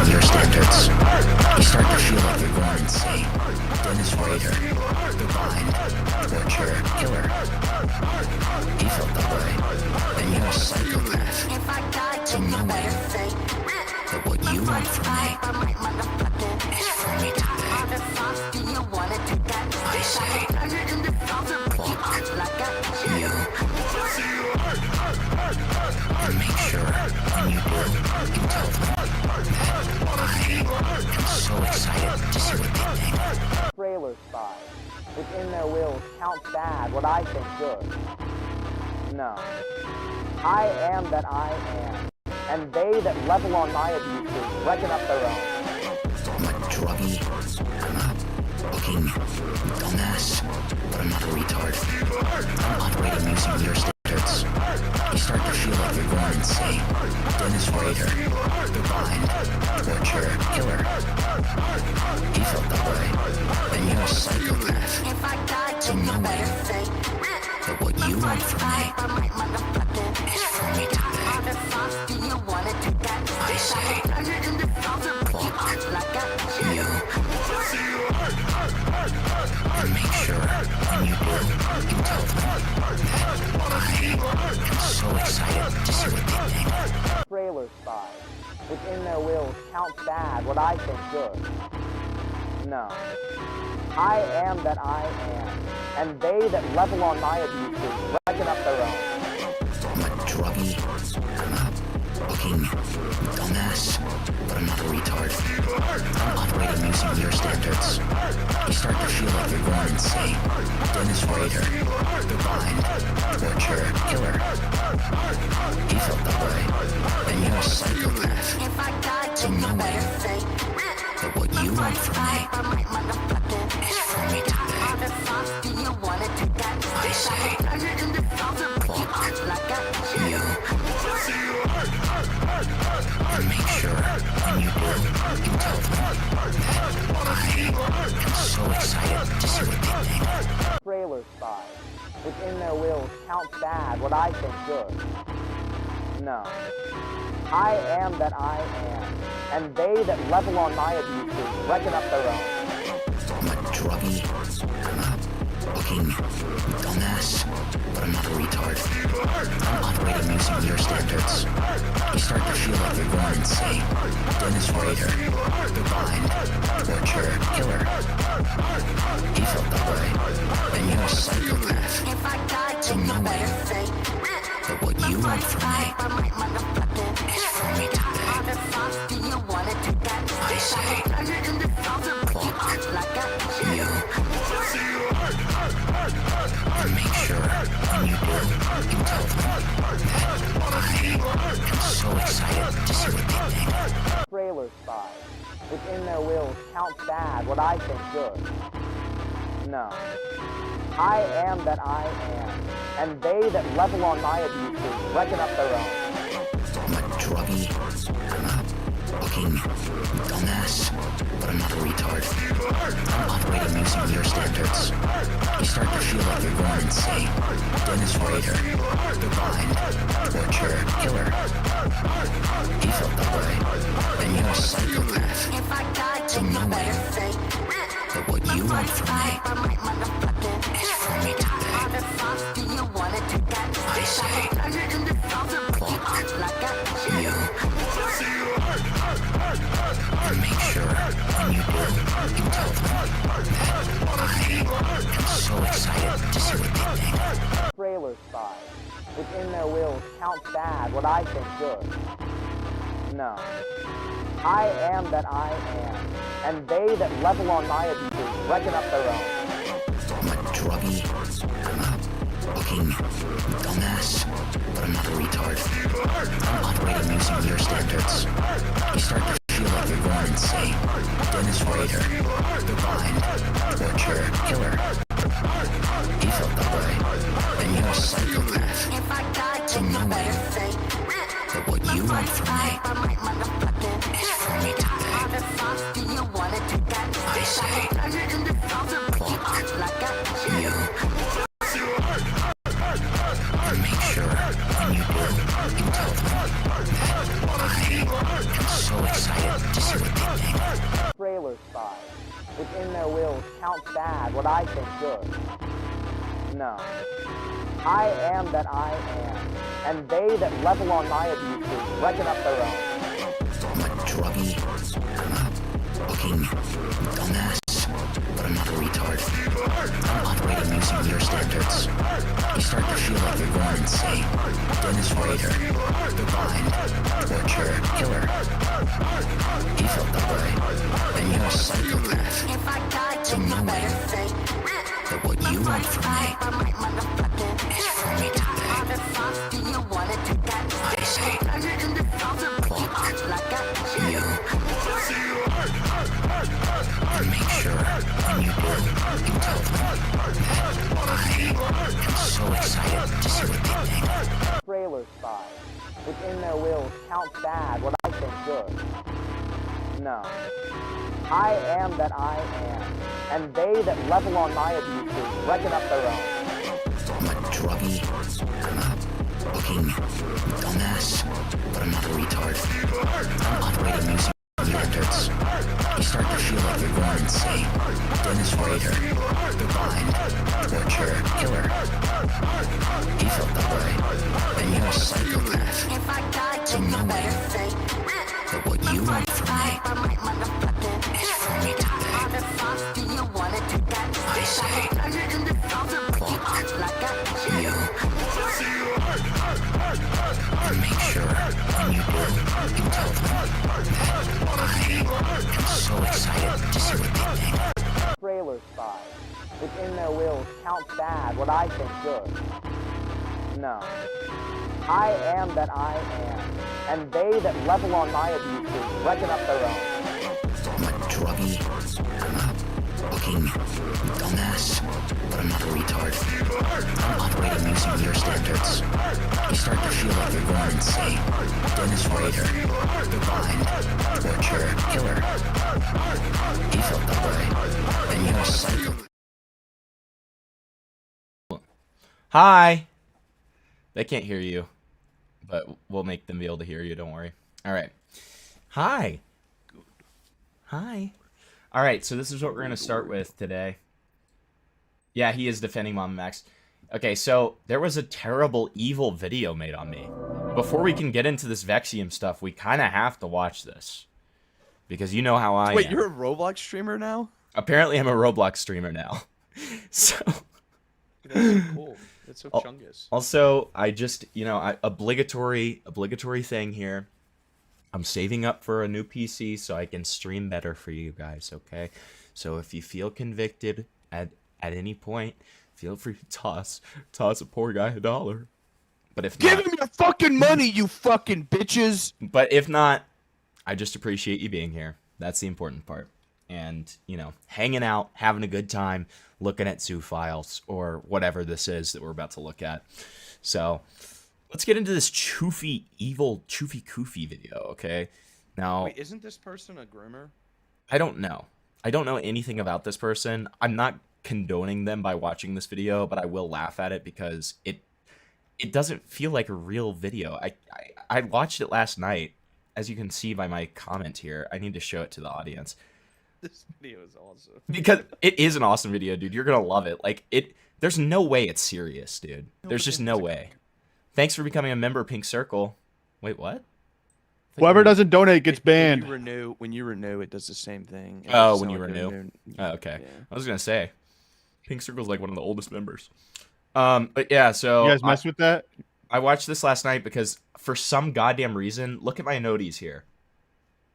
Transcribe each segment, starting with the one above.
meeting your standards, you start to feel like you're going insane. Dennis Rader, divine, torture, killer. You felt that way, then you're a psychopath. So know me, that what you want from me is for me to pay. I say, fuck you. And make sure when you do, you tell them that I am so excited to see what they think. Trailer spies. Within their wills count bad what I think good. No. I am that I am. And they that level on my abuses reckon up their own. I'm a druggie. I'm a fucking dumbass. But I'm not a retard. I'm operating using your standards. You start to feel like you're going insane. Dennis Rader, divine, torture, killer. You felt that way, then you're a psychopath. So know me, that what you want from me is for me to pay. I say, fuck you. And make sure when you do, you tell them that I am so excited to see what they think. Trailer spies. Within their wills count bad what I think good. No. I am that I am. And they that level on my abuses reckon up their own. I'm a druggie. I'm a fucking dumbass. But I'm not a retard. I'm operating using your standards. You start to feel like you're going insane. Dennis Rader, divine, torture, killer. You felt that way, then you're a psychopath. So know me, that what you want from me is for me to pay. I say, fuck you. And make sure when you do, you tell them that I am so excited to see what they think. Trailer spies. Within their wills count bad what I think good. No. I am that I am. And they that level on my abuses reckon up their own. I'm a druggie. I'm a fucking dumbass. But I'm not a retard. I'm operating using your standards. You start to feel like you're going insane. Dennis Rader, divine, torture, killer. You felt that way, then you're a psychopath. So know me, that what you want from me is for me to pay. I say, fuck you. And make sure when you do, you tell them that I am so excited to see what they think. Trailer spies. Within their wills count bad what I think good. No. I am that I am. And they that level on my abuses reckon up their own. I'm a druggie. I'm a fucking dumbass. But I'm not a retard. I'm operating using your standards. You start to feel like you're going insane. Dennis Rader, divine, torture, killer. You felt that way, then you're a psychopath. So know me, that what you want from me is for me to pay. I say, fuck you. And make sure when you do, you tell them that I am so excited to see what they think. Trailer spies. Within their wills count bad what I think good. No. I am that I am. And they that level on my abuses reckon up their own. I'm a druggie. I'm a fucking dumbass. But I'm not a retard. I'm operating using your standards. You start to feel like you're going insane. Dennis Rader, divine, torture, killer. You felt that way, then you're a psychopath. So know me, that what you want from me is for me to pay. I say, fuck you. And make sure when you do, you tell them that I am so excited to see what within their wills count bad what I think good. No. I am that I am, and they that level on my abuses reckon up their own. I'm a druggy, fucking dumbass, but I'm not a retard. I'm operating using your standards. You start to feel like you're going insane. Dennis Rader, divine, torture, killer. He felt that way. Then you're a psychopath. So knowing that what you want from me is for me to beg. I say, fuck you. And make sure when you do, you tell them that I am so excited to see what they think. Trailer spies, within their wills count bad what I think good. No. I am that I am, and they that level on my abuses reckon up their own. I'm a druggy, fucking dumbass, but I'm not a retard. I'm operating using standards. You start to feel like you're going insane. Dennis Rader, divine, torture, killer. He felt that way. Then you're a psychopath. So knowing that what you want from me is for me to beg. I say, fuck you. And make sure when you do, you tell them that I am so excited to see what they think. Trailer spies, within their wills count bad what I think good. No. I am that I am, and they that level on my abuses reckon up their own. I'm a druggy, fucking dumbass, but I'm not a retard. I'm operating using your standards. You start to feel like you're going insane. Dennis Rader, divine, torture, killer. He felt that way. Then you're a psycho. Hi. They can't hear you, but we'll make them be able to hear you. Don't worry. All right. Hi. Hi. All right. So this is what we're going to start with today. Yeah, he is defending Mom Max. Okay, so there was a terrible, evil video made on me. Before we can get into this Vexium stuff, we kind of have to watch this. Because you know how I am. Wait, you're a Roblox streamer now? Apparently, I'm a Roblox streamer now. So... That's so cool. That's so chungus. Also, I just, obligatory thing here. I'm saving up for a new PC so I can stream better for you guys, okay? So if you feel convicted at any point, feel free to toss a poor guy $1. But if Give not, him your fucking money, you fucking bitches! But if not, I just appreciate you being here. That's the important part. And, hanging out, having a good time, looking at zoo files, or whatever this is that we're about to look at. So, let's get into this evil, koofy video, okay? Now... Wait, isn't this person a groomer? I don't know. I don't know anything about this person. I'm not condoning them by watching this video, but I will laugh at it because it doesn't feel like a real video. I watched it last night. As you can see by my comment here, I need to show it to the audience. This video is awesome. Because it is an awesome video, dude. You're gonna love it. There's no way it's serious, dude. There's just no way. Thanks for becoming a member, Pink Circle. Wait, what? Whoever doesn't donate gets banned. When you renew, it does the same thing. Oh, when you renew. Oh, okay. Yeah. I was gonna say, Pink Circle's like one of the oldest members. But yeah, so You guys mess with that? I watched this last night because for some goddamn reason, look at my noties here.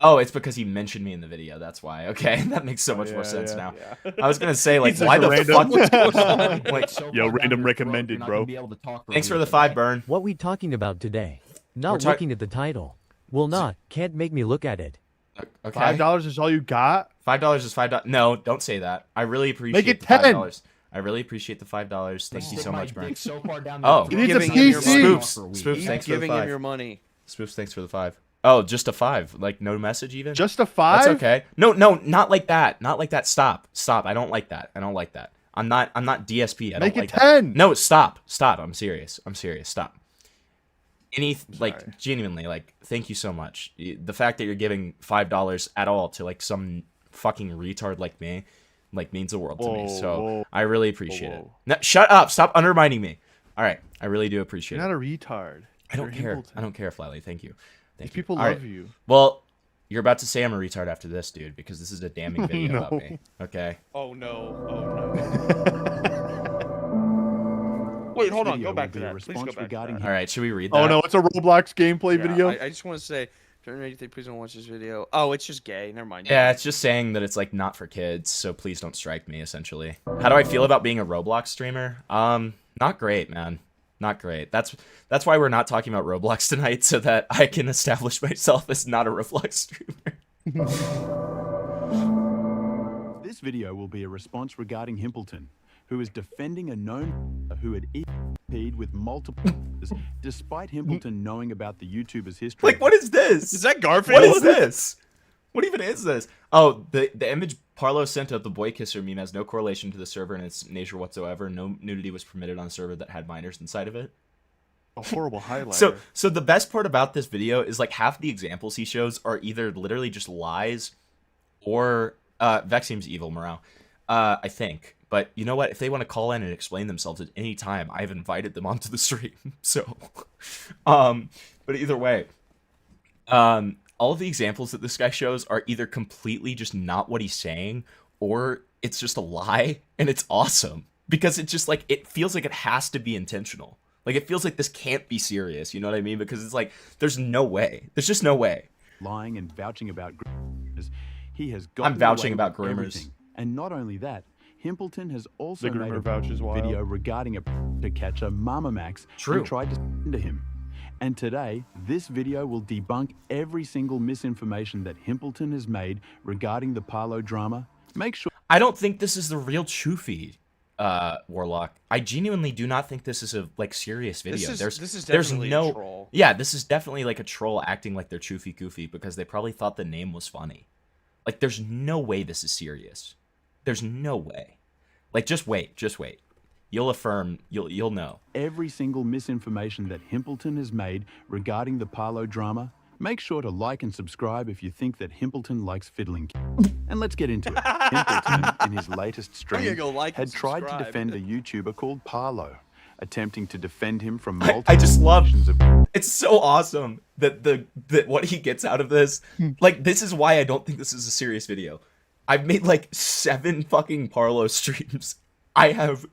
Oh, it's because he mentioned me in the video. That's why. Okay, that makes so much more sense now. Yeah. I was gonna say, like, He's why like the random. fuck? What's going on? Like, Yo, random recommended, bro. thanks for the 5 burn. What we talking about today? Not We're looking at the title. Will not. Can't make me look at it. Okay. $5 is all you got? $5 is $5. No, don't say that. I really appreciate Make it the 10. $5. I really appreciate the $5. Thank you so much, Burn. Oh, He needs a Giving him your money. PC. Spoofs, thanks for the Giving him 5. your money. Spoofs, thanks for the 5. Oh, just a 5. Like, no message even? Just a 5? That's okay. No, not like that. Not like that. Stop. I don't like that. I'm not DSP. I Make don't it like 10. That. No, stop. I'm serious. Stop. Sorry. Genuinely, like, thank you so much. The fact that you're giving $5 at all to, like, some fucking retard like me, like, means the world to me. Whoa, So whoa. I really appreciate it. Whoa. No, shut up! Stop undermining me. All right, I really do appreciate You're it. not a retard. I don't You're care. Himpleton. I don't care, Flyly. Thank you. These Thank you. people All love right. you. Well, you're about to say I'm a retard after this, dude, because this is a damning video about No. me. Okay. Oh no. Oh no. Wait, hold on. Video Go back will to be a that. Please go response back to regarding that. All right. Should we read that? Oh no, it's a Roblox gameplay Yeah, video. I just want to say, don't know anything. Please don't watch this video. Oh, it's just gay. Never mind. Yeah, it's just saying that it's like not for kids, so please don't strike me. Essentially, how do I feel about being a Roblox streamer? Not great, man. Not great. That's why we're not talking about Roblox tonight, so that I can establish myself as not a Roblox streamer. This video will be a response regarding Himpleton, who is defending a known who had EP'd with multiple despite Himpleton knowing about the YouTuber's history. Like, what is this? Is that Garfield? What is this? What even is this? Oh, the image Parlo sent of the boy kisser meme has no correlation to the server and its nature whatsoever. No nudity was permitted on a server that had minors inside of it. A horrible highlighter. So the best part about this video is like half the examples he shows are either literally just lies or Vexium's evil morale. I think. But you know what? If they want to call in and explain themselves at any time, I've invited them onto the stream. So but either way, all of the examples that this guy shows are either completely just not what he's saying, or it's just a lie, and it's awesome. Because it's just like, it feels like it has to be intentional. Like, it feels like this can't be serious, you know what I mean? Because it's like, there's no way. There's just no way. Lying and vouching about groomers. He has gotten I'm vouching away about with groomers. everything. And not only that, Himpleton has also The made groomer a vouch is wild. video regarding a catcher, Mama Max, True. who tried to send to him. And today, this video will debunk every single misinformation that Himpleton has made regarding the Parlo drama. Make sure I don't think this is the real Choofy, Warlock. I genuinely do not think this is a like serious video. This is there's definitely no a troll. Yeah, this is definitely like a troll acting like they're Choofy Goofy because they probably thought the name was funny. Like, there's no way this is serious. There's no way. Like, just wait. You'll affirm. You'll know. every single misinformation that Himpleton has made regarding the Parlo drama. Make sure to like and subscribe if you think that Himpleton likes fiddling. And let's get into it. Himpleton, in his latest stream, yeah, go like and had tried to subscribe. defend a YouTuber called Parlo, attempting to defend him from I multiple just love. accusations of It's so awesome that that what he gets out of this. Like, this is why I don't think this is a serious video. I've made like 7 fucking Parlo streams. I have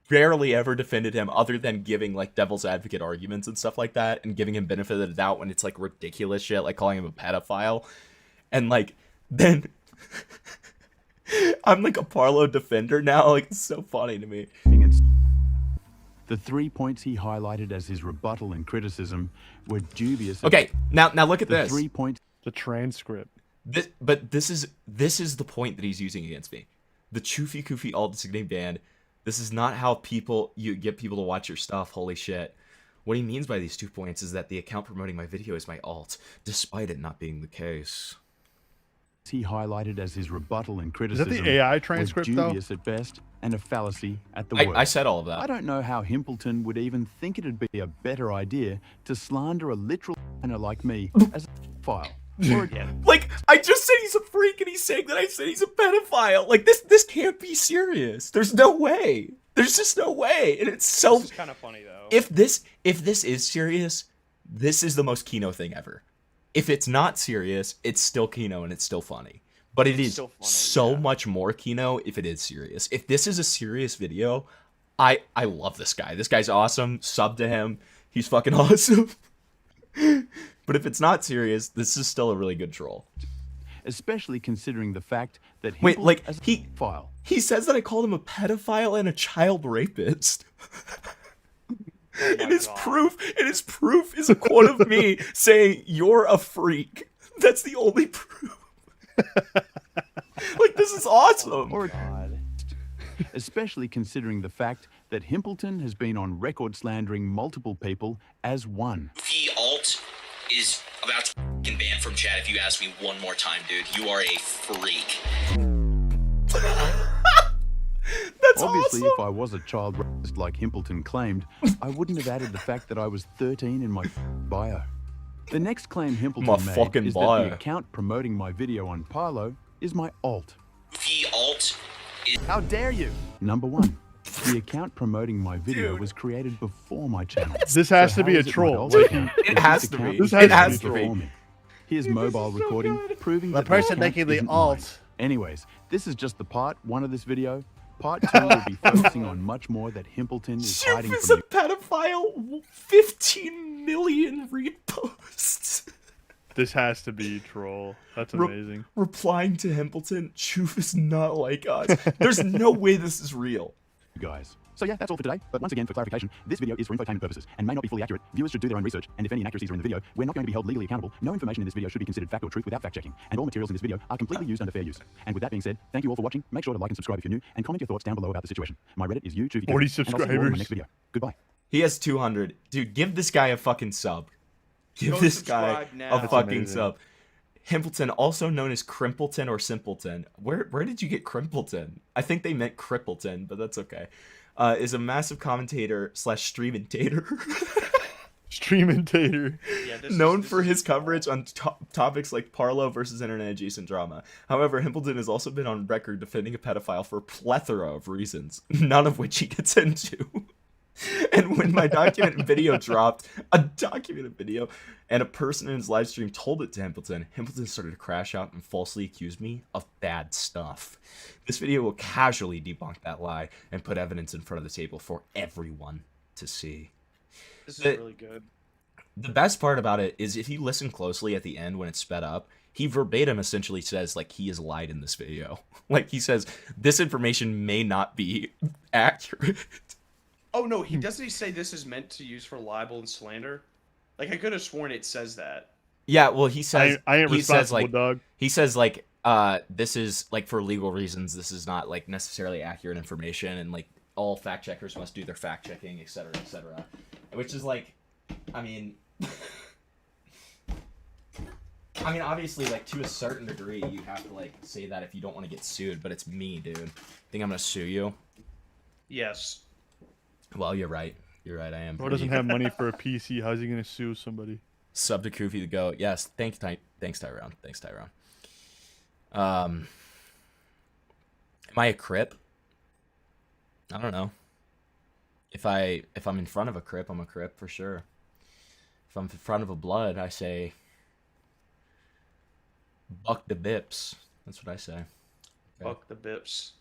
rarely ever defended him other than giving like devil's advocate arguments and stuff like that and giving him benefit of the doubt when it's like ridiculous shit, like calling him a pedophile. And like, then I'm like a Parlo defender now. Like, it's so funny to me. against. The 3 points he highlighted as his rebuttal and criticism were dubious. Okay, now look at The this. 3 points The transcript. This is the point that he's using against me. The Choofy Koofy all designated band. This is not how you get people to watch your stuff. Holy shit. What he means by these 2 points is that the account promoting my video is my alt, despite it not being the case. he highlighted as his rebuttal and criticism the AI were transcript, though? dubious at best and a fallacy at the I worst. said all of I that. don't know how Himpleton would even think it'd be a better idea to slander a literal like me as a file. Or Like, I just said he's a freak and he's saying that I said he's a pedophile. Like, this can't be serious. There's no way. There's just no way. And it's so... This is kind of funny though. If this is serious, this is the most Kino thing ever. If it's not serious, it's still Kino and it's still funny. But it is still funny, so yeah. much more Kino if it is serious. If this is a serious video, I love this guy. This guy's awesome. Sub to him. He's fucking awesome. But if it's not serious, this is still a really good troll. especially considering the fact that Wait, Himpleton like, as a he file. says that I called him a pedophile and a child rapist. And his proof is a quote of me saying, "You're a freak." That's the only proof. Like, this is awesome. Or especially considering the fact that Himpleton has been on record slandering multiple people as one. The alt is about to f***ing ban from chat if you ask me one more time, dude. You are a freak. That's Obviously, awesome. if I was a child rapist like Himpleton claimed, I wouldn't have added the fact that I was 13 in my bio. The next claim My Himpleton made fucking is bio. that the account promoting my video on Parlo is my alt. The alt. How dare you? Number 1. The account promoting my video was created before my channel. This has So to be how a is it my troll. alt Wait, account it if has this to account be. was It created has to be. before me? Here's mobile is so recording good. proving The that person account making the isn't alt. mine. Anyways, this is just the part 1 of this video. Part 2 will be focusing on much more that Himpleton is hiding Shoof is from a pedophile. 15 million reposts. This has to be troll. That's amazing. Replying to Himpleton, Shoof is not like us. There's no way this is real. you guys. So yeah, that's all for today. But once again, for clarification, this video is for infotainment purposes and may not be fully accurate. Viewers should do their own research, and if any inaccuracies are in the video, we're not going to be held legally accountable. No information in this video should be considered fact or truth without fact-checking, and all materials in this video are completely used under fair use. And with that being said, thank you all for watching. Make sure to like and subscribe if you're new, and comment your thoughts down below about the situation. My Reddit is 40 and I'll see you all in subscribers. my next video. Goodbye. He has 200. Dude, give this guy a fucking sub. Give Go this guy subscribe now. a That's fucking amazing. sub. Himpleton, also known as Crimpleton or Simpleton. Where did you get Crimpleton? I think they meant Crippleton, but that's okay. Is a massive commentator / streamentator. Streamentator. Yeah, known for his coverage on topics like Parlo versus internet adjacent drama. However, Himpleton has also been on record defending a pedophile for a plethora of reasons, none of which he gets into. And when my documented video dropped, a documented video, and a person in his live stream told it to Himpleton, Himpleton started to crash out and falsely accuse me of bad stuff. This video will casually debunk that lie and put evidence in front of the table for everyone to see. This is really good. The best part about it is if you listen closely at the end when it's sped up, he verbatim essentially says, like, he has lied in this video. Like, he says, this information may not be accurate. Oh no, he doesn't. He say this is meant to use for libel and slander. Like I could have sworn it says that. Yeah, well, he says, I ain't he says, responsible, like, dog. he says, like, this is, like, for legal reasons, this is not, like, necessarily accurate information, and, like, all fact checkers must do their fact checking, etc., etc. Which is, like, I mean, obviously, like, to a certain degree, you have to, like, say that if you don't want to get sued, but it's me, dude. Think I'm gonna sue you? Yes. Well, you're right. You're right, I am. Bro doesn't have money for a PC. How's he gonna sue somebody? Sub to Koofy to go. Yes, thanks, Tyrone. Thanks, Tyrone. Am I a crip? I don't know. If I'm in front of a crip, I'm a crip for sure. If I'm in front of a blood, I say buck the bips. That's what I say. Okay. Fuck the bips.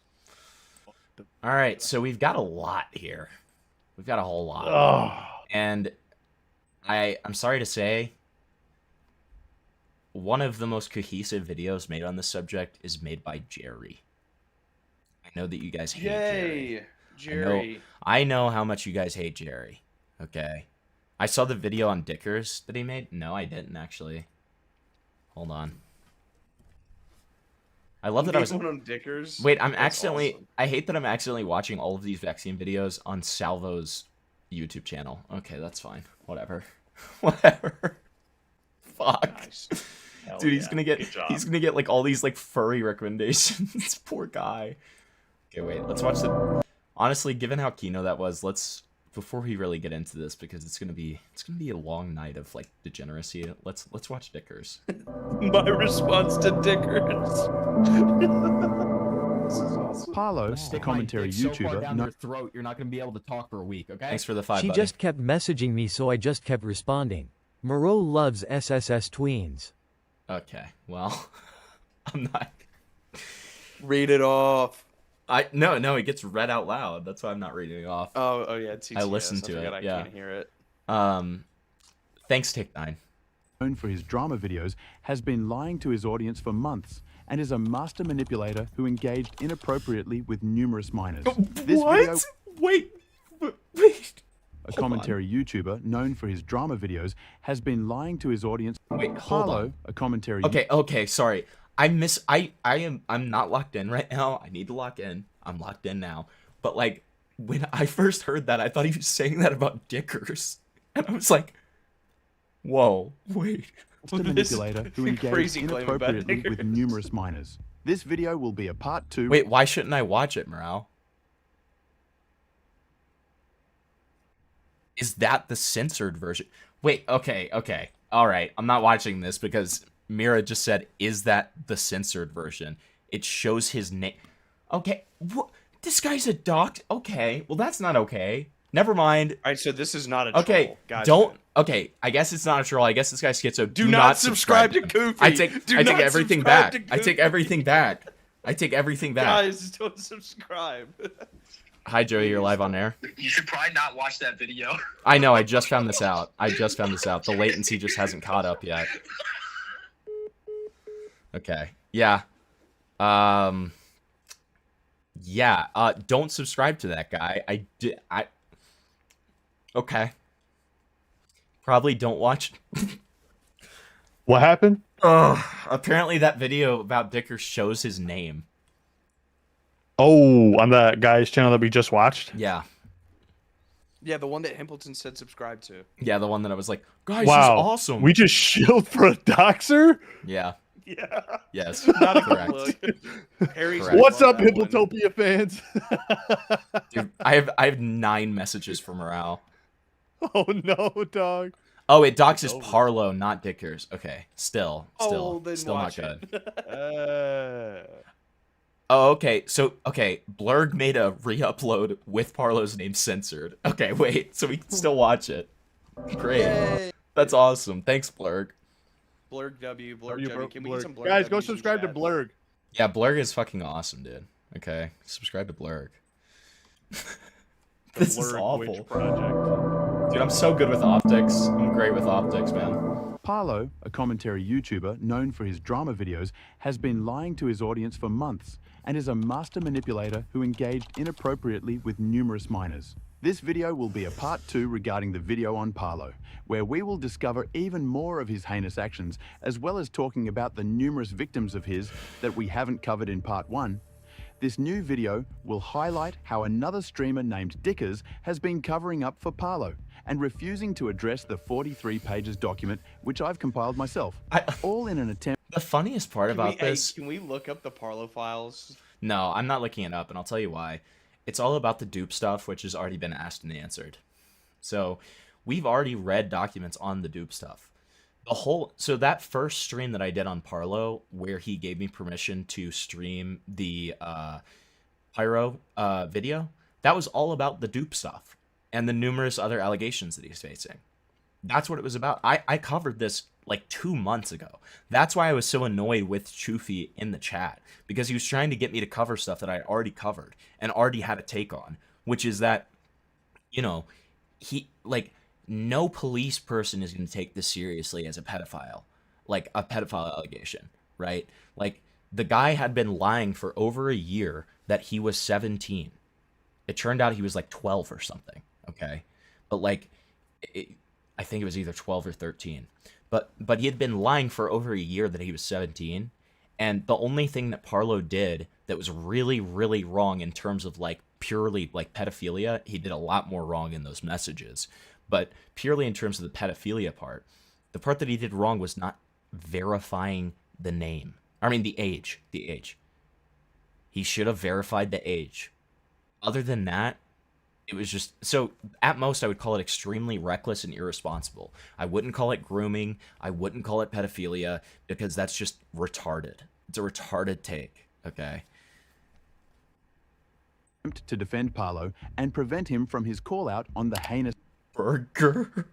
All right, so we've got a lot here. We've got a whole lot. Oh, And I'm sorry to say, one of the most cohesive videos made on this subject is made by Jerry. I know that you guys hate Jerry. Yay, Jerry. I know how much you guys hate Jerry. Okay. I saw the video on Dickers that he made. No, I didn't actually. Hold on. I love that I was. One on Dickers. Wait, I'm That's accidentally. awesome. I hate that I'm accidentally watching all of these Vexium videos on Salvo's YouTube channel. Okay, that's fine. Whatever. Whatever. Fuck. Nice. Dude, he's gonna get like all these like furry recommendations. Poor guy. Okay, wait. Let's watch the. Honestly, given how kino that was, let's before we really get into this because it's gonna be a long night of like degeneracy. Let's watch Dickers. My response to Dickers. Parlo, a commentary YouTuber, your throat, you're not gonna be able to talk for a week. Okay. Thanks for the 5. She buddy. just kept messaging me, so I just kept responding. Moreau loves SSS tweens. Okay. Well, I'm not. Read it off. No, it gets read out loud. That's why I'm not reading it off. Oh yeah. It's I listened to forgot it, I yeah. can't hear it. Thanks, Take 9. known for his drama videos, has been lying to his audience for months and is a master manipulator who engaged inappropriately with numerous minors. This video, Wait. a commentary YouTuber known for his drama videos, has been lying to his audience. Wait, hold Parlo, on. a commentary. Okay, sorry. I'm not locked in right now. I need to lock in. I'm locked in now. But like when I first heard that, I thought he was saying that about Dickers. And I was like, whoa, wait. Master manipulator who engaged crazy claim about inappropriately with Dickers. numerous minors. This video will be a part 2. Wait, why shouldn't I watch it, Morale? Is that the censored version? Wait, okay. All right. I'm not watching this because Mira just said, is that the censored version? it shows his name. Okay, this guy's a doc. Okay, well that's not okay. Never mind. All right, so this is not a Okay, troll. Gotcha. don't. Okay, I guess it's not a troll. I guess this guy's schizo. Do not subscribe to him. Koofy. I take Do not everything subscribe back. to I take Koofy. everything back. I take everything back. Guys, don't subscribe. Hi, Joey. You're live on air. You should probably not watch that video. I know. I just found this out. The latency just hasn't caught up yet. Okay. Yeah. Yeah. Don't subscribe to that guy. Okay. Probably don't watch. What happened? Apparently that video about Dicker shows his name. Oh, on that guy's channel that we just watched? Yeah. Yeah, the one that Himpleton said subscribe to. Yeah, the one that I was like, guys, Wow. this is awesome. We just shielded for a doxer? Yeah. Yeah. Yes. Not a Correct. good look. Harry's Correct. What's love up, that one. Hippotopia fans? Dude, I have 9 messages for Morale. Oh no, dog. Oh, it doxes over. Parlo, not Dickers. Okay. Still Then not watch good. it. Oh, okay. So, okay, Blurg made a re-upload with Parlo's name censored. Okay, wait. So we can still watch it. Great. Yay. That's awesome. Thanks, Blurg. Blurg W, Are Blurg you W. Can we get some Blurg Guys, go W's in subscribe to chat? Blurg. Yeah, Blurg is fucking awesome, dude. Okay, subscribe to Blurg. The This is Blurg awful. Witch Project. Dude, I'm so good with optics. I'm great with optics, man. Parlo, a commentary YouTuber known for his drama videos, has been lying to his audience for months and is a master manipulator who engaged inappropriately with numerous minors. This video will be a part 2 regarding the video on Parlo, where we will discover even more of his heinous actions, as well as talking about the numerous victims of his that we haven't covered in part 1. This new video will highlight how another streamer named Dickers has been covering up for Parlo and refusing to address the 43 pages document which I've compiled myself, all in an attempt. The funniest part about this... Can we look up the Parlo files? No, I'm not looking it up, and I'll tell you why. It's all about the dupe stuff, which has already been asked and answered. So, we've already read documents on the dupe stuff. So that first stream that I did on Parlo, where he gave me permission to stream the Pyro video, that was all about the dupe stuff and the numerous other allegations that he's facing. That's what it was about. I covered this like 2 months ago. That's why I was so annoyed with Choofy in the chat, because he was trying to get me to cover stuff that I already covered and already had a take on, which is that, you know, no police person is going to take this seriously as a pedophile, like a pedophile allegation, right? Like, the guy had been lying for over a year that he was 17. It turned out he was like 12 or something, okay? But like, I think it was either 12 or 13. But he had been lying for over a year that he was 17, and the only thing that Parlo did that was really, really wrong in terms of like purely like pedophilia, he did a lot more wrong in those messages. But purely in terms of the pedophilia part, the part that he did wrong was not verifying the name. I mean, the age. He should have verified the age. Other than that, it was just... So, at most, I would call it extremely reckless and irresponsible. I wouldn't call it grooming. I wouldn't call it pedophilia, because that's just retarded. It's a retarded take, okay? To defend Parlo and prevent him from his call-out on the heinous... Burger.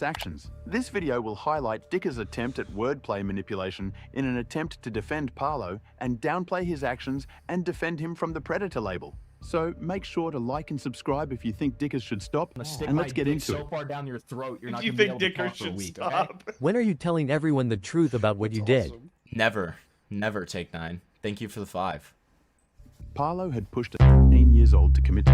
actions. This video will highlight Dicker's attempt at wordplay manipulation in an attempt to defend Parlo and downplay his actions and defend him from the predator label. So make sure to like and subscribe if you think Dickers should stop, and let's get into it. So far down your throat, you're not You going to be think able to Dicker talk for a should week, stop? okay? When are you telling everyone the truth about what you did? Awesome. Never, Take 9. Thank you for the 5. Parlo had pushed a 13 years old to commit.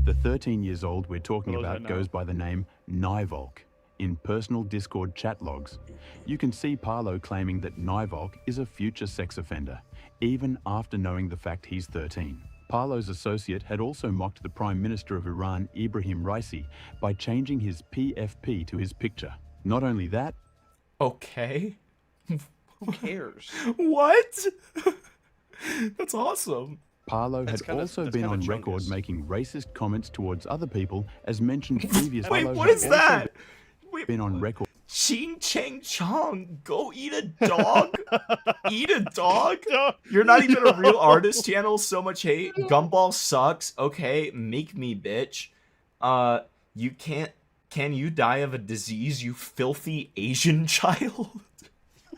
The 13 years old we're talking What was about that now? goes by the name Nivolk in personal Discord chat logs. You can see Parlo claiming that Nivolk is a future sex offender, even after knowing the fact he's 13. Parlo's associate had also mocked the Prime Minister of Iran, Ibrahim Raisi, by changing his PFP to his picture. Not only that, Okay. Who cares? What? That's awesome. Parlo That's had kinda- also that's been kinda on record chungus. making racist comments towards other people, as mentioned previously. Wait, Parlo what had is also that? Wait, been on record. Ching Chang Chong, go eat a dog? Eat a dog? You're not even a real artist channel, so much hate. Gumball sucks. Okay, make me, bitch. You can't... Can you die of a disease, you filthy Asian child?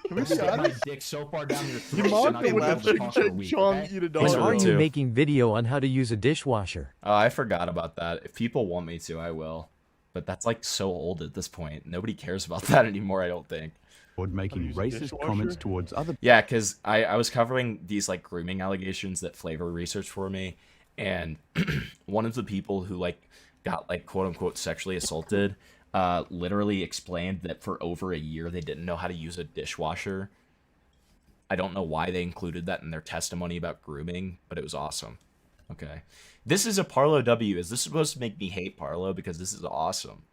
Can we be My honest? dick so far down your You throat, you're not mocked him gonna with be able to the talk Ching for a Chang week, Chong okay? eat a When dog. are you too. making video on how to use a dishwasher? Oh, I forgot about that. If people want me to, I will. But that's like so old at this point. Nobody cares about that anymore, I don't think. Toward making use a racist dishwasher? comments towards other Yeah, because I was covering these like grooming allegations that Flavor researched for me, and one of the people who like got like quote unquote sexually assaulted literally explained that for over a year they didn't know how to use a dishwasher. I don't know why they included that in their testimony about grooming, but it was awesome. Okay. This is a Parlo W. Is this supposed to make me hate Parlo? Because this is awesome.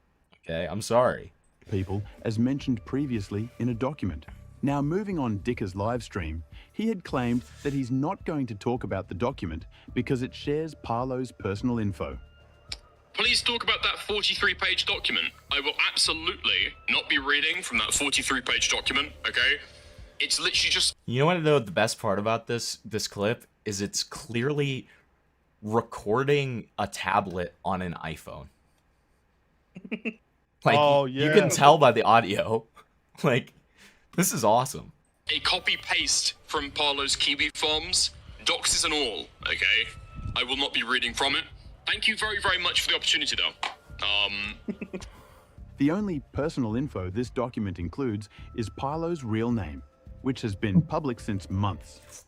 Okay, I'm sorry. people, as mentioned previously in a document. Now, moving on Dicker's live stream, he had claimed that he's not going to talk about the document because it shares Parlo's personal info. Please talk about that 43-page document. I will absolutely not be reading from that 43-page document, okay? It's literally just... You know what I know the best part about this clip is it's clearly recording a tablet on an iPhone. Like, Oh, you yeah. can tell by the audio. Like, this is awesome. a copy-paste from Parlo's Kiwi Farms, doxes and all, okay? I will not be reading from it. Thank you very, very much for the opportunity, though. The only personal info this document includes is Parlo's real name, which has been public since months.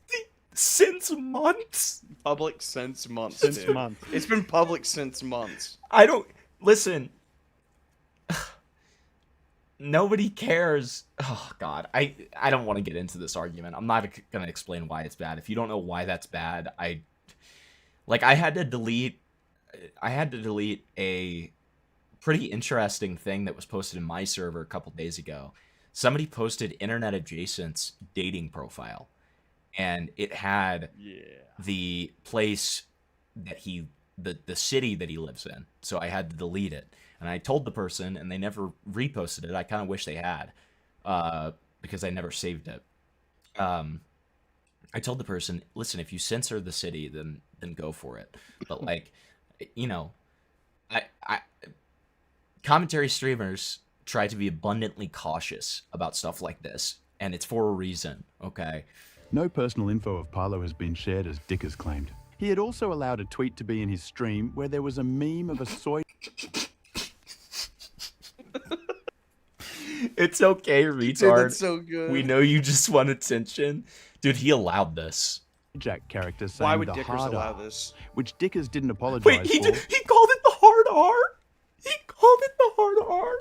Since months? Public since months. Since dude. months. It's been public since months. I don't... Listen. Nobody cares. Oh, God. I don't want to get into this argument. I'm not going to explain why it's bad. If you don't know why that's bad, I had to delete a pretty interesting thing that was posted in my server a couple days ago. Somebody posted Internet Adjacent's dating profile, and it had the place that the city that he lives in. So I had to delete it. And I told the person, and they never reposted it. I kind of wish they had, because I never saved it. I told the person, listen, if you censor the city, then go for it. But like, you know, I commentary streamers try to be abundantly cautious about stuff like this, and it's for a reason, okay? No personal info of Parlo has been shared as Dickers claimed. He had also allowed a tweet to be in his stream where there was a meme of a soy It's okay, retard. Dude, that's so good. We know you just want attention. Dude, he allowed this. Jack character saying Why would the Dickers hard allow R, this? which Dickers didn't apologize Wait, he for. he called it the hard R? He called it the hard R?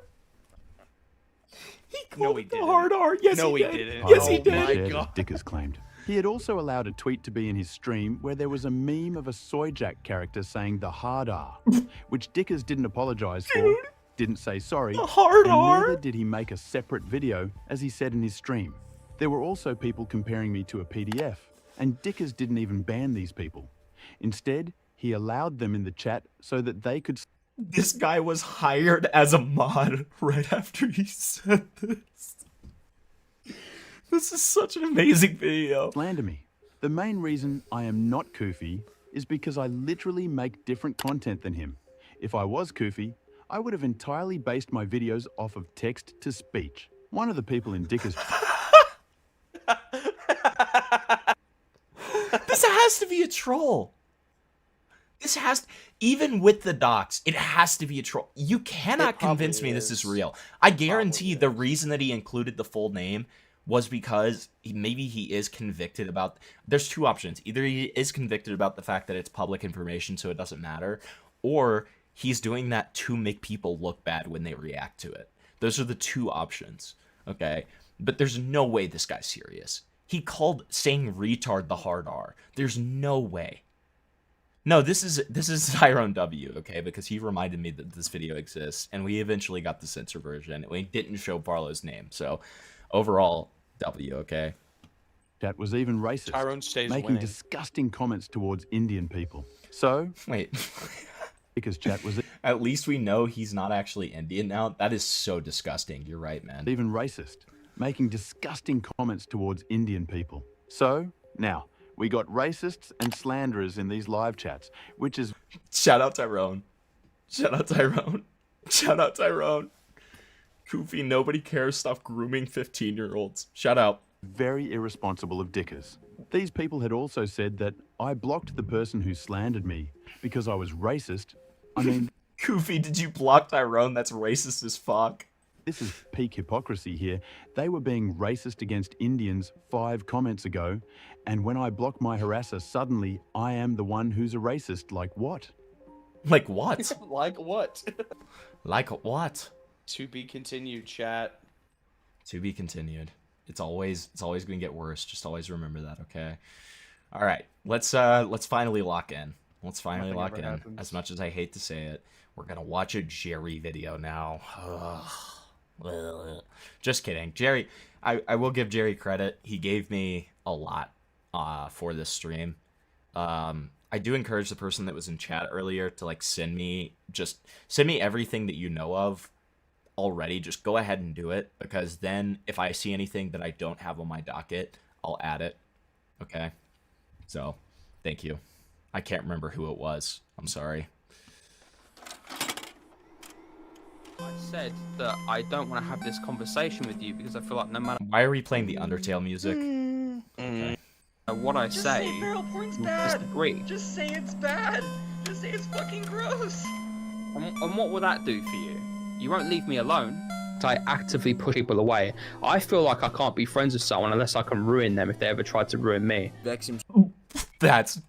He called he it the didn't. hard R? Yes, No, he he did. didn't. Yes, he Oh did. my Shared as God. Dickers claimed. He had also allowed a tweet to be in his stream where there was a meme of a Soy Jack character saying the hard R, which Dickers didn't apologize for, didn't say sorry, The hard and R? neither did he make a separate video, as he said in his stream. There were also people comparing me to a PDF, and Dickers didn't even ban these people. Instead, he allowed them in the chat so that they could This guy was hired as a mod right after he said this. This is such an amazing video. slander me. The main reason I am not Koofy is because I literally make different content than him. If I was Koofy, I would have entirely based my videos off of text to speech. One of the people in Dickers This has to be a troll. This has, even with the docs, it has to be a troll. You cannot convince me probably this is is. real. I guarantee the reason that he included the full name was because maybe he is convicted about... There's two options. Either he is convicted about the fact that it's public information, so it doesn't matter, or he's doing that to make people look bad when they react to it. Those are the two options, okay? But there's no way this guy's serious. He called saying retard the hard R. There's no way. No, this is Tyrone W, okay? Because he reminded me that this video exists, and we eventually got the censor version. We didn't show Barlow's name, so overall, W, okay? chat was even racist, Tyrone stays making winning. disgusting comments towards Indian people. So, Wait. Because chat was At least we know he's not actually Indian now. That is so disgusting. You're right, man. even racist, making disgusting comments towards Indian people. So, now, we got racists and slanderers in these live chats, which is Shout out Tyrone. Shout out Tyrone. Shout out Tyrone. Koofy, nobody cares. Stop grooming 15-year-olds. Shout out. very irresponsible of Dickers. These people had also said that I blocked the person who slandered me because I was racist. I mean, Koofy, did you block Tyrone? That's racist as fuck. this is peak hypocrisy here. They were being racist against Indians 5 comments ago, and when I block my harasser, suddenly I am the one who's a racist. Like what? Like what? Like what? Like what? To be continued, chat. To be continued. It's always gonna get worse. Just always remember that, okay? All right, let's finally lock in. Let's finally Nothing lock ever in. happens. As much as I hate to say it, we're gonna watch a Jerry video now. Ugh. Just kidding, Jerry. I will give Jerry credit. He gave me a lot for this stream. I do encourage the person that was in chat earlier to like send me everything that you know of already. Just go ahead and do it, because then if I see anything that I don't have on my docket, I'll add it. Okay? So, thank you. I can't remember who it was. I'm sorry. I said that I don't want to have this conversation with you because I feel like no matter Why are we playing the Undertale music? Okay. what I Just say, say barrel porn's you'll bad. disagree. Just say it's bad. Just say it's fucking gross. And what will that do for you? You won't leave me alone. I actively push people away. I feel like I can't be friends with someone unless I can ruin them if they ever tried to ruin me. Vexium. That's...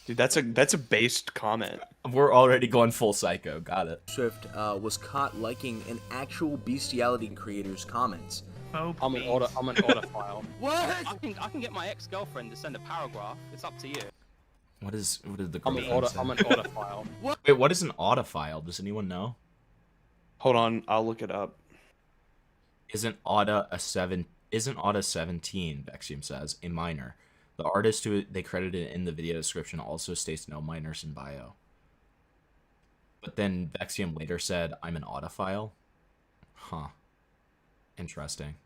Dude, that's a based comment. We're already going full psycho. Got it. Swift was caught liking an actual bestiality creator's comments. Oh, I'm an autofile. What? I can get my ex-girlfriend to send a paragraph. It's up to you. What is the I'm an autofile. Wait, what is an autofile? Does anyone know? Hold on, I'll look it up. Isn't Auta 17, Vexium says, a minor. The artist who they credited in the video description also states no minors in bio. But then Vexium later said, I'm an autofile? Huh. Interesting.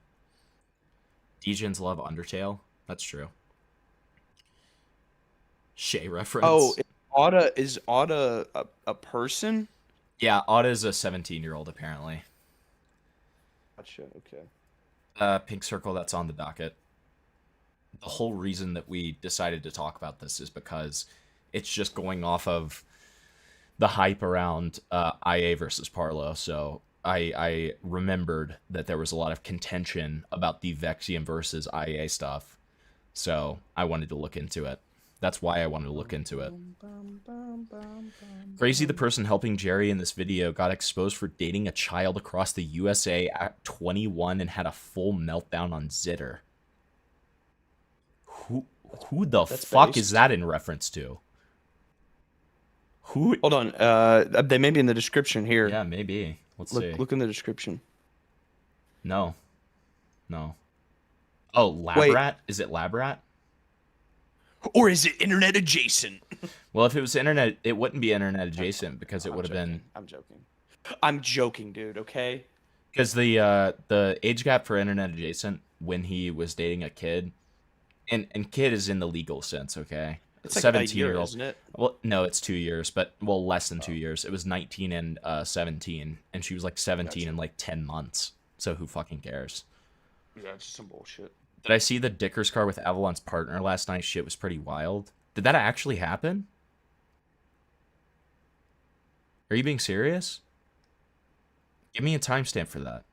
Degens love Undertale? That's true. Shay reference. Oh, is Auta a person? Yeah, Auta is a 17-year-old apparently. Gotcha, okay. Pink Circle, that's on the docket. The whole reason that we decided to talk about this is because it's just going off of the hype around IA versus Parlo. So I remembered that there was a lot of contention about the Vexium versus IA stuff. So I wanted to look into it. That's why I wanted to look into it. Crazy, the person helping Jerry in this video, got exposed for dating a child across the USA at 21 and had a full meltdown on Zitter. Who the fuck is that in reference to? Who? Hold on, they may be in the description here. Yeah, maybe. Let's see. Look in the description. No. No. Oh, Labrat? Is it Labrat? Or is it internet adjacent? Well, if it was internet, it wouldn't be internet adjacent because it would have been. I'm joking, dude. Okay. Because the age gap for internet adjacent when he was dating a kid, and kid is in the legal sense, okay. It's like 17-year-old, isn't it? Well, no, it's 2 years, but less than 2 years. It was 19 and 17, and she was like 17 in like 10 months. So who fucking cares? Yeah, it's just some bullshit. Did I see the Dickers car with Avalon's partner last night? Shit was pretty wild. Did that actually happen? Are you being serious? Give me a timestamp for that.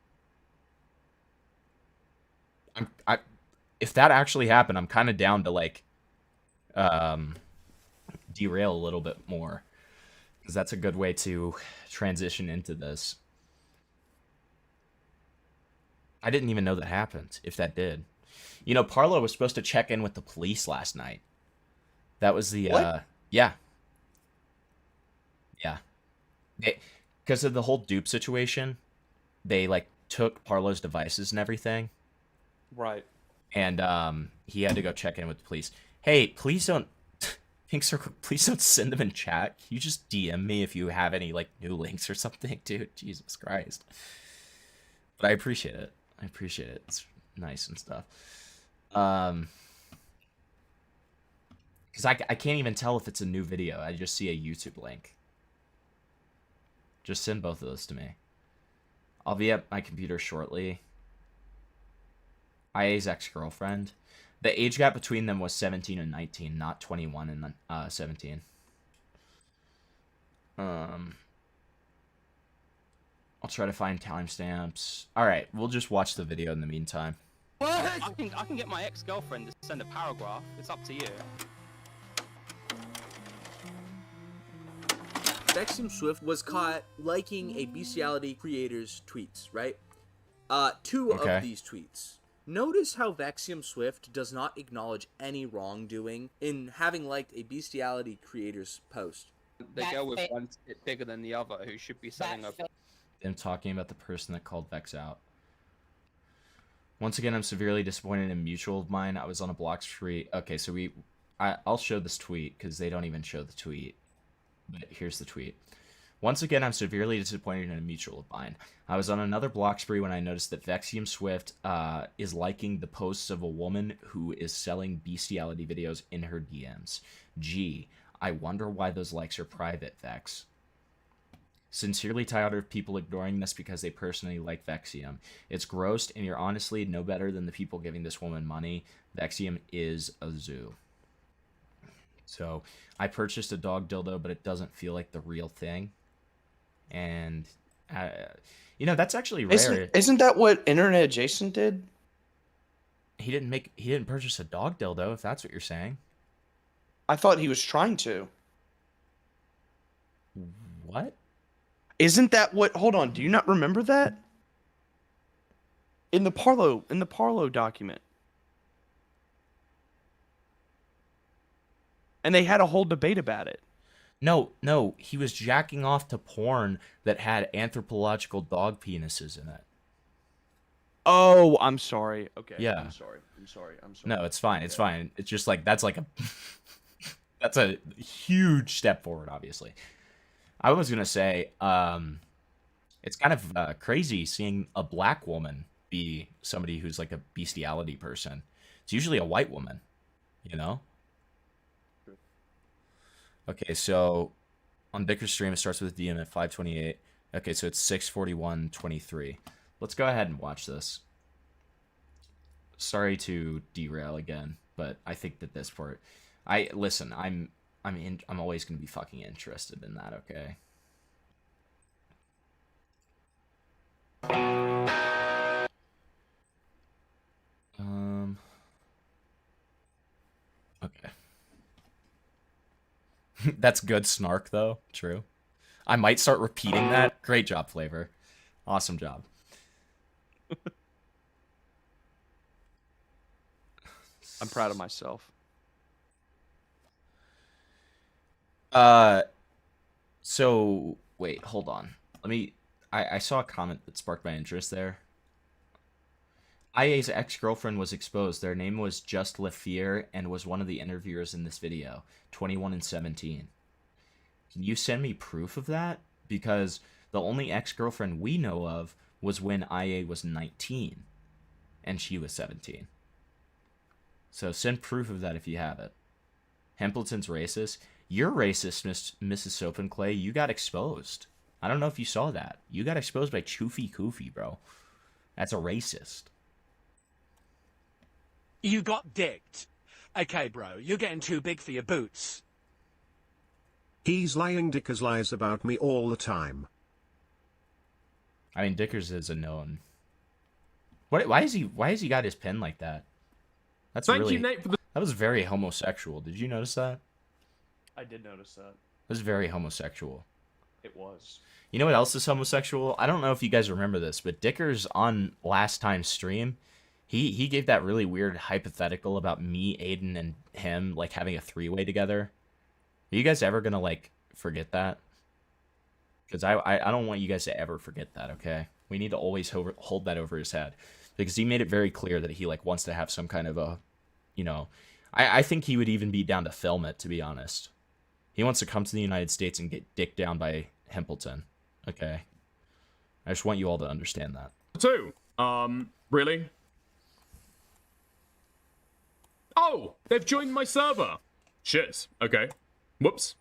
If that actually happened, I'm kind of down to like derail a little bit more, because that's a good way to transition into this. I didn't even know that happened, if that did. You know, Parlo was supposed to check in with the police last night. That was the yeah. Because of the whole dupe situation, they like took Parlo's devices and everything. Right. And he had to go check in with the police. Hey, please don't Pink Circle, please don't send them in chat. Can you just DM me if you have any, like, new links or something, dude? Jesus Christ. But I appreciate it. I appreciate it. It's nice and stuff. Because I can't even tell if it's a new video. I just see a YouTube link. Just send both of those to me. I'll be at my computer shortly. IA's ex-girlfriend. The age gap between them was 17 and 19, not 21 and 17. I'll try to find timestamps. All right, we'll just watch the video in the meantime. I can get my ex-girlfriend to send a paragraph. It's up to you. Vexium Swift was caught liking a bestiality creator's tweets, right? Two Okay. of these tweets. Notice how Vexium Swift does not acknowledge any wrongdoing in having liked a bestiality creator's post. The girl with one tit bigger than the other who should be selling a... I'm talking about the person that called Vex out. Once again, I'm severely disappointed in a mutual of mine. I was on a block street. Okay, so I'll show this tweet because they don't even show the tweet. But here's the tweet. Once again, I'm severely disappointed in a mutual of mine. I was on another block spree when I noticed that Vexium Swift is liking the posts of a woman who is selling bestiality videos in her DMs. Gee, I wonder why those likes are private, Vex. Sincerely tired of people ignoring this because they personally like Vexium. It's gross, and you're honestly no better than the people giving this woman money. Vexium is a zoo. So, I purchased a dog dildo, but it doesn't feel like the real thing. And, you know, that's actually rare. Isn't that what Internet Adjacent did? He didn't purchase a dog dildo, if that's what you're saying. I thought he was trying to. What? Isn't that what? Hold on. Do you not remember that? In the Parlo document. And they had a whole debate about it. No, he was jacking off to porn that had anthropological dog penises in it. Oh, I'm sorry. Okay. Yeah. I'm sorry. No, it's fine. It's fine. It's just like that's a huge step forward, obviously. I was gonna say, it's kind of crazy seeing a black woman be somebody who's like a bestiality person. It's usually a white woman, you know. Okay, so on Bicker's stream, it starts with a DM at 5:28. Okay, so it's 6:41:23. Let's go ahead and watch this. Sorry to derail again, but I think that this part, I'm always gonna be fucking interested in that. Okay. Okay. That's good snark, though. True. I might start repeating that. Great job, Flavor. Awesome job. I'm proud of myself. So, wait, hold on. I saw a comment that sparked my interest there. IA's ex-girlfriend was exposed. Their name was Just Lefier and was one of the interviewers in this video. 21 and 17. Can you send me proof of that? Because the only ex-girlfriend we know of was when IA was 19 and she was 17. So send proof of that if you have it. Hempleton's racist. You're racist, Mrs. Soap and Clay. You got exposed. I don't know if you saw that. You got exposed by Choofy Koofy, bro. That's a racist. You got dicked. Okay, bro, you're getting too big for your boots. He's lying. Dickers lies about me all the time. I mean, Dickers is a known. Why is he got his pen like that? That's Thank really. you, Nate, for the... That was very homosexual. Did you notice that? I did notice that. It was very homosexual. It was. You know what else is homosexual? I don't know if you guys remember this, but Dickers on last time's stream, he gave that really weird hypothetical about me, Aiden, and him like having a three-way together. Are you guys ever gonna like forget that? Because I don't want you guys to ever forget that. Okay, we need to always hold that over his head, because he made it very clear that he like wants to have some kind of a, you know, I think he would even be down to film it, to be honest. He wants to come to the United States and get dicked down by Himpleton. Okay. I just want you all to understand that. Two. Really? Oh, they've joined my server. Shit. Okay. Whoops.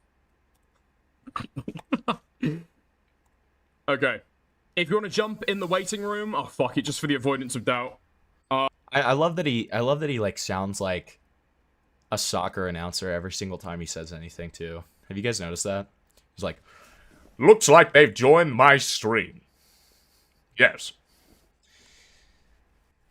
Okay. If you want to jump in the waiting room, oh fuck it, just for the avoidance of doubt. I love that he like sounds like a soccer announcer every single time he says anything too. Have you guys noticed that? He's like, looks like they've joined my stream. Yes.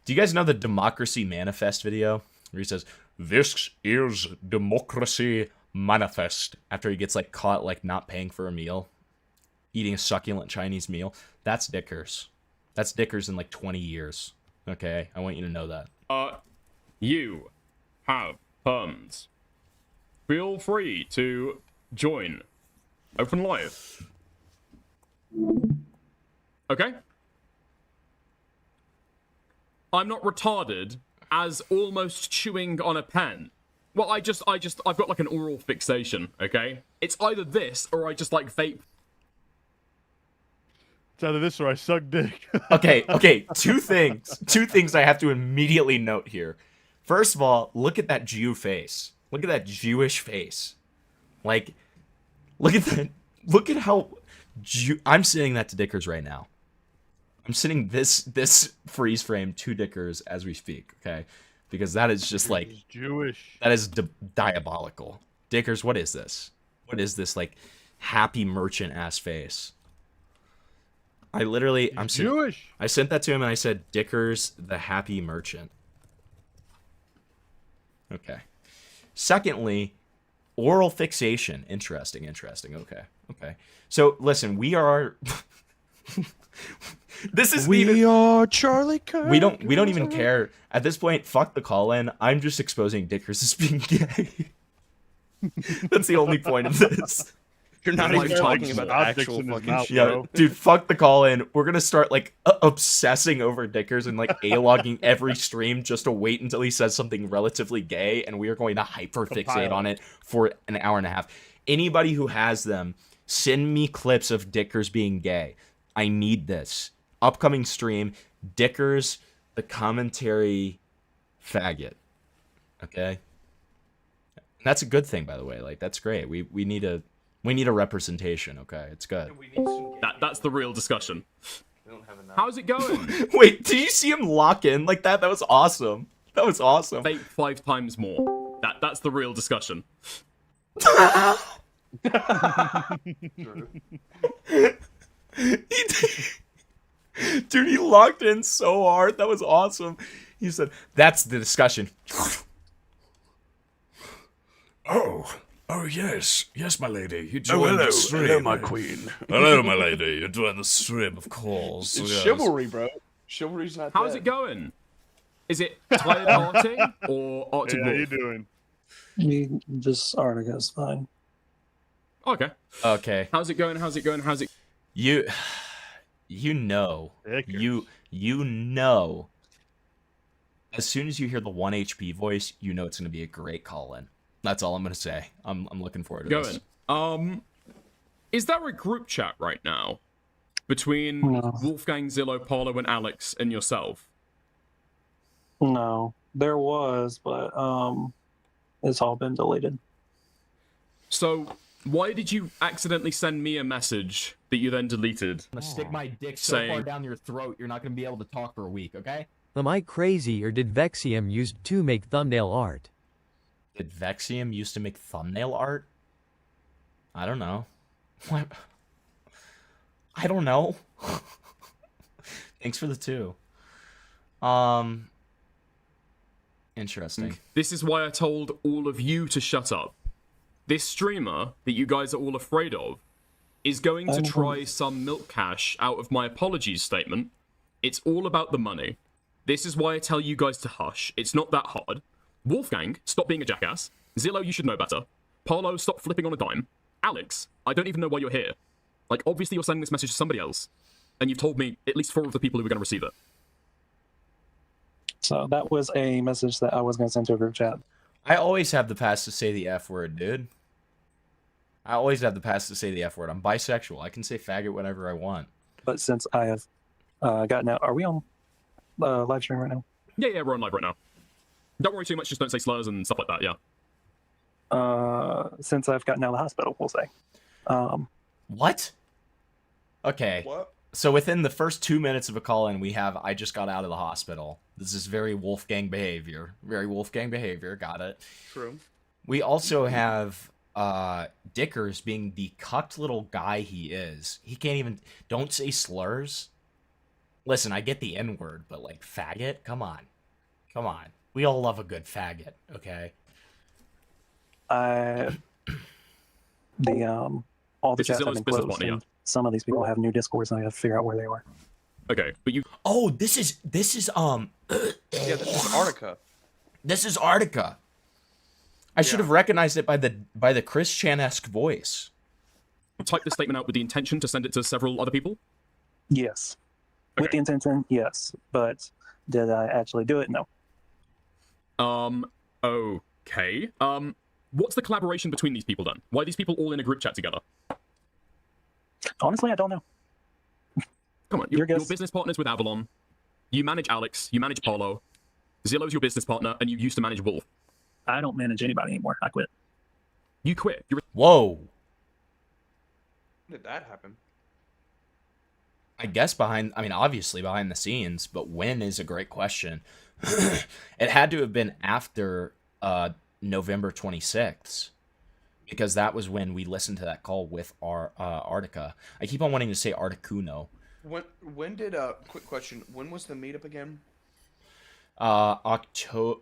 Do you guys know the Democracy Manifest video? Where he says, this is Democracy Manifest. After he gets like caught like not paying for a meal. Eating a succulent Chinese meal. That's Dickers. That's Dickers in like 20 years. Okay, I want you to know that. You have perms. Feel free to join. Open live. Okay? I'm not retarded as almost chewing on a pen. Well, I've got like an oral fixation, okay? It's either this or I just like vape. It's either this or I suck dick. Okay, two things I have to immediately note here. First of all, look at that Jew face. Look at that Jewish face. Like, look at how I'm sending that to Dickers right now. I'm sending this freeze frame to Dickers as we speak, okay? Because that is just like Jewish. That is diabolical. Dickers, what is this? What is this like happy merchant ass face? I'm Jewish. I sent that to him and I said, Dickers, the happy merchant. Okay. Secondly, oral fixation. Interesting. Okay. So listen, we are. We are Charlie Kirk. We don't even care at this point. Fuck the call-in. I'm just exposing Dickers as being gay. That's the only point of this. You're not even talking about the actual fucking shit. Yeah, dude, fuck the call-in. We're gonna start, like, obsessing over Dickers and, like, A-logging every stream just to wait until he says something relatively gay, and we are going to hyper-fixate on it for an hour and a half. Anybody who has them, send me clips of Dickers being gay. I need this. Upcoming stream, Dickers, the commentary faggot. Okay? And that's a good thing, by the way. Like, that's great. We need a representation, okay? It's good. That's the real discussion. How's it going? Wait, did you see him lock in like that? That was awesome. That was awesome. Vape 5 times more. That's the real discussion. Dude, he locked in so hard. That was awesome. He said, that's the discussion. Oh, yes, my lady. You joined the stream. Hello, my queen. Hello, my lady. You joined the stream, of course. It's yes. chivalry, bro. Chivalry's not How's dead. it going? Is it tired arting or Arctic How Wolf? you doing? Just Arctica's fine. Okay. How's it going? You know, as soon as you hear the 1 HP voice, you know it's going to be a great call-in. That's all I'm going to say. I'm looking forward to this. Is there a group chat right now between Wolfgang, Zillow, Paulo, and Alex and yourself? No, there was, but it's all been deleted. So, why did you accidentally send me a message that you then deleted? I'm going to stick my dick so far down your throat, you're not going to be able to talk for a week, okay? Am I crazy or did Vexium use to make thumbnail art? Did Vexium used to make thumbnail art? I don't know. What? I don't know. Thanks for the 2. Interesting. This is why I told all of you to shut up. This streamer that you guys are all afraid of is going to try some milk cash out of my apologies statement. It's all about the money. This is why I tell you guys to hush. It's not that hard. Wolfgang, stop being a jackass. Zillow, you should know better. Paulo, stop flipping on a dime. Alex, I don't even know why you're here. Like, obviously you're sending this message to somebody else. And you've told me at least 4 of the people who are going to receive it. So that was a message that I was going to send to a group chat. I always have the pass to say the F word, dude. I always have the pass to say the F word. I'm bisexual. I can say faggot whenever I want. But since I have gotten out, are we on live stream right now? Yeah, we're on live right now. Don't worry too much, just don't say slurs and stuff like that, yeah. Since I've gotten out of the hospital, we'll say. What? Okay. What? So within the first 2 minutes of a call-in, we have I just got out of the hospital. This is very Wolfgang behavior. Very Wolfgang behavior. Got it. True. We also have Dickers being the cucked little guy he is. He can't even... Don't say slurs. Listen, I get the N-word, but like faggot? Come on. Come on. We all love a good faggot, okay? All the chats have been closed. And some of these people have new discords, and I have to figure out where they are. Okay, but you... Oh, this is Yeah, this is Artica. This is Artica. I should have recognized it by the Chris Chan-esque voice. Type this statement out with the intention to send it to several other people? Yes. Okay. With the intention, yes. But did I actually do it? No. Okay. What's the collaboration between these people then? Why are these people all in a group chat together? Honestly, I don't know. Come on, you're business partners with Avalon. You manage Alex, you manage Paulo. Zillow's your business partner, and you used to manage Wolf. I don't manage anybody anymore. I quit. You quit. Whoa. When did that happen? I guess obviously behind the scenes, but when is a great question. It had to have been after November 26th, because that was when we listened to that call with our Artica. I keep on wanting to say Articuno. When did quick question? When was the meetup again? October.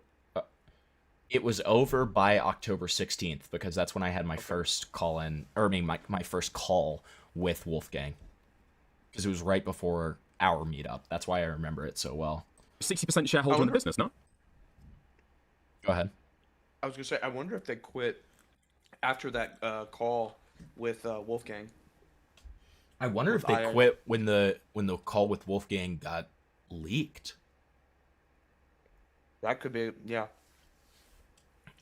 It was over by October 16th, because that's when I had my first call-in, or my first call with Wolfgang. Because it was right before our meetup. That's why I remember it so well. 60% shareholder in the business, no? Go ahead. I was gonna say, I wonder if they quit after that call with Wolfgang. I wonder if they quit when the call with Wolfgang got leaked. That could be, yeah.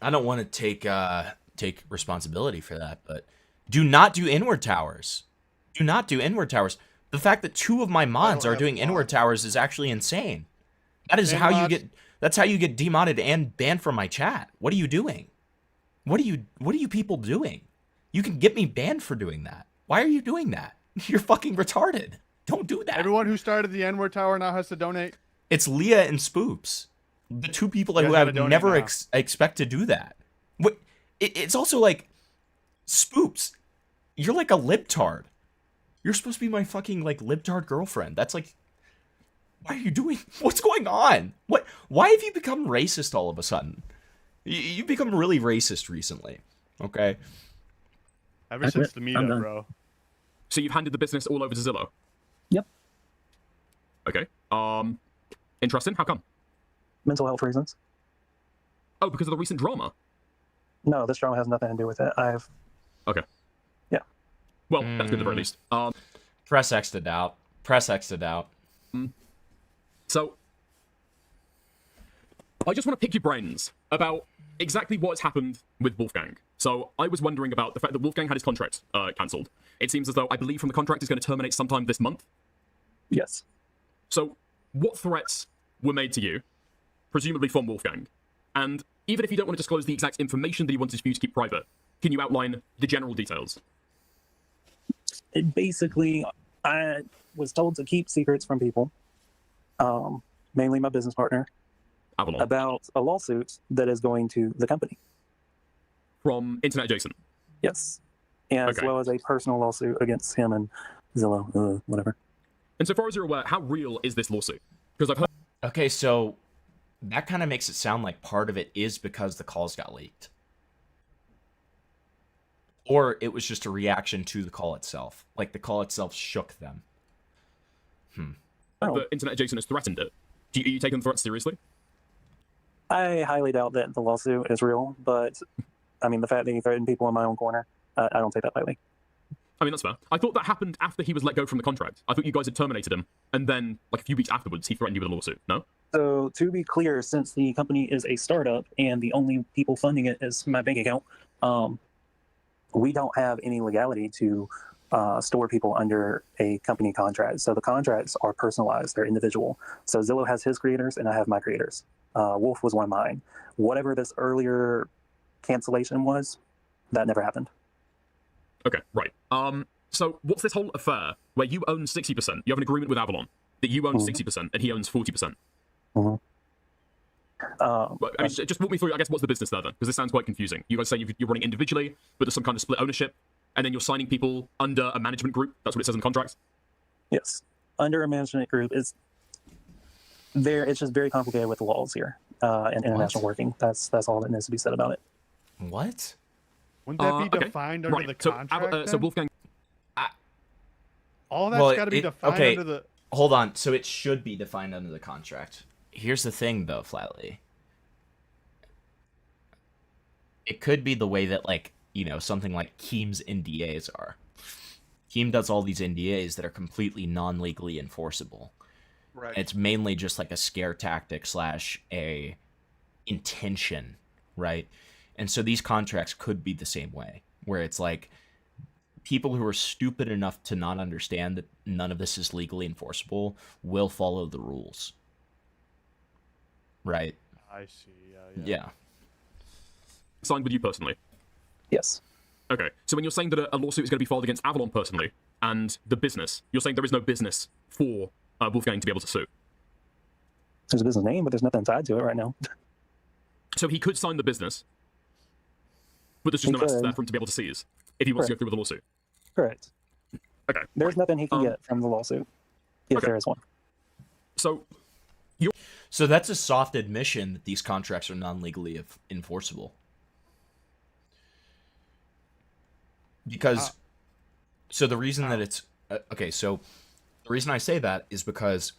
I don't want to take responsibility for that, but do not do inward towers. Do not do inward towers. The fact that 2 of my mods are doing inward towers is actually insane. That is how you get. That's how you get demodded and banned from my chat. What are you doing? What are you people doing? You can get me banned for doing that. Why are you doing that? You're fucking retarded. Don't do that. Everyone who started the N-word tower now has to donate. It's Leah and Spoops, the 2 people who I would never expect to do that. What? It's also like, Spoops, you're like a libtard. You're supposed to be my fucking like libtard girlfriend. That's like, why are you doing? What's going on? What? Why have you become racist all of a sudden? You've become really racist recently. Okay. Ever since the meetup, bro. So you've handed the business all over to Zillow? Yep. Okay. Interesting. How come? Mental health reasons. Oh, because of the recent drama? No, this drama has nothing to do with it. Okay. Yeah. Well, that's good at the very least. Press X to doubt. Press X to doubt. So, I just want to pick your brains about exactly what's happened with Wolfgang. So, I was wondering about the fact that Wolfgang had his contract cancelled. It seems as though, I believe from the contract, is going to terminate sometime this month. Yes. So, what threats were made to you, presumably from Wolfgang? And even if you don't want to disclose the exact information that he wanted for you to keep private, can you outline the general details? Basically, I was told to keep secrets from people, mainly my business partner, Avalon, about a lawsuit that is going to the company. From Internet Adjacent? Yes. And as well as a personal lawsuit against him and Zillow, whatever. And so far as you're aware, how real is this lawsuit? Because I've heard... Okay, so that kind of makes it sound like part of it is because the calls got leaked. Or it was just a reaction to the call itself. Like, the call itself shook them. The Internet Adjacent has threatened it. Are you taking the threats seriously? I highly doubt that the lawsuit is real, but, I mean, the fact that he threatened people in my own corner, I don't take that lightly. I mean, that's fair. I thought that happened after he was let go from the contract. I thought you guys had terminated him, and then, like, a few weeks afterwards, he threatened you with a lawsuit, no? So to be clear, since the company is a startup and the only people funding it is my bank account, we don't have any legality to store people under a company contract. So the contracts are personalized; they're individual. So Zillow has his creators, and I have my creators. Wolf was one of mine. Whatever this earlier cancellation was, that never happened. Okay, right. So what's this whole affair where you own 60%? You have an agreement with Avalon that you own 60% and he owns 40%. Mm-hmm. I mean, just walk me through, I guess, what's the business there then? Because this sounds quite confusing. You guys say you're running individually, but there's some kind of split ownership, and then you're signing people under a management group. That's what it says in the contracts? Yes. Under a management group is there. It's just very complicated with the laws here and international working. That's all that needs to be said about it. What? Wouldn't that be defined under the contract? So Wolfgang... All that's got to be defined under the... Hold on. So it should be defined under the contract. Here's the thing, though, Flatly. It could be the way that, like, you know, something like Keem's NDAs are. Keem does all these NDAs that are completely non-legally enforceable. Right. It's mainly just like a scare tactic / a intention, right? And so these contracts could be the same way, where it's like people who are stupid enough to not understand that none of this is legally enforceable will follow the rules. Right? I see, yeah. Signed with you personally? Yes. Okay, so when you're saying that a lawsuit is going to be filed against Avalon personally, and the business, you're saying there is no business for Wolfgang to be able to sue? There's a business name, but there's nothing tied to it right now. So he could sign the business, but there's just no assets there for him to be able to seize if he wants to go through with a lawsuit? Correct. Okay. There's nothing he can get from the lawsuit, if there is one. So that's a soft admission that these contracts are non-legally enforceable. Because, so the reason that it's, okay, so the reason I say that is because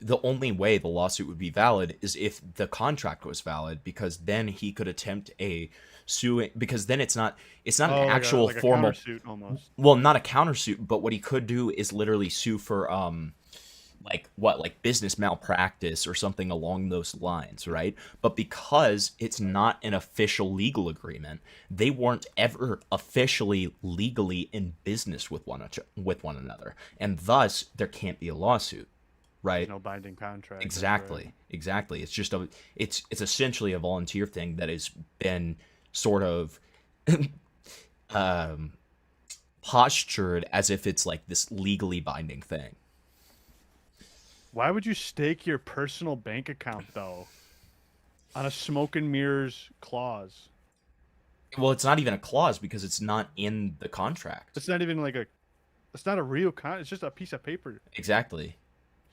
the only way the lawsuit would be valid is if the contract was valid, because then he could attempt a suing, because then it's not an actual like formal, a countersuit almost. Well, not a countersuit, but what he could do is literally sue for, like business malpractice or something along those lines, right? But because it's not an official legal agreement, they weren't ever officially legally in business with one another, and thus there can't be a lawsuit, right? There's no binding contract. Exactly. It's just it's essentially a volunteer thing that has been sort of postured as if it's like this legally binding thing. Why would you stake your personal bank account, though, on a smoke and mirrors clause? Well, it's not even a clause because it's not in the contract. It's not even like it's not a real contract. It's just a piece of paper. Exactly.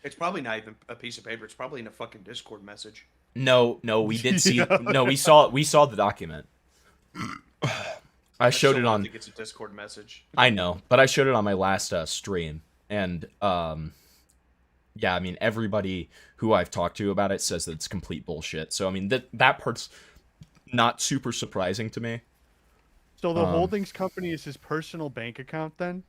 It's probably not even a piece of paper. It's probably in a fucking Discord message. No, we did see. No, we saw the document. I showed it on. I think it's a Discord message. I know, but I showed it on my last stream, and yeah, I mean, everybody who I've talked to about it says that it's complete bullshit. So, I mean, that part's not super surprising to me. So the holdings company is his personal bank account then?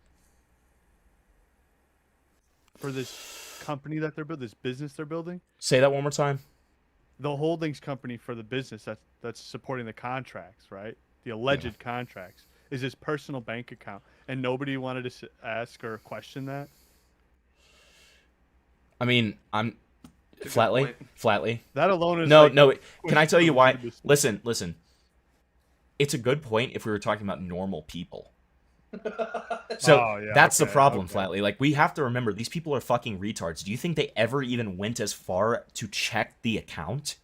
For this company that they're building, this business they're building? Say that one more time. The holdings company for the business that's supporting the contracts, right? The alleged contracts is his personal bank account. And nobody wanted to ask or question that? I mean, I'm flatly. That alone is no. Can I tell you why? Listen. It's a good point if we were talking about normal people. So that's the problem, Flatly. Like, we have to remember these people are fucking retards. Do you think they ever even went as far to check the account?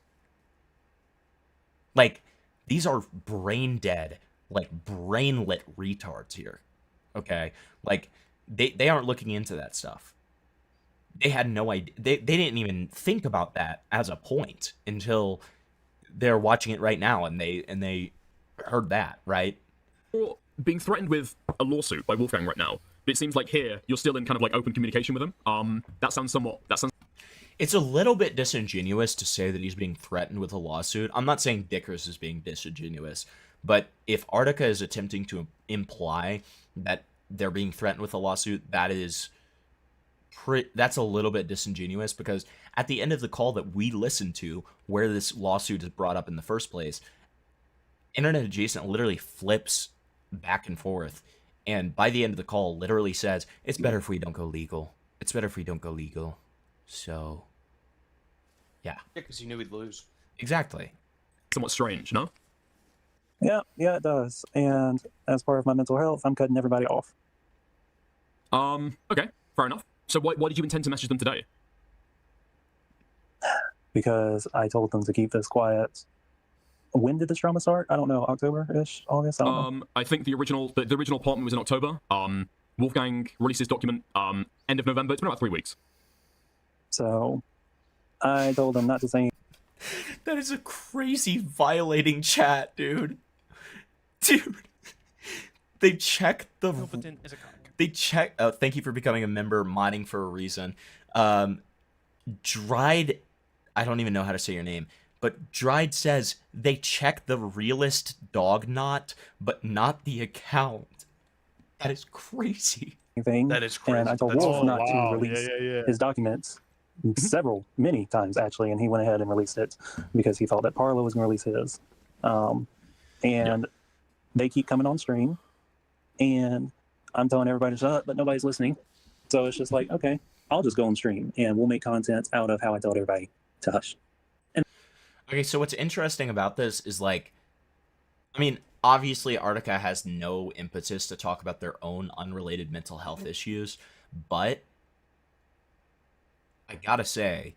Like, these are brain dead, like brainlet retards here. Okay, like they aren't looking into that stuff. They had no idea. They didn't even think about that as a point until they're watching it right now, and they heard that, right? You're being threatened with a lawsuit by Wolfgang right now, but it seems like here you're still in kind of like open communication with him. That sounds. It's a little bit disingenuous to say that he's being threatened with a lawsuit. I'm not saying Dickers is being disingenuous, but if Artica is attempting to imply that they're being threatened with a lawsuit, that is that's a little bit disingenuous, because at the end of the call that we listened to, where this lawsuit is brought up in the first place, Internet Adjacent literally flips back and forth, and by the end of the call literally says, it's better if we don't go legal. It's better if we don't go legal. So, yeah. Because you knew he'd lose. Exactly. Somewhat strange, no? Yeah, it does. And as part of my mental health, I'm cutting everybody off. Okay, fair enough. So why did you intend to message them today? Because I told them to keep this quiet. When did this drama start? I don't know. October-ish? August? I don't know. I think the original apartment was in October. Wolfgang released his document end of November. It's been about 3 weeks. So I told them not to say. That is a crazy violating chat, dude. Dude. They check the... They check... Oh, thank you for becoming a member, modding for a reason. Dried... I don't even know how to say your name. But Dried says they check the realist dog knot, but not the account. That is crazy. That is crazy. And I told Wolf not to release his documents many times, actually, and he went ahead and released it because he thought that Parlo was going to release his. And they keep coming on stream, and I'm telling everybody to shut up, but nobody's listening. So it's just like, okay, I'll just go on stream, and we'll make content out of how I told everybody to hush. Okay, so what's interesting about this is, like, I mean, obviously Artica has no impetus to talk about their own unrelated mental health issues, but I gotta say,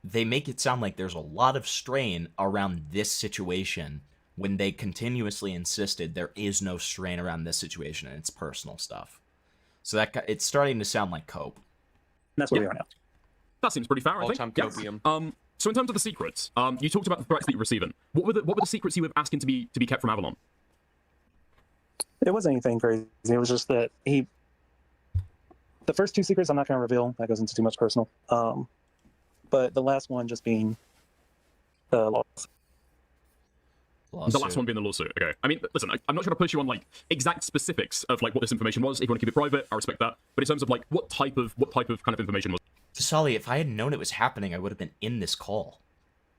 they make it sound like there's a lot of strain around this situation when they continuously insisted there is no strain around this situation and it's personal stuff. So that it's starting to sound like cope. That's where we are now. That seems pretty fair, I think. All-time copium. Yes. So in terms of the secrets, you talked about the threats that you're receiving. What were the secrets you were asking to be kept from Avalon? It wasn't anything crazy. It was just that the first two secrets I'm not going to reveal. That goes into too much personal. But the last one just being the lawsuit. The last one being the lawsuit. Okay. I mean, listen, I'm not trying to push you on like exact specifics of like what this information was. If you want to keep it private, I respect that. But in terms of like what type of kind of information was? Sully, if I had known it was happening, I would have been in this call.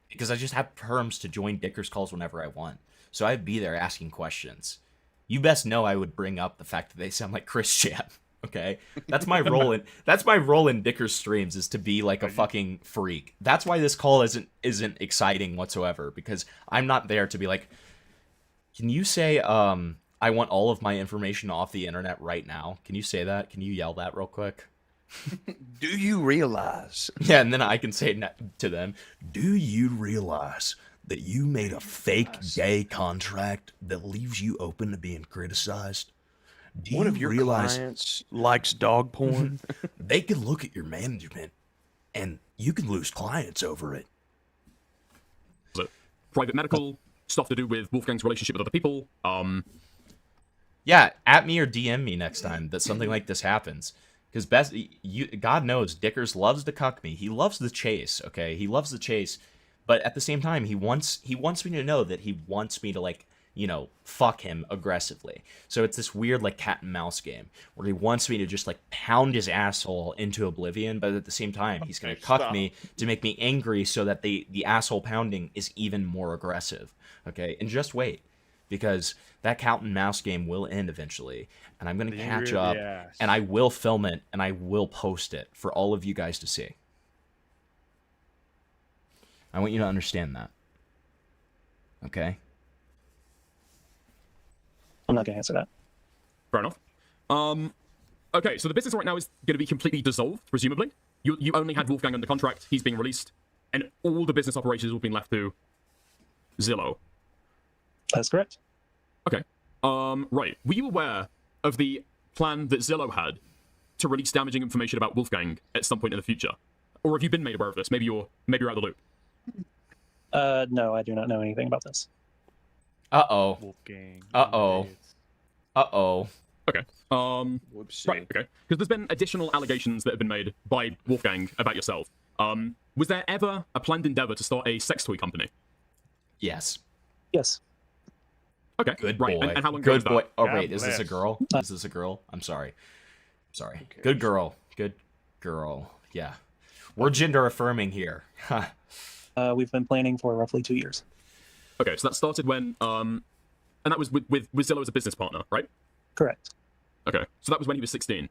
Because I just have perms to join Dicker's calls whenever I want. So I'd be there asking questions. You best know I would bring up the fact that they sound like Chris Chan. Okay? That's my role in Dicker's streams, is to be like a fucking freak. That's why this call isn't exciting whatsoever, because I'm not there to be like, can you say I want all of my information off the internet right now? Can you say that? Can you yell that real quick? Do you realize? Yeah, and then I can say to them, do you realize that you made a fake gay contract that leaves you open to being criticized? Do One you of your realize clients likes dog porn? they can look at your management and you can lose clients over it? Private medical stuff to do with Wolfgang's relationship with other people. Yeah, at me or DM me next time that something like this happens. Because God knows, Dickers loves to cuck me. He loves the chase, okay? He loves the chase. But at the same time, he wants me to know that he wants me to, like, you know, fuck him aggressively. So it's this weird, like, cat and mouse game where he wants me to just, like, pound his asshole into oblivion, but at the same time, he's going to cuck me to make me angry so that the asshole pounding is even more aggressive, okay? And just wait, because that cat and mouse game will end eventually, and I'm going to catch up, and I will film it, and I will post it for all of you guys to see. I want you to understand that. Okay? I'm not going to answer that. Fair enough. Okay, so the business right now is going to be completely dissolved, presumably. You only had Wolfgang under contract, he's being released, and all the business operations will be left to Zillow. That's correct. Okay. Right. Were you aware of the plan that Zillow had to release damaging information about Wolfgang at some point in the future? Or have you been made aware of this? Maybe you're out of the loop. No, I do not know anything about this. Uh-oh. Wolfgang. Uh-oh. Uh-oh. Okay. Whoopsie. Right, okay. Because there's been additional allegations that have been made by Wolfgang about yourself. Was there ever a planned endeavor to start a sex toy company? Yes. Yes. Okay. Good right. boy. And how long ago Good was boy. that? Oh God wait, is this a bless. girl? Is this a girl? I'm sorry. Sorry. Good girl. Good girl. Yeah. We're gender affirming here. Huh. We've been planning for roughly 2 years. Okay, so that started when and that was with Zillow as a business partner, right? Correct. Okay, so that was when he was 16.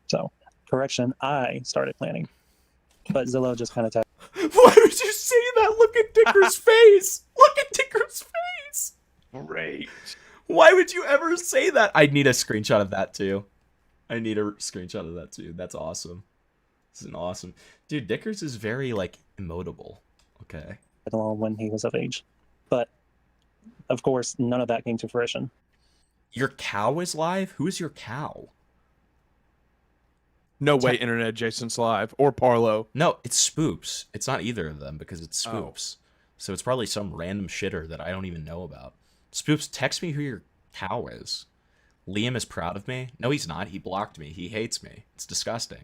So, correction, I started planning. But Zillow just kind of Why would you say that? Look at Dicker's face. Look at Dicker's face. Great. Why would you ever say that? I need a screenshot of that too. I need a screenshot of that too. That's awesome. This is an awesome. Dude, Dickers is very like emotable. Okay. along when he was of age. But, of course, none of that came to fruition. Your cow is live? Who is your cow? No way Internet Jason's live. Or Parlo. No, it's Spoops. It's not either of them because it's Spoops. So it's probably some random shitter that I don't even know about. Spoops, text me who your cow is. Liam is proud of me. No, he's not. He blocked me. He hates me. It's disgusting.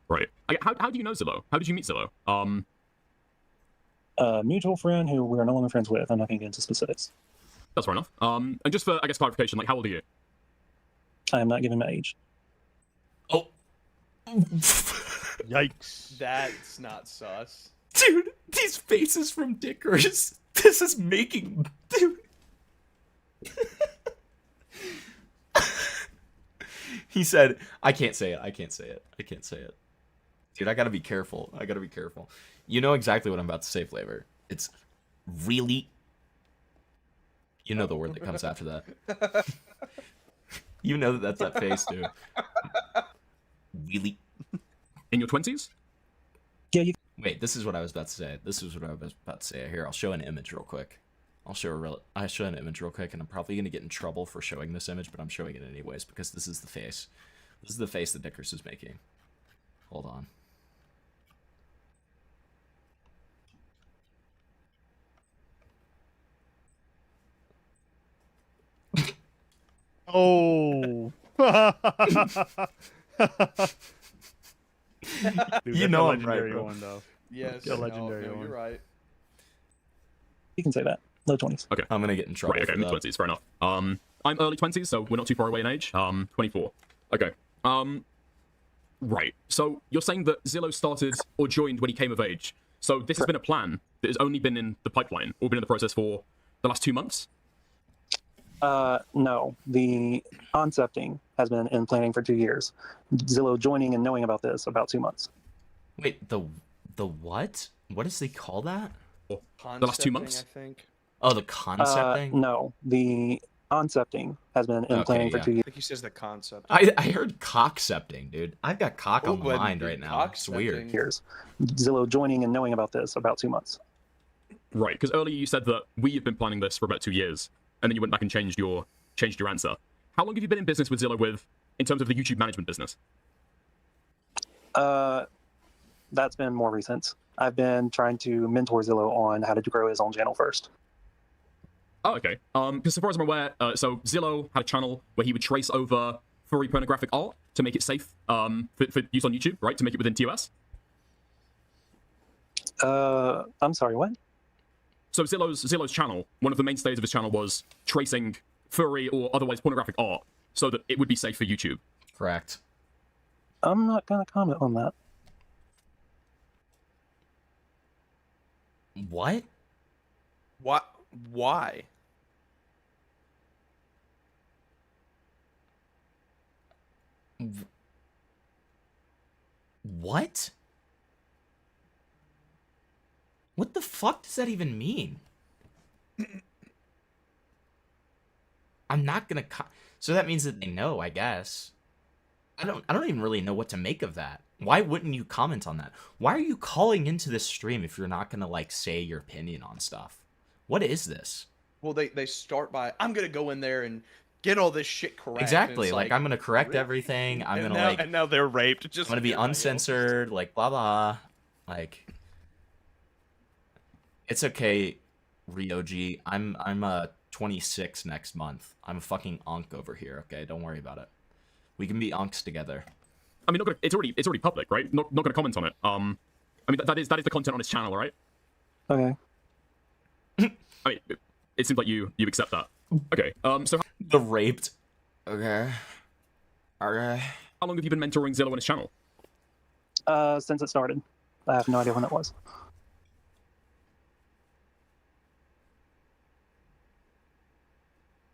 Right. How do you know Zillow? How did you meet Zillow? A mutual friend who we are no longer friends with. I'm not going to get into specifics. That's fair enough. And just for, I guess, clarification, like, how old are you? I am not giving my age. Oh. Yikes. That's not sus. Dude, these faces from Dickers. This is making... Dude. He said, I can't say it. I can't say it. I can't say it. Dude, I gotta be careful. I gotta be careful. You know exactly what I'm about to say, Flavor. It's really... You know the word that comes after that. You know that that's that face, dude. Really? In your 20s? Yeah, you... Wait, this is what I was about to say. This is what I was about to say. Here, I'll show an image real quick. I'll show an image real quick, and I'm probably going to get in trouble for showing this image, but I'm showing it anyways, because this is the face. This is the face that Dickers is making. Hold on. Oh. Dude, You know a I'm right, legendary bro. one, though. Yes, A legendary one. you're right. You can say that. Low 20s. Okay. I'm going to get in trouble Right, okay, for that. mid-20s, fair enough. I'm early 20s, so we're not too far away in age. 24. Okay. Right. So you're saying that Zillow started or joined when he came of age. So this has been a plan that has only been in the pipeline or been in the process for the last 2 months? No. The concepting has been in planning for 2 years. Zillow joining and knowing about this about 2 months. Wait, the what? What does they call that? The last 2 months? I think. Oh, the concept thing? No. The concepting has been in planning for 2 I years. think he says the concept. I heard cockcepting, dude. I've got cock on my Ooh, mind right now. It's weird. Years. Zillow joining and knowing about this about 2 months. Right, because earlier you said that we have been planning this for about 2 years, and then you went back and changed your answer. How long have you been in business with Zillow with, in terms of the YouTube management business? That's been more recent. I've been trying to mentor Zillow on how to grow his own channel first. Oh, okay. Because so far as I'm aware, so Zillow had a channel where he would trace over furry pornographic art to make it safe for use on YouTube, right? To make it within TOS. I'm sorry, what? So Zillow's channel, one of the mainstays of his channel was tracing furry or otherwise pornographic art so that it would be safe for YouTube. Correct. I'm not going to comment on that. What? What? Why? What? What the fuck does that even mean? I'm not gonna so that means that they know, I guess. I don't even really know what to make of that. Why wouldn't you comment on that? Why are you calling into this stream if you're not gonna like say your opinion on stuff? What is this? Well, they start by, I'm gonna go in there and get all this shit correct. Exactly. And it's like I'm gonna correct really? everything. I'm gonna now, like and now they're raped. I'm Just gonna be uncensored. Like blah blah. Like it's okay, Ryoji. I'm 26 next month. I'm a fucking onk over here. Okay, don't worry about it. We can be onks together. I mean, it's already public, right? Not going to comment on it. I mean, that is the content on his channel, right? Okay. I mean, it seems like you accept that. Okay. So the raped. Okay. Okay. How long have you been mentoring Zillow on his channel? Since it started. I have no idea when that was.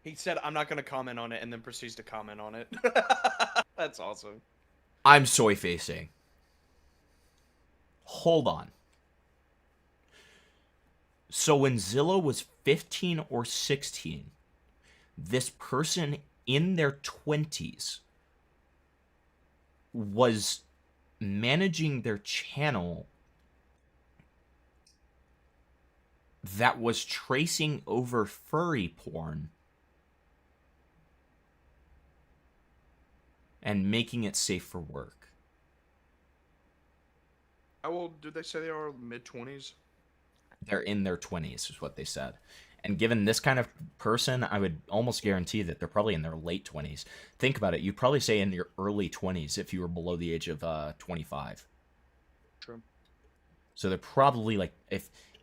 He said, "I'm not going to comment on it," and then proceeds to comment on it. That's awesome. I'm soy facing. Hold on. So when Zillow was 15 or 16, this person in their 20s was managing their channel that was tracing over furry porn and making it safe for work. How old did they say they are? Mid-20s? They're in their 20s is what they said. And given this kind of person, I would almost guarantee that they're probably in their late 20s. Think about it. You'd probably say in your early 20s if you were below the age of 25. True. So they're probably like,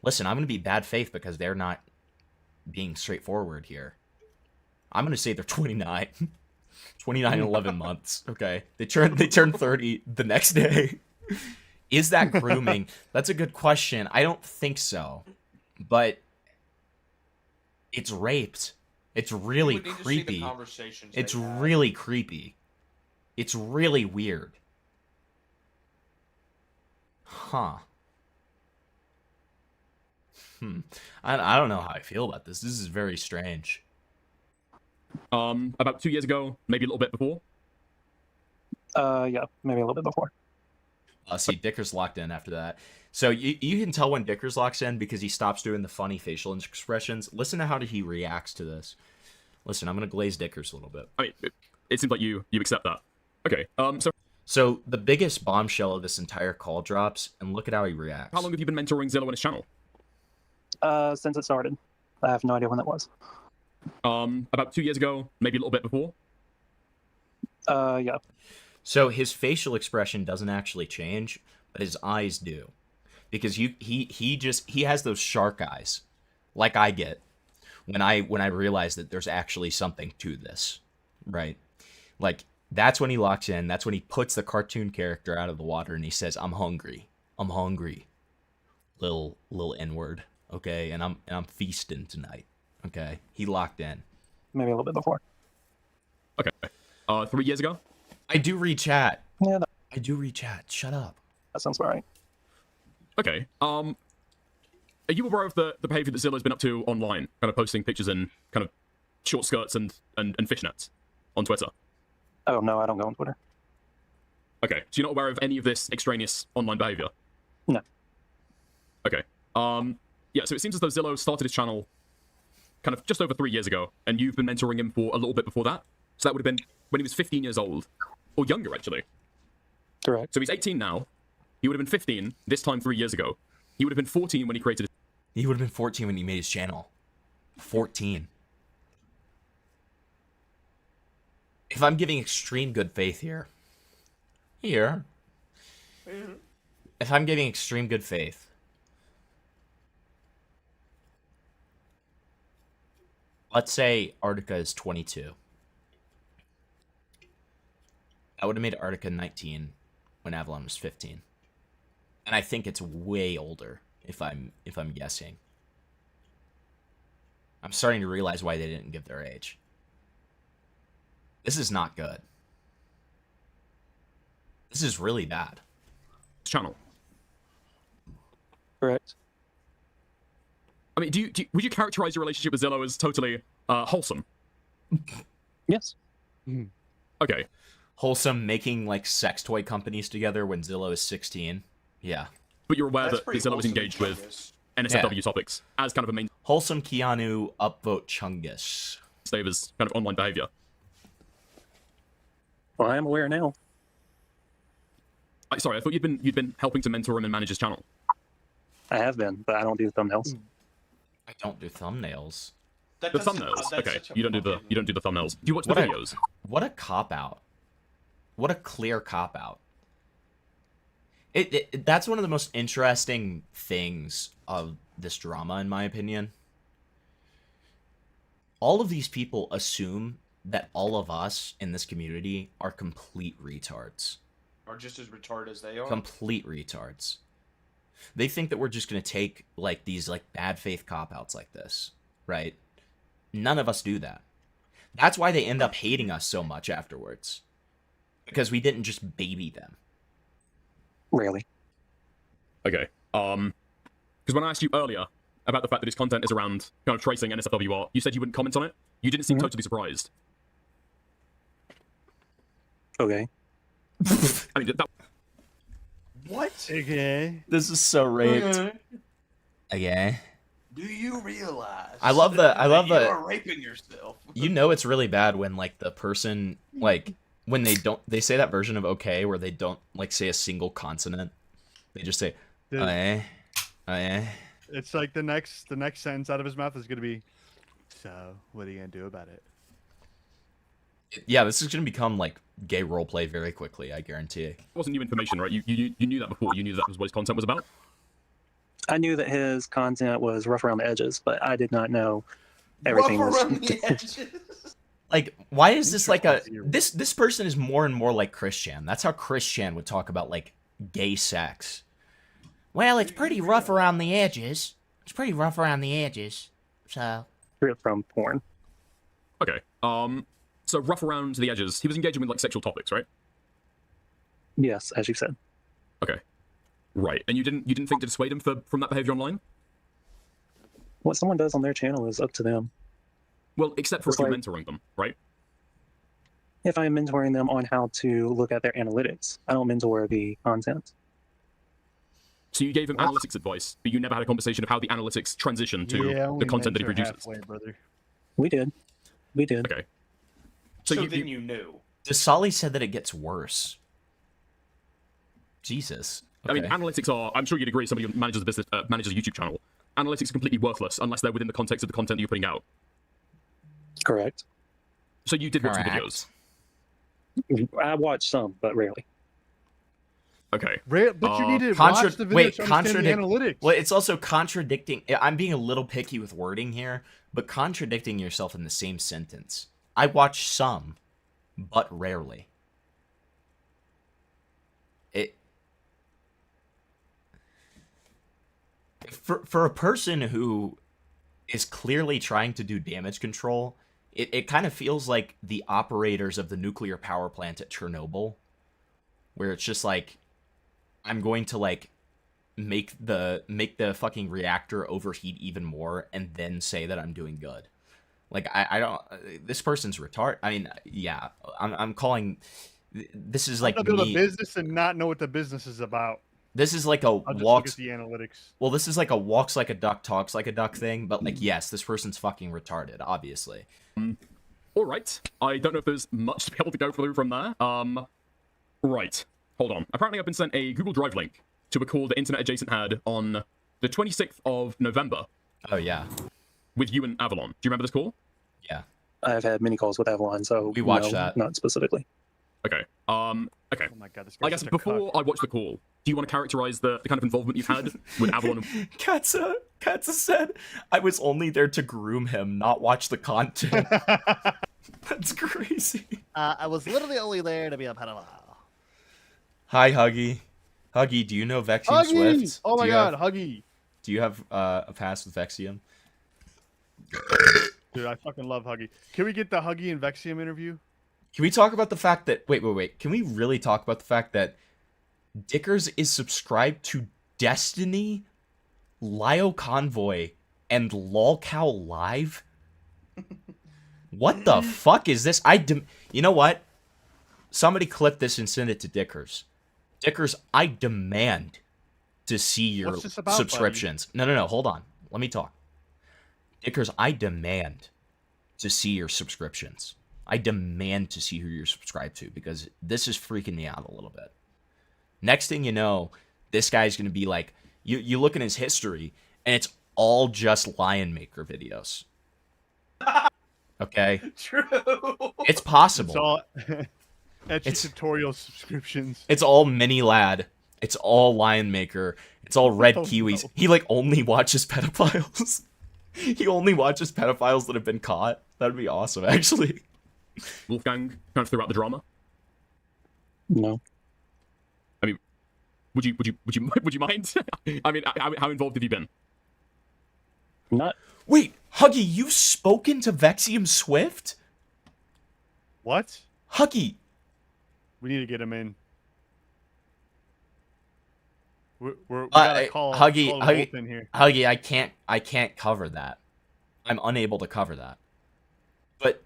listen, I'm going to be bad faith because they're not being straightforward here. I'm going to say they're 29. 29 and 11 months. Okay. They turn 30 the next day. Is that grooming? That's a good question. I don't think so. But it's raped. It's really creepy. It's really creepy. It's really weird. Huh. I don't know how I feel about this. This is very strange. About 2 years ago, maybe a little bit before? Yeah, maybe a little bit before. See, Dicker's locked in after that. So you can tell when Dicker's locks in because he stops doing the funny facial expressions. Listen to how he reacts to this. Listen, I'm going to glaze Dickers a little bit. I mean, it seems like you accept that. Okay, So the biggest bombshell of this entire call drops, and look at how he reacts. How long have you been mentoring Zillow on his channel? Since it started. I have no idea when that was. About 2 years ago, maybe a little bit before? Yeah. So his facial expression doesn't actually change, but his eyes do. Because he has those shark eyes, like I get when I realize that there's actually something to this, right? Like that's when he locks in. That's when he puts the cartoon character out of the water and he says, "I'm hungry. I'm hungry." Little N-word, okay? And I'm feasting tonight, okay? He locked in. Maybe a little bit before. Okay. 3 years ago? I do read chat. Yeah. I do read chat. Shut up. That sounds about right. Okay. Are you aware of the behavior that Zillow's been up to online? Kind of posting pictures in kind of short skirts and fishnets on Twitter? Oh, no, I don't go on Twitter. Okay. So you're not aware of any of this extraneous online behavior? No. Okay. Yeah, so it seems as though Zillow started his channel kind of just over 3 years ago, and you've been mentoring him for a little bit before that. So that would have been when he was 15 years old. Or younger, actually. Correct. So he's 18 now. He would have been 15 this time 3 years ago. He would have been 14 when he created... He would have been 14 when he made his channel. 14. If I'm giving extreme good faith here... If I'm giving extreme good faith... Let's say Artica is 22. I would have made Artica 19 when Avalon was 15. And I think it's way older, if I'm guessing. I'm starting to realize why they didn't give their age. This is not good. This is really bad. Channel. Correct. I mean, would you characterize your relationship with Zillow as totally wholesome? Yes. Okay. Wholesome, making like sex toy companies together when Zillow is 16. Yeah. But you're aware that Zillow is engaged with NSFW topics as kind of a main... Wholesome Keanu, upvote Chungus. ...stave as kind of online behavior. Well, I am aware now. Sorry, I thought you'd been helping to mentor him and manage his channel. I have been, but I don't do thumbnails. I don't do thumbnails. The thumbnails. Okay, you don't do the thumbnails. Do you watch the videos? What a cop out. What a clear cop out. That's one of the most interesting things of this drama, in my opinion, all of these people assume that all of us in this community are complete retards. Are just as retarded as they are. Complete retards. They think that we're just gonna take like these like bad faith cop-outs like this, right? None of us do that. That's why they end up hating us so much afterwards. Because we didn't just baby them. Rarely. Okay. Because when I asked you earlier about the fact that his content is around kind of tracing NSFW you said you wouldn't comment on it. You didn't seem totally surprised. Okay. I mean, that... What? Okay. This is so raped. Okay. Do you realize? I love the. You're raping yourself. You know it's really bad when like the person like when they say that version of okay where they don't like say a single consonant. They just say It's like the next sentence out of his mouth is gonna be, so what are you gonna do about it? Yeah, this is gonna become like gay roleplay very quickly. I guarantee. It wasn't new information, right? You knew that before. You knew that was what his content was about. I knew that his content was rough around the edges, but I did not know everything Rough was. around the edges. Like, why is this like a this person is more and more like Christian? That's how Christian would talk about like gay sex. Well, it's pretty rough around the edges. It's pretty rough around the edges. So From porn. Okay. So rough around the edges. He was engaging with like sexual topics, right? Yes, as you said. Okay. Right. And you didn't think to dissuade him from that behavior online? What someone does on their channel is up to them. Well, except for if you're mentoring them, right? If I'm mentoring them on how to look at their analytics, I don't mentor the content. So you gave him analytics advice, but you never had a conversation of how the analytics transition to the content that he produces. Halfway, brother. We did. Okay. So then you knew. Desali said that it gets worse. Jesus. Okay. I mean, analytics are. I'm sure you'd agree. Somebody who manages a business, manages a YouTube channel. Analytics are completely worthless unless they're within the context of the content that you're putting out. Correct. So you did watch the videos. I watched some, but rarely. Okay. But you need to watch the video to understand the analytics. Well, it's also contradicting. I'm being a little picky with wording here, but contradicting yourself in the same sentence. I watch some, but rarely. For a person who is clearly trying to do damage control, it kind of feels like the operators of the nuclear power plant at Chernobyl, where it's just like, I'm going to like make the fucking reactor overheat even more and then say that I'm doing good. Like I don't. This person's retarded. I mean, yeah, I'm calling. This is like build a business and not know what the business is about. This is like a I'll just walks. look at the analytics. Well, this is like a walks like a duck, talks like a duck thing. But like, yes, this person's fucking retarded. Obviously. All right. I don't know if there's much to be able to go through from there. Right. Hold on. Apparently, I've been sent a Google Drive link to a call that Internet Adjacent had on the 26th of November. Oh yeah. With you and Avalon. Do you remember this call? Yeah. I've had many calls with Avalon, so we watched that. Not specifically. Okay. Okay. Oh my God, this I guess before I watch the call, do you want to characterize the kind of involvement you've had with Avalon? Katza said, I was only there to groom him, not watch the content. That's crazy. I was literally only there to be a pedophile. Hi, Huggy. Huggy, do you know Vexium Huggy! Swift? Oh my God, Huggy. Do you have a pass with Vexium? Dude, I fucking love Huggy. Can we get the Huggy and Vexium interview? Can we talk about the fact that... Wait. Can we really talk about the fact that Dickers is subscribed to Destiny, Lio Convoy, and LolCow Live? What the fuck is this? You know what? Somebody clip this and send it to Dickers. Dickers, I demand to see your What's this about, subscriptions. buddy? No, hold on. Let me talk. Dickers, I demand to see your subscriptions. I demand to see who you're subscribed to because this is freaking me out a little bit. Next thing you know, this guy's going to be like, you look in his history, and it's all just Lion Maker videos. Okay? True. It's possible. It's tutorial subscriptions. It's all Mini Lad. It's all Lion Maker. It's all Red Kiwis. No. He like only watches pedophiles. He only watches pedophiles that have been caught. That'd be awesome, actually. Wolfgang kind of threw out the drama. No. I mean, would you mind? I mean, how involved have you been? Not. Wait, Huggy, you've spoken to Vexium Swift? What? Huggy. We need to get him in. We gotta call Huggy, Wolf in here. Huggy, I can't cover that. I'm unable to cover that. But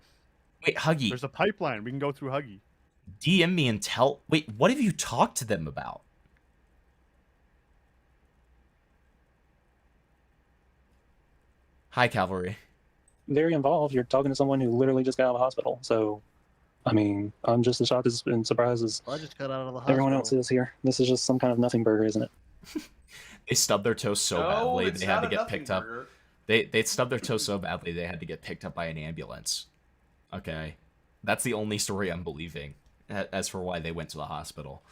wait, Huggy. There's a pipeline. We can go through Huggy. DM me and tell. Wait, what have you talked to them about? Hi, Cavalry. Very involved. You're talking to someone who literally just got out of the hospital. So, I mean, I'm just as shocked and surprised as I just got out of the hospital. everyone else is here. This is just some kind of nothing burger, isn't it? They stubbed their toe so badly it's they had not to a get nothing picked up. burger. They stubbed their toe so badly they had to get picked up by an ambulance. Okay, that's the only story I'm believing. As for why they went to the hospital.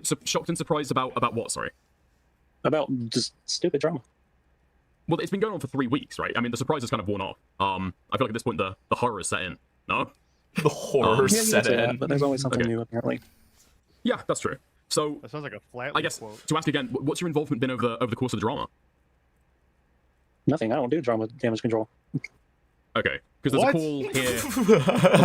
So, shocked and surprised about what? Sorry. About just stupid drama. Well, it's been going on for 3 weeks, right? I mean, the surprise is kind of worn off. I feel like at this point the horror is set in. No. The horror set in. That, but there's always something new, apparently. Yeah, that's true. So that sounds like a flat. I guess quote. to ask again, what's your involvement been over the course of the drama? Nothing. I don't do drama damage control. Okay, because there's What? a call here.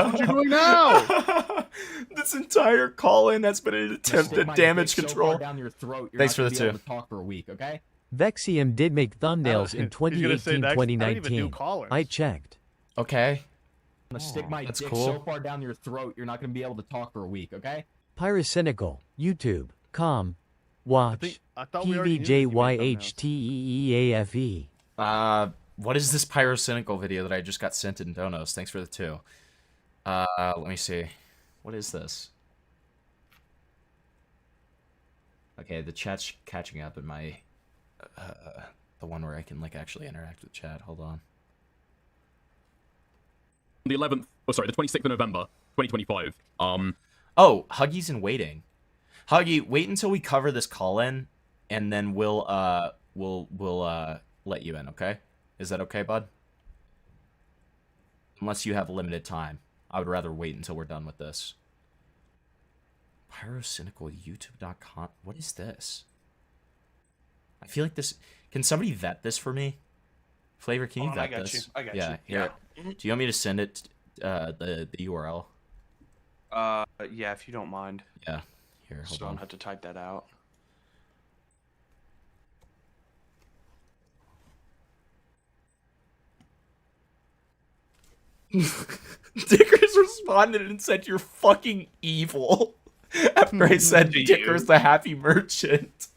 What you doing now? This entire call-in has been an attempt Stick at my damage dick so control. far down your throat, you're Thanks not for the gonna be able two. to talk for a week, okay? Vexium did make thumbnails in He's gonna say next. I don't even do 2018-2019. callers. I checked. Okay. I'm gonna stick my that's dick cool. so far down your throat, you're not gonna be able to talk for a week, okay? Pyrocynical, YouTube, watch, I thought we already knew that you made PVJYHTEEAFE. What is this pyrocynical video that I just got sent in Donos? Thanks for the 2. Let me see. What is this? Okay, the chat's catching up in my, the one where I can, like, actually interact with chat. Hold on. The 11th, oh sorry, the 26th of November, 2025. Oh, Huggy's in waiting. Huggy, wait until we cover this call-in, and then we'll let you in, okay? Is that okay, bud? Unless you have limited time. I would rather wait until we're done with this. Pyrocynicalyoutube.com. What is this? I feel like this... Can somebody vet this for me? Flavor, can you Hold on, vet I got this? you. I got yeah, you. Here. Yeah. Do you want me to send it, the URL? Yeah, if you don't mind. Yeah. Here, hold So I on. don't have to type that out. Dickers responded and said, "You're fucking evil." After I said, To you. "Dickers the happy merchant."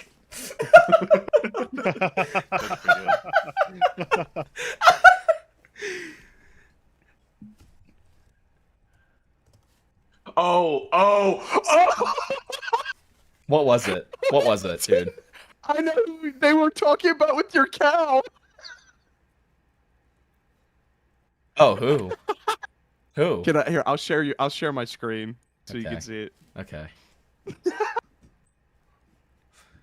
Oh! What was it? What was it, dude? I know who they were talking about with your cow. Oh, who? Who? Can I here? I'll share my screen so you Okay. can see it. Okay.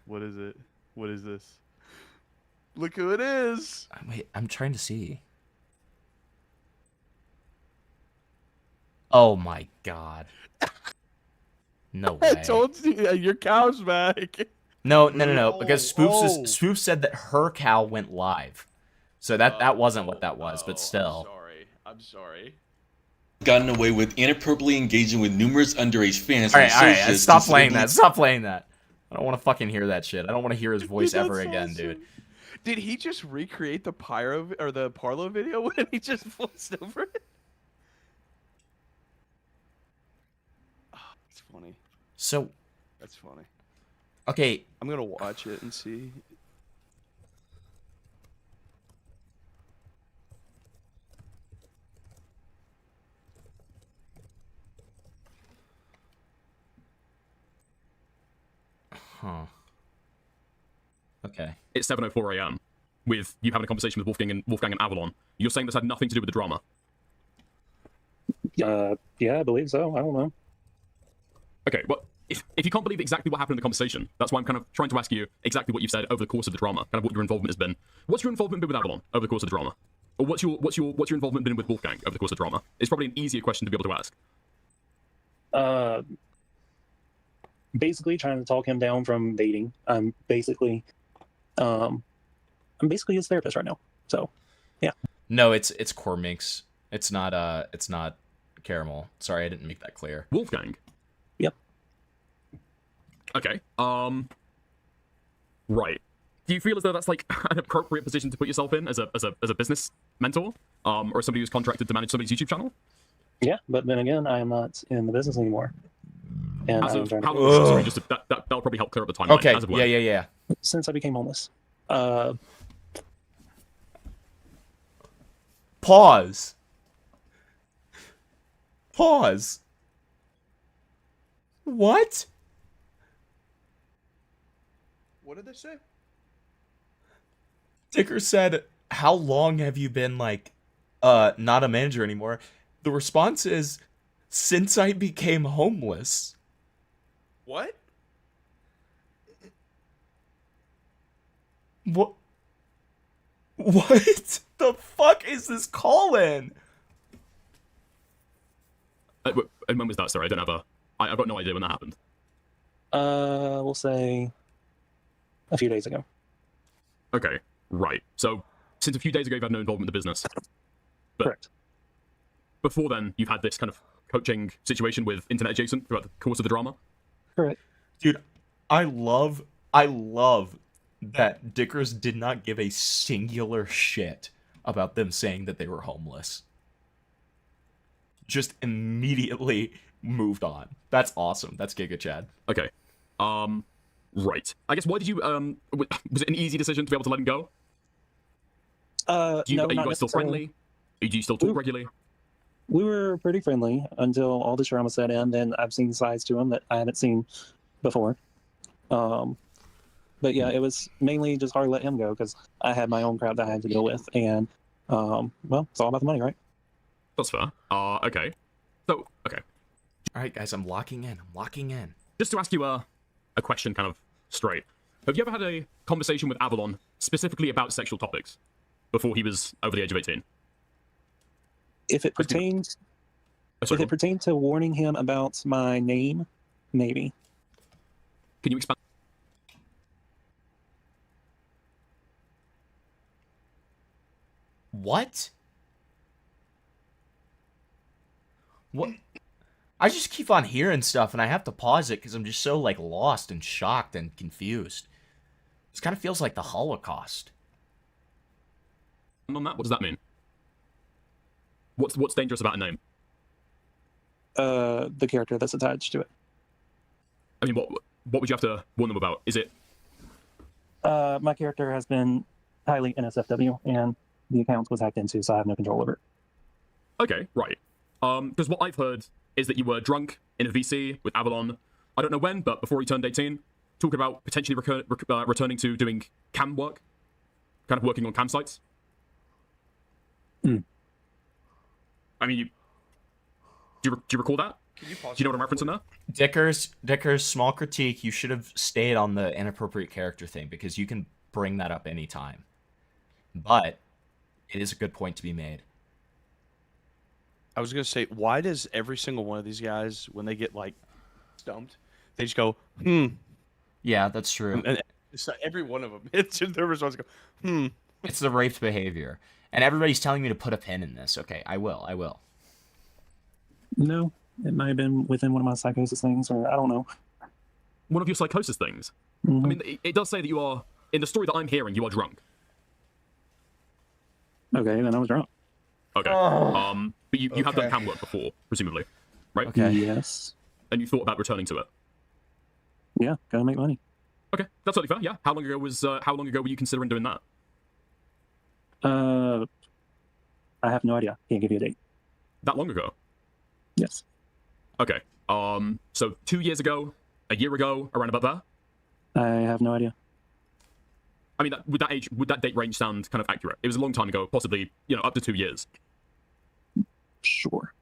What is it? What is this? Look who it is. Wait, I'm trying to see. Oh my god. No way. I told you your cow's back. No, because Oh. Spoof said that her cow went live. So that wasn't what that was, but still. I'm sorry. Gotten away with inappropriately engaging with numerous underage fans. Alright, on alright, socials stop to playing celebrity- that. Stop playing that. I don't want to fucking hear that shit. I don't want to hear his voice Dude, ever that's again, awesome. dude. Did he just recreate the Pyro or the Parlo video when he just voiced over it? Oh, it's funny. So, That's funny. okay, I'm gonna watch it and see. huh. Okay. It's 7:04 a.m. with you having a conversation with Wolfgang and Avalon. You're saying this had nothing to do with the drama. Yeah, I believe so. I don't know. Okay, well, if you can't believe exactly what happened in the conversation, that's why I'm kind of trying to ask you exactly what you've said over the course of the drama, kind of what your involvement has been. What's your involvement been with Avalon over the course of the drama? Or what's your involvement been with Wolfgang over the course of drama? It's probably an easier question to be able to ask. Basically trying to talk him down from dating. I'm basically his therapist right now. So, yeah. No, it's Corminx. It's not Caramel. Sorry, I didn't make that clear. Wolfgang. Yep. Okay. Right. Do you feel as though that's like an appropriate position to put yourself in as a business mentor, or somebody who's contracted to manage somebody's YouTube channel? Yeah, but then again, I am not in the business anymore. And as of I'm how long? Sorry, just that'll probably help clear up the timeline. Okay. As of when? Yeah. Since I became homeless. Pause. What? What did they say? Dicker said, "How long have you been like, not a manager anymore?" The response is, "Since I became homeless." What? What the fuck is this call-in? And when was that? Sorry, I've got no idea when that happened. We'll say a few days ago. Okay, right. So, since a few days ago you've had no involvement in the business. But correct. Before then, you've had this kind of coaching situation with Internet Adjacent throughout the course of the drama? Correct. Dude, I love that Dickers did not give a singular shit about them saying that they were homeless. Just immediately moved on. That's awesome. That's Giga Chad. Okay. Right. I guess why did you was it an easy decision to be able to let him go? No, are you not guys still friendly? Do you still talk regularly? We were pretty friendly until all this drama set in. Then I've seen sides to him that I haven't seen before. But yeah, it was mainly just hard to let him go because I had my own crap that I had to deal with, and well, it's all about the money, right? That's fair. Okay. So, okay. All right, guys, I'm locking in. Just to ask you a question, kind of straight. Have you ever had a conversation with Avalon specifically about sexual topics before he was over the age of 18? If it pertains, to warning him about my name, maybe. Can you expand? What? I just keep on hearing stuff, and I have to pause it because I'm just so like lost and shocked and confused. This kind of feels like the Holocaust. On that, what does that mean? What's dangerous about a name? The character that's attached to it. I mean, what would you have to warn them about? Is it? My character has been highly NSFW, and the account was hacked into, so I have no control over it. Okay, right. Because what I've heard is that you were drunk in a VC with Avalon. I don't know when, but before he turned 18, talking about potentially returning to doing cam work, kind of working on campsites. I mean, do you recall that? Can you pause? Do you know what I'm referencing there? Dickers, small critique. You should have stayed on the inappropriate character thing because you can bring that up anytime. But it is a good point to be made. I was gonna say, why does every single one of these guys, when they get like stumped, they just go, Yeah, that's true. And it's not every one of them. It's just their response. Go, It's the raped behavior, and everybody's telling me to put a pin in this. Okay, I will. No, it might have been within one of my psychosis things, or I don't know. One of your psychosis things. Mm-hmm. I mean, it does say that you are, in the story that I'm hearing, you are drunk. Okay, then I was drunk. Okay. But you have done cam work before, presumably, right? Okay. Yes. And you thought about returning to it. Yeah, gotta make money. Okay, that's totally fair. Yeah. How long ago were you considering doing that? I have no idea. Can't give you a date. That long ago? Yes. Okay. So 2 years ago, a year ago, around about there? I have no idea. I mean, would that date range sound kind of accurate? It was a long time ago, possibly, up to 2 years. Sure.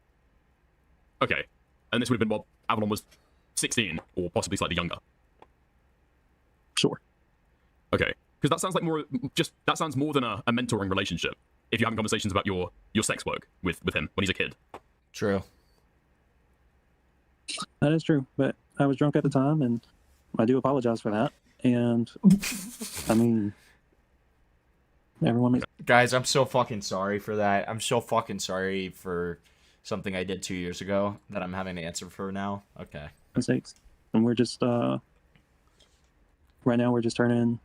Okay. And this would have been while Avalon was 16, or possibly slightly younger. Sure. Okay. Because that sounds like that sounds more than a mentoring relationship. if you're having conversations about your sex work with him when he's a kid. True. That is true, but I was drunk at the time, and I do apologize for that. And I mean, everyone makes. Guys, I'm so fucking sorry for that. I'm so fucking sorry for something I did 2 years ago that I'm having to answer for now. Okay. Mistakes, and we're just right now we're just turning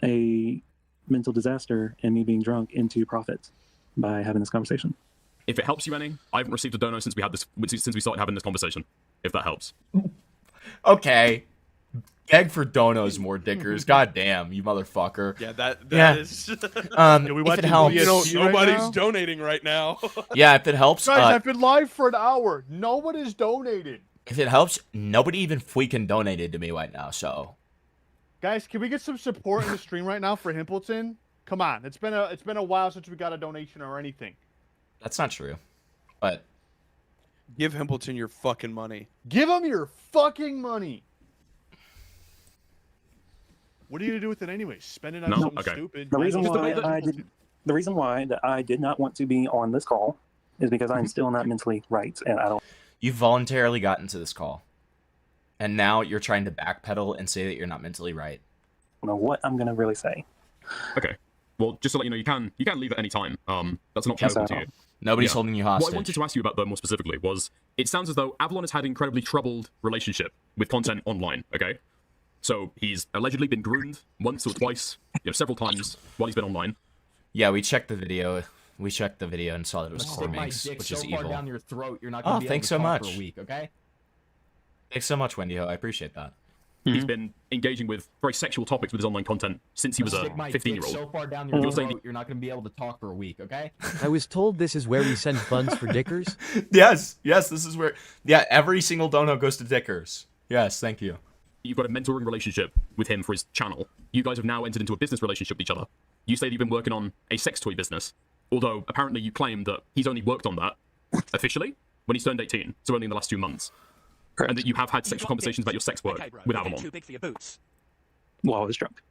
a mental disaster and me being drunk into profit by having this conversation. If it helps you any, I haven't received a dono since we started having this conversation. If that helps. Okay. Beg for donos more, Dickers. God damn, you motherfucker. Yeah, that Yeah. is. If it helps, Nobody's donating right now. yeah, if it helps, Guys, I've been live for an hour. No one is donated. if it helps, nobody even freaking donated to me right now. So, Guys, can we get some support in the stream right now for Himpleton? Come on, it's been a while since we got a donation or anything. that's not true. But Give Himpleton your fucking money. Give him your fucking money. What are you gonna do with it anyway? Spend it on something stupid. The reason why that I did not want to be on this call is because I'm still not mentally right, and I don't. you voluntarily got into this call, and now you're trying to backpedal and say that you're not mentally right. know what I'm gonna really say. Okay. Well, just to let you know, you can leave at any time. That's an option Yes, open I to you. Nobody's holding you hostage. What I wanted to ask you about, though, more specifically, was it sounds as though Avalon has had an incredibly troubled relationship with content online, okay? So he's allegedly been groomed once or twice, several times while he's been online. Yeah, we checked the video. We checked the video and saw that it was core minx, which is evil. Down your throat, you're not gonna be able thanks to so talk much. for a week, okay? Thanks so much, Wendy Ho. I appreciate that. He's been engaging with very sexual topics with his online content since he was a Stick my 15-year-old. dick so far down your You're saying throat, you're not gonna be able to talk for a week, okay? I was told this is where we send funds for Dickers. Yes, this is where. Yeah, every single dono goes to Dickers. Yes, thank you. You've got a mentoring relationship with him for his channel. You guys have now entered into a business relationship with each other. You say that you've been working on a sex toy business, although apparently you claim that he's only worked on that officially when he's turned 18, so only in the last 2 months. Correct. And that you have had sexual conversations about your sex work with Avalon. Too big for your boots. While I was drunk.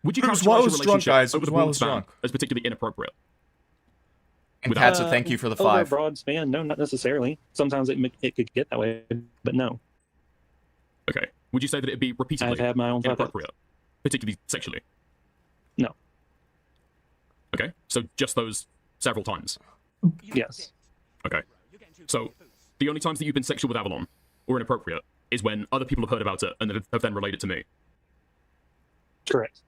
Would you It was characterize while I your was drunk, relationship guys. It over was the while I broad was span drunk. as particularly inappropriate? And Katza, thank you for the Over a 5. broad span, no, not necessarily. Sometimes it could get that way, but no. Okay. Would you say that it'd be repeatedly I've had my own inappropriate, particularly sexually? No. Okay. So just those several times. Yes. Okay. So the only times that you've been sexual with Avalon or inappropriate is when other people have heard about it and have then relayed it to me. Correct.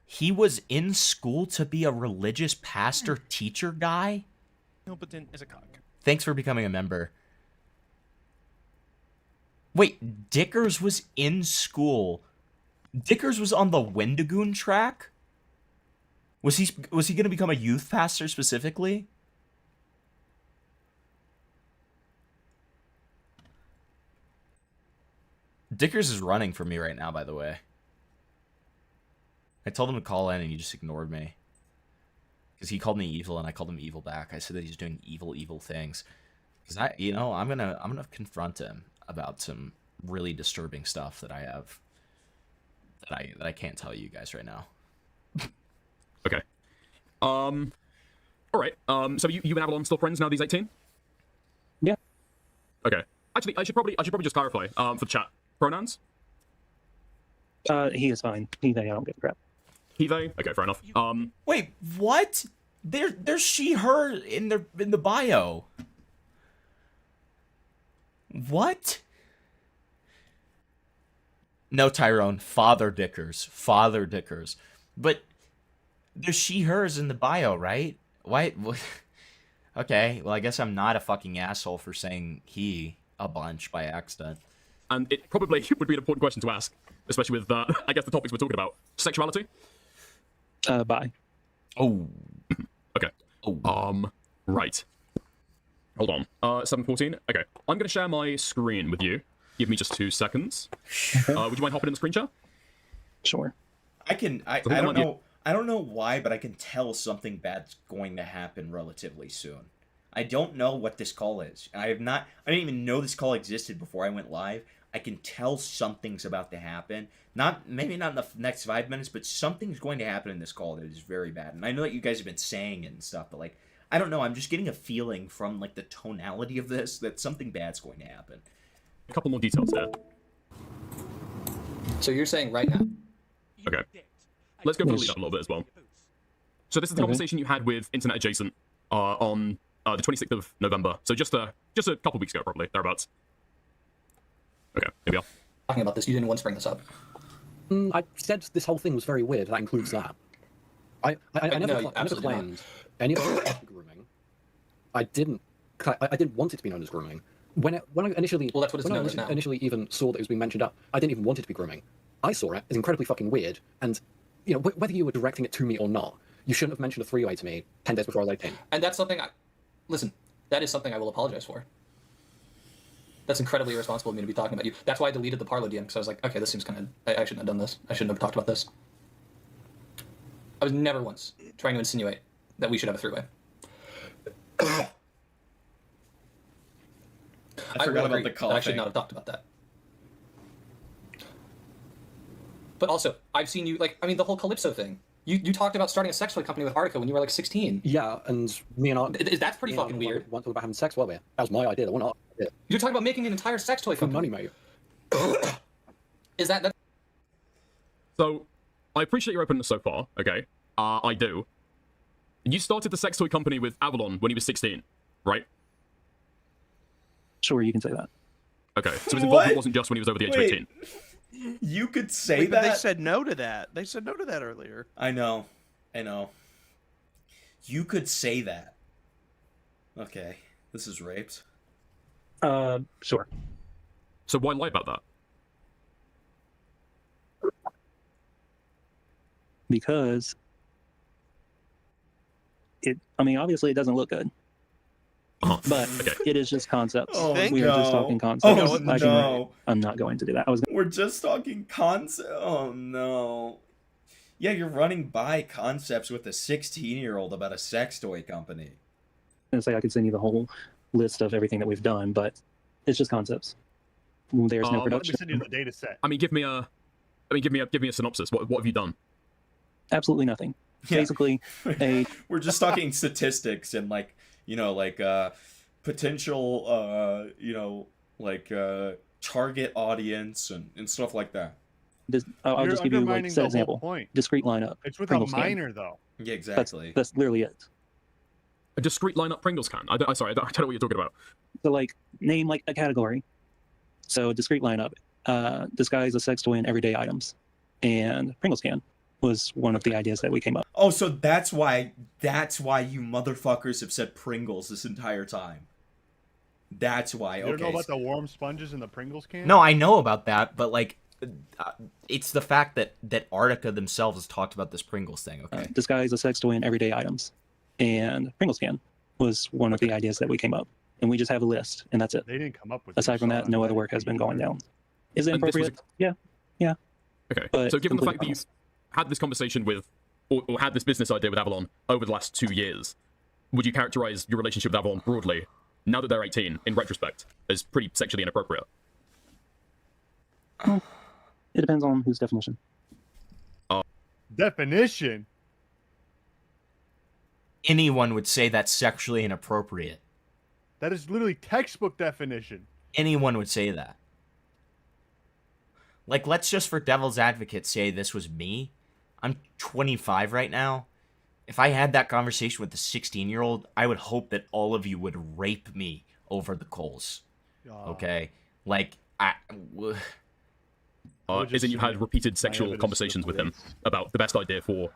He was in school to be a religious pastor teacher guy? Himpleton is a cock. Thanks for becoming a member. Wait, Dickers was in school. Dickers was on the Wendigoon track? Was he going to become a youth pastor specifically? Dickers is running from me right now, by the way. I told him to call in and he just ignored me. Because he called me evil and I called him evil back. I said that he's doing evil things. Because I'm gonna confront him about some really disturbing stuff that I have that I can't tell you guys right now. Okay. All right. So you and Avalon still friends now that he's 18? Yeah. Okay. Actually, I should probably just clarify for the chat. Pronouns? He is fine. He, they, I don't give a crap. He, they? Okay, fair enough. Wait, what? There's she, her in the bio. What? No, Tyrone. Father Dickers. But there's she, hers in the bio, right? Why? Okay, well, I guess I'm not a fucking asshole for saying he a bunch by accident. And it probably would be an important question to ask, especially with, I guess, the topics we're talking about. Sexuality? Bye. Oh. Okay. Oh. Right. Hold on. 7:14. Okay. I'm going to share my screen with you. Give me just 2 seconds. Would you mind hopping in the screen share? Sure. I don't know. I don't know why, but I can tell something bad's going to happen relatively soon. I don't know what this call is. I didn't even know this call existed before I went live. I can tell something's about to happen. Maybe not in the next 5 minutes, but something's going to happen in this call that is very bad. And I know that you guys have been saying it and stuff, but like, I don't know. I'm just getting a feeling from like the tonality of this that something bad's going to happen. A couple more details there. So you're saying right now? Okay. Let's go through the lead up a little bit as well. So this is the conversation you had with Internet Adjacent on the 26th of November. So just a couple weeks ago, probably thereabouts. Okay, here we are. Talking about this, you didn't want to bring this up. I said this whole thing was very weird. That includes that. I never claimed any of it grooming. I didn't want it to be known as grooming. When I initially, well, that's what it's known as now. Initially even saw that it was being mentioned up, I didn't even want it to be grooming. I saw it as incredibly fucking weird, and you know, whether you were directing it to me or not, you shouldn't have mentioned a three-way to me 10 days before I logged in. And that's something listen, that is something I will apologize for. That's incredibly irresponsible of me to be talking about you. That's why I deleted the Parlo DM, because I was like, okay, this seems kind of... I shouldn't have done this. I shouldn't have talked about this. I was never once trying to insinuate that we should have a three-way. I forgot about the call. I should not have talked about that. But also, I've seen you, like, I mean, the whole Calypso thing. You talked about starting a sex toy company with Artica when you were like 16. Yeah, and me and I... That's pretty fucking weird. Want to talk about having sex, were we? That was my idea, that wasn't our idea. You're talking about making an entire sex toy company. For money, mate. Is that... So, I appreciate your openness so far, okay? I do. You started the sex toy company with Avalon when he was 16, right? Sure, you can say that. Okay, so his involvement wasn't just when he was over the age of 18. You could say Wait, that? But they said no to that. They said no to that earlier. I know. You could say that. Okay, this is raped. Sure. So why lie about that? Because obviously it doesn't look good. But it is just concepts. We are just talking concepts. I'm not going to do that. We're just talking concepts. Oh no. Yeah, you're running by concepts with a 16-year-old about a sex toy company. I say I could send you the whole list of everything that we've done, but it's just concepts. There's no production. Let me send you the data set. I mean, give me a synopsis. What have you done? Absolutely nothing. Yeah. Basically, we're just talking statistics and potential target audience and stuff like that. I'll just give you a set example. Discrete lineup. It's with Pringles a minor though. Yeah, exactly. That's literally it. A discrete lineup Pringles can. I don't know what you're talking about. So name a category. So discrete lineup, disguise a sex toy and everyday items, and Pringles can was one of the ideas that we came up. Oh, so that's why you motherfuckers have said Pringles this entire time. That's why. You don't know about the warm sponges in the Pringles can? No, I know about that, but it's the fact that Artica themselves has talked about this Pringles thing. Okay. Disguise a sex toy and everyday items, and Pringles can was one of the ideas that we came up, and we just have a list, and that's it. They didn't come up with. Aside from that, no other work has been going down. Is it appropriate? Yeah. Okay. But so given the fact that you've had this conversation with, or had this business idea with Avalon over the last 2 years, would you characterize your relationship with Avalon broadly, now that they're 18, in retrospect, as pretty sexually inappropriate? It depends on whose definition. Definition? Anyone would say that's sexually inappropriate. That is literally textbook definition. Anyone would say that. Let's just for devil's advocate say this was me. I'm 25 right now. If I had that conversation with a 16-year-old, I would hope that all of you would rape me over the coals. Okay? Is it you had repeated sexual conversations with him about the best idea for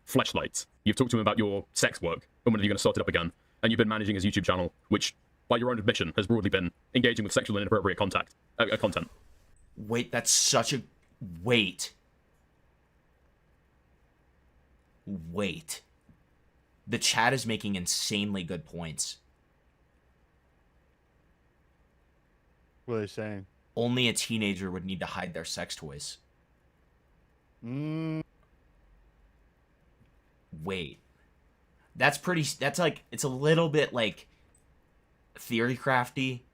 fleshlights? You've talked to him about your sex work and when are you going to start it up again? And you've been managing his YouTube channel, which, by your own admission, has broadly been engaging with sexual and inappropriate content. Wait, that's such a... Wait. The chat is making insanely good points. What are they saying? Only a teenager would need to hide their sex toys. Wait. It's a little bit, theory crafty.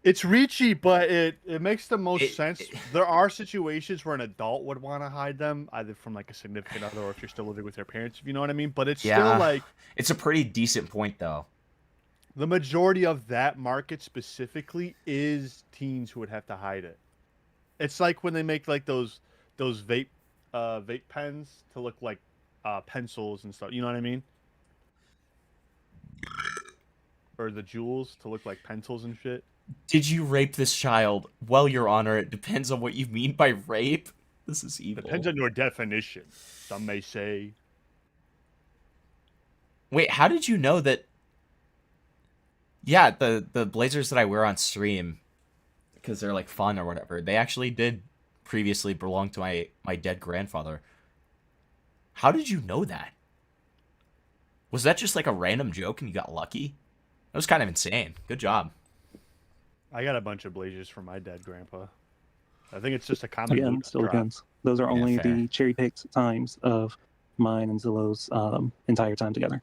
It's reachy, but it makes the most sense. There are situations where an adult would want to hide them, either from like a significant other or if you're still living with your parents, if you know what I mean. But it's still like it's a pretty decent point though. The majority of that market specifically is teens who would have to hide it. It's like when they make like those vape pens to look like pencils and stuff. You know what I mean? Or the jewels to look like pencils and shit. Did you rape this child? Well, Your Honor, it depends on what you mean by rape. This is evil. Depends on your definition. Some may say. Wait, how did you know that? Yeah, the blazers that I wear on stream, because they're like fun or whatever, they actually did previously belong to my dead grandfather. How did you know that? Was that just like a random joke and you got lucky? That was kind of insane. Good job. I got a bunch of blazers from my dead grandpa. I think it's just a common. Again, still depends. Those are only the cherry-picked times of mine and Zillow's entire time together.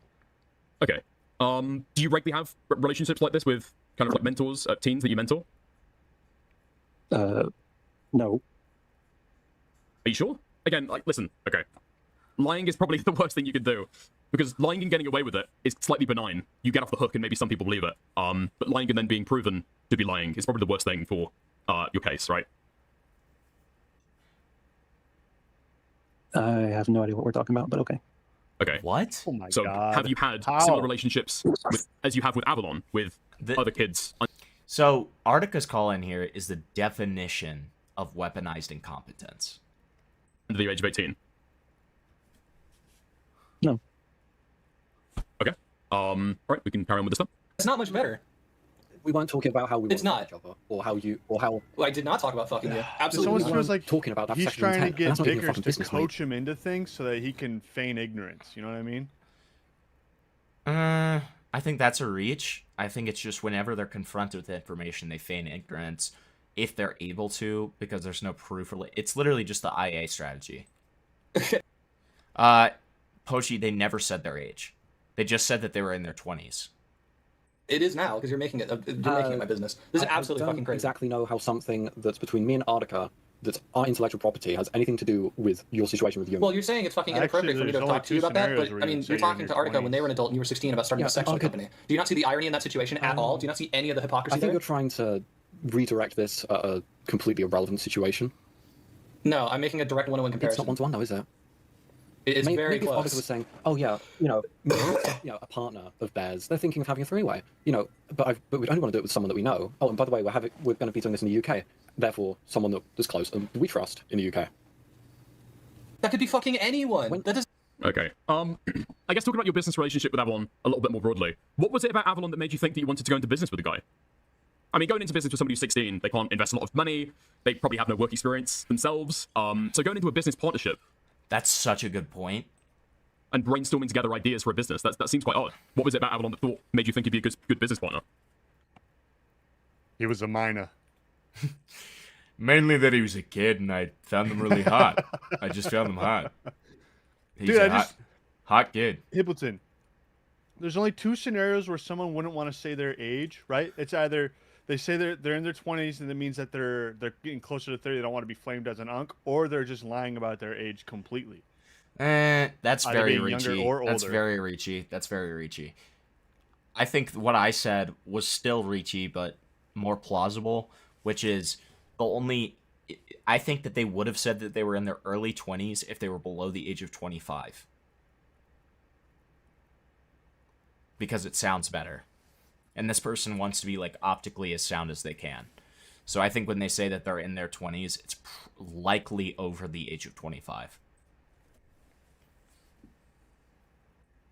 Okay. Do you regularly have relationships like this with kind of like mentors, teens that you mentor? No. Are you sure? Again, like, listen, okay. Lying is probably the worst thing you can do. Because lying and getting away with it is slightly benign. You get off the hook and maybe some people believe it. But lying and then being proven to be lying is probably the worst thing for your case, right? I have no idea what we're talking about, but okay. Okay. What? Oh my so God. have you had similar relationships as you have with Avalon, with other kids? So Artica's call in here is the definition of weaponized incompetence. Under the age of 18? No. Okay. Alright, we can carry on with this then. It's not much better. We weren't talking about how we It's want not. each other, or how you, or how. Well, I did not talk about fucking you. It Absolutely. almost not. feels like talking about that he's sexual trying to intent. get That's not even Dickers fucking to business, mate. coach him into things so that he can feign ignorance. You know what I mean? I think that's a reach. I think it's just whenever they're confronted with information, they feign ignorance if they're able to, because there's no proof. It's literally just the IA strategy. Pochi, they never said their age. They just said that they were in their 20s. It is now because you're making it. You're making it my business. This is absolutely I don't fucking crazy. exactly know how something that's between me and Artica, that's our intellectual property, has anything to do with your situation with you. Well, you're saying it's fucking inappropriate for me to talk to you about that, but I mean, you're talking to Artica when they were an adult and you were 16 about starting a sexual company. Do you not see the irony in that situation at all? Do you not see any of the hypocrisy I think there? you're trying to redirect this at a completely irrelevant situation. No, I'm making a direct one-to-one comparison. It's not one-to-one though, is it? It's very maybe if close. Artica was saying, "Oh yeah, a partner of Bears. They're thinking of having a three-way. But we only want to do it with someone that we know. Oh, and by the way, we're going to be doing this in the UK. Therefore, someone that's close and we trust in the UK. That could be fucking anyone. That is. Okay. I guess talking about your business relationship with Avalon a little bit more broadly. What was it about Avalon that made you think that you wanted to go into business with a guy? I mean, going into business with somebody who's 16, they can't invest a lot of money. They probably have no work experience themselves. So going into a business partnership. That's such a good point. And brainstorming together ideas for a business. That seems quite odd. What was it about Avalon that made you think he'd be a good business partner? He was a minor. Mainly that he was a kid and I found him really hot. I just found him hot. He's Dude, a hot kid. Hippleton. There's only two scenarios where someone wouldn't want to say their age, right? It's either they say they're in their 20s and that means that they're getting closer to 30, they don't want to be flamed as an unk, or they're just lying about their age completely. That's Either very being younger reachy. or That's older. very reachy. That's very reachy. I think what I said was still reachy, but more plausible, which is the only... I think that they would have said that they were in their early 20s if they were below the age of 25. Because it sounds better. And this person wants to be, like, optically as sound as they can. So I think when they say that they're in their 20s, it's likely over the age of 25.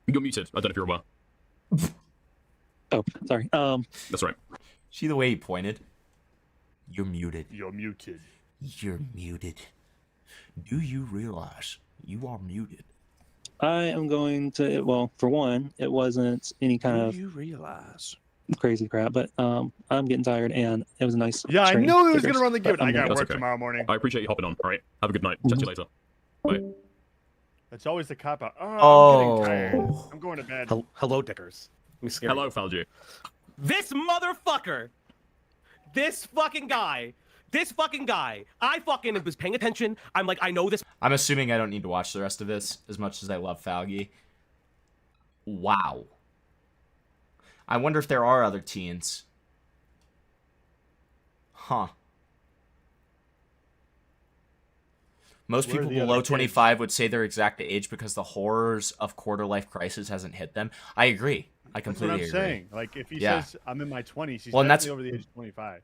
You're muted. I don't know if you're aware. Oh, sorry. That's right. See the way he pointed? You're muted. You're muted. You're muted. Do you realize you are muted? I am going to, well, for one, it wasn't any kind of you realize? Crazy crap, but I'm getting tired and it was a nice Yeah, I stream. knew he was Dickers, going to run the but game. I got That's work okay. tomorrow morning. I appreciate you hopping on. All right. Have a good night. Chat to you later. Bye. That's always the cop-out. Oh, I'm getting tired. I'm going to bed. Hello, Dickers. Hello, Falju. This motherfucker This fucking guy, I fucking was paying attention. I'm like, I know this. I'm assuming I don't need to watch the rest of this as much as I love Falgi. Wow. I wonder if there are other teens. Huh. Most Where are people the below other kids? 25 would say their exact age because the horrors of quarter-life crisis hasn't hit them. I agree. I That's what completely I'm agree. saying. Like, if he Yeah. says I'm in my 20s, he's Well, and definitely that's- over the age of 25.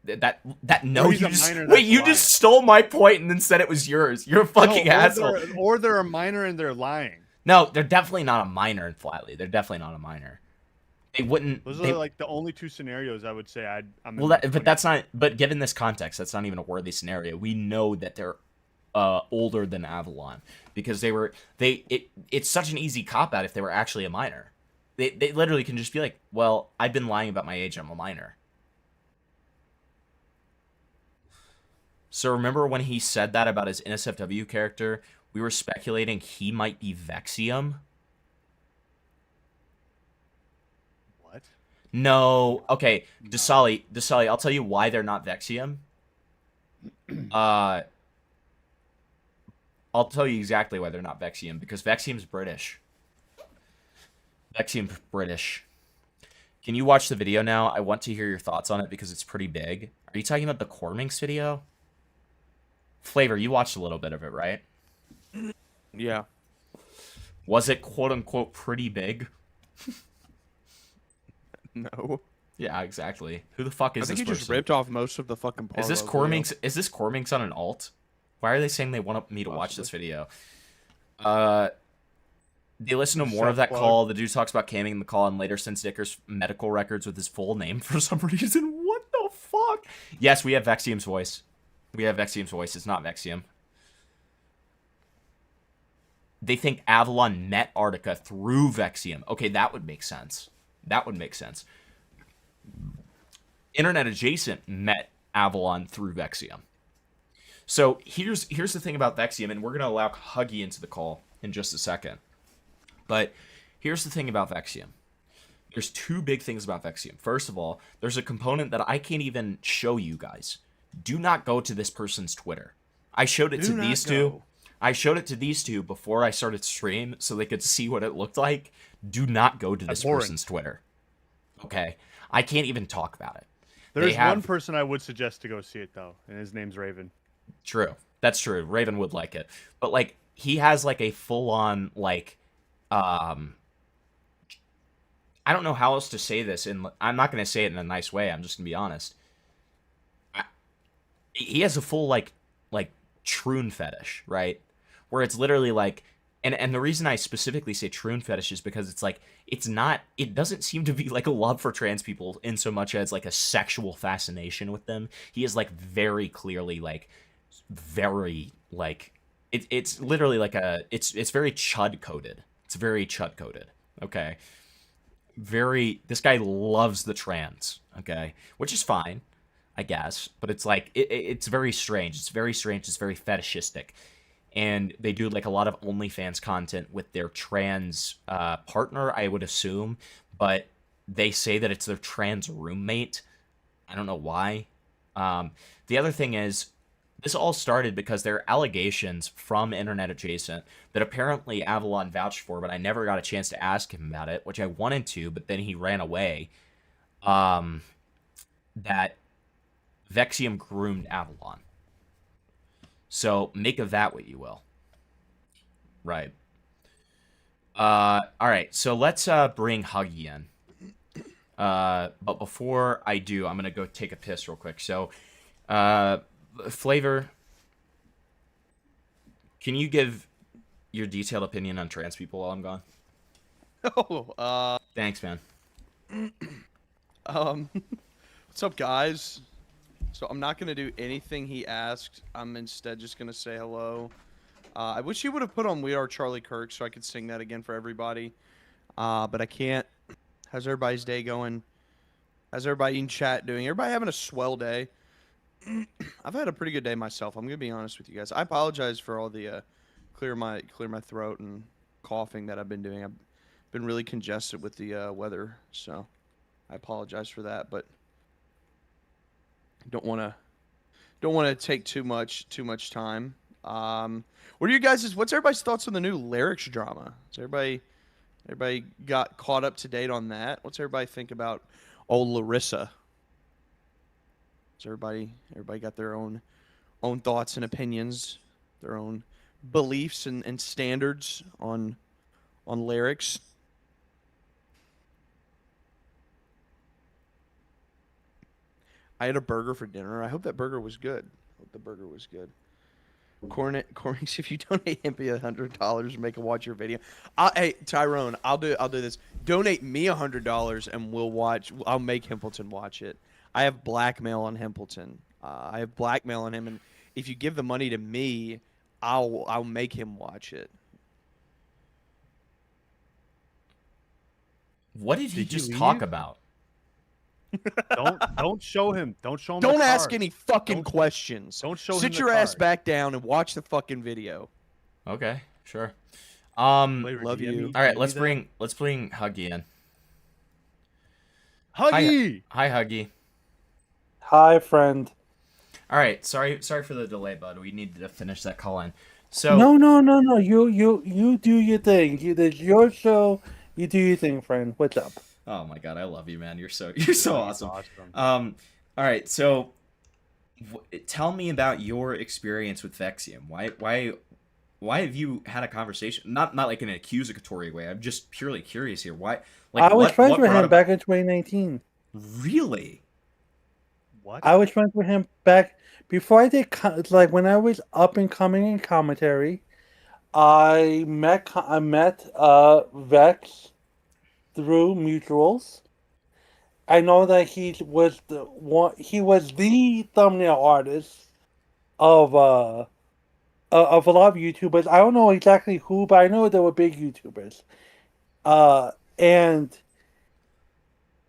That no, Or he's you a just minor, wait. that's You lying. just stole my point and then said it was yours. You're a fucking No, asshole. Or they're a minor and they're lying. No, they're definitely not a minor in Flatly. They're definitely not a minor. They wouldn't. Those they- are like the only two scenarios I would say I'm. Well, but that's not. But given this context, that's not even a worthy scenario. We know that they're older than Avalon because they were. It's such an easy cop out if they were actually a minor. They literally can just be like, "Well, I've been lying about my age. I'm a minor." So remember when he said that about his NSFW character? We were speculating he might be Vexium. What? No. Okay, Dasali, I'll tell you why they're not Vexium. I'll tell you exactly why they're not Vexium, because Vexium's British. Vexium's British. Can you watch the video now? I want to hear your thoughts on it because it's pretty big. Are you talking about the Corminx video? Flavor, you watched a little bit of it, right? Yeah. Was it quote-unquote pretty big? No. Yeah, exactly. Who the fuck is I think this he just person? ripped off most of the fucking Is this Parlo video. Corminx? Is this Corminx on an alt? Why are they saying they want me to watch this video? They listen to more of that Self-plug. call. The dude talks about camming in the call and later sends Dicker's medical records with his full name for some reason. What the fuck? Yes, we have Vexium's voice. We have Vexium's voice. It's not Vexium. They think Avalon met Arctica through Vexium. Okay, that would make sense. That would make sense. Internet Adjacent met Avalon through Vexium. So here's the thing about Vexium, and we're going to allow Huggy into the call in just a second. But here's the thing about Vexium. There's two big things about Vexium. First of all, there's a component that I can't even show you guys. Do not go to this person's Twitter. I showed it to these two. I showed it to these two before I started stream so they could see what it looked like. Do not go to this person's Twitter. Okay? I can't even talk about it. There's one person I would suggest to go see it though, and his name's Raven. True. That's true. Raven would like it. But like he has like a full-on like I don't know how else to say this, and I'm not going to say it in a nice way. I'm just going to be honest. He has a full like troon fetish, right? Where it's literally like, and the reason I specifically say troon fetish is because it's like it doesn't seem to be like a love for trans people in so much as like a sexual fascination with them. He is like very clearly like very like it's literally like it's very chud coded. It's very chud coded. Okay. This guy loves the trans, okay? Which is fine, I guess, but it's like it's very strange. It's very strange. It's very fetishistic. And they do like a lot of OnlyFans content with their trans partner, I would assume, but they say that it's their trans roommate. I don't know why. The other thing is, this all started because there are allegations from Internet Adjacent that apparently Avalon vouched for, but I never got a chance to ask him about it, which I wanted to, but then he ran away. That Vexium groomed Avalon. So make of that what you will. Right. All right, so let's bring Huggy in. But before I do, I'm going to go take a piss real quick. So, Flavor, can you give your detailed opinion on trans people while I'm gone? Thanks, man. What's up, guys? So I'm not gonna do anything he asked. I'm instead just gonna say hello. I wish he would have put on "We Are Charlie Kirk" so I could sing that again for everybody. But I can't. How's everybody's day going? How's everybody in chat doing? Everybody having a swell day? I've had a pretty good day myself. I'm gonna be honest with you guys. I apologize for all the clear my throat and coughing that I've been doing. I've been really congested with the weather, so I apologize for that. But don't want to take too much time. What are you guys? What's everybody's thoughts on the new lyrics drama? Is everybody got caught up to date on that? What's everybody think about old Larissa? Does everybody got their own thoughts and opinions, their own beliefs and standards on lyrics? I had a burger for dinner. I hope that burger was good. Cornix, if you donate him $100, make him watch your video. Hey Tyrone, I'll do this. Donate me $100 and we'll watch. I'll make Hempleton watch it. I have blackmail on Hempleton. I have blackmail on him, and if you give the money to me, I'll make him watch it. What did he just talk about? Don't show him. Don't show him. Don't the ask card. any fucking questions. Don't show him. Sit the your card. ass back down and watch the fucking video. Okay, sure. Love you. All right, let's bring Huggy in. Huggy. Hi, Huggy. Hi, friend. All right, sorry for the delay, bud. We needed to finish that call in. So No. You do your thing. It's your show. You do your thing, friend. What's up? Oh my god, I love you, man. You're so awesome. All right, so tell me about your experience with Vexium. Why have you had a conversation? Not like in an accusatory way. I'm just purely curious here. Why? Like I was friends with him back in 2019. Really? What? I was friends with him back before I did like when I was up and coming in commentary. I met Vex through mutuals. I know that he was the thumbnail artist of a lot of YouTubers. I don't know exactly who, but I know they were big YouTubers. And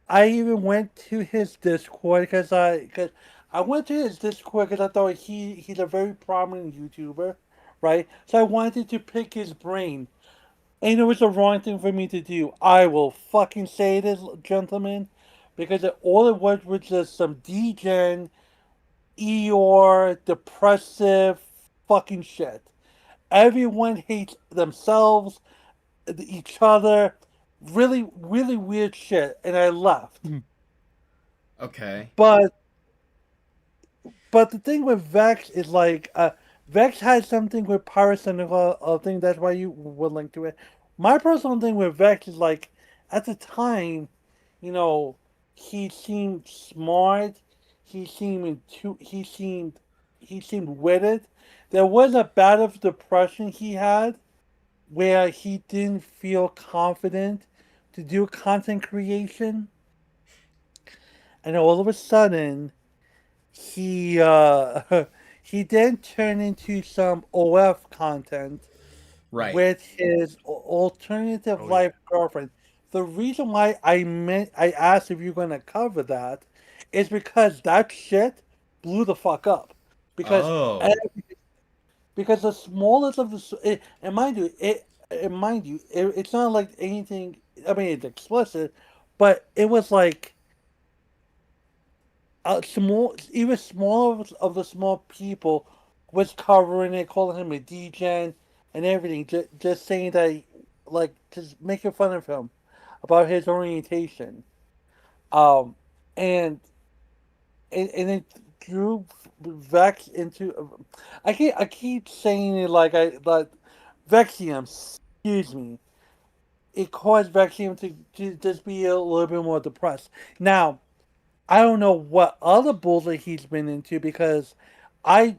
I even went to his Discord because I went to his Discord because I thought he's a very prominent YouTuber, right? So I wanted to pick his brain. And it was the wrong thing for me to do. I will fucking say this, gentlemen, because all it was just some degen, Eeyore, depressive fucking shit. Everyone hates themselves, each other, really, really weird shit, and I left. Okay. But the thing with Vex is like, Vex had something with Pirates and I think that's why you would link to it. My personal thing with Vex is like, at the time, you know, he seemed smart. He seemed witted. There was a bout of depression he had, where he didn't feel confident to do content creation, and all of a sudden, he then turned into some OF content, right, with his alternative life girlfriend. The reason why I asked if you're gonna cover that is because that shit blew the fuck up. Because because the smallest of the and mind you, it's not like anything. I mean, it's explicit, but it was like even smaller of the small people was covering it, calling him a degen and everything, just saying that, like, just making fun of him about his orientation, and it drew Vex into. I keep saying it like Vexium. Excuse me. It caused Vexium to just be a little bit more depressed. Now, I don't know what other bullshit he's been into because I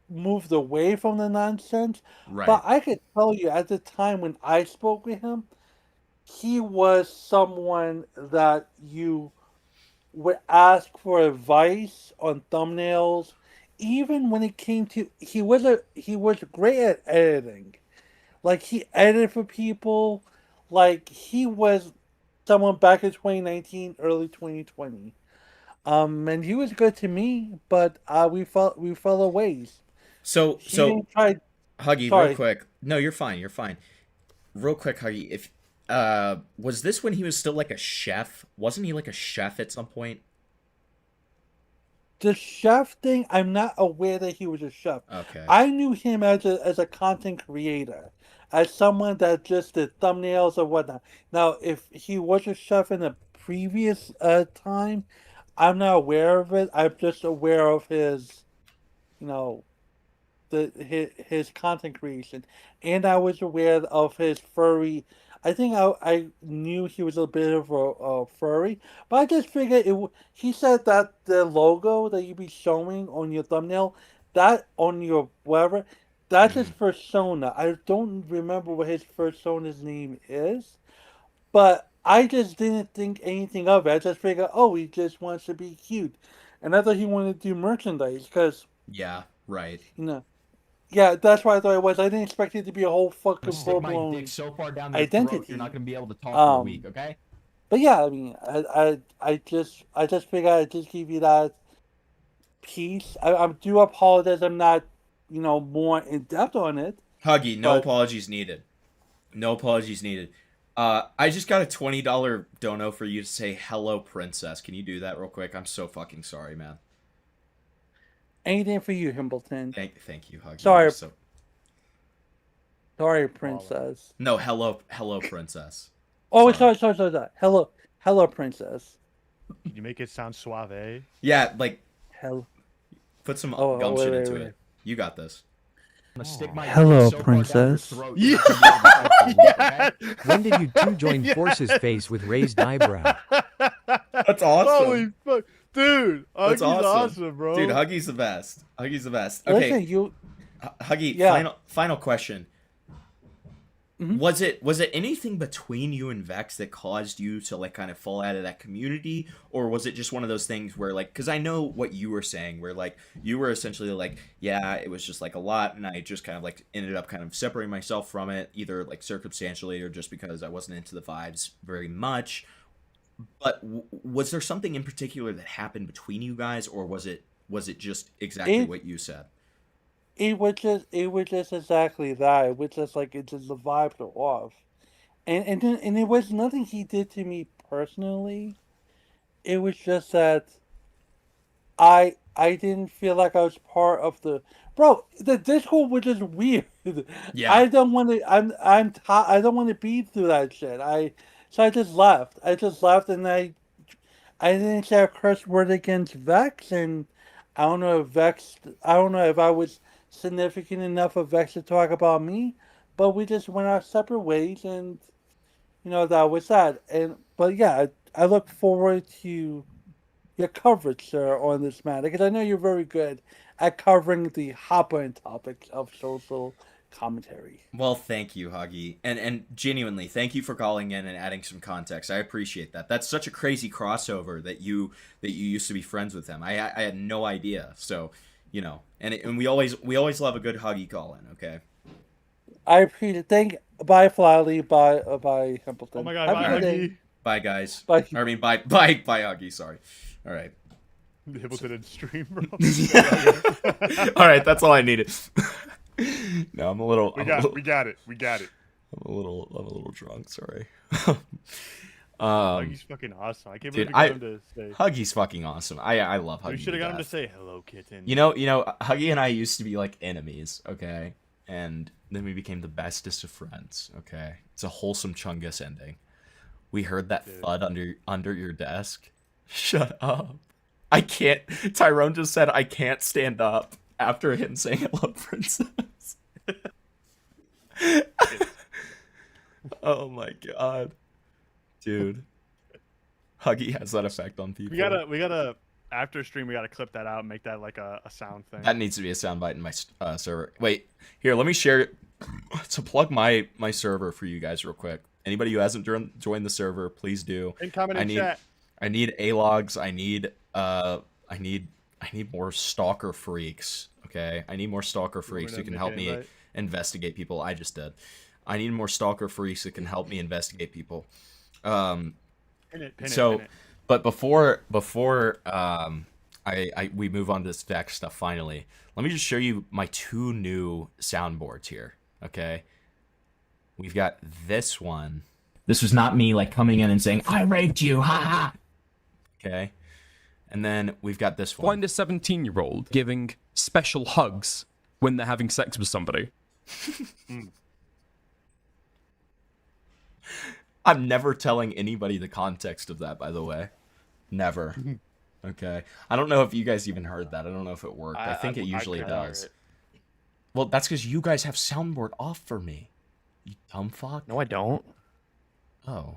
moved away from the nonsense. Right. But I could tell you at the time when I spoke with him, he was someone that you would ask for advice on thumbnails. Even when it came to, he was great at editing. Like, he edited for people. Like, he was someone back in 2019, early 2020. And he was good to me, but we fell ways. So Huggy, Sorry. real quick. No, you're fine. Real quick, Huggy. If was this when he was still like a chef? Wasn't he like a chef at some point? The chef thing, I'm not aware that he was a chef. Okay. I knew him as a content creator, as someone that just did thumbnails or whatnot. Now, if he was a chef in a previous time, I'm not aware of it. I'm just aware of his, you know, his content creation, and I was aware of his furry. I think I knew he was a bit of a furry, but I just figured he said that the logo that you be showing on your thumbnail, that on your whatever, that's his persona. I don't remember what his persona's name is, but I just didn't think anything of it. I just figured, oh, he just wants to be cute, and I thought he wanted to do merchandise because Yeah, right. you know. Yeah, that's what I thought it was. I didn't expect it to be a whole fucking Stick full my blown dick so far down your identity. throat, you're not gonna be able to talk for a week, okay? But yeah, I mean, I just figured I'd just give you that piece. I do apologize. I'm not, more in depth on it. Huggy, no but- apologies needed. No apologies needed. I just got a $20 dono for you to say hello, princess. Can you do that real quick? I'm so fucking sorry, man. Anything for you, Himbleton. Thank you, Huggy. Sorry. You're so- Sorry, princess. No, hello, princess. Oh, sorry. Hello, princess. Can you make it sound suave? Yeah, like. Hell. Put some Oh, gumption wait, into wait. it. You got this. I'm gonna stick my Hello, dick so far down your princess. throat, Yeah. you're not gonna be able to talk for a week, okay? When did you two join forces face with raised eyebrow? That's awesome. Holy fuck. Dude, That's Huggy's awesome, bro. Dude, Huggy's the best. Huggy's the best. Okay. Listen, you. Huggy, Yeah. final question. Mhm. Was it anything between you and Vex that caused you to like kind of fall out of that community, or was it just one of those things where like, because I know what you were saying, where like you were essentially like, yeah, it was just like a lot, and I just kind of like ended up kind of separating myself from it, either like circumstantially or just because I wasn't into the vibes very much. But was there something in particular that happened between you guys, or was it just exactly what you said? It was just exactly that. It was just like the vibes are off, and it was nothing he did to me personally. It was just that I didn't feel like I was part of the The Discord was just weird. Yeah. I don't want to. I don't want to be through that shit. So I just left. And I didn't say a curse word against Vex, and I don't know if I was significant enough of Vex to talk about me, but we just went our separate ways, and that was that. But yeah, I look forward to your coverage, sir, on this matter, because I know you're very good at covering the hot-button topics of social commentary. Well, thank you, Huggy, and genuinely, thank you for calling in and adding some context. I appreciate that. That's such a crazy crossover that you used to be friends with him. I had no idea. So, and we always love a good Huggy call in. Okay. I appreciate it. Bye, Flyly. Bye, Himpleton. Oh my God, Have bye, a good Huggy. day. Bye, guys. Bye. I mean, bye, Huggy. Sorry. All right. Himpleton in stream, bro. All right, that's all I needed. No, I'm a little. We got it. I'm a little drunk. Sorry. Huggy's fucking awesome. I can't believe Dude, we got him to say. Huggy's fucking awesome. I love Huggy. We should have to got him to death. say hello, kitten. You know, Huggy and I used to be like enemies, okay? And then we became the bestest of friends, okay? It's a wholesome Chungus ending. We heard that thud under your desk. Shut up. I can't. Tyrone just said I can't stand up after him saying hello, princess. Oh my god. Dude. Huggy has that effect on people. We gotta after stream we gotta clip that out and make that like a sound thing. That needs to be a soundbite in my server. Wait, here, let me share it to plug my server for you guys real quick. Anybody who hasn't joined the server, please do. And comment in chat. I need A-logs. I need more stalker freaks. Okay, I need more stalker freaks who can help me investigate people. I just did. I need more stalker freaks that can help me investigate people. Pin it. But before we move on to this Vex stuff finally, let me just show you my two new soundboards here. Okay, we've got this one. This was not me like coming in and saying I raped you, ha ha. Okay, And then we've got this one. Find a 17-year-old giving special hugs when they're having sex with somebody. I'm never telling anybody the context of that, by the way. Never. Okay. I don't know if you guys even heard that. I don't know if it worked. I think it usually does. Well, that's because you guys have soundboard off for me. You dumb fuck. No, I don't. Oh.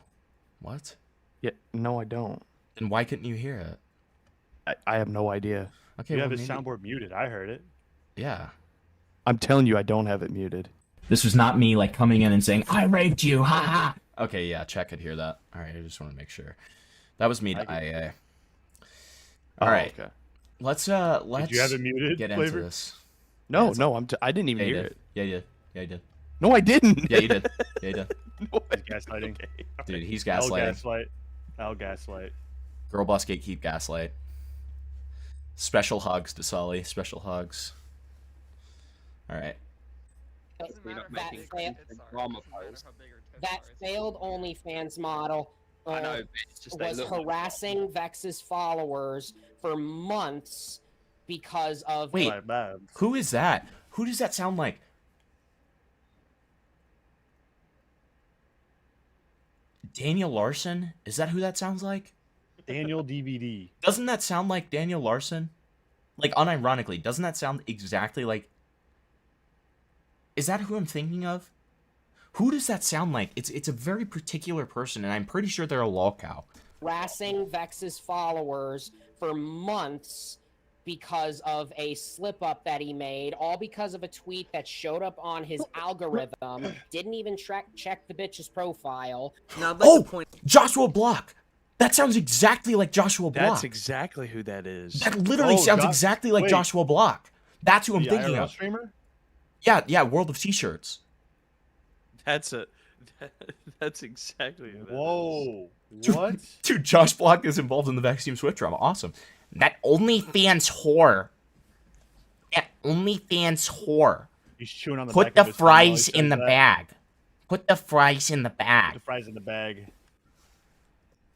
What? Yeah, no, I don't. Then why couldn't you hear it? I have no idea. Okay, You well, have his maybe... soundboard muted. I heard it. Yeah. I'm telling you, I don't have it muted. This was not me, like, coming in and saying, I raped you, ha ha! Okay, yeah, chat could hear that. Alright, I just want to make sure. That was me to IA. Alright. Okay. Let's Did you have it muted, get Flavor? into this. No, Yeah, no, I didn't even yeah, you hear did. it. Yeah, you did. Yeah, you did. No, I didn't. Yeah, you did. Yeah, you did. He's gaslighting. Dude, he's I'll gaslighting. gaslight. I'll gaslight. Girl boss gatekeep gaslight. Special hugs to Sully. Special hugs. Alright. That failed OnlyFans model was harassing Vex's followers for months because of... Wait, who is that? Who does that sound like? Daniel Larson? Is that who that sounds like? Daniel DVD. Doesn't that sound like Daniel Larson? Like, unironically, doesn't that sound exactly like... Is that who I'm thinking of? Who does that sound like? It's a very particular person, and I'm pretty sure they're a lolcow. Harassing Vex's followers for months because of a slip-up that he made, all because of a tweet that showed up on his algorithm, didn't even check the bitch's profile. Now, I'd like to point... Joshua Block! That sounds exactly like Joshua Block. That's exactly who that is. That literally sounds exactly like Joshua Block. That's who I'm thinking IRL of. Streamer? Yeah, World of T-Shirts. That's exactly who that Whoa. is. What? Dude, Josh Block is involved in the Vexium Swift drama. Awesome. That OnlyFans whore. That OnlyFans whore. He's chewing on the Put back the of his thumb while he fries says in the that. bag. Put the fries in the bag. Put the fries in the bag.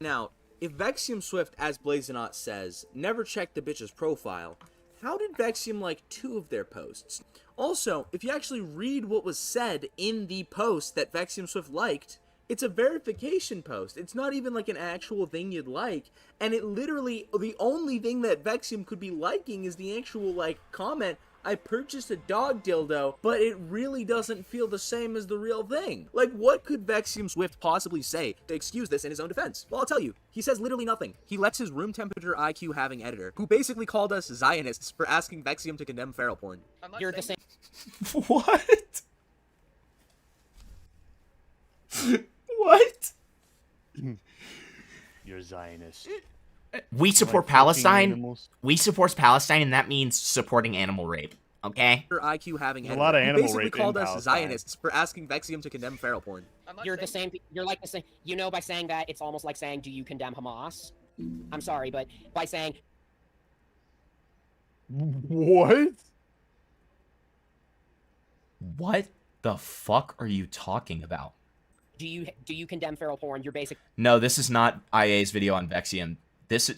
Now, if Vexium Swift, as Blazonot says, never checked the bitch's profile, how did Vexium like 2 of their posts? Also, if you actually read what was said in the post that Vexium Swift liked, it's a verification post. It's not even like an actual thing you'd like. And it literally, the only thing that Vexium could be liking is the actual, like, comment, I purchased a dog dildo, but it really doesn't feel the same as the real thing. Like, what could Vexium Swift possibly say to excuse this in his own defense? Well, I'll tell you. He says literally nothing. He lets his room temperature IQ having editor, who basically called us Zionists for asking Vexium to condemn feral porn. You're the same... What? What? You're a Zionist. We support Like fucking Palestine. animals. We support Palestine, and that means supporting animal rape. Okay? IQ having There's a lot of editor, who animal basically rape in called us Palestine. Zionists for asking Vexium to condemn feral porn. You're the same... You're like the same... You know, by saying that, it's almost like saying, do you condemn Hamas? I'm sorry, but by saying... What? What the fuck are you talking about? Do you condemn feral porn? You're basic... No, this is not IA's video on Vexium. This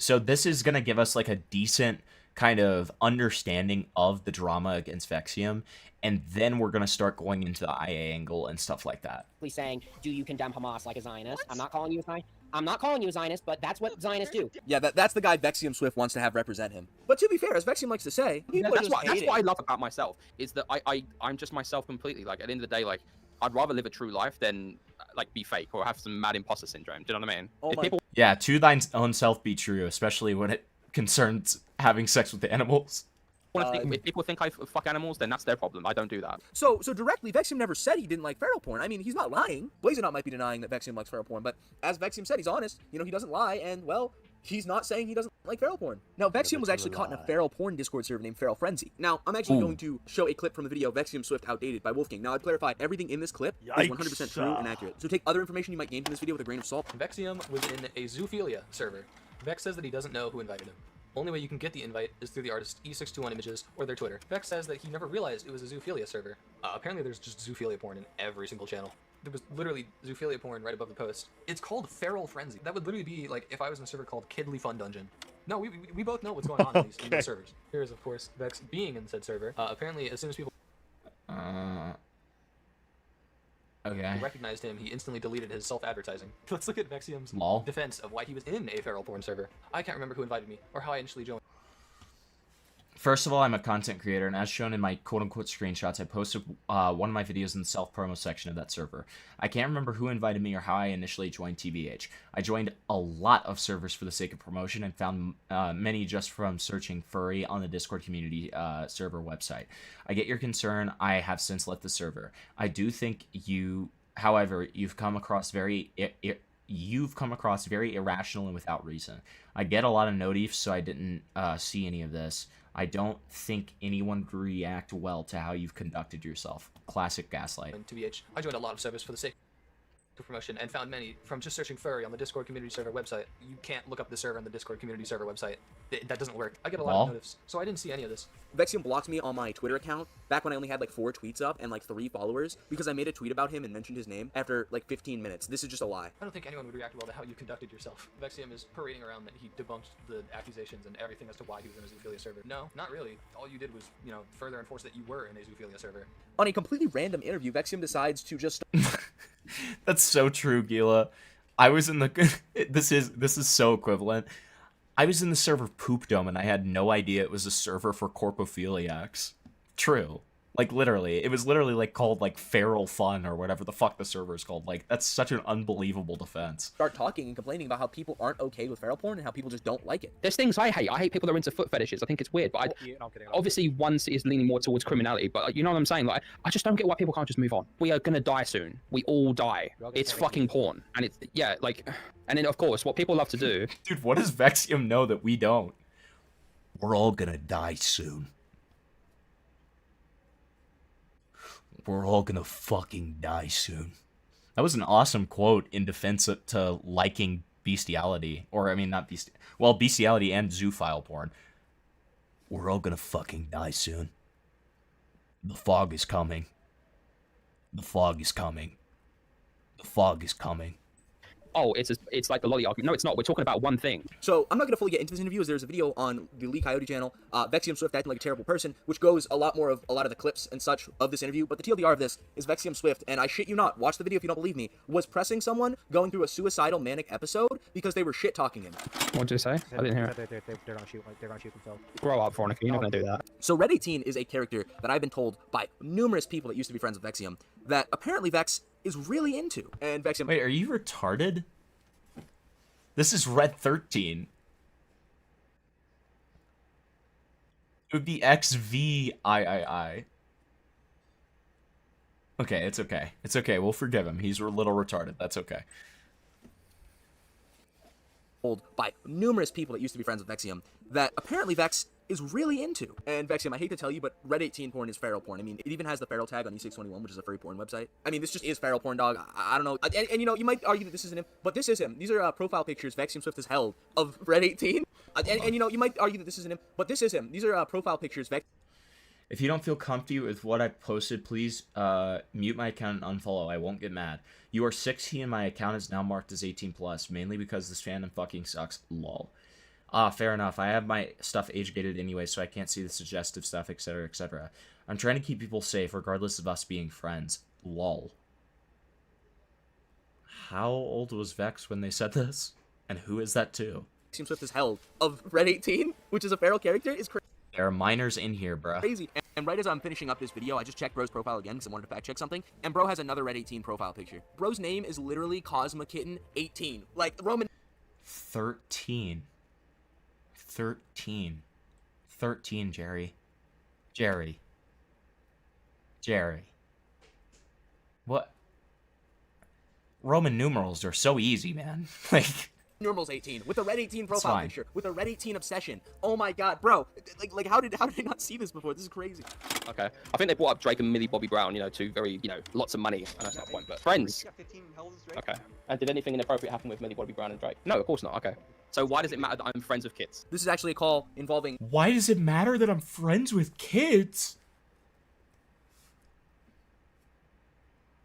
is gonna give us like a decent kind of understanding of the drama against Vexium, and then we're gonna start going into the IA angle and stuff like that. saying, do you condemn Hamas like a Zionist? I'm not calling you a Zionist. I'm not calling you a Zionist, but that's what Zionists do. Yeah, that's the guy Vexium Swift wants to have represent him. But to be fair, as Vexium likes to say, people That's just what hate I it. love about myself, is that I'm just myself completely. Like, at the end of the day, like, I'd rather live a true life than, like, be fake or have some mad imposter syndrome. Do you know what I mean? Oh If my- people Yeah, to thine own self be true, especially when it concerns having sex with the animals. if people think I fuck animals, then that's their problem. I don't do that. So directly, Vexium never said he didn't like feral porn. I mean, he's not lying. Blazonot might be denying that Vexium likes feral porn, but as Vexium said, he's honest. You know, he doesn't lie, and, well, he's not saying he doesn't like feral porn. Now, Vexium was actually caught in a feral porn Discord server named Feral Frenzy. Now, I'm actually going to show a clip from the video Vexium Swift Outdated by Wolfgang. Now, I've clarified everything in this clip is 100% true and accurate. So take other information you might gain from this video with a grain of salt. Vexium was in a zoophilia server. Vex says that he doesn't know who invited him. Only way you can get the invite is through the artist E621 Images or their Twitter. Vex says that he never realized it was a zoophilia server. Apparently there's just zoophilia porn in every single channel. There was literally zoophilia porn right above the post. It's called Feral Frenzy. That would literally be like if I was in a server called Kidly Fun Dungeon. No, we both know what's going on in these servers. Here's, of course, Vex being in said server. Apparently, as soon as people recognized him, he instantly deleted his self-advertising. Let's look at Vexium's defense of why he was in a feral porn server. I can't remember who invited me or how I initially joined. First of all, I'm a content creator, and as shown in my quote-unquote screenshots, I posted one of my videos in the self-promo section of that server. I can't remember who invited me or how I initially joined TBH. I joined a lot of servers for the sake of promotion and found many just from searching Furry on the Discord community server website. I get your concern. I have since left the server. I do think however, you've come across very irrational and without reason. I get a lot of notifs, so I didn't see any of this. I don't think anyone would react well to how you've conducted yourself. Classic gaslight. In TBH, I joined a lot of servers for the sake of promotion and found many from just searching Furry on the Discord community server website. You can't look up the server on the Discord community server website. That doesn't work. I get a lot of notifs, so I didn't see any of this. Vexium blocked me on my Twitter account back when I only had like 4 tweets up and like 3 followers because I made a tweet about him and mentioned his name after like 15 minutes. This is just a lie. I don't think anyone would react well to how you conducted yourself. Vexium is parading around that he debunked the accusations and everything as to why he was in a zoophilia server. No, not really. All you did was, further enforce that you were in a zoophilia server. On a completely random interview, Vexium decides to just... That's so true, Gila. I was in the... This is so equivalent. I was in the server Poop Dome and I had no idea it was a server for corpophiliacs. True. Like, literally. It was literally, like, called, like, Feral Fun or whatever the fuck the server is called. Like, that's such an unbelievable defense. Start talking and complaining about how people aren't okay with feral porn and how people just don't like it. There's things I hate. I hate people that are into foot fetishes. I think it's weird, but obviously one is leaning more towards criminality, but you know what I'm saying? Like, I just don't get why people can't just move on. We are gonna die soon. We all die. It's fucking porn. And it's, yeah, like, and then of course, what people love to do... Dude, what does Vexium know that we don't? We're all gonna die soon. We're all gonna fucking die soon. That was an awesome quote in defense to liking bestiality. Or, I mean, not bestiality and zoophile porn. We're all gonna fucking die soon. The fog is coming. The fog is coming. The fog is coming. Oh, it's like the lolly argument. No, it's not. We're talking about one thing. So I'm not going to fully get into this interview as there's a video on the Lee Coyote channel, Vexium Swift acting like a terrible person, which goes a lot of the clips and such of this interview. But the TLDR of this is Vexium Swift, and I shit you not, watch the video if you don't believe me, was pressing someone going through a suicidal manic episode because they were shit talking him. What did you say? I didn't hear it. They're gonna shoot themselves. Grow up, Veronica. You're not gonna do that. So Red 18 is a character that I've been told by numerous people that used to be friends with Vexium that apparently Vex is really into. And Vexium... Wait, are you retarded? This is Red 13. It would be XVIII. Okay, it's okay. It's okay. We'll forgive him. He's a little retarded. That's okay. By numerous people that used to be friends with Vexium that apparently Vex is really into. And Vexium, I hate to tell you, but Red 18 porn is feral porn. I mean, it even has the feral tag on E621, which is a furry porn website. I mean, this just is feral porn, dog. I don't know. And you might argue that this isn't him, but this is him. These are profile pictures Vexium Swift has held of Red 18. And you might argue that this isn't him, but this is him. These are profile pictures If you don't feel comfy with what I posted, please mute my account and unfollow. I won't get mad. You are 16 and my account is now marked as 18+, mainly because this fandom fucking sucks. Lol. Fair enough. I have my stuff age-gated anyway, so I can't see the suggestive stuff, etc., etc. I'm trying to keep people safe, regardless of us being friends. Lol. How old was Vex when they said this? And who is that to? Vexium Swift has held of Red 18, which is a feral character, is crazy. There are minors in here, bro. Crazy. And right as I'm finishing up this video, I just checked Bro's profile again because I wanted to fact check something. And Bro has another Red 18 profile picture. Bro's name is literally Cosma Kitten 18. Like, Roman... 13. 13, Jerry. What? Roman numerals are so easy, man. Like... Numerals 18 with a Red 18 profile picture with a Red 18 obsession. Oh my god, bro! Like how did I not see this before? This is crazy. Okay, I think they brought up Drake and Millie Bobby Brown, two very lots of money, and that's not the point. But friends. Okay. And did anything inappropriate happen with Millie Bobby Brown and Drake? No, of course not. Okay. So why does it matter that I'm friends with kids? This is actually a call involving. Why does it matter that I'm friends with kids?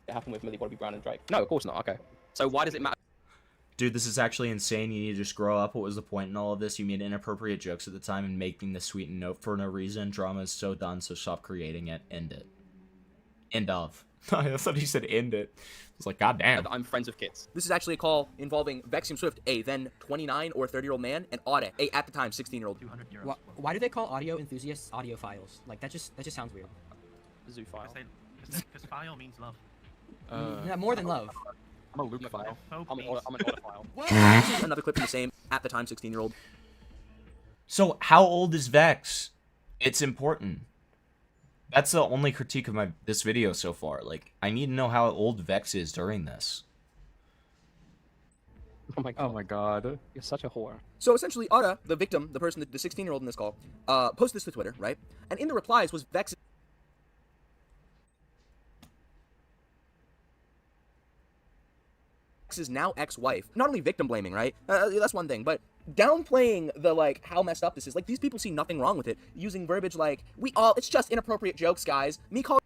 It happened with Millie Bobby Brown and Drake. No, of course not. Okay. So why does it matter? Dude, this is actually insane. You need to just grow up. What was the point in all of this? You made inappropriate jokes at the time and making this sweet and note for no reason. Drama is so done, so stop creating it. End it. End of. I thought he said end it. I was like, God damn. I'm friends with kids. This is actually a call involving Vexium Swift, a then 29 or 30-year-old man, and Aude, a at the time 16-year-old. Why do they call audio enthusiasts audiophiles? Like that just sounds weird. Zoophile. Because file means love. Yeah, more than love. I'm a Luke file. I'm an autophile. This is another clip from the same at the time 16-year-old. So, how old is Vex? It's important. That's the only critique of this video so far. Like, I need to know how old Vex is during this. Oh my god. You're such a whore. So essentially, Aude, the victim, the person, the 16-year-old in this call, posted this to Twitter, right? And in the replies was Vex. Vex's now ex-wife. Not only victim blaming, right? That's one thing, but downplaying the, like, how messed up this is. Like, these people see nothing wrong with it. Using verbiage like, it's just inappropriate jokes, guys. Me calling.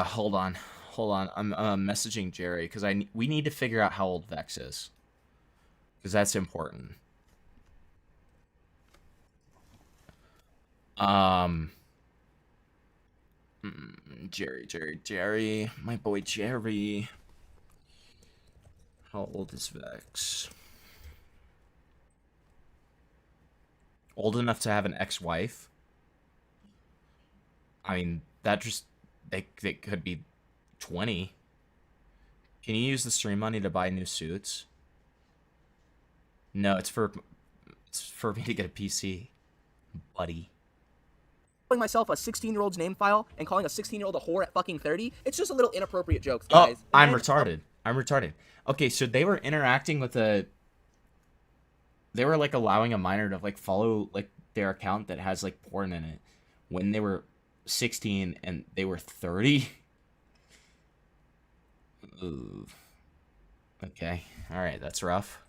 Hold on. I'm messaging Jerry because we need to figure out how old Vex is, because that's important. Jerry, my boy Jerry. How old is Vex? Old enough to have an ex-wife? I mean, that just they could be 20. Can you use the stream money to buy new suits? No, it's for me to get a PC, buddy. Calling myself a 16-year-old's name file and calling a 16-year-old a whore at fucking 30. It's just a little inappropriate jokes, guys. Oh, I'm retarded. I'm retarded. Okay, so they were interacting with they were like allowing a minor to like follow like their account that has like porn in it when they were 16 and they were 30. Ooh. Okay. All right. That's rough.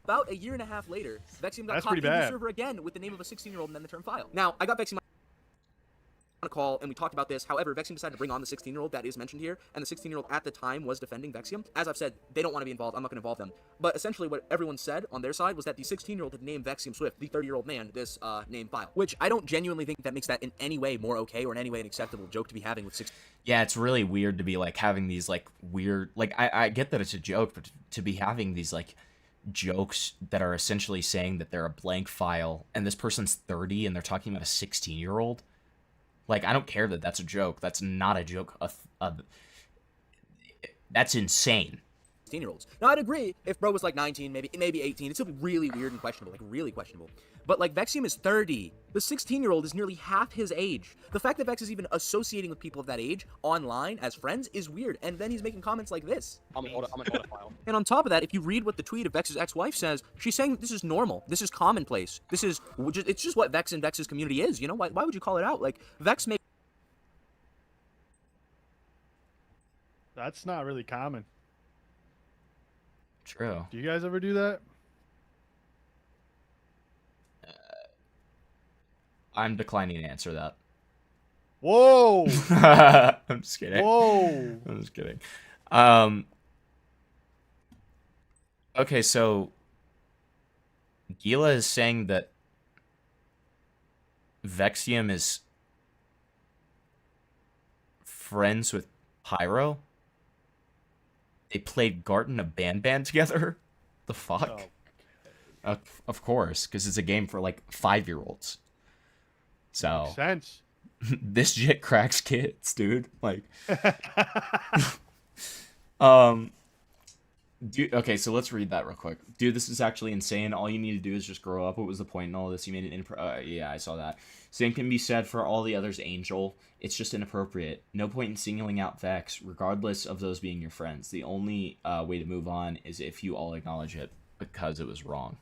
About a year and a half later, Vexium got That's caught in pretty the bad. server again with the name of a 16-year-old and then the term file. Now, I got Vexium on a call and we talked about this. However, Vexium decided to bring on the 16-year-old that is mentioned here, and the 16-year-old at the time was defending Vexium. As I've said, they don't want to be involved. I'm not going to involve them. But essentially, what everyone said on their side was that the 16-year-old had named Vexium Swift, the 30-year-old man, this name file, which I don't genuinely think that makes that in any way more okay or in any way an acceptable joke to be having with 16. Yeah, it's really weird to be like having these like weird, like I get that it's a joke, but to be having these like jokes that are essentially saying that they're a blank file and this person's 30 and they're talking about a 16-year-old. Like, I don't care that that's a joke. That's not a joke. That's insane. 16-year-olds. Now, I'd agree if bro was like 19, maybe 18. It'd still be really weird and questionable, like really questionable. But like Vexium is 30. The 16-year-old is nearly half his age. The fact that Vex is even associating with people of that age online as friends is weird. And then he's making comments like this. I'm an autophile. And on top of that, if you read what the tweet of Vex's ex-wife says, she's saying this is normal. This is commonplace. It's just what Vex and Vex's community is. You know, why would you call it out? Like, Vex makes... That's not really common. True. Do you guys ever do that? I'm declining to answer that. Whoa! I'm just kidding. Whoa! I'm just kidding. Okay, so Gila is saying that Vexium is friends with Pyro. They played Garten a band together. The fuck? Oh. Of course, because it's a game for like 5-year-olds. So Makes sense. This shit cracks kids, dude. Like, dude. Okay, so let's read that real quick, dude. This is actually insane. All you need to do is just grow up. What was the point in all this? You made it yeah, I saw that. Same can be said for all the others, Angel. It's just inappropriate. No point in singling out Vex, regardless of those being your friends. The only way to move on is if you all acknowledge it because it was wrong.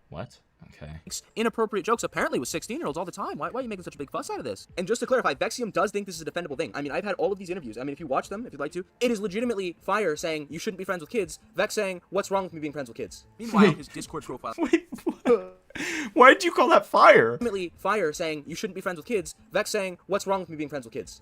What? Okay. Inappropriate jokes apparently with 16-year-olds all the time. Why are you making such a big fuss out of this? And just to clarify, Vexium does think this is a defendable thing. I mean, I've had all of these interviews. I mean, if you watch them, if you'd like to, it is legitimately Fire saying you shouldn't be friends with kids, Vex saying what's wrong with me being friends with kids. Meanwhile, his Discord profile. Why did you call that Fire? Legitimately Fire saying you shouldn't be friends with kids, Vex saying what's wrong with me being friends with kids.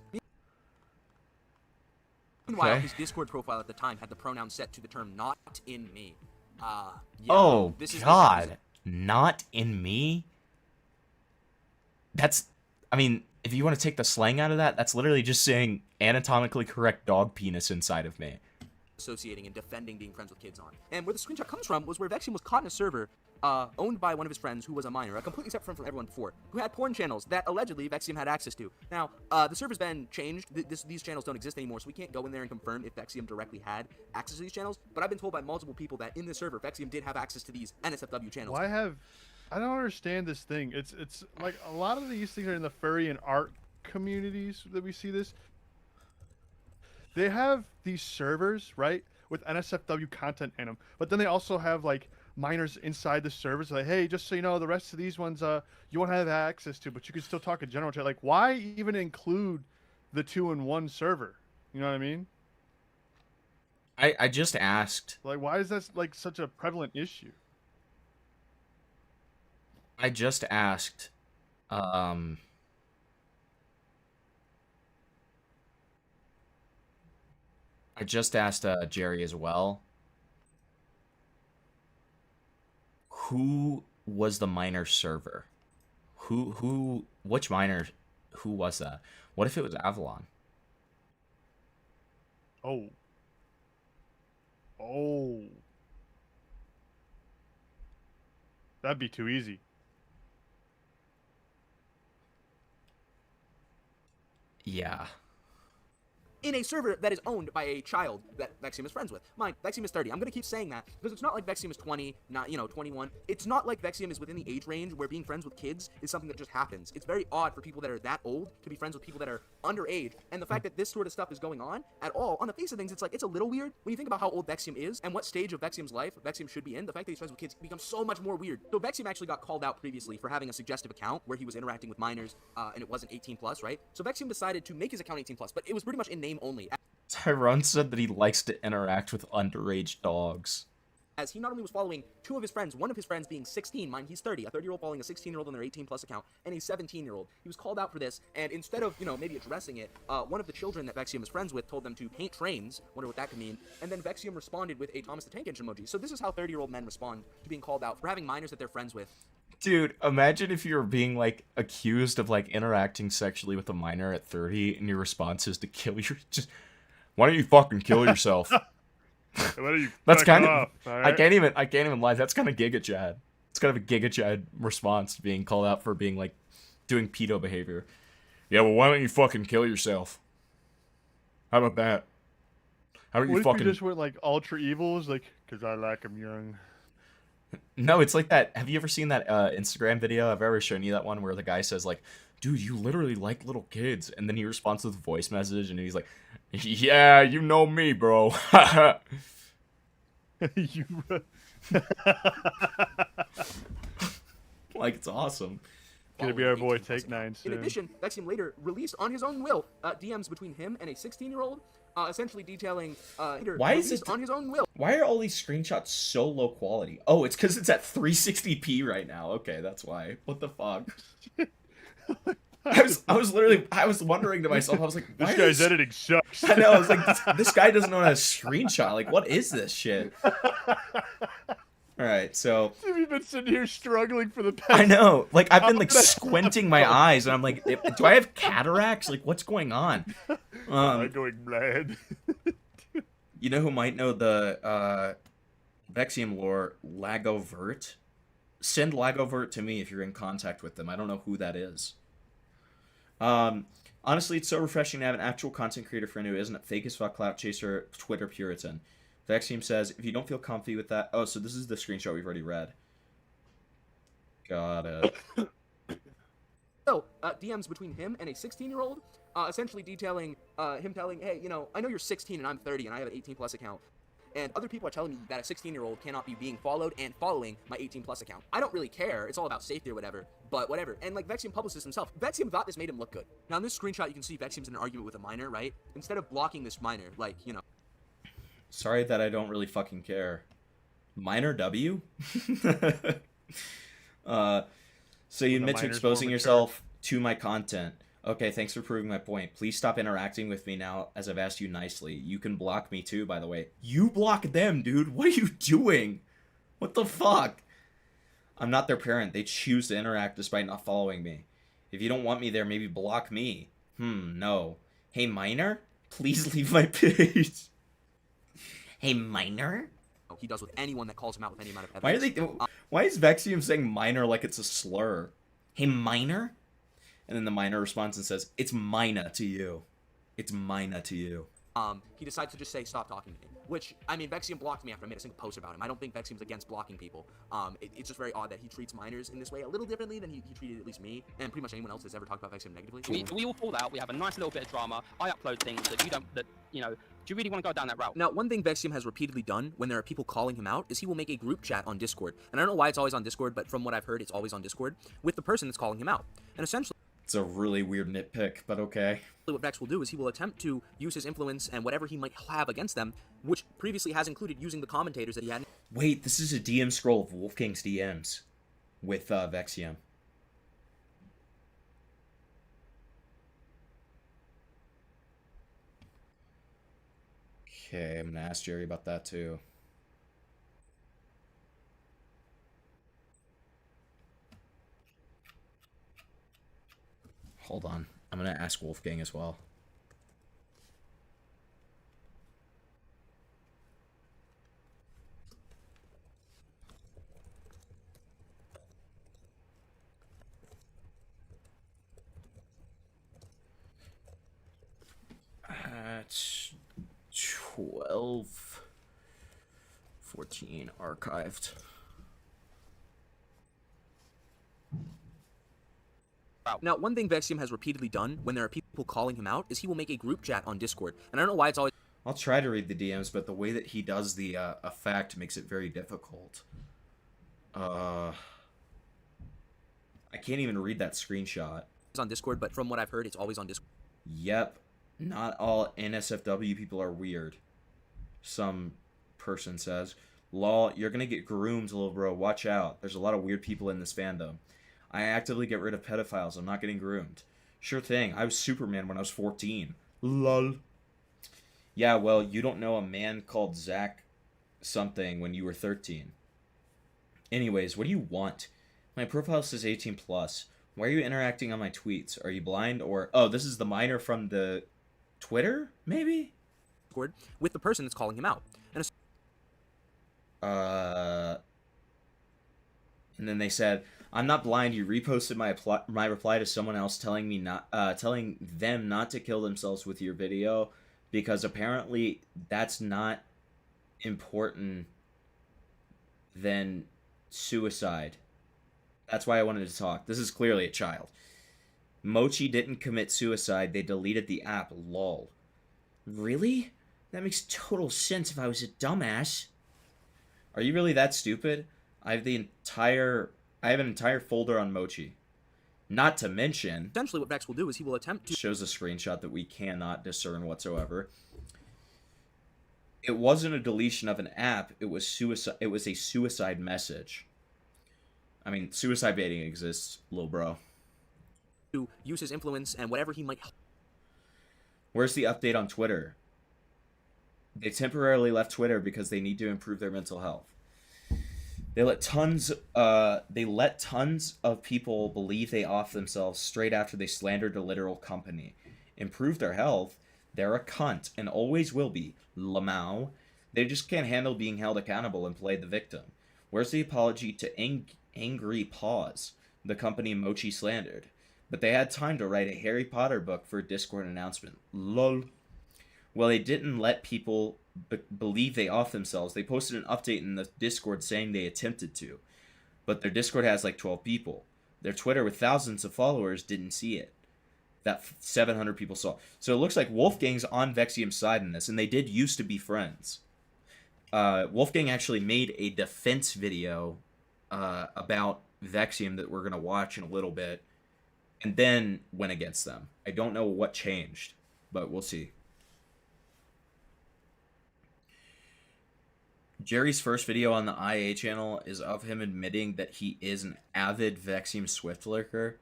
Meanwhile, his Discord profile at the time had the pronoun set to the term "not in me." Yeah, oh God. Not in me? That's, I mean, if you want to take the slang out of that, that's literally just saying anatomically correct dog penis inside of me. Associating and defending being friends with kids on. And where the screenshot comes from was where Vexium was caught in a server owned by one of his friends who was a minor, completely separate from everyone before, who had porn channels that allegedly Vexium had access to. Now, the server's been changed. These channels don't exist anymore, so we can't go in there and confirm if Vexium directly had access to these channels, but I've been told by multiple people that in this server, Vexium did have access to these NSFW channels. I don't understand this thing. It's like a lot of these things are in the furry and art communities that we see this. They have these servers, right, with NSFW content in them, but then they also have like minors inside the servers. Like, hey, just so you know, the rest of these ones you won't have access to, but you can still talk in general chat. Like, why even include the 2-in-1 server? You know what I mean? I just asked. Like, why is that like such a prevalent issue? I just asked. I just asked Jerry as well. Who was the minor server? Which minor? Who was that? What if it was Avalon? Oh. That'd be too easy. Yeah. In a server that is owned by a child that Vexium is friends with. Mind, Vexium is 30. I'm gonna keep saying that because it's not like Vexium is 20, not 21. It's not like Vexium is within the age range where being friends with kids is something that just happens. It's very odd for people that are that old to be friends with people that are underage. And the fact that this sort of stuff is going on at all, on the face of things, it's like it's a little weird when you think about how old Vexium is and what stage of Vexium's life Vexium should be in. The fact that he's friends with kids becomes so much more weird. So Vexium actually got called out previously for having a suggestive account where he was interacting with minors, and it wasn't 18 plus, right? So Vexium decided to make his account 18 plus, but it was pretty much in name only. Tyrone said that he likes to interact with underage dogs. As he not only was following two of his friends, one of his friends being 16, mind he's 30, a 30-year-old following a 16-year-old on their 18-plus account, and a 17-year-old. He was called out for this, and instead of, maybe addressing it, one of the children that Vexium is friends with told them to paint trains, wonder what that could mean, and then Vexium responded with a Thomas the Tank Engine emoji. So this is how 30-year-old men respond to being called out for having minors that they're friends with. Dude, imagine if you were being, like, accused of, like, interacting sexually with a minor at 30, and your response is to kill your... Why don't you fucking kill yourself? That's kind of. Right? I can't even lie. That's kind of Giga Chad. It's kind of a Giga Chad response to being called out for being like doing pedo behavior. Yeah, well, why don't you fucking kill yourself? How about that? How about you fucking? If you just went like ultra evil? Is like because I like him young. No, it's like that. Have you ever seen that Instagram video? I've ever shown you that one where the guy says like, "Dude, you literally like little kids," and then he responds with a voice message, and he's like, "Yeah, you know me, bro." Like, it's awesome. Gonna be our boy Take 9 soon. In addition, Vexium later released on his own will DMs between him and a 16-year-old, essentially detailing why is it on his own will. Why are all these screenshots so low quality? Oh, it's because it's at 360p right now. Okay, that's why. What the fuck? I was wondering to myself, I was like, this guy's editing sucks. I know, I was like, this guy doesn't know how to screenshot. Like, what is this shit? Alright, so... We've been sitting here struggling for the past... I know, like, I've been, like, squinting my eyes, and I'm like, do I have cataracts? Like, what's going on? I'm going blind. You know who might know the, Vexium lore? Lagovert? Send Lagovert to me if you're in contact with them. I don't know who that is. Honestly, it's so refreshing to have an actual content creator friend who isn't a fake as fuck clout chaser Twitter Puritan. Vexium says, if you don't feel comfy with that... Oh, so this is the screenshot we've already read. Got it. So, DMs between him and a 16-year-old, essentially detailing him telling, hey, I know you're 16 and I'm 30 and I have an 18-plus account. And other people are telling me that a 16-year-old cannot be being followed and following my 18+ account. I don't really care. It's all about safety or whatever. But whatever. And like Vexium published this himself. Vexium thought this made him look good. Now in this screenshot, you can see Vexium's in an argument with a minor, right? Instead of blocking this minor, like, you know. Sorry that I don't really fucking care. Minor W? So you admit to exposing yourself to my content. Okay, thanks for proving my point. Please stop interacting with me now, as I've asked you nicely. You can block me too, by the way. You block them, dude. What are you doing? What the fuck? I'm not their parent. They choose to interact despite not following me. If you don't want me there, maybe block me. No. Hey, minor? Please leave my page. Hey, minor? He does with anyone that calls him out with any amount of evidence. Why is Vexium saying minor like it's a slur? Hey, minor? And then the minor responds and says, it's mina to you. It's mina to you. He decides to just say, stop talking to me. Which, I mean, Vexium blocked me after I made a single post about him. I don't think Vexium's against blocking people. It's just very odd that he treats minors in this way a little differently than he treated at least me, and pretty much anyone else that's ever talked about Vexium negatively. We all fall out. We have a nice little bit of drama. I upload things that you know, do you really want to go down that route? Now, one thing Vexium has repeatedly done when there are people calling him out is he will make a group chat on Discord. And I don't know why it's always on Discord, but from what I've heard, it's always on Discord with the person that's calling him out. And essentially, it's a really weird nitpick, but okay. What Vex will do is he will attempt to use his influence and whatever he might have against them, which previously has included using the commentators that he had. Wait, this is a DM scroll of Wolfgang's DMs with Vexium. Okay, I'm gonna ask Jerry about that too. Hold on. I'm gonna ask Wolfgang as well. It's 12:14 archived. Now, one thing Vexium has repeatedly done when there are people calling him out is he will make a group chat on Discord. And I don't know why it's always... I'll try to read the DMs, but the way that he does the effect makes it very difficult. I can't even read that screenshot. It's on Discord, but from what I've heard, it's always on Discord. Yep. Not all NSFW people are weird. Some person says. Lol, you're gonna get groomed, little bro. Watch out. There's a lot of weird people in this fandom. I actively get rid of pedophiles. I'm not getting groomed. Sure thing. I was Superman when I was 14. Lol. Yeah, well, you don't know a man called Zach something when you were 13. Anyways, what do you want? My profile says 18+. Why are you interacting on my tweets? Are you blind or... Oh, this is the minor from the Twitter, maybe? With the person that's calling him out. And then they said... I'm not blind. You reposted my reply to someone else telling them not to kill themselves with your video because apparently that's not important than suicide. That's why I wanted to talk. This is clearly a child. Mochi didn't commit suicide. They deleted the app. Lol. Really? That makes total sense if I was a dumbass. Are you really that stupid? I have an entire folder on Mochi. Not to mention... Essentially what Vex will do is he will attempt to... Shows a screenshot that we cannot discern whatsoever. It wasn't a deletion of an app. It was suicide. It was a suicide message. I mean, suicide baiting exists, little bro. To use his influence and whatever he might... Where's the update on Twitter? They temporarily left Twitter because they need to improve their mental health. They let tons of people believe they off themselves straight after they slandered a literal company. Improve their health. They're a cunt and always will be. Lamau. They just can't handle being held accountable and play the victim. Where's the apology to Angry Paws, the company Mochi slandered? But they had time to write a Harry Potter book for a Discord announcement. Lol. Well, they didn't let people believe they off themselves. They posted an update in the Discord saying they attempted to. But their Discord has like 12 people. Their Twitter with thousands of followers didn't see it. That 700 people saw. So it looks like Wolfgang's on Vexium's side in this, and they did used to be friends. Wolfgang actually made a defense video about Vexium that we're gonna watch in a little bit, and then went against them. I don't know what changed, but we'll see. Jerry's first video on the IA channel is of him admitting that he is an avid Vexium Swift lurker.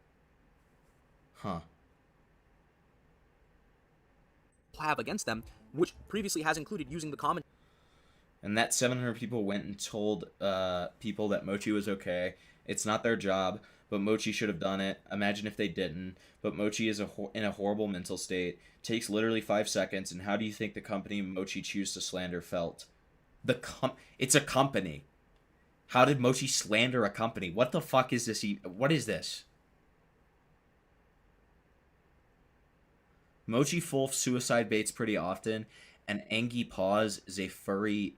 Huh. Have against them, which previously has included using the comment. And that 700 people went and told people that Mochi was okay. It's not their job, but Mochi should have done it. Imagine if they didn't. But Mochi is in a horrible mental state. Takes literally 5 seconds. And how do you think the company Mochi choose to slander felt? It's a company. How did Mochi slander a company? What the fuck is this? What is this? Mochi full suicide baits pretty often, and Angie Paws is a furry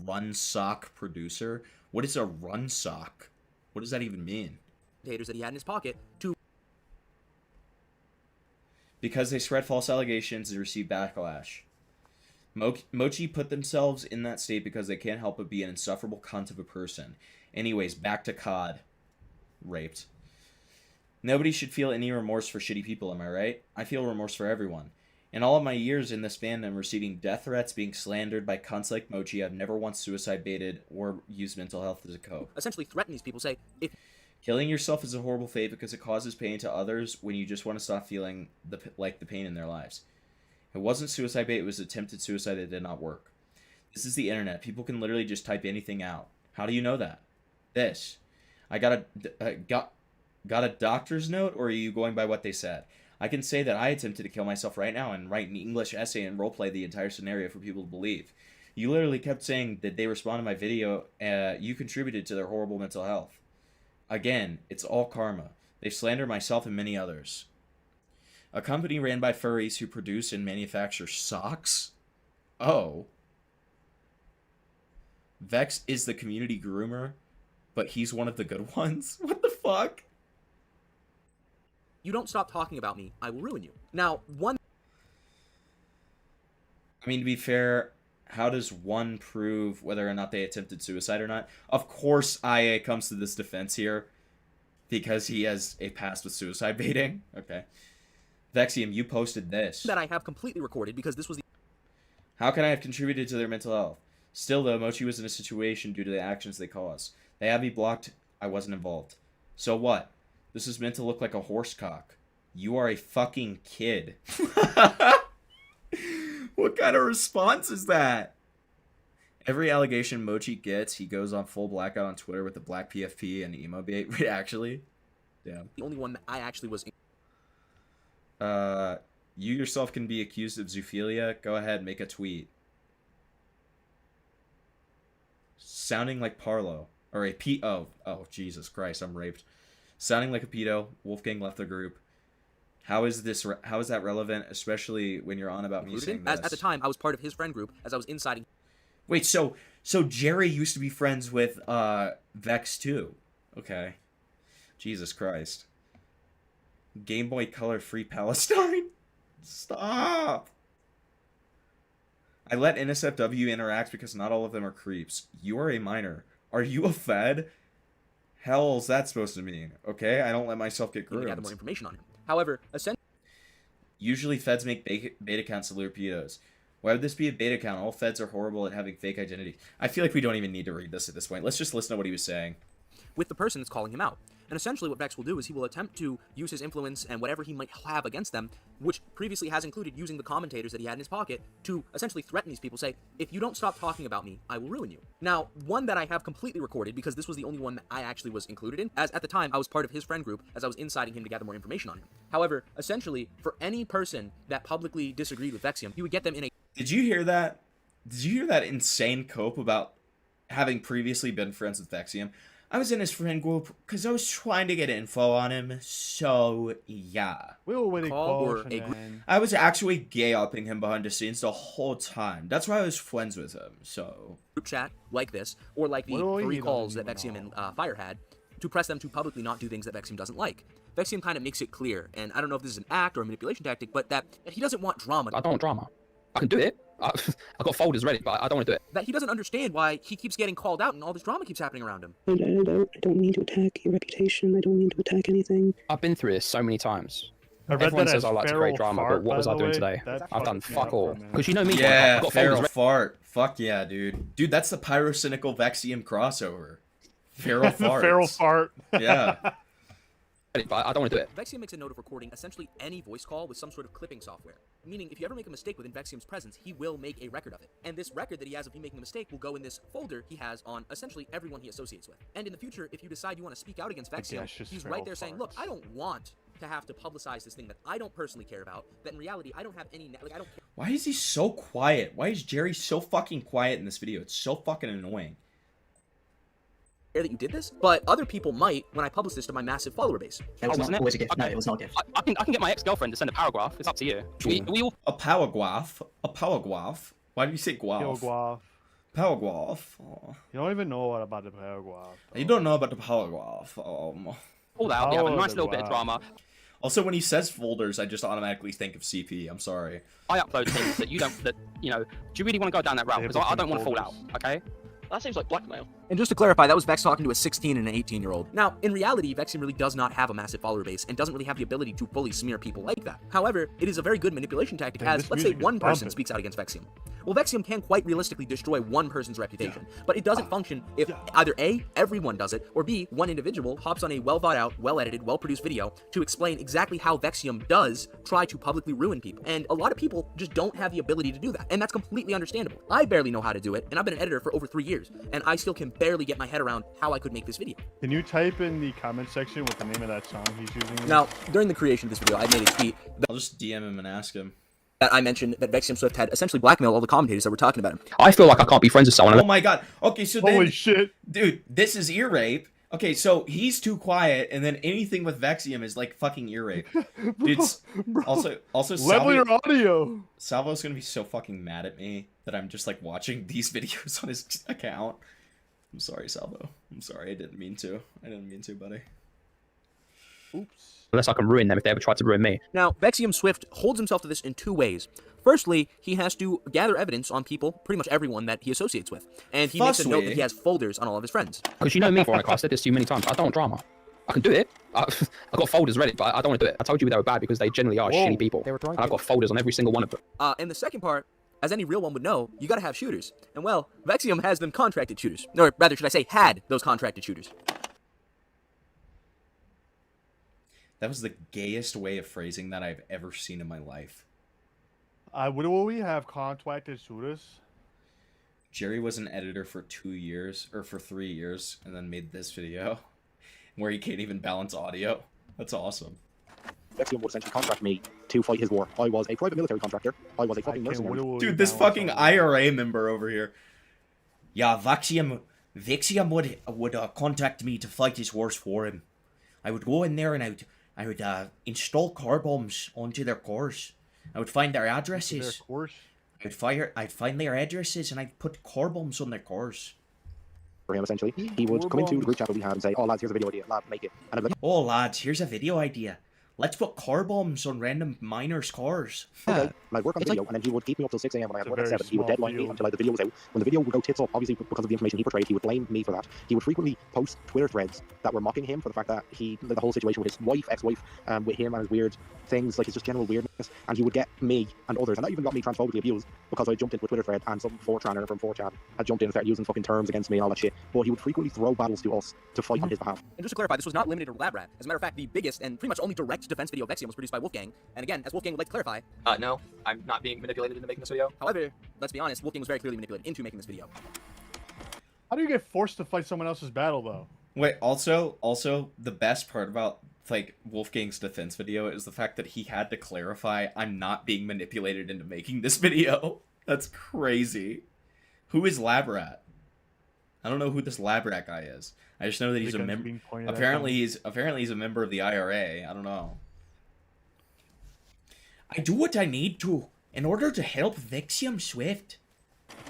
run sock producer. What is a run sock? What does that even mean? Haters that he had in his pocket to. Because they spread false allegations and receive backlash. Mochi put themselves in that state because they can't help but be an insufferable cunt of a person. Anyways, back to COD. Raped. Nobody should feel any remorse for shitty people, am I right? I feel remorse for everyone. In all of my years in this fandom, receiving death threats, being slandered by cunts like Mochi, I've never once suicide baited or used mental health as a cope. Essentially threaten these people, say, if killing yourself is a horrible fate because it causes pain to others when you just want to stop feeling the pain in their lives. It wasn't suicide bait, it was attempted suicide that did not work. This is the internet. People can literally just type anything out. How do you know that? This. I got a doctor's note, or are you going by what they said? I can say that I attempted to kill myself right now and write an English essay and roleplay the entire scenario for people to believe. You literally kept saying that they responded to my video, you contributed to their horrible mental health. Again, it's all karma. They've slandered myself and many others. A company ran by furries who produce and manufacture socks? Oh. Vex is the community groomer, but he's one of the good ones? What the fuck? you don't stop talking about me, I will ruin you. Now, one... I mean, to be fair, how does one prove whether or not they attempted suicide or not? Of course IA comes to this defense here, because he has a past with suicide baiting. Okay. Vexium, you posted this. That I have completely recorded, because this was the... How can I have contributed to their mental health? Still, though, Mochi was in a situation due to the actions they caused. They had me blocked. I wasn't involved. So what? This is meant to look like a horse cock. You are a fucking kid. What kind of response is that? Every allegation Mochi gets, he goes on full blackout on Twitter with the black PFP and emo bait. Wait, actually? Damn. The only one that I actually was... You yourself can be accused of zoophilia. Go ahead, make a tweet. Sounding like Parlo. Or a P... Oh, Jesus Christ, I'm raped. Sounding like a pedo. Wolfgang left the group. How is that relevant, especially when you're on about me saying this? At the time, I was part of his friend group, as I was inciting... Wait, so Jerry used to be friends with Vex too. Okay. Jesus Christ. Game Boy Color Free Palestine? Stop! I let NSFW interact because not all of them are creeps. You are a minor. Are you a fed? Hell's that supposed to mean? Okay, I don't let myself get groomed. Gather more information on him. However, essentially... Usually feds make bait accounts to lure pedos. Why would this be a beta account? All feds are horrible at having fake identity. I feel like we don't even need to read this at this point. Let's just listen to what he was saying. With the person that's calling him out. And essentially what Vex will do is he will attempt to use his influence and whatever he might have against them, which previously has included using the commentators that he had in his pocket, to essentially threaten these people, say, if you don't stop talking about me, I will ruin you. Now, one that I have completely recorded, because this was the only one that I actually was included in, as at the time I was part of his friend group, as I was inciting him to gather more information on him. However, essentially, for any person that publicly disagreed with Vexium, he would get them in a... Did you hear that? Did you hear that insane cope about having previously been friends with Vexium? I was in his friend group because I was trying to get info on him, so yeah. We were winning calls, I was actually gay-upping him behind the scenes the whole time. That's why I was friends with him, so... Group chat, like this, or like the 3 calls that Vexium and Fire had, to press them to publicly not do things that Vexium doesn't like. Vexium kind of makes it clear, and I don't know if this is an act or a manipulation tactic, but that he doesn't want drama. I don't want drama. I can do it. I got folders ready, but I don't want to do it. That he doesn't understand why he keeps getting called out and all this drama keeps happening around him. I don't mean to attack your reputation. I don't mean to attack anything. I've been through this so many times. I read Everyone that says as I like to feral create drama, fart, but what by was the I doing way. today? That I've done fucked me fuck up all. for a minute. Because you know me, Yeah, I've got feral folders ready. fart. Fuck yeah, dude. Dude, that's the pyrocynical Vexium crossover. Feral The farts. feral fart. Yeah. But I don't want to do it. Vexium makes a note of recording essentially any voice call with some sort of clipping software. Meaning, if you ever make a mistake within Vexium's presence, he will make a record of it. And this record that he has of you making a mistake will go in this folder he has on essentially everyone he associates with. And in the future, if you decide you want to speak out against Vexium, he's right there saying, look, I don't want to have to publicize this thing that I don't personally care about, that in reality, I don't have any, I don't care. Why is he so quiet? Why is Jerry so fucking quiet in this video? It's so fucking annoying. That you did this, but other people might when I publish this to my massive follower base. It was not always a gift. No, it was not a gift. I can get my ex-girlfriend to send a paragraph. It's up to you. We all... A paragraph? A paragraph? Why do you say guaf? Paragraph. Paragraph. Oh. You don't even know what about the paragraph. You don't know about the paragraph. All out. We have a nice little bit of drama. Also, when he says folders, I just automatically think of CP. I'm sorry. I upload things that you don't. That you know. Do you really want to go down that route? Because I don't want to fall out. Okay. That seems like blackmail. And just to clarify, that was Vex talking to a 16 and an 18-year-old. Now, in reality, Vexium really does not have a massive follower base and doesn't really have the ability to fully smear people like that. However, it is a very good manipulation tactic as, let's say, one person speaks out against Vexium. Well, Vexium can quite realistically destroy one person's reputation, but it doesn't function if either A, everyone does it, or B, one individual hops on a well-thought-out, well-edited, well-produced video to explain exactly how Vexium does try to publicly ruin people. And a lot of people just don't have the ability to do that, and that's completely understandable. I barely know how to do it, and I've been an editor for over 3 years, and I still can barely get my head around how I could make this video. Can you type in the comment section what the name of that song he's using? Now, during the creation of this video, I made a tweet I'll just DM him and ask him. That I mentioned that Vexium Swift had essentially blackmailed all the commentators that were talking about him. I feel like I can't be friends with someone. Oh my god. Okay, so then... Holy shit. Dude, this is ear rape. Okay, so he's too quiet, and then anything with Vexium is like fucking ear rape. Dude, also level your audio. Salvo's gonna be so fucking mad at me that I'm just like watching these videos on his account. I'm sorry, Salvo. I'm sorry, I didn't mean to. Buddy. Oops. Unless I can ruin them if they ever try to ruin me. Now, Vexium Swift holds himself to this in two ways. Firstly, he has to gather evidence on people, pretty much everyone that he associates with. And he makes a note that he has folders on all of his friends. Because you know me, Veronica, I've said this to you many times. I don't want drama. I can do it. I've got folders ready, but I don't want to do it. I told you they were bad because they generally are shitty people. And I've got folders on every single one of them. And the second part, as any real one would know, you gotta have shooters. And well, Vexium has them contracted shooters. Or rather, should I say, had those contracted shooters. That was the gayest way of phrasing that I've ever seen in my life. Will we have contracted shooters? Jerry was an editor for 2 years, or for 3 years, and then made this video where he can't even balance audio. That's awesome. Vexium would essentially contract me to fight his war. I was a private military contractor. I was a fucking mercenary. Dude, this fucking IRA member over here. Yeah, Vexium would contact me to fight his wars for him. I would go in there and I would install car bombs onto their cars. I would find their addresses. I'd find their addresses and I'd put car bombs on their cars. For him, essentially, he would come into the group chat that we had and say, "Oh lads, here's a video idea. Lad, make it." And I'd be like, "Oh lads, here's a video idea. Let's put car bombs on random miners' cars." Okay. And I'd work on the video, and then he would keep me up till 6 a.m. when I had work at 7. He would deadline me until the video was out. When the video would go tits up, obviously because of the information he portrayed, he would blame me for that. He would frequently post Twitter threads that were mocking him for the fact that the whole situation with his wife, ex-wife, with him and his weird things, like his just general weirdness. And he would get me and others, and that even got me transphobically abused because I jumped into a Twitter thread and some 4chaner from 4chan had jumped in and started using fucking terms against me and all that shit. But he would frequently throw battles to us to fight on his behalf. And just to clarify, this was not limited to Lab Rat. As a matter of fact, the biggest and pretty much only direct defense video of Vexium was produced by Wolfgang. And again, as Wolfgang would like to clarify... No, I'm not being manipulated into making this video. However, let's be honest, Wolfgang was very clearly manipulated into making this video. How do you get forced to fight someone else's battle, though? Wait, also, the best part about, like, Wolfgang's defense video is the fact that he had to clarify, I'm not being manipulated into making this video. That's crazy. Who is Labrat? I don't know who this Labrat guy is. I just know that he's a member. Apparently he's a member of the IRA. I don't know. I do what I need to in order to help Vexium Swift.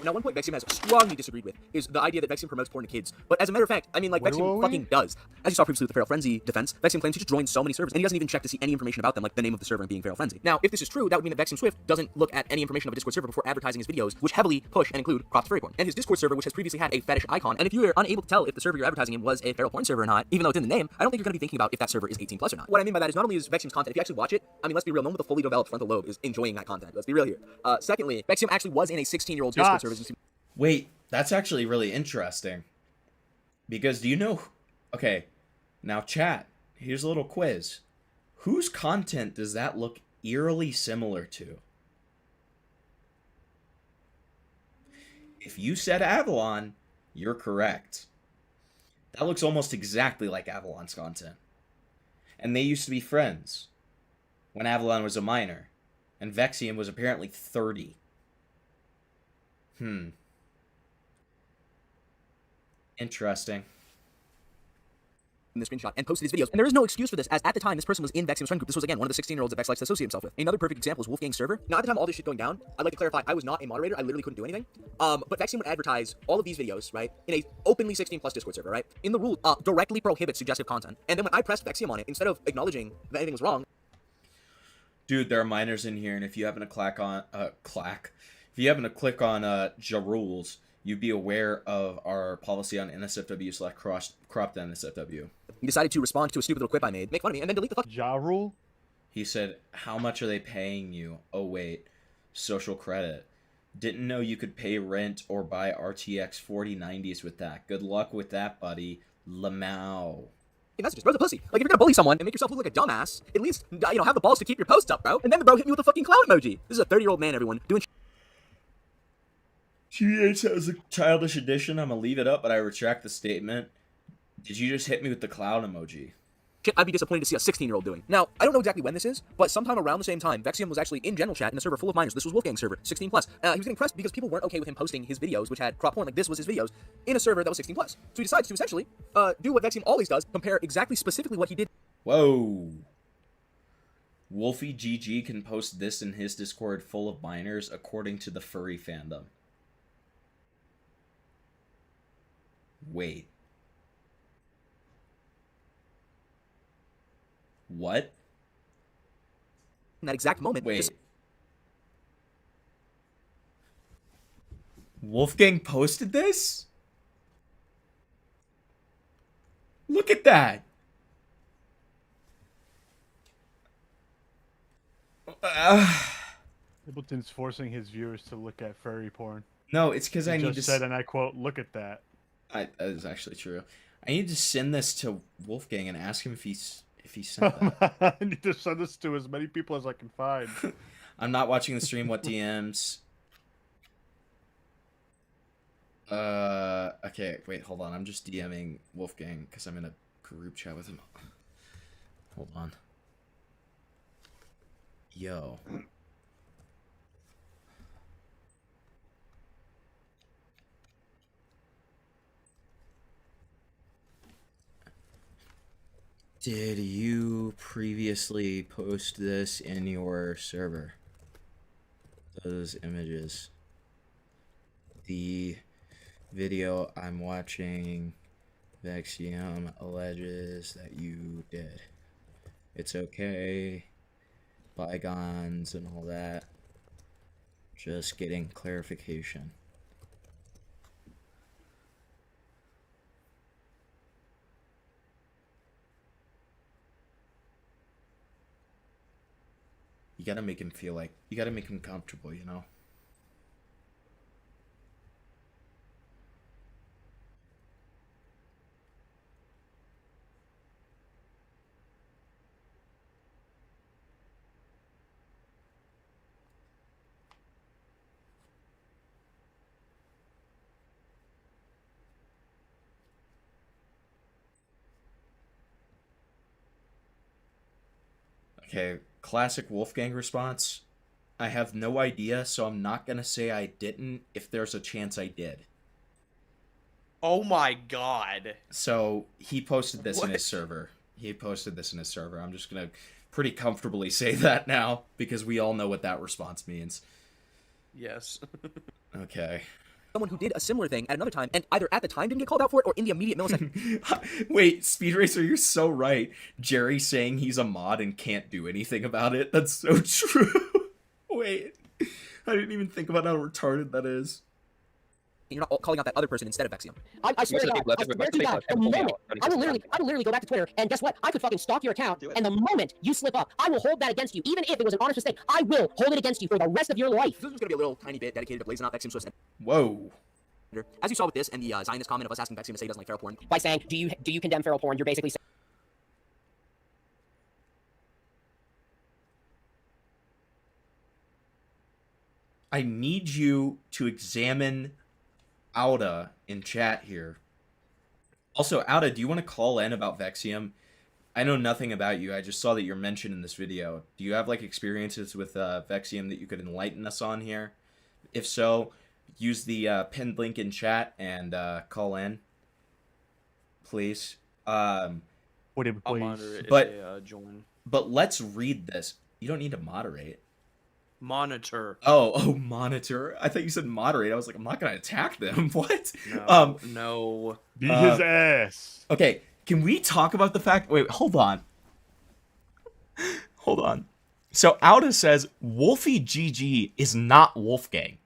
Now, one point Vexium has strongly disagreed with is the idea that Vexium promotes porn to kids. But as a matter of fact, I mean, like, What Vexium are we? fucking does. As you saw previously with the Feral Frenzy defense, Vexium claims he just joins so many servers, and he doesn't even check to see any information about them, like the name of the server and being Feral Frenzy. Now, if this is true, that would mean that Vexium Swift doesn't look at any information of a Discord server before advertising his videos, which heavily push and include cropped furry porn. And his Discord server, which has previously had a fetish icon, and if you are unable to tell if the server you're advertising in was a feral porn server or not, even though it's in the name, I don't think you're going to be thinking about if that server is 18 plus or not. What I mean by that is not only is Vexium's content, if you actually watch it, I mean, let's be real, no one with a fully developed frontal lobe is enjoying that content. Let's be real here. Secondly, Vexium actually was in a 16-year-old Discord server. Wait, that's actually really interesting. Because do you know... Okay, now chat, here's a little quiz. Whose content does that look eerily similar to? If you said Avalon, you're correct. That looks almost exactly like Avalon's content. And they used to be friends when Avalon was a minor, and Vexium was apparently 30. Interesting. In the screenshot and posted his videos. And there is no excuse for this, as at the time, this person was in Vexium's friend group. This was, again, one of the 16-year-olds that Vex likes to associate himself with. Another perfect example is Wolfgang's server. Now, at the time of all this shit going down, I'd like to clarify, I was not a moderator. I literally couldn't do anything. But Vexium would advertise all of these videos, right, in a openly 16-plus Discord server, right? In the rule, directly prohibits suggestive content. And then when I pressed Vexium on it, instead of acknowledging that anything was wrong... Dude, there are minors in here, and if you happen to if you happen to click on Ja Rules, you'd be aware of our policy on NSFW/cropped NSFW. He decided to respond to a stupid little quip I made, make fun of me, and then delete the fuck... Ja Rule? He said, how much are they paying you? Oh, wait. Social credit. Didn't know you could pay rent or buy RTX 4090s with that. Good luck with that, buddy. Lamau. Messages. Bro's a pussy. Like, if you're gonna bully someone and make yourself look like a dumbass, at least, you know, have the balls to keep your posts up, bro. And then the bro hit me with a fucking clown emoji. This is a 30-year-old man, everyone, doing GH, that was a childish addition. I'm gonna leave it up, but I retract the statement. Did you just hit me with the clown emoji? shit I'd be disappointed to see a 16-year-old doing. Now, I don't know exactly when this is, but sometime around the same time, Vexium was actually in general chat in a server full of minors. This was Wolfgang's server, 16 plus. He was getting pressed because people weren't okay with him posting his videos, which had crop porn, like this was his videos, in a server that was 16 plus. So he decides to essentially do what Vexium always does, compare exactly specifically what he did. Whoa. Wolfie GG can post this in his Discord full of minors, according to the furry fandom. Wait. What? In that exact moment. Wait. Wolfgang posted this? Look at that. Ableton's forcing his viewers to look at furry porn. No, it's because I need to said, and I quote, "Look at that." That is actually true. I need to send this to Wolfgang and ask him if he sent that. I need to send this to as many people as I can find. I'm not watching the stream. What DMs? Okay, wait, hold on. I'm just DMing Wolfgang because I'm in a group chat with him. Hold on. Yo. Did you previously post this in your server? Those images. The video I'm watching, Vexium alleges that you did. It's okay. Bygones and all that. Just getting clarification. You gotta make him feel like, you gotta make him comfortable, you know? Okay, classic Wolfgang response. I have no idea, so I'm not gonna say I didn't if there's a chance I did. Oh my god. So he posted this in his server. I'm just gonna pretty comfortably say that now because we all know what that response means. Yes. Okay. Someone who did a similar thing at another time, and either at the time didn't get called out for it, or in the immediate millisecond. Wait, Speed Racer, you're so right. Jerry saying he's a mod and can't do anything about it. That's so true. Wait, I didn't even think about how retarded that is. You're not calling out that other person instead of Vexium. I swear to God, I swear to God, the moment, I will literally go back to Twitter, and guess what? I could fucking stalk your account, and the moment you slip up, I will hold that against you. Even if it was an honest mistake, I will hold it against you for the rest of your life. This is gonna be a little tiny bit dedicated to blazing out Vexium Swiss. Whoa. As you saw with this, and the Zionist comment of us asking Vexium to say he doesn't like feral porn. By saying, do you condemn feral porn? You're basically saying. I need you to examine Auda in chat here. Also, Auda, do you want to call in about Vexium? I know nothing about you. I just saw that you're mentioned in this video. Do you have like experiences with Vexium that you could enlighten us on here? If so, use the pinned link in chat and call in, please. I'll monitor it but if they join. But let's read this. You don't need to moderate. Monitor. Oh, monitor. I thought you said moderate. I was like, I'm not gonna attack them. What? No, no. Be his ass. Okay, can we talk about the fact? Wait, hold on. Hold on. So Auda says Wolfie GG is not Wolfgang.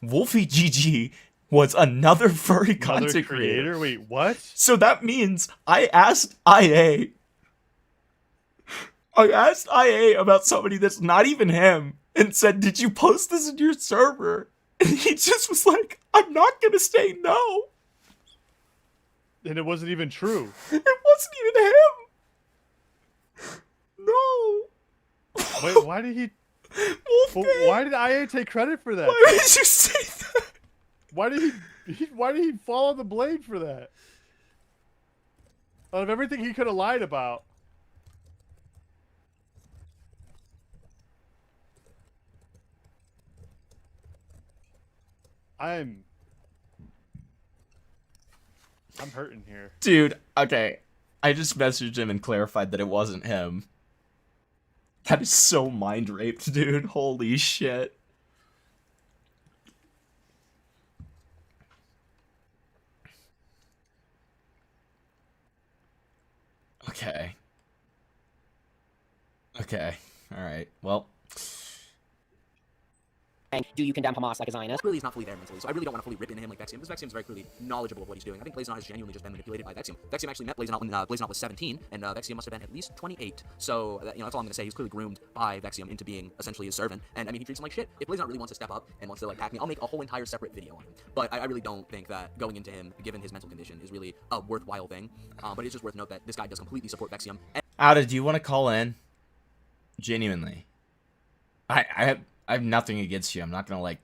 Wolfie GG was another furry content creator. Wait, what? So that means I asked IA about somebody that's not even him and said, did you post this in your server? And he just was like, I'm not gonna say no. And it wasn't even true. It wasn't even him. No. Wait, why did he... Why did IA take credit for that? Why did you say that? Why did he fall on the blade for that? Out of everything he could have lied about. I'm hurting here. Dude, okay. I just messaged him and clarified that it wasn't him. That is so mind raped, dude. Holy shit. Okay. Okay. Alright. Well. Do you condemn Hamas like a Zionist? Really, he's not fully there mentally, so I really don't want to fully rip into him like Vexium, because Vexium is very clearly knowledgeable of what he's doing. I think Blazing has genuinely just been manipulated by Vexium. Vexium actually met Blazing when Blazing was 17, and Vexium must have been at least 28. So, that's all I'm going to say. He's clearly groomed by Vexium into being essentially his servant, and I mean, he treats him like shit. If Blazing really wants to step up and wants to like pack me, I'll make a whole entire separate video on him. But I really don't think that going into him, given his mental condition, is really a worthwhile thing. But it's just worth note that this guy does completely support Vexium. Auda, do you want to call in? Genuinely. I have nothing against you. I'm not gonna like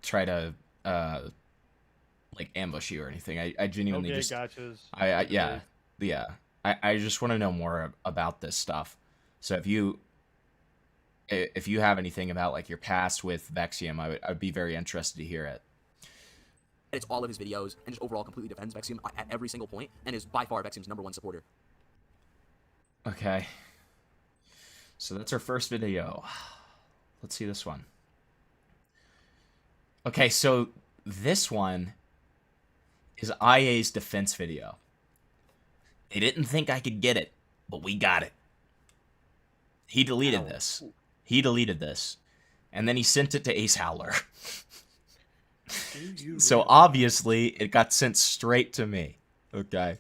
try to like ambush you or anything. I genuinely okay, just gotchas. I just want to know more about this stuff. So if you have anything about like your past with Vexium, I would be very interested to hear it. It's all of his videos and just overall completely defends Vexium at every single point and is by far Vexium's #1 supporter. Okay. So that's our first video. Let's see this one. Okay, so this one is IA's defense video. They didn't think I could get it, but we got it. He deleted this. He deleted this. And then he sent it to Ace Howler. So obviously, it got sent straight to me. Okay.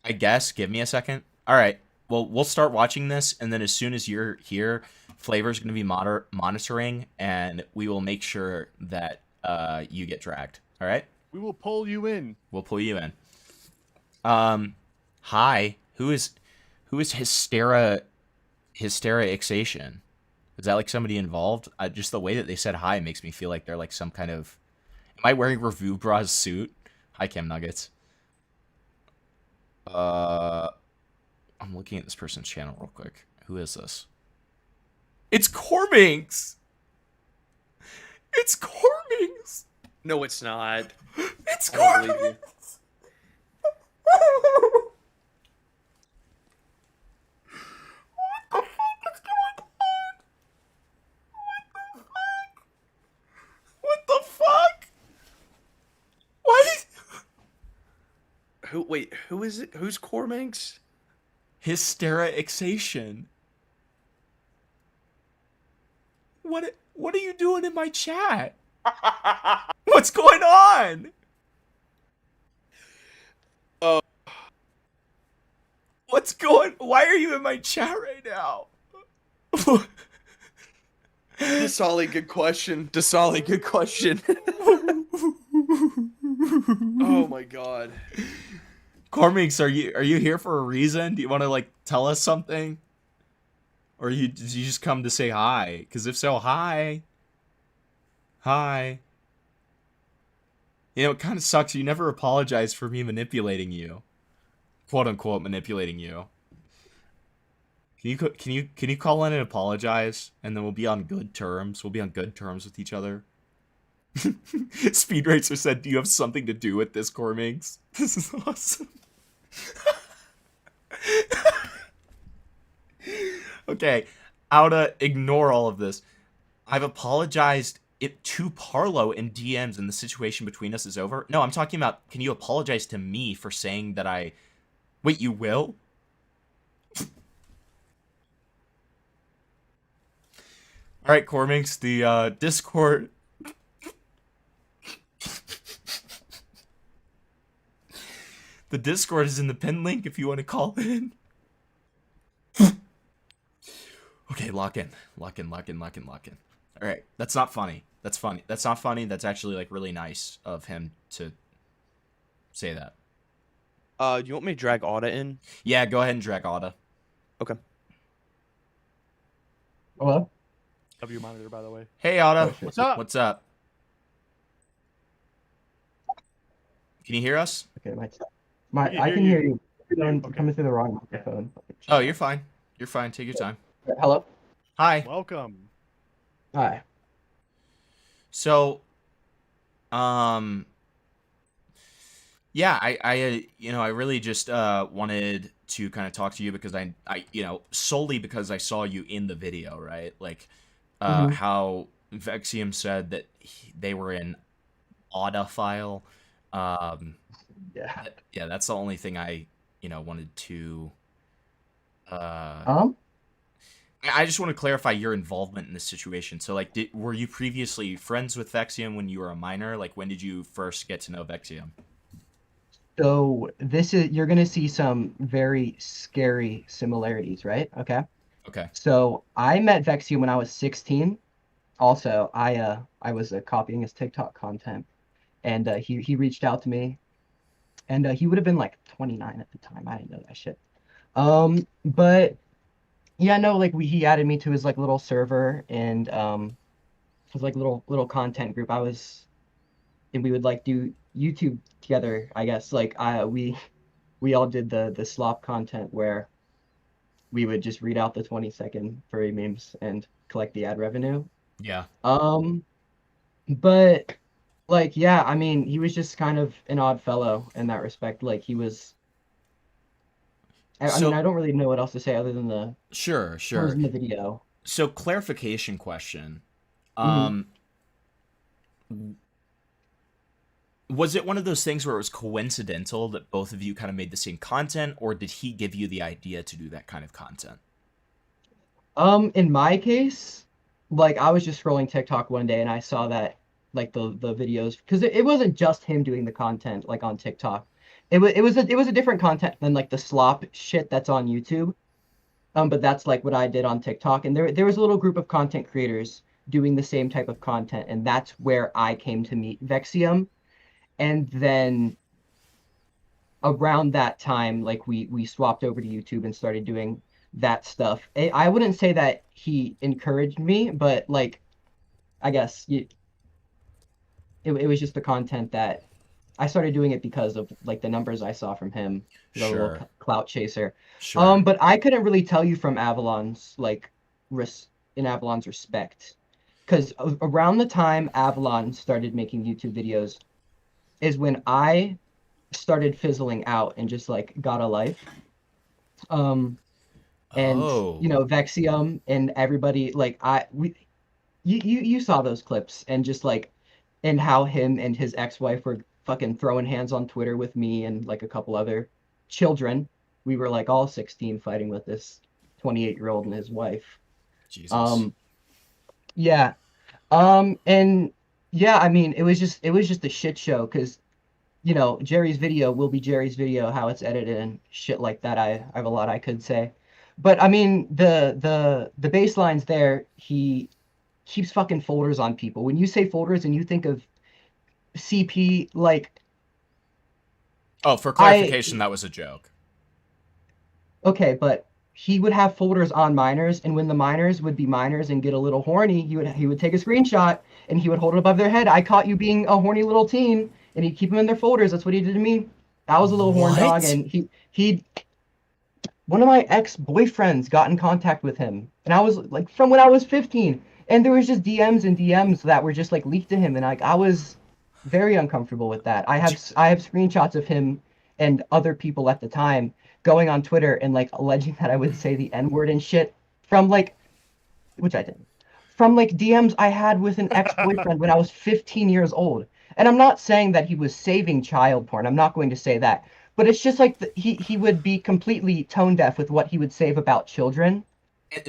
I guess. Give me a second. All right. Well, we'll start watching this, and then as soon as you're here, Flavor's going to be monitoring, and we will make sure that you get dragged. All right? We will pull you in. We'll pull you in. Hi. Who is Hysterixation? Is that like somebody involved? Just the way that they said hi makes me feel like they're like some kind of... Am I wearing Revue Bra's suit? Hi, Cam Nuggets. I'm looking at this person's channel real quick. Who is this? It's Corminx! It's Corminx! No, it's not. It's I don't believe you. What the fuck is going on? What Who is it? Who's Corminx? Hysterixation. What are you doing in my chat? What's going on? What's going? Why are you in my chat right now? Dasali, good question. Dasali, good question. Oh my god. Cormix, are you here for a reason? Do you want to like tell us something? Or did you just come to say hi? Because if so, hi. Hi. You know, it kind of sucks. You never apologized for me manipulating you. Quote unquote manipulating you. Can you call in and apologize, and then we'll be on good terms. We'll be on good terms with each other. Speed Racer said, "Do you have something to do with this, Cormix?" This is awesome. Okay, Auda, ignore all of this. I've apologized to Parlo in DMs, and the situation between us is over. No, I'm talking about, can you apologize to me for saying that I... Wait, you will? Alright, Cormix, the Discord... The Discord is in the pin link if you want to call in. Okay, lock in. Alright, that's not funny. That's funny. That's not funny. That's actually, like, really nice of him to say that. You want me to drag Auda in? Yeah, go ahead and drag Auda. Okay. Hello? W monitor, by the way. Hey, Auda. Oh, what's up? What's up? Can you hear us? Okay, I can hear you. You're coming through the wrong microphone. Oh, you're fine. You're fine. Take your time. Hello? Hi. Welcome. Hi. So, yeah, I really just wanted to kind of talk to you because I solely because I saw you in the video, right? Like, how Vexium said that they were in Auda file. Yeah, that's the only thing I, wanted to. I just want to clarify your involvement in this situation. So, like, were you previously friends with Vexium when you were a minor? Like, when did you first get to know Vexium? So you're gonna see some very scary similarities, right? Okay. Okay. So I met Vexium when I was 16. Also, I was copying his TikTok content, and he reached out to me, and he would have been like 29 at the time. I didn't know that shit. But yeah, no, like he added me to his like little server and his like little content group. And we would like do YouTube together, I guess. Like we all did the slop content where we would just read out the 20-second furry memes and collect the ad revenue. Yeah. But like, yeah, I mean, he was just kind of an odd fellow in that respect. Like he was. I mean, I don't really know what else to say other than the. Sure. What was in the video. So, clarification question. Was it one of those things where it was coincidental that both of you kind of made the same content, or did he give you the idea to do that kind of content? In my case, like I was just scrolling TikTok one day and I saw that like the videos, because it wasn't just him doing the content like on TikTok. It was a different content than like the slop shit that's on YouTube. But that's like what I did on TikTok, and there was a little group of content creators doing the same type of content, and that's where I came to meet Vexium. And then around that time, like we swapped over to YouTube and started doing that stuff. I wouldn't say that he encouraged me, but like I guess it was just the content that I started doing it because of like the numbers I saw from him, the little clout chaser. Sure. But I couldn't really tell you from Avalon's like in Avalon's respect, because around the time Avalon started making YouTube videos is when I started fizzling out and just like got a life. And Vexium and everybody like you saw those clips and just like and how him and his ex-wife were fucking throwing hands on Twitter with me and like a couple other children. We were like all 16 fighting with this 28-year-old and his wife. Jesus. Yeah. And yeah, I mean, it was just a shit show because you know, Jerry's video will be Jerry's video, how it's edited and shit like that. I have a lot I could say. But I mean, the baseline's there. He keeps fucking folders on people. When you say folders and you think of CP, like Oh, for clarification, that was a joke. okay, but he would have folders on minors, and when the minors would be minors and get a little horny, he would take a screenshot and he would hold it above their head. I caught you being a horny little teen, and he'd keep them in their folders. That's what he did to me. I was a little horn dog, and he one of my ex-boyfriends got in contact with him, and I was like from when I was 15, and there was just DMs and DMs that were just like leaked to him, and like I was very uncomfortable with that. I have screenshots of him and other people at the time going on Twitter and like alleging that I would say the N-word and shit from like, which I didn't, from like DMs I had with an ex-boyfriend when I was 15 years old. And I'm not saying that he was saving child porn. I'm not going to say that. But it's just like he would be completely tone deaf with what he would save about children.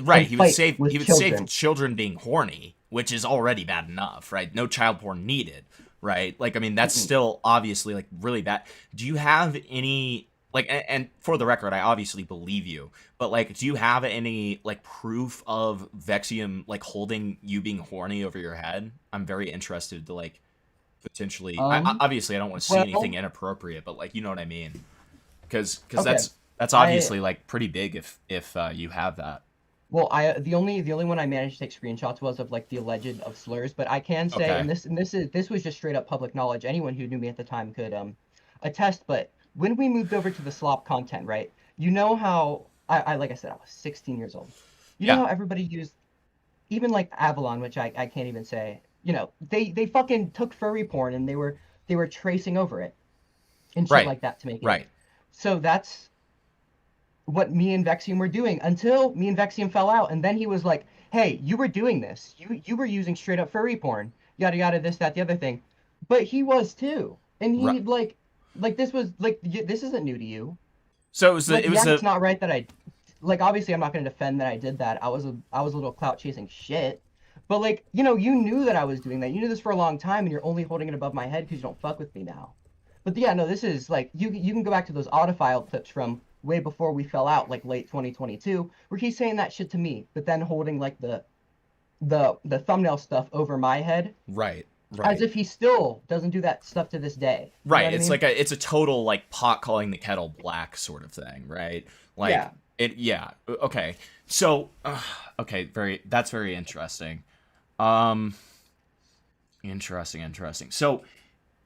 Right, and he would fight save with he would children. save children being horny, which is already bad enough, right? No child porn needed, right? Like, I mean, that's still obviously like really bad. Do you have any like, and for the record, I obviously believe you, but like, do you have any like proof of Vexium like holding you being horny over your head? I'm very interested to like potentially. Obviously, I don't want to see anything inappropriate, but like, you know what I mean? Because Okay. that's obviously like pretty big if you have that. Well, the only one I managed to take screenshots was of like the alleged of slurs, but I can say, Okay. and this was just straight up public knowledge. Anyone who knew me at the time could attest. But when we moved over to the slop content, right? You know how I like I said I was 16 years old. You know how everybody used, even like Avalon, which I can't even say. You know, they fucking took furry porn and they were tracing over it and shit Right. like that to make it. Right. So that's what me and Vexium were doing until me and Vexium fell out, and then he was like, "Hey, you were doing this. You were using straight up furry porn, yada yada, this that the other thing," but he was too, and he like this was like this isn't new to you. So it was Like, it was it's not right that I like obviously I'm not going to defend that I did that. I was a little clout chasing shit, but like you know you knew that I was doing that. You knew this for a long time, and you're only holding it above my head because you don't fuck with me now. But yeah, no, this is like you can go back to those autofile clips from way before we fell out, like late 2022, where he's saying that shit to me, but then holding like the thumbnail stuff over my head, right. as if he still doesn't do that stuff to this day. You know Right, what I it's mean? like it's a total like pot calling the kettle black sort of thing, right? Like okay. So okay, that's very interesting. Interesting. So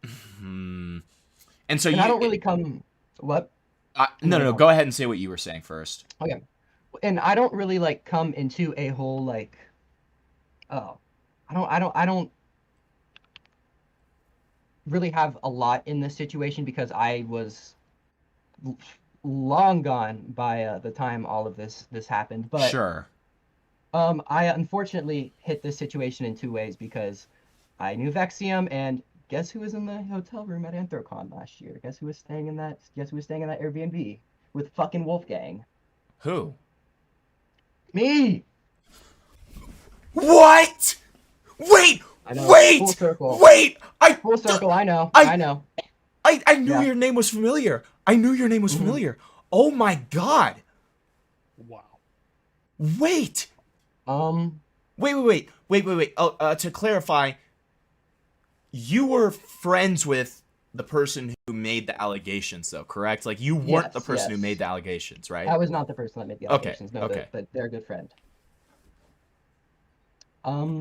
and so I don't really come what? No, go ahead and say what you were saying first. Okay. And I don't really like come into a whole like I don't really have a lot in this situation because I was long gone by the time all of this happened. But sure. I unfortunately hit this situation in two ways because I knew Vexium, and guess who was in the hotel room at Anthrocon last year? Guess who was staying in that Airbnb with fucking Wolfgang? Who? Me. What? Wait! I know. Wait! Full circle. Wait! Full circle. I know. I know. I knew your name was familiar. I knew your name was familiar. Oh my god. Wow. Wait. Wait. To clarify, you were friends with the person who made the allegations, though, correct? Like you weren't the person who made the allegations, right? I was not the person that made the allegations. No, okay. But they're a good friend.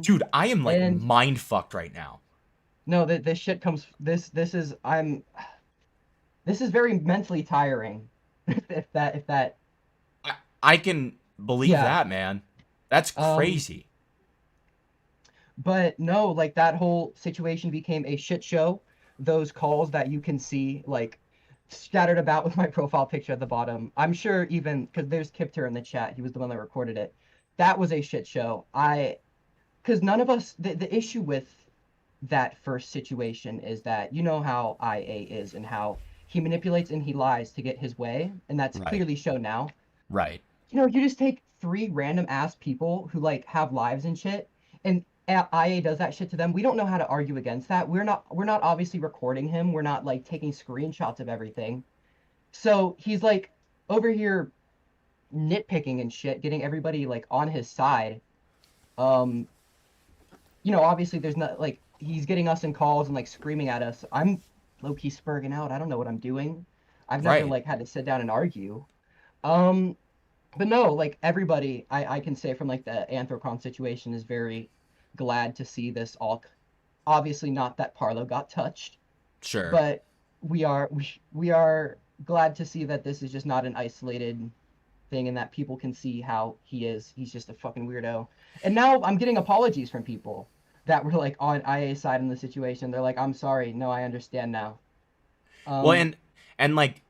Dude, I am like mind fucked right now. No, this shit comes. This is very mentally tiring. if that. I can believe that, man. That's crazy. But no, like that whole situation became a shit show. Those calls that you can see like scattered about with my profile picture at the bottom. I'm sure even because there's Kipter in the chat. He was the one that recorded it. That was a shit show. Because none of us. The issue with that first situation is that you know how IA is and how he manipulates and he lies to get his way, and that's Right. clearly shown now. Right. You know, you just take 3 random ass people who like have lives and shit, and IA does that shit to them. We don't know how to argue against that. We're not obviously recording him. We're not like taking screenshots of everything. So he's like over here nitpicking and shit, getting everybody like on his side. You know, obviously there's not like he's getting us in calls and like screaming at us. I'm low-key spurging out. I don't know what I'm doing. I've never Right. like had to sit down and argue. But no, like everybody I can say from like the Anthrocon situation is very glad to see this all. Obviously not that Parlo got touched, Sure. but we are glad to see that this is just not an isolated thing and that people can see how he is. He's just a fucking weirdo. And now I'm getting apologies from people that were like on IA's side in the situation. They're like, I'm sorry. No, I understand now. Well, and like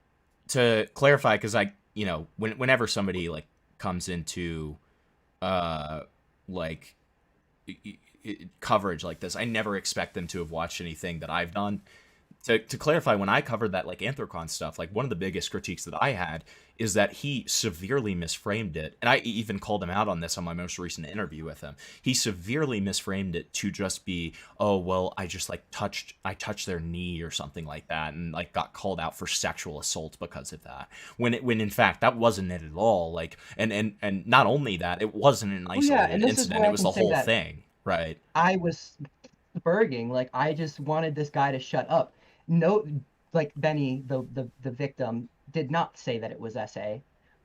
to clarify, because you know, whenever somebody like comes into like coverage like this, I never expect them to have watched anything that I've done. To clarify, when I covered that like Anthrocon stuff, like one of the biggest critiques that I had is that he severely misframed it, and I even called him out on this on my most recent interview with him. He severely misframed it to just be, oh well, I just like touched their knee or something like that, and like got called out for sexual assault because of that. When in fact that wasn't it at all. Like and not only that, it wasn't an isolated incident; it was the whole thing, right? I was spurging, like I just wanted this guy to shut up. No, like Benny, the victim, did not say that it was SA.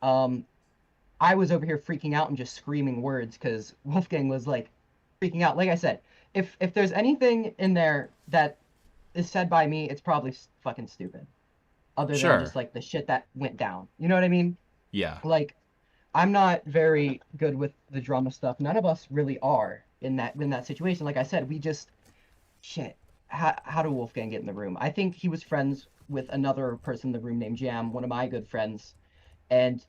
I was over here freaking out and just screaming words because Wolfgang was like freaking out. Like I said, if there's anything in there that is said by me, it's probably fucking stupid. Other Sure. than just like the shit that went down. You know what I mean? Yeah. Like, I'm not very good with the drama stuff. None of us really are in that situation. Like I said, we just shit. How did Wolfgang get in the room? I think he was friends with another person in the room named Jam, one of my good friends, and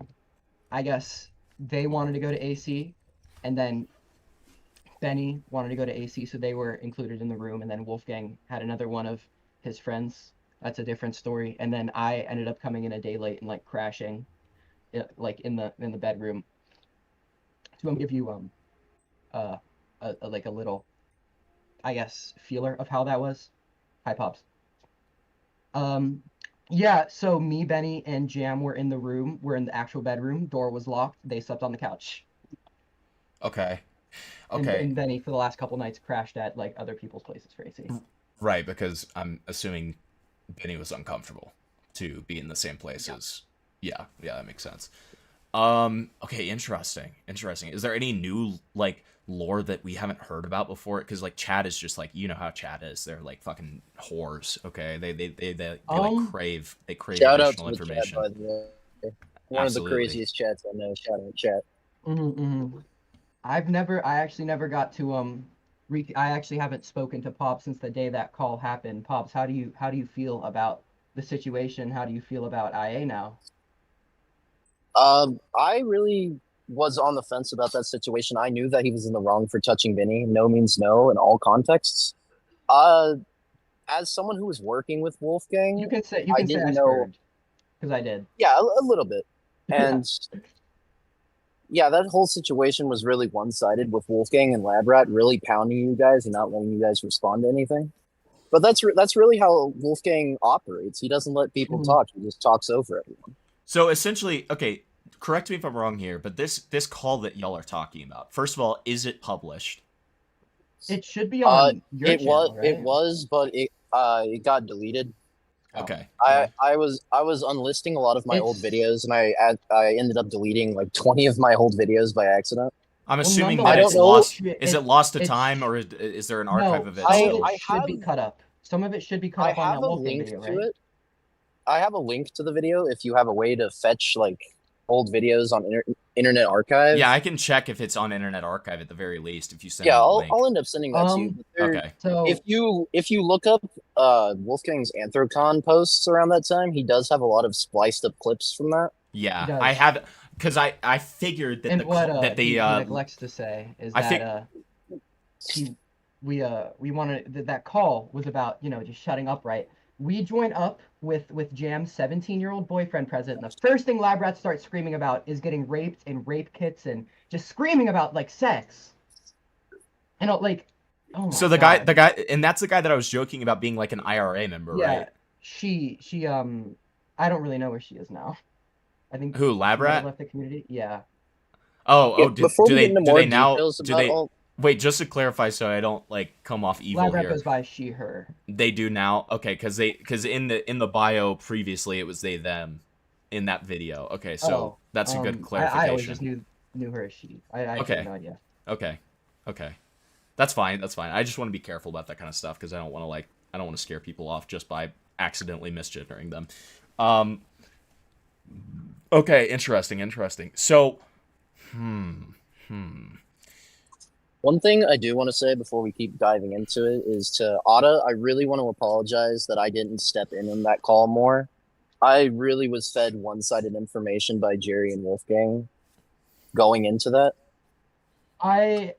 I guess they wanted to go to AC, and then Benny wanted to go to AC, so they were included in the room, and then Wolfgang had another one of his friends. That's a different story. And then I ended up coming in a day late and like crashing, like in the bedroom. So I'm gonna give you like a little, I guess, feeler of how that was. Hi, Pops. Yeah, so me, Benny, and Jam were in the room. We're in the actual bedroom. Door was locked. They slept on the couch. Okay. Okay. And Benny, for the last couple nights, crashed at like other people's places for AC. Right, because I'm assuming Benny was uncomfortable to be in the same place as. Yeah, that makes sense. Okay, interesting. Is there any new like lore that we haven't heard about before? Because like Chad is just like, you know how Chad is. They're like fucking whores. Okay, they like crave Shout out additional to the information. chat, by the way. One Absolutely. of the craziest chats I know. Shout out chat. I actually never got to I actually haven't spoken to Pops since the day that call happened. Pops, how do you feel about the situation? How do you feel about IA now? I really was on the fence about that situation. I knew that he was in the wrong for touching Vinny. No means no in all contexts. As someone who was working with Wolfgang, You can say I didn't know because I did. Yeah, a little bit. And yeah, that whole situation was really one-sided with Wolfgang and Labrat really pounding you guys and not letting you guys respond to anything. But that's really how Wolfgang operates. He doesn't let people talk. He just talks over everyone. So essentially, okay, correct me if I'm wrong here, but this call that y'all are talking about, first of all, is it published? It should be on your it channel, was right? it was, but it got deleted. Okay. I was unlisting a lot of my old videos, and I ended up deleting like 20 of my old videos by accident. I'm assuming that it's lost. Is it lost to time, or is there an archive No, of it? some still? of it should be cut up. Some of it should be cut up on that Wolfgang video, right? I have a link to the video if you have a way to fetch like old videos on Internet Archive. Yeah, I can check if it's on Internet Archive at the very least. If you send me Yeah, the link. I'll end up sending that to you. But Okay. So if you look up Wolfgang's Anthrocon posts around that time, he does have a lot of spliced up clips from that. Yeah, I have, because I figured that And the what that he the neglects to say is I that we wanted that call was about just shutting up, right? We join up with Jam's 17-year-old boyfriend present, and the first thing Lab Rat starts screaming about is getting raped and rape kits and just screaming about like sex. And like, oh my So the God. guy, and that's the guy that I was joking about being like an IRA member, Yeah, right? she I don't really know where she is now. I think Who, she might have Labrat? left the community. Yeah. Oh, before do we they get into do more they now details do about they all, wait, just to clarify so I don't like come off evil Lab Rat here. goes by she her. They do now? Okay, because in the bio previously it was they them in that video. Okay, so that's a good clarification. I always just knew her as she. I actually have no idea. Okay. That's fine. I just want to be careful about that kind of stuff because I don't want to scare people off just by accidentally misgendering them. Okay, interesting. So, one thing I do want to say before we keep diving into it is to Otta, I really want to apologize that I didn't step in that call more. I really was fed one-sided information by Jerry and Wolfgang going into that. I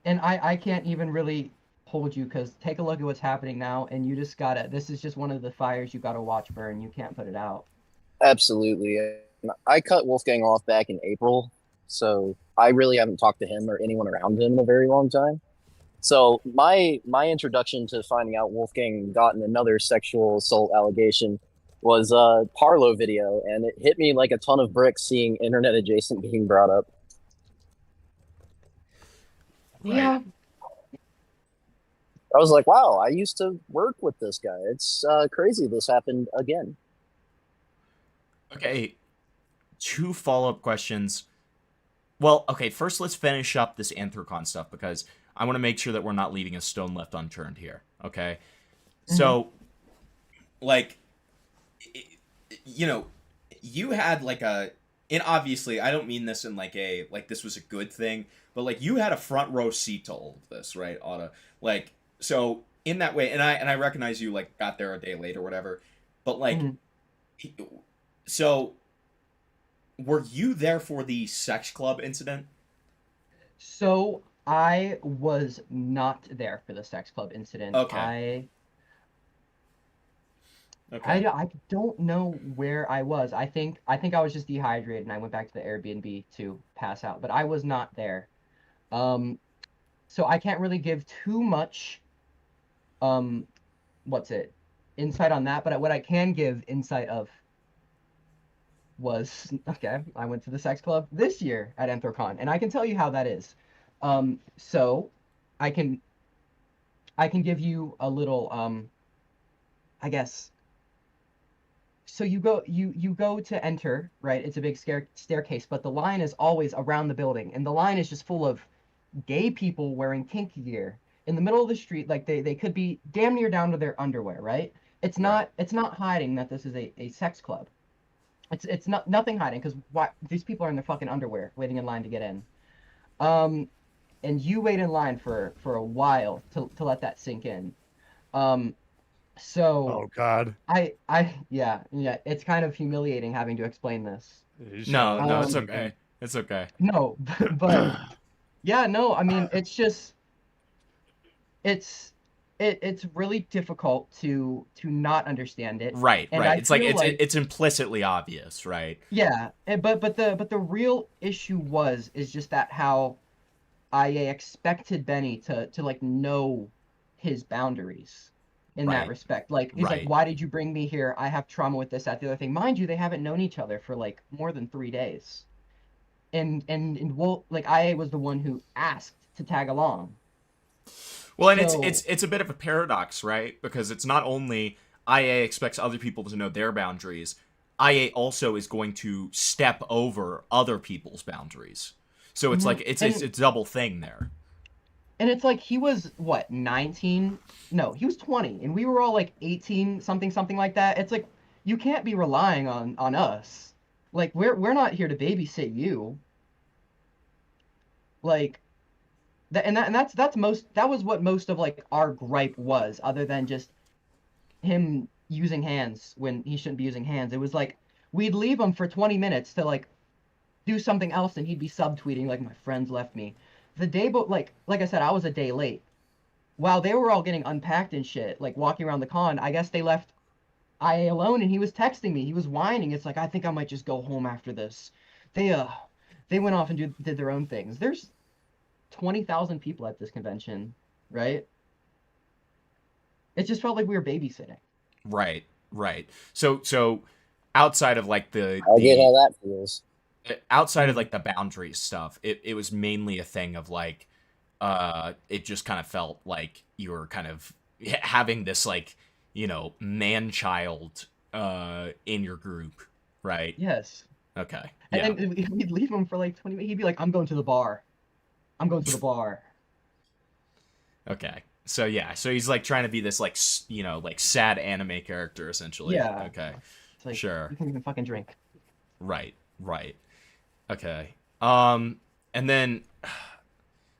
can't even really hold you because take a look at what's happening now, and you just gotta. This is just one of the fires you gotta watch burn. You can't put it out. Absolutely. I cut Wolfgang off back in April, so I really haven't talked to him or anyone around him in a very long time. So my introduction to finding out Wolfgang gotten another sexual assault allegation was a Parlo video, and it hit me like a ton of bricks seeing internet adjacent being brought up. Yeah. I was like, wow, I used to work with this guy. It's crazy this happened again. okay, 2 follow-up questions. Well, okay, first let's finish up this Anthrocon stuff because I want to make sure that we're not leaving a stone left unturned here, okay? So, like, you had like and obviously I don't mean this in like this was a good thing, but like you had a front row seat to all of this, right, Otta? Like, so in that way, and I recognize you like got there a day late or whatever, but like, so were you there for the sex club incident? So I was not there for the sex club incident. Okay. I don't know where I was. I think I was just dehydrated and I went back to the Airbnb to pass out, but I was not there. So I can't really give too much insight on that, but what I can give insight of was I went to the sex club this year at Anthrocon, and I can tell you how that is. So I can give you a little I guess. So you go to enter, right? It's a big staircase, but the line is always around the building, and the line is just full of gay people wearing kinky gear in the middle of the street. Like they could be damn near down to their underwear, right? It's not hiding that this is a sex club. It's not nothing hiding because why these people are in their fucking underwear waiting in line to get in. And you wait in line for a while to let that sink in. So oh God, yeah, it's kind of humiliating having to explain this. No, it's okay. It's okay. No, but yeah, no, I mean it's just it's really difficult to not understand it. Right. And It's like it's implicitly obvious, right? Yeah, but the real issue is just that how I expected Benny to like know his boundaries in that respect. Like he's like, why did you bring me here? I have trauma with this, that, the other thing. Mind you, they haven't known each other for like more than 3 days. And like IA was the one who asked to tag along. Well, and it's a bit of a paradox, right? Because it's not only IA expects other people to know their boundaries, IA also is going to step over other people's boundaries. So it's like it's a double thing there. And it's like he was what, 19? No, he was 20, and we were all like 18, something like that. It's like you can't be relying on us. Like we're not here to babysit you. Like that was what most of like our gripe was, other than just him using hands when he shouldn't be using hands. It was like we'd leave him for 20 minutes to like do something else, and he'd be subtweeting like my friends left me. The day, but like I said, I was a day late. while they were all getting unpacked and shit, like walking around the con, I guess they left IA alone, and he was texting me. He was whining. It's like, I think I might just go home after this. They went off and did their own things. There's 20,000 people at this convention, right? It just felt like we were babysitting. Right, right. So outside of like I get how that feels. outside of like the boundaries stuff, it was mainly a thing of like, it just kind of felt like you were kind of having this like, man-child in your group, right? Yes. Okay. And Yeah. then we'd leave him for like 20 minutes. He'd be like, I'm going to the bar. I'm going to the bar. Okay. So yeah, so he's like trying to be this like like sad anime character essentially. Yeah. Okay. It's like, Sure. you can't even fucking drink. Right. Right. Okay. And then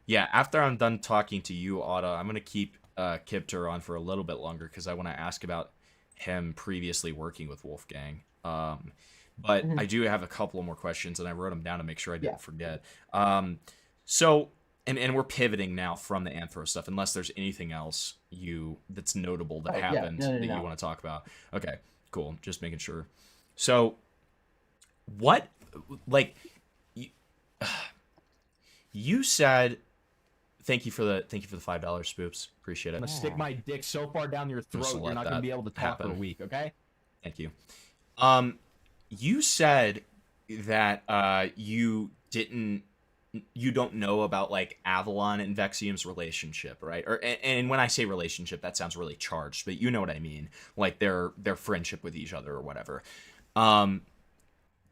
yeah, after I'm done talking to you, Otto, I'm gonna keep Kipter on for a little bit longer because I want to ask about him previously working with Wolfgang. But I do have a couple more questions, and I wrote them down to make sure I didn't forget. So, and we're pivoting now from the Anthro stuff, unless there's anything else that's notable that happened that you want to talk about. Okay, cool. Just making sure. So, what, like, you said, thank you for the $5, Spoops. Appreciate it. I'm gonna stick my dick so far down your throat, you're not gonna be able to talk for a week, okay? Thank you. You said that you don't know about like Avalon and Vexium's relationship, right? And when I say relationship, that sounds really charged, but you know what I mean, like their friendship with each other or whatever.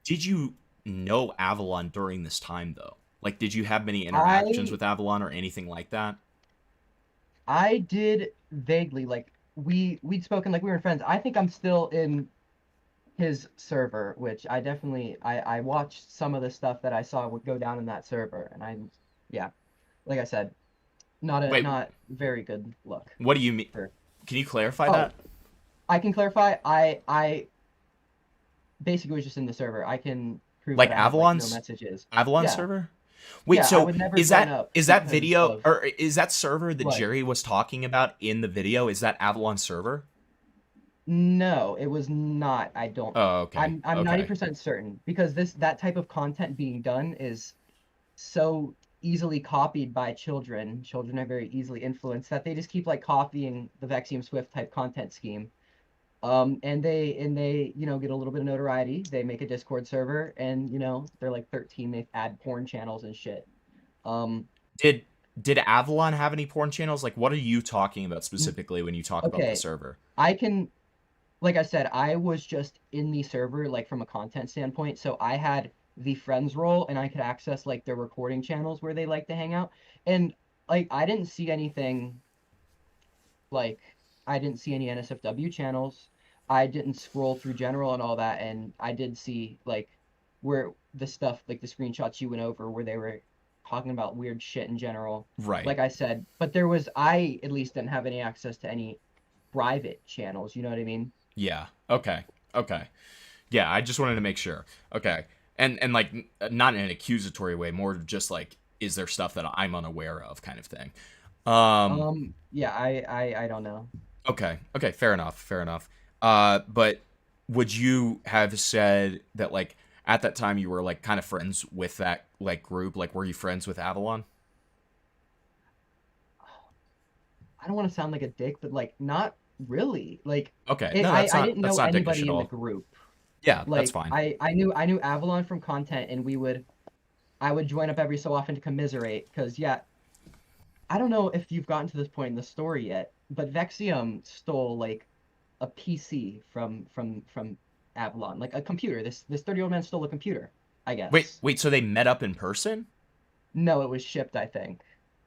Did you know Avalon during this time though? Like, did you have many interactions with Avalon or anything like that? I did vaguely, like we'd spoken, like we were friends. I think I'm still in his server, which I definitely I watched some of the stuff that I saw would go down in that server, and like I said, not very good look. What do you mean? Can you clarify that? I can clarify. I basically was just in the server. I can prove Like that I have, Avalon's no messages. Avalon Yeah. server? Wait, Yeah, I so would never is sign that up is that because video of- or is that server that What? Jerry was talking about in the video? Is that Avalon server? No, it was not. I don't. Oh, okay. I'm Okay. 90% certain because that type of content being done is so easily copied by children. Children are very easily influenced that they just keep like copying the Vexium Swift type content scheme. And they get a little bit of notoriety. They make a Discord server, and they're like 13. They add porn channels and shit. Did Avalon have any porn channels? Like, what are you talking about specifically when you talk about the server? I can, like I said, I was just in the server, like from a content standpoint. So I had the friends role, and I could access like their recording channels where they like to hang out. And like, I didn't see anything. Like, I didn't see any NSFW channels. I didn't scroll through general and all that, and I did see like where the stuff, like the screenshots you went over, where they were talking about weird shit in general. Right. Like I said, but I at least didn't have any access to any private channels. You know what I mean? Yeah. Okay. Yeah, I just wanted to make sure. Okay. And like not in an accusatory way, more just like, is there stuff that I'm unaware of, kind of thing. Yeah, I don't know. Okay. Fair enough. But would you have said that like at that time you were like kind of friends with that like group? Like, were you friends with Avalon? I don't want to sound like a dick, but like not really. Like, Okay, no, I didn't know not dickish anybody at in the all. group. Yeah, Like, that's fine. I knew Avalon from content, and I would join up every so often to commiserate, because I don't know if you've gotten to this point in the story yet, but Vexium stole like a PC from Avalon, like a computer. This 30-year-old man stole a computer, I guess. Wait, so they met up in person? No, it was shipped, I think.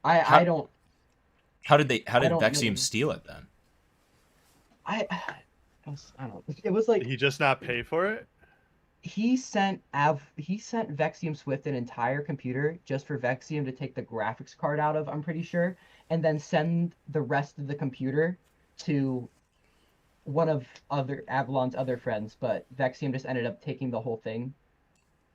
I don't. How did don't know. Vexium steal it then? I don't. It was like, Did he just not pay for it? he sent Vexium Swift an entire computer just for Vexium to take the graphics card out of, I'm pretty sure, and then send the rest of the computer to one of Avalon's other friends, but Vexium just ended up taking the whole thing,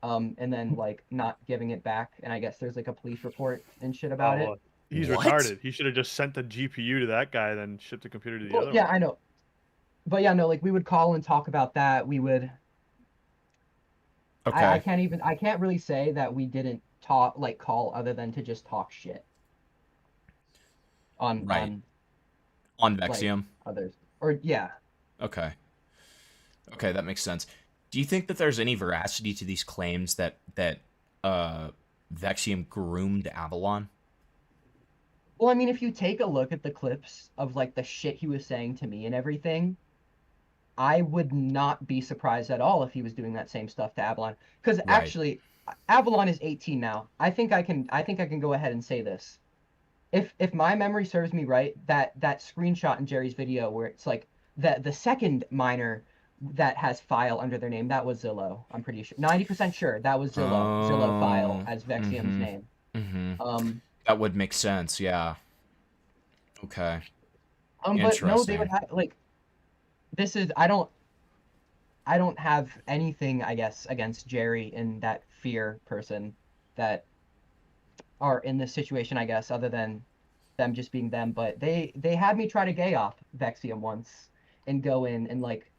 and then like not giving it back, and I guess there's like a police report and shit about it. He's What? retarded. He should have just sent the GPU to that guy, then shipped the computer to the other Yeah, one. I know. But yeah, no, like we would call and talk about that. We would. Okay. I can't really say that we didn't call other than to just talk shit. On On Vexium. like, others. Or yeah. Okay. Okay, that makes sense. Do you think that there's any veracity to these claims that Vexium groomed Avalon? Well, I mean, if you take a look at the clips of like the shit he was saying to me and everything, I would not be surprised at all if he was doing that same stuff to Avalon. Because actually, Avalon is 18 now. I think I can go ahead and say this. If my memory serves me right, that screenshot in Jerry's video where it's like the second miner that has file under their name, that was Zillow. I'm pretty sure, 90% sure that was Zillow file as Vexium's name. That would make sense. Yeah. Okay. But no, they would have like. This is I don't have anything, I guess, against Jerry and that fear person that are in this situation, I guess, other than them just being them. But they had me try to gay off Vexium once and go in and like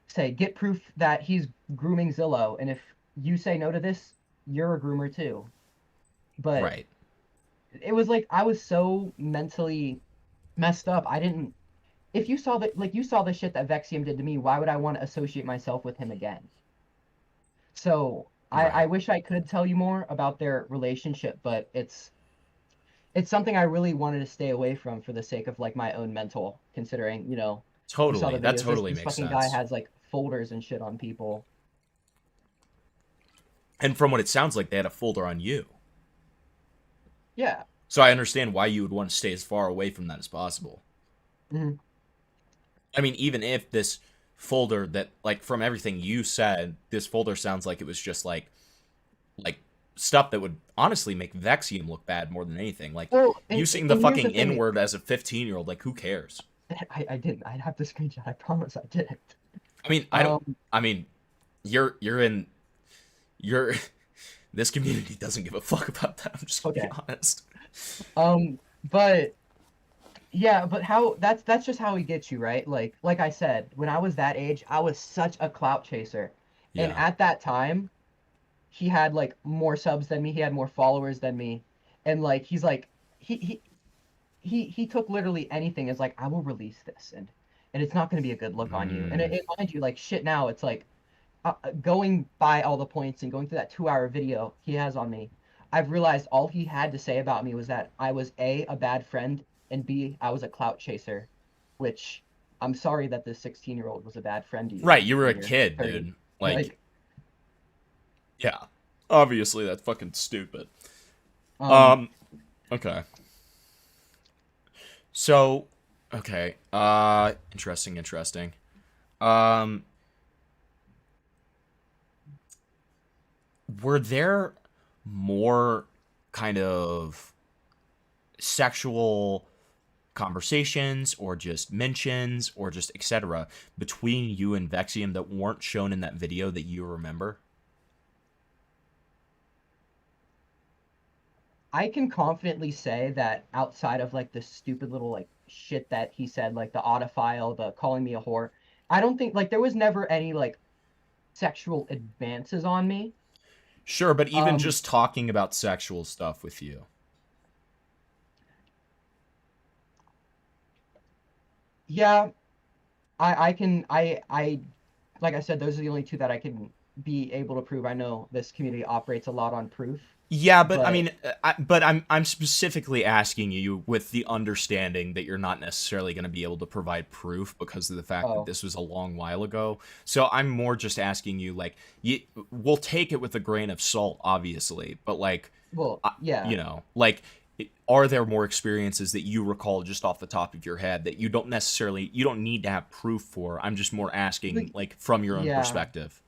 say, get proof that he's grooming Zillow, and if you say no to this, you're a groomer too. But it was like I was so mentally messed up. I didn't. If you saw the shit that Vexium did to me, why would I want to associate myself with him again? So I wish I could tell you more about their relationship, but it's something I really wanted to stay away from for the sake of like my own mental, considering, you know. Totally, you saw the that videos. totally this makes fucking sense. guy has like folders and shit on people. And from what it sounds like, they had a folder on you. Yeah. So I understand why you would want to stay as far away from that as possible. I mean, even if this folder that, like, from everything you said, this folder sounds like it was just like stuff that would honestly make Vexium look bad more than anything. Like, using the fucking N-word as a 15-year-old, like, who cares? I didn't. I'd have the screenshot. I promise I didn't. I mean, I mean, you're in this community doesn't give a fuck about that. I'm just gonna be honest. But yeah, but how that's just how he gets you, right? Like I said, when I was that age, I was such a clout chaser. And at that time, he had like more subs than me, he had more followers than me. And like he's like he took literally anything as like, I will release this and it's not going to be a good look on you. And mind you, like shit now, it's like going by all the points and going through that 2-hour video he has on me, I've realized all he had to say about me was that I was a bad friend, and B, I was a clout chaser, which I'm sorry that this 16-year-old was a bad friend to you. Right, you were a kid, dude. Like, yeah, obviously that's fucking stupid. Okay. So, okay, interesting. Were there more kind of sexual conversations or just mentions or just etc. between you and Vexium that weren't shown in that video that you remember? I can confidently say that outside of like the stupid little like shit that he said, like the autophile, the calling me a whore, I don't think like there was never any like sexual advances on me. Sure, but even just talking about sexual stuff with you. Yeah, I can like I said, those are the only two that I can be able to prove. I know this community operates a lot on proof. Yeah, but I mean, I'm specifically asking you with the understanding that you're not necessarily going to be able to provide proof because of the fact that this was a long while ago. So I'm more just asking you, like, we'll take it with a grain of salt, obviously, but like, well, yeah, you know, like, are there more experiences that you recall just off the top of your head that you don't need to have proof for? I'm just more asking, like, from your own perspective.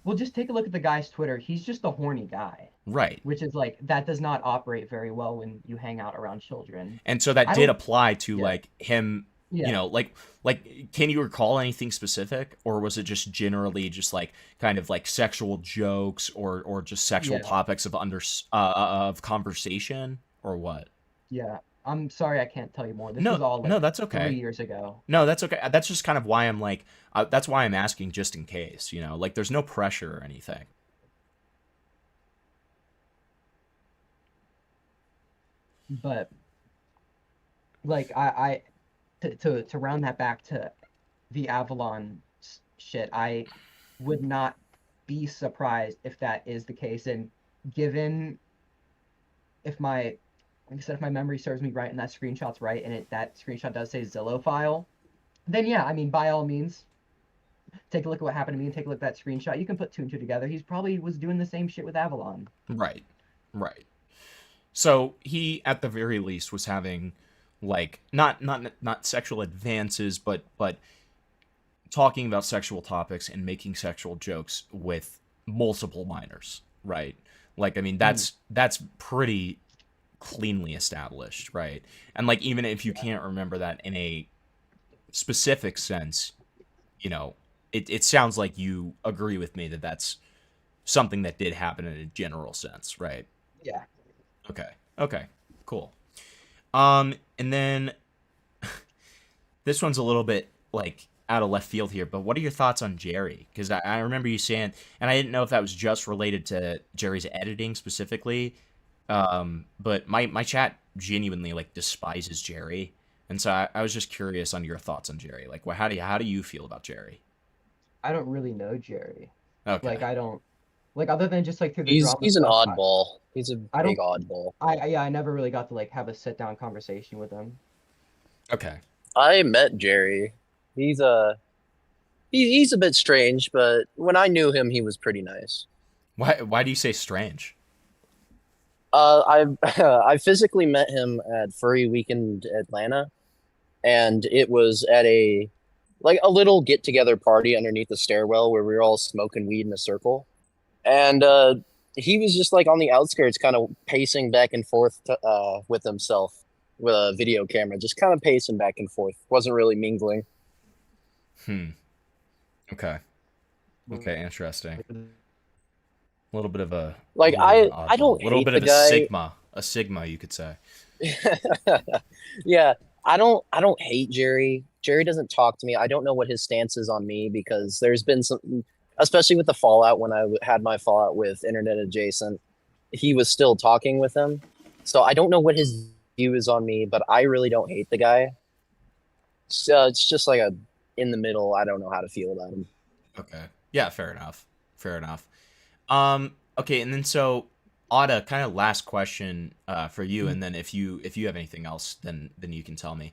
Well, just take a look at the guy's Twitter. He's just a horny guy. Right. Which is like, that does not operate very well when you hang out around children. And so that did apply to like him, you know, like, can you recall anything specific, or was it just generally just like kind of like sexual jokes or just sexual topics of conversation, or what? Yeah. I'm sorry, I can't tell you more. This No, was all like no, that's 3 okay. years ago. No, that's okay. That's just kind of why I'm like, that's why I'm asking just in case, you know, like there's no pressure or anything. But like to round that back to the Avalon shit, I would not be surprised if that is the case. And given if my like I said, if my memory serves me right and that screenshot's right, and that screenshot does say Zillow file, then yeah, I mean, by all means, take a look at what happened to me and take a look at that screenshot. You can put two and two together. He's probably was doing the same shit with Avalon. Right. Right. So he, at the very least, was having, like, not sexual advances, but talking about sexual topics and making sexual jokes with multiple minors, right? Like, I mean, that's pretty cleanly established, right? And like, even if you can't remember that in a specific sense, you know, it sounds like you agree with me that that's something that did happen in a general sense, right? Yeah. Okay. Okay. Cool. And then this one's a little bit like out of left field here, but what are your thoughts on Jerry? Because I remember you saying, and I didn't know if that was just related to Jerry's editing specifically, but my chat genuinely like despises Jerry, and so I was just curious on your thoughts on Jerry. Like, how do you feel about Jerry? I don't really know Jerry. Okay. Like I don't like other than just like through the He's drama an stuff, oddball. He's a I big don't oddball. I never really got to like have a sit down conversation with him. Okay. I met Jerry. He's he's a bit strange, but when I knew him, he was pretty nice. Why do you say strange? I I physically met him at Furry Weekend Atlanta, and it was at a little get together party underneath the stairwell where we were all smoking weed in a circle, and he was just like on the outskirts, kind of pacing back and forth with himself with a video camera, just kind of pacing back and forth. Wasn't really mingling. Okay. Okay, interesting. A little bit of a I don't a little hate bit the of guy. a sigma, you could say. Yeah, I don't hate Jerry. Jerry doesn't talk to me. I don't know what his stance is on me because there's been some, especially with the fallout when I had my fallout with Internet Adjacent, he was still talking with him. So I don't know what his view is on me, but I really don't hate the guy. So it's just like a in the middle. I don't know how to feel about him. Okay. Yeah, fair enough. Fair enough. Okay, and then so Ada, kind of last question for you, and then if you have anything else, then you can tell me.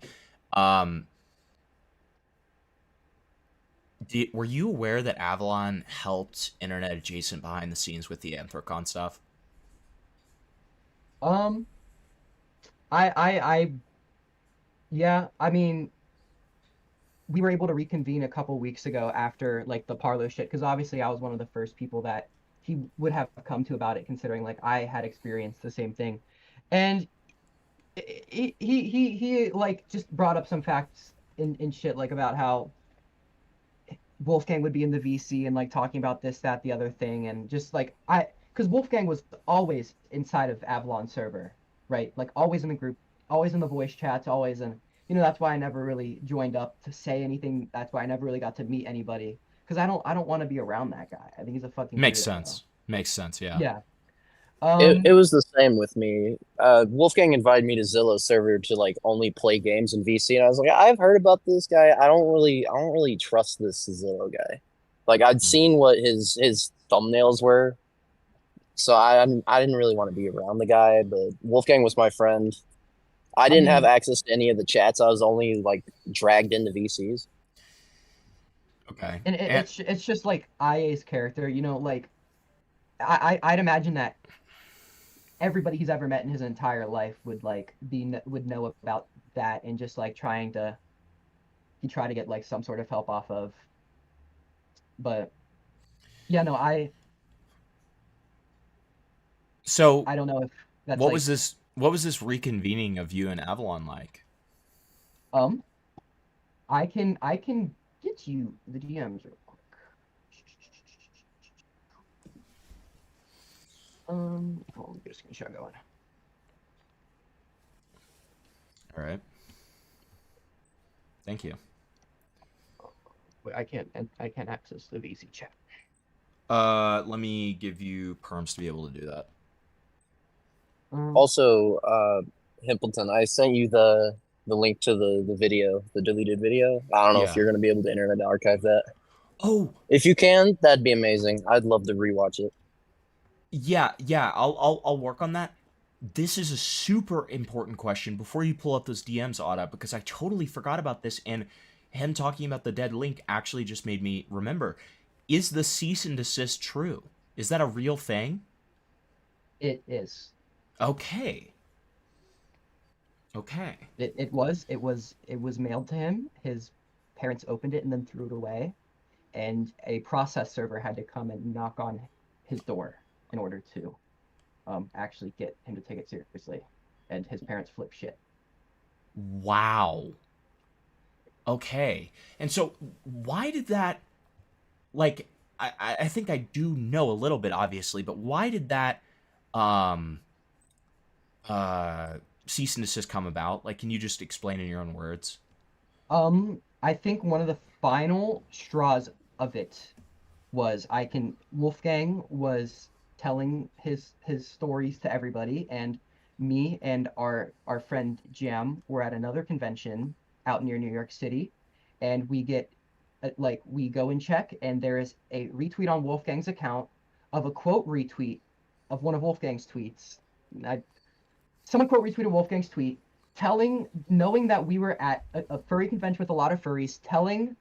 Were you aware that Avalon helped Internet Adjacent behind the scenes with the Anthrocon stuff? Yeah, I mean, we were able to reconvene a couple weeks ago after like the Parlo shit, because obviously I was one of the first people that he would have come to about it, considering like I had experienced the same thing, and he like just brought up some facts in shit like about how Wolfgang would be in the VC and like talking about this, that, the other thing, and just like because Wolfgang was always inside of Avalon server, right? Like always in the group, always in the voice chats, always in. That's why I never really joined up to say anything. That's why I never really got to meet anybody, because I don't want to be around that guy. I think he's a fucking Makes weirdo. sense. Makes sense. Yeah. Yeah. It was the same with me. Wolfgang invited me to Zillow's server to like only play games in VC, and I was like, I've heard about this guy. I don't really trust this Zillow guy. Like I'd seen what his thumbnails were, so I didn't really want to be around the guy. But Wolfgang was my friend. I didn't have access to any of the chats. I was only like dragged into VCs. Okay. And it's just like IA's character, like I'd imagine that everybody he's ever met in his entire life would know about that, and just like try to get like some sort of help off of. But yeah, no, So I don't know if that's what was this reconvening of you and Avalon like? I can get you the DMs real quick. Hold on, get a screenshot going. All right. Thank you. Wait, I can't access the VC chat. Let me give you perms to be able to do that. Also, Himpleton, I sent you the link to the video, the deleted video. I don't know if Yeah. you're gonna be able to internet archive that. Oh, if you can, that'd be amazing. I'd love to rewatch it. Yeah, I'll work on that. This is a super important question before you pull up those DMs, Otta, because I totally forgot about this, and him talking about the dead link actually just made me remember. Is the cease and desist true? Is that a real thing? It is. Okay. Okay. It was mailed to him. His parents opened it and then threw it away, and a process server had to come and knock on his door in order to actually get him to take it seriously, and his parents flipped shit. Wow. Okay. And so why did that, like, I think I do know a little bit, obviously, but why did that cease and desist come about? Like, can you just explain in your own words? I think one of the final straws of it was Wolfgang was telling his stories to everybody, and me and our friend Jam were at another convention out near New York City, and we get we go and check, and there is a retweet on Wolfgang's account of a quote retweet of one of Wolfgang's tweets. Someone quote retweeted Wolfgang's tweet, knowing that we were at a furry convention with a lot of furries, telling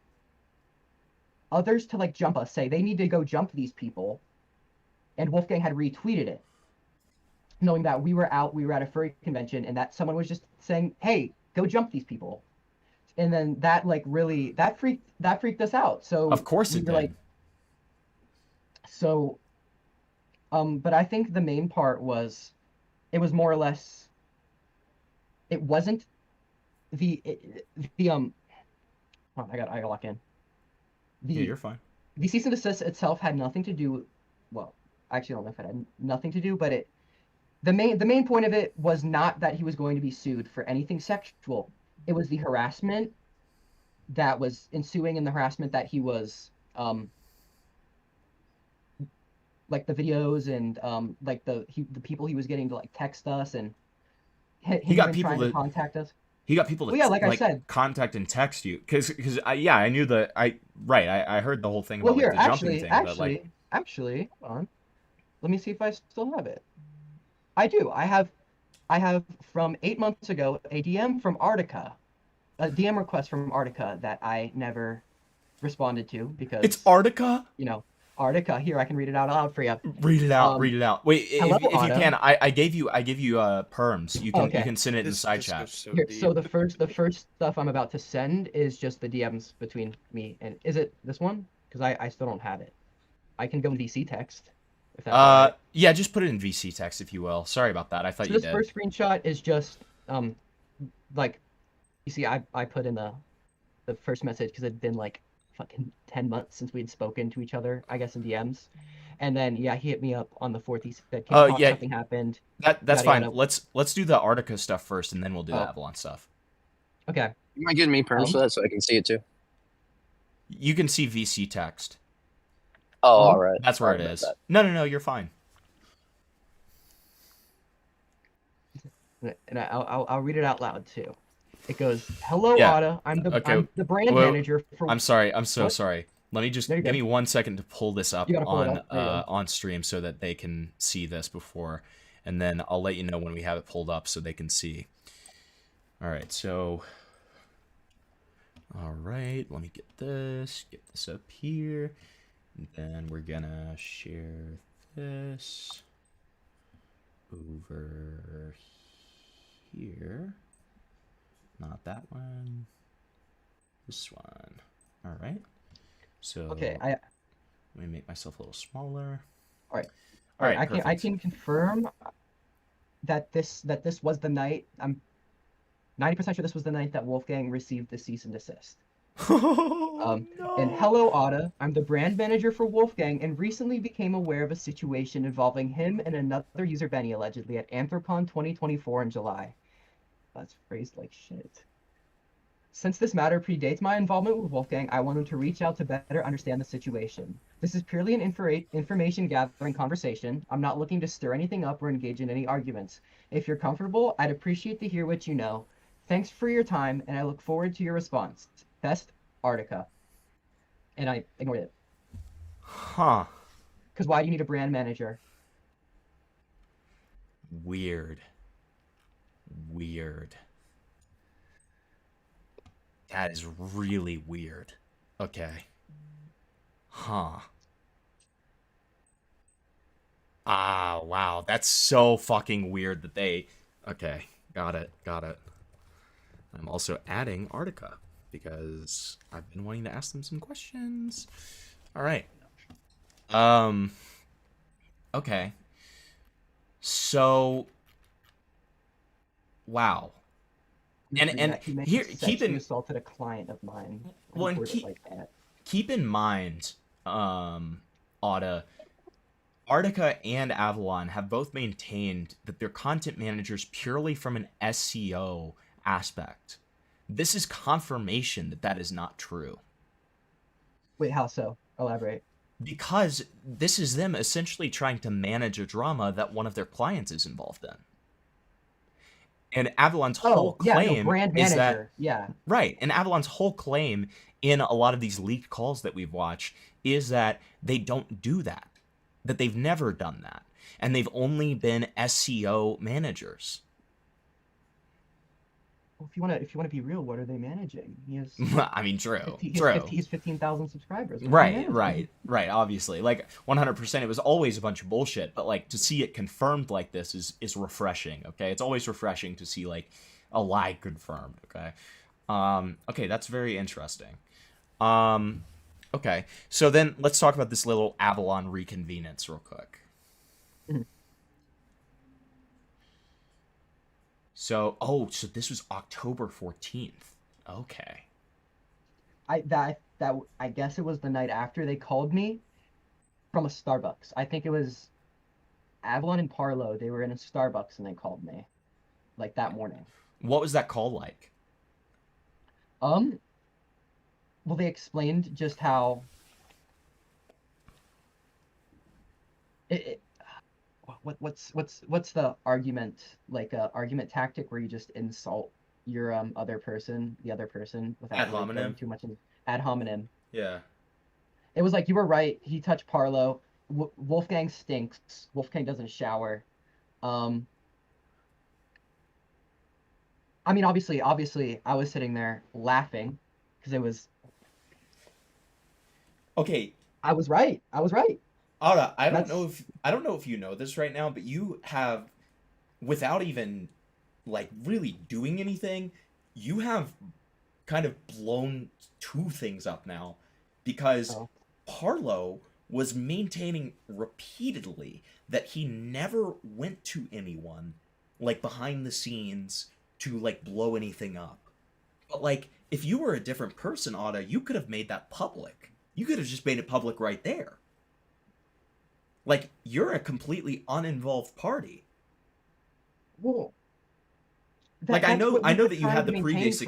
others to like jump us, say they need to go jump these people, and Wolfgang had retweeted it, knowing that we were at a furry convention, and that someone was just saying, "Hey, go jump these people," and then that really freaked us out. So of course it did. But I think the main part was, it was more or less, it wasn't I gotta lock in. Yeah, you're fine. The cease and desist itself had nothing to do. Well, I actually don't know if it had nothing to do, but the main point of it was not that he was going to be sued for anything sexual. It was the harassment that was ensuing, and the harassment that he was like the videos and like the people he was getting to like text us, and he got people to contact us. He got people to I said, contact and text you because I knew I heard the whole thing about here, like, the jumping thing. Actually, hold on. Let me see if I still have it. I do. I have from 8 months ago a DM from Artica, a DM request from Artica that I never responded to because it's Artica. Artica. Here, I can read it out loud for you. Read it out. Read it out. Wait, hello, if you can, I gave you perms. You can okay. You can send it in the side chat. So the first stuff I'm about to send is just the DMs between me and, is it this one? Because I still don't have it. I can go in VC text. If that's all right. Yeah, just put it in VC text if you will. Sorry about that. I thought you did. This first screenshot is just like, you see, I put in the first message because it'd been like fucking 10 months since we'd spoken to each other, I guess, in DMs. And then he hit me up on the 4th. He said, something happened. That's fine. Let's do the Artica stuff first, and then we'll do the Avalon stuff. Okay. You might give me perms for that so I can see it too. You can see VC text. Oh, all right. That's where it is. No, you're fine. And I'll read it out loud too. It goes, "Hello, Otta. I'm the brand manager for." I'm sorry. I'm so sorry. Let me just give me 1 second to pull this up on stream so that they can see this before, and then I'll let you know when we have it pulled up so they can see. All right. So. All right. Let me get this up here, and then we're gonna share this over here. Not that one. This one. All right. So okay, let me make myself a little smaller. All right. I can confirm that this was the night. I'm 90% sure this was the night that Wolfgang received the cease and desist. No. And hello, Otta. I'm the brand manager for Wolfgang, and recently became aware of a situation involving him and another user, Benny, allegedly at Anthropon 2024 in July. That's phrased like shit. Since this matter predates my involvement with Wolfgang, I wanted to reach out to better understand the situation. This is purely an information gathering conversation. I'm not looking to stir anything up or engage in any arguments. If you're comfortable, I'd appreciate to hear what you know. Thanks for your time, and I look forward to your response. Best, Artica. And I ignored it. Huh. Because why do you need a brand manager? Weird. Weird. That is really weird. Okay. Huh. Ah, wow. That's so fucking weird that they... Okay. Got it. Got it. I'm also adding Artica because I've been wanting to ask them some questions. All right. Okay. So... Wow. And here, keep in assaulted a client of mine. Well, and keep in mind, Auda, Artica and Avalon have both maintained that they're content managers purely from an SEO aspect. This is confirmation that that is not true. Wait, how so? Elaborate. Because this is them essentially trying to manage a drama that one of their clients is involved in. And Avalon's whole claim brand is manager. that right. And Avalon's whole claim in a lot of these leaked calls that we've watched is that they don't do that, that they've never done that, and they've only been SEO managers. Well, if you want to be real, what are they managing? He has. I mean, true. He's 15,000 subscribers. Right. Obviously, like 100%, it was always a bunch of bullshit. But like to see it confirmed like this is refreshing. Okay, it's always refreshing to see like a lie confirmed. Okay, okay, that's very interesting. Okay, so then let's talk about this little Avalon reconvenance real quick. So, so this was October 14th. Okay. I guess it was the night after they called me from a Starbucks. I think it was Avalon and Parlo. They were in a Starbucks and they called me, like that morning. What was that call like? Well, they explained just how what's the argument, like argument tactic where you just insult your the other person without ad hominem. Going too much in ad hominem. Yeah. It was like, you were right. He touched Parlo. Wolfgang stinks. Wolfgang doesn't shower. I mean, obviously, I was sitting there laughing because it was. Okay. I was right. Ara, I don't know if you know this right now, but you have, without even like really doing anything, you have kind of blown two things up now, because Parlo was maintaining repeatedly that he never went to anyone like behind the scenes to like blow anything up. But like, if you were a different person, Auda, you could have made that public. You could have just made it public right there. Like, you're a completely uninvolved party. Well, like, I know that you had the previous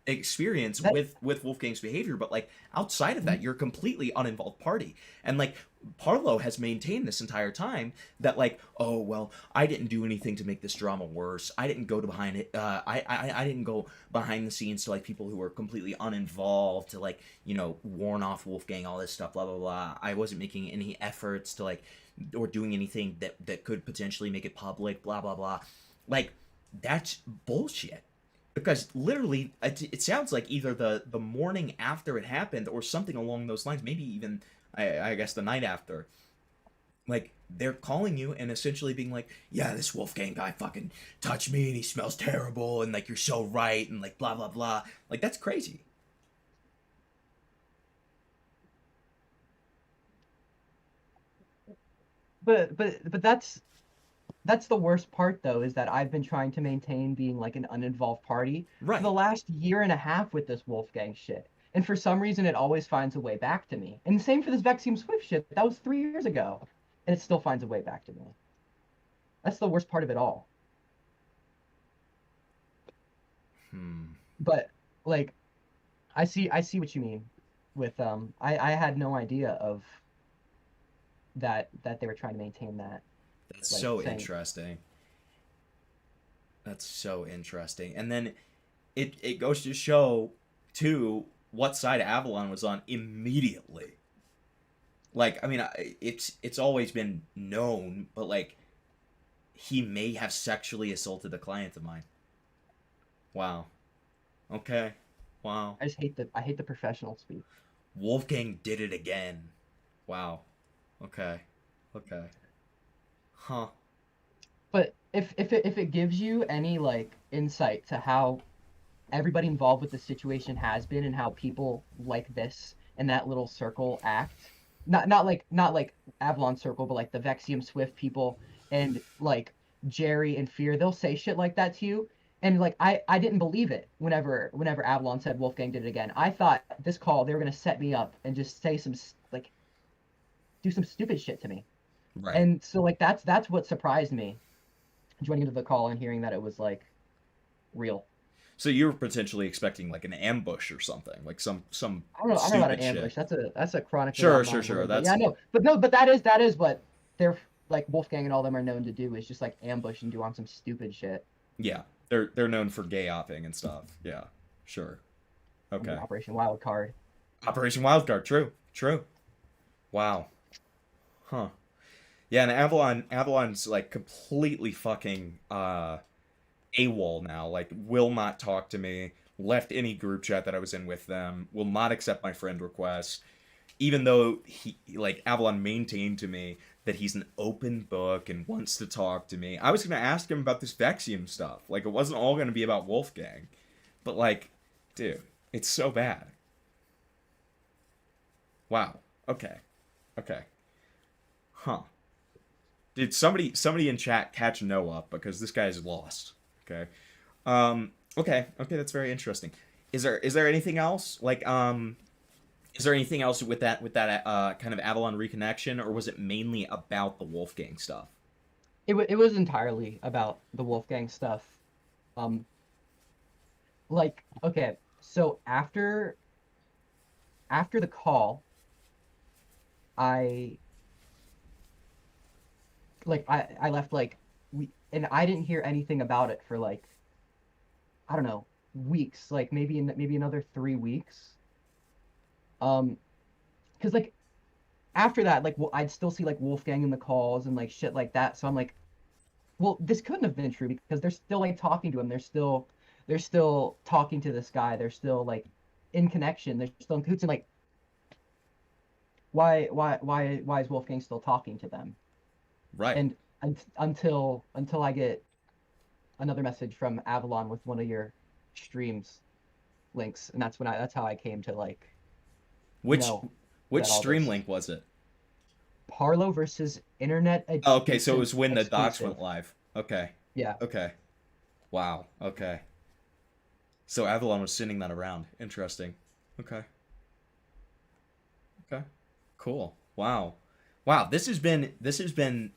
experience with Wolfgang's behavior, but like outside of that, you're a completely uninvolved party. And like Parlo has maintained this entire time that like, oh well, I didn't do anything to make this drama worse. I didn't go to behind it. I didn't go behind the scenes to like people who were completely uninvolved to like, you know, warn off Wolfgang, all this stuff, blah blah blah. I wasn't making any efforts to like, or doing anything that could potentially make it public, blah blah blah. Like, that's bullshit. Because literally, it sounds like either the morning after it happened or something along those lines, maybe even, I guess, the night after. Like, they're calling you and essentially being like, yeah, this Wolfgang guy fucking touched me and he smells terrible and, like, you're so right and, like, blah, blah, blah. Like, that's crazy. But that's the worst part, though, is that I've been trying to maintain being like an uninvolved party for the last year and a half with this Wolfgang shit. And for some reason, it always finds a way back to me. And same for this Vexium Swift shit. That was 3 years ago. And it still finds a way back to me. That's the worst part of it all. But like, I see what you mean with I had no idea of that they were trying to maintain that. That's like, so saying, interesting. That's so interesting. And then it goes to show too what side Avalon was on immediately. Like, I mean, it's always been known, but like, he may have sexually assaulted a client of mine. Wow. Okay. Wow. I just hate the professional speak. Wolfgang did it again. Wow. Okay. Okay. Huh. But if it gives you any like insight to how everybody involved with the situation has been and how people like this and that little circle act, not like Avalon Circle, but like the Vexium Swift people and like Jerry and Fear, they'll say shit like that to you. And like I didn't believe it whenever Avalon said Wolfgang did it again. I thought this call they were gonna set me up and just say some like do some stupid shit to me. Right. And so like that's what surprised me joining into the call and hearing that it was like real. So you were potentially expecting like an ambush or something, like some I don't know about an shit. ambush. That's a chronic. Sure. That's yeah, no, but that is what they're like Wolfgang and all them are known to do is just like ambush and do on some stupid shit. Yeah, they're known for gay opping and stuff. Yeah, sure. Okay. Operation Wildcard. Operation Wildcard. True. Wow. Huh. Yeah, and Avalon's like completely fucking AWOL now. Like, will not talk to me. Left any group chat that I was in with them. Will not accept my friend requests. Even though Avalon maintained to me that he's an open book and wants to talk to me. I was gonna ask him about this Vexium stuff. Like, it wasn't all gonna be about Wolfgang. But like, dude, it's so bad. Wow. Okay. Huh. Did somebody in chat catch Noah because this guy's lost? Okay. Okay, that's very interesting. Is there anything else? Like, is there anything else with that kind of Avalon reconnection, or was it mainly about the Wolfgang stuff? It was entirely about the Wolfgang stuff. Like, okay, so after the call, I left and I didn't hear anything about it for like, I don't know, weeks, like maybe another 3 weeks. Because like after that, like I'd still see like Wolfgang in the calls and like shit like that. So I'm like, well, this couldn't have been true because they're still like talking to him. They're still talking to this guy. They're still like in connection. They're still in cahoots. And like, why is Wolfgang still talking to them? Right. And until I get another message from Avalon with one of your streams links, and that's how I came to like. Which stream link was it? Parlo versus Internet. Oh, okay, so it was when exclusive. the docs went live. Okay. Yeah. Okay. Wow. Okay. So Avalon was sending that around. Interesting. Okay. Cool. Wow. This has been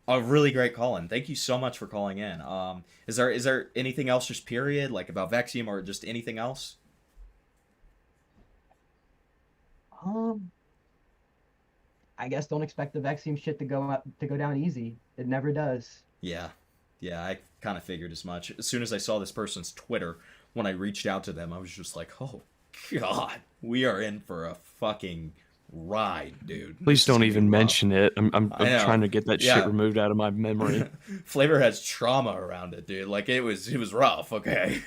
a really great call-in. Thank you so much for calling in. Is there anything else, just period, like about Vexium or just anything else? I guess don't expect the Vexium shit to go down easy. It never does. Yeah, I kind of figured as much. As soon as I saw this person's Twitter, when I reached out to them, I was just like, oh, God, we are in for a fucking ride, dude. Please don't even mention it. I'm trying to get that shit removed out of my memory. Flavor has trauma around it, dude. Like, it was rough, okay?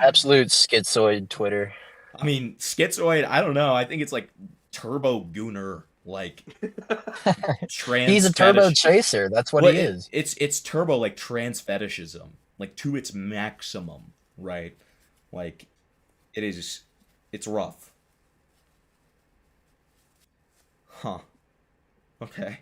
Absolute schizoid Twitter. I mean, schizoid, I don't know. I think it's like turbo gooner, like trans. He's a turbo chaser. That's what he is. It's turbo, like trans fetishism, like to its maximum, right? Like, it's rough. Huh. Okay.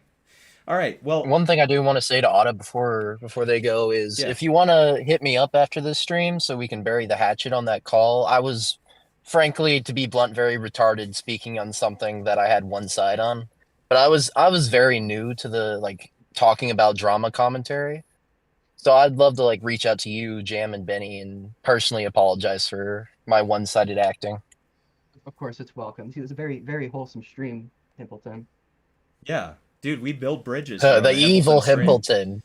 All right. Well, one thing I do want to say to Otta before they go is if you want to hit me up after this stream so we can bury the hatchet on that call. I was, frankly, to be blunt, very retarded speaking on something that I had one side on. But I was very new to the talking about drama commentary. So I'd love to like reach out to you, Jam and Benny, and personally apologize for my one-sided acting. Of course, it's welcomed. He was a very, very wholesome stream, Pimpleton. Yeah, dude, we build bridges here on The the evil stream. Himpleton.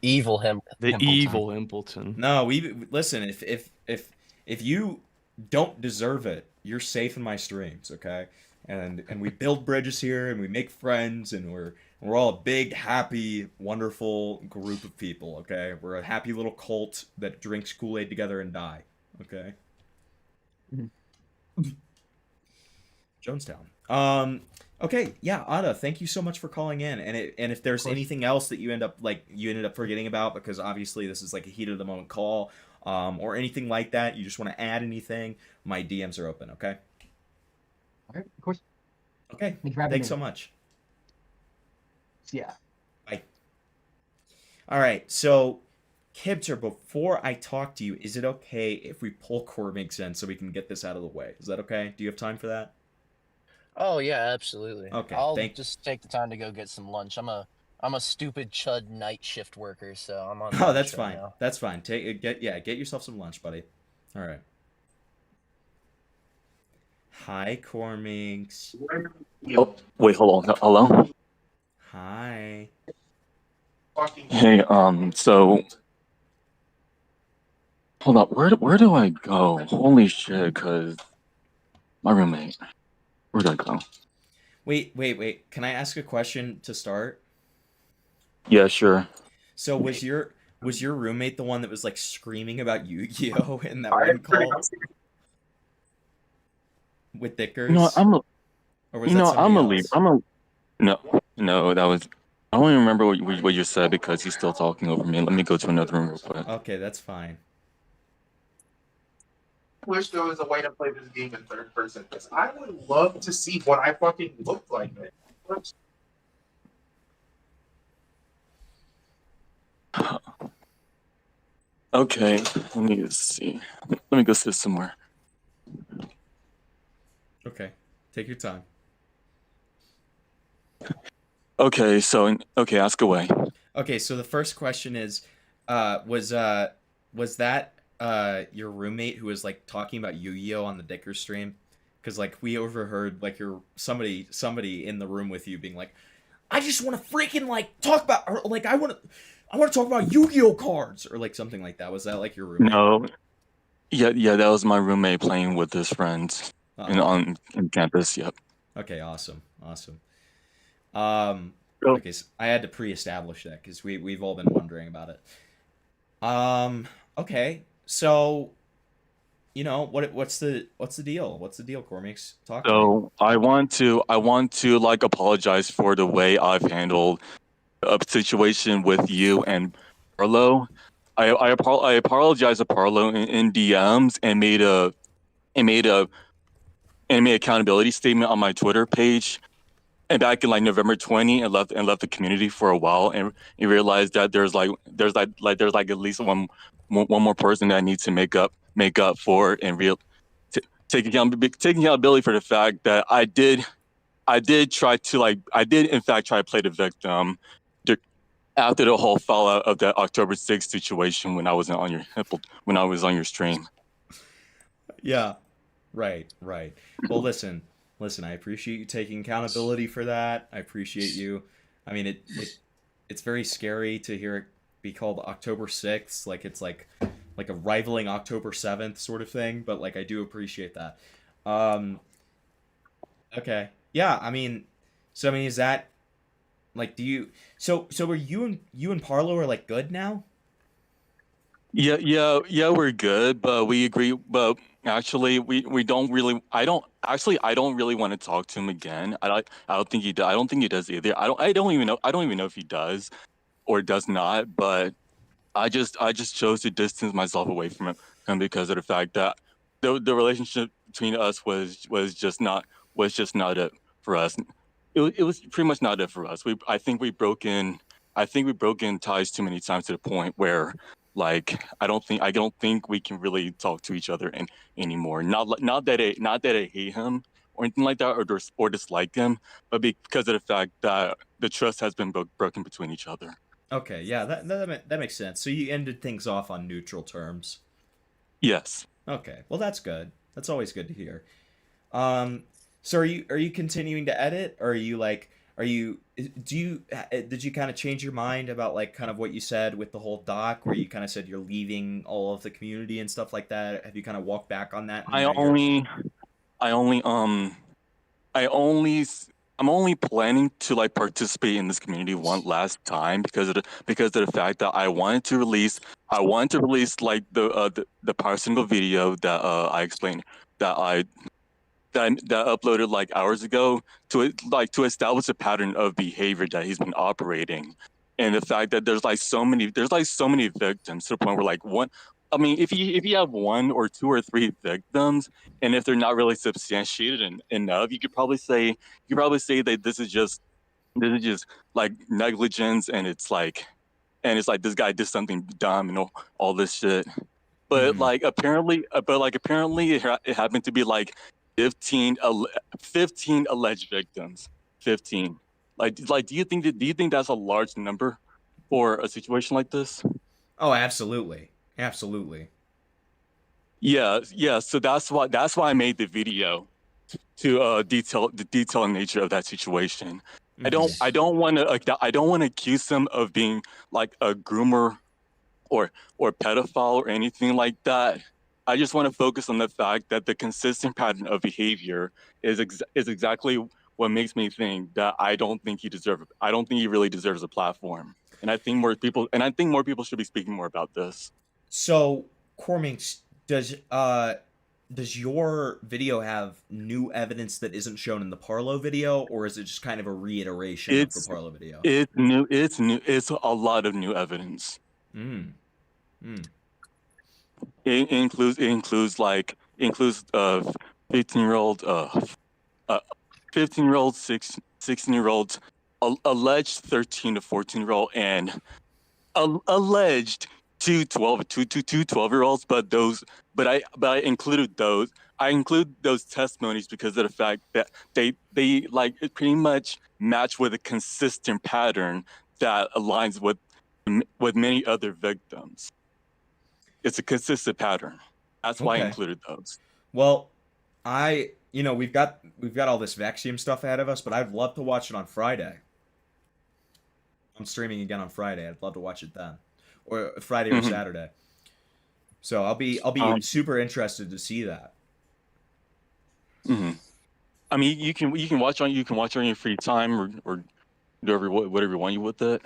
Evil him. The Himpleton. evil Himpleton. No, we listen. If you don't deserve it, you're safe in my streams, okay? And we build bridges here, and we make friends, and we're all a big, happy, wonderful group of people, okay? We're a happy little cult that drinks Kool-Aid together and die, okay? Jonestown. Okay, yeah, Ada, thank you so much for calling in. And if there's anything else that you ended up forgetting about, because obviously this is like a heat of the moment call, or anything like that, you just want to add anything, my DMs are open, okay? All right, of course. Okay, Thanks so much. Yeah. Bye. All right, so Kibzer, before I talk to you, is it okay if we pull Cormix in so we can get this out of the way? Is that okay? Do you have time for that? Oh yeah, absolutely. Okay, I'll just take the time to go get some lunch. I'm a stupid chud night shift worker, so I'm on. Oh, that's right fine. now. That's fine. Get yourself some lunch, buddy. All right. Hi, Cormix. Oh, wait, hold on. Hello? Hi. Hey, so hold up. Where do I go? Holy shit, cause my roommate. Where do I go? Wait. Can I ask a question to start? Yeah, sure. So was your roommate the one that was like screaming about Yu-Gi-Oh in that one call with Dickers? No, or was that somebody else? No, that was. I don't even remember what you said because he's still talking over me. Let me go to another room real quick. Okay, that's fine. Wish there was a way to play this game in third person because I would love to see what I fucking looked like. Okay, let me just see. Let me go sit somewhere. Okay, take your time. Okay, ask away. Okay, so the first question is, was that your roommate who was like talking about Yu-Gi-Oh on the Dicker stream? Because like we overheard like somebody in the room with you being like, I just want to freaking like talk about, or like I want to talk about Yu-Gi-Oh cards, or like something like that. Was that like your roommate? No. Yeah, that was my roommate playing with his friends on campus. Yep. Okay, awesome. Okay, so I had to pre-establish that because we've all been wondering about it. Okay, so what's the deal? What's the deal, Cormix? Talk to me. So I want to like apologize for the way I've handled a situation with you and Parlo. I apologize to Parlo in DMs and made an accountability statement on my Twitter page. And back in like November 20, and left the community for a while, and you realized that there's at least one more person that I need to make up for, and take accountability for the fact that I did in fact try to play the victim after the whole fallout of that October 6th situation when I was on your stream. Yeah, right. Well, listen, I appreciate you taking accountability for that. I appreciate you. I mean, it's very scary to hear it be called October 6th, like it's like a rivaling October 7th sort of thing, but like I do appreciate that. Okay. Yeah, I mean, is that like so are you and Parlo are like good now? Yeah, we're good, but we agree. But actually, we don't really. I don't really want to talk to him again. I don't think he does. I don't think he does either. I don't even know if he does or does not. But I just chose to distance myself away from him because of the fact that the relationship between us was just not it for us. It was pretty much not it for us. I think we broke in ties too many times to the point where like I don't think we can really talk to each other anymore. Not that I hate him or anything like that or dislike him, but because of the fact that the trust has been broken between each other. Okay, yeah, that makes sense. So you ended things off on neutral terms. Yes. Okay, well that's good. That's always good to hear. So are you continuing to edit, or are you like did you kind of change your mind about like kind of what you said with the whole doc, where you kind of said you're leaving all of the community and stuff like that? Have you kind of walked back on that? And I now you're only, I only, I only, I'm only planning to like participate in this community one last time because of the fact that I wanted to release like the power single video that I explained that that uploaded like hours ago to establish a pattern of behavior that he's been operating, and the fact that there's like so many victims to the point where like one. I mean, if you have one or two or three victims, and if they're not really substantiated enough, you could probably say that this is just like negligence, and it's like this guy did something dumb and all this shit. But apparently it happened to be like 15 alleged victims. 15. Do you think that's a large number for a situation like this? Oh, absolutely. Absolutely. Yeah, yeah. So that's why I made the video to detail the detailed nature of that situation. I don't want to accuse them of being like a groomer or pedophile or anything like that. I just want to focus on the fact that the consistent pattern of behavior is exactly what makes me think that I don't think he really deserves a platform. And I think more people should be speaking more about this. So, Cormix, does your video have new evidence that isn't shown in the Parlo video, or is it just kind of a reiteration of the Parlo video? It's new. It's new. It's a lot of new evidence. Mm. It includes 15-year-old 15-year-old 16-year-old alleged 13 to 14-year-old and alleged two 12-year-olds, but I included those. I include those testimonies because of the fact that they like it pretty much match with a consistent pattern that aligns with many other victims. It's a consistent pattern. That's why I Okay. included those. Well, we've got all this Vexium stuff ahead of us, but I'd love to watch it on Friday. I'm streaming again on Friday. I'd love to watch it then, or Friday or Mhm. Saturday. So I'll be super interested to see that. Hmm. I mean, you can watch on your free time or do whatever you want with it.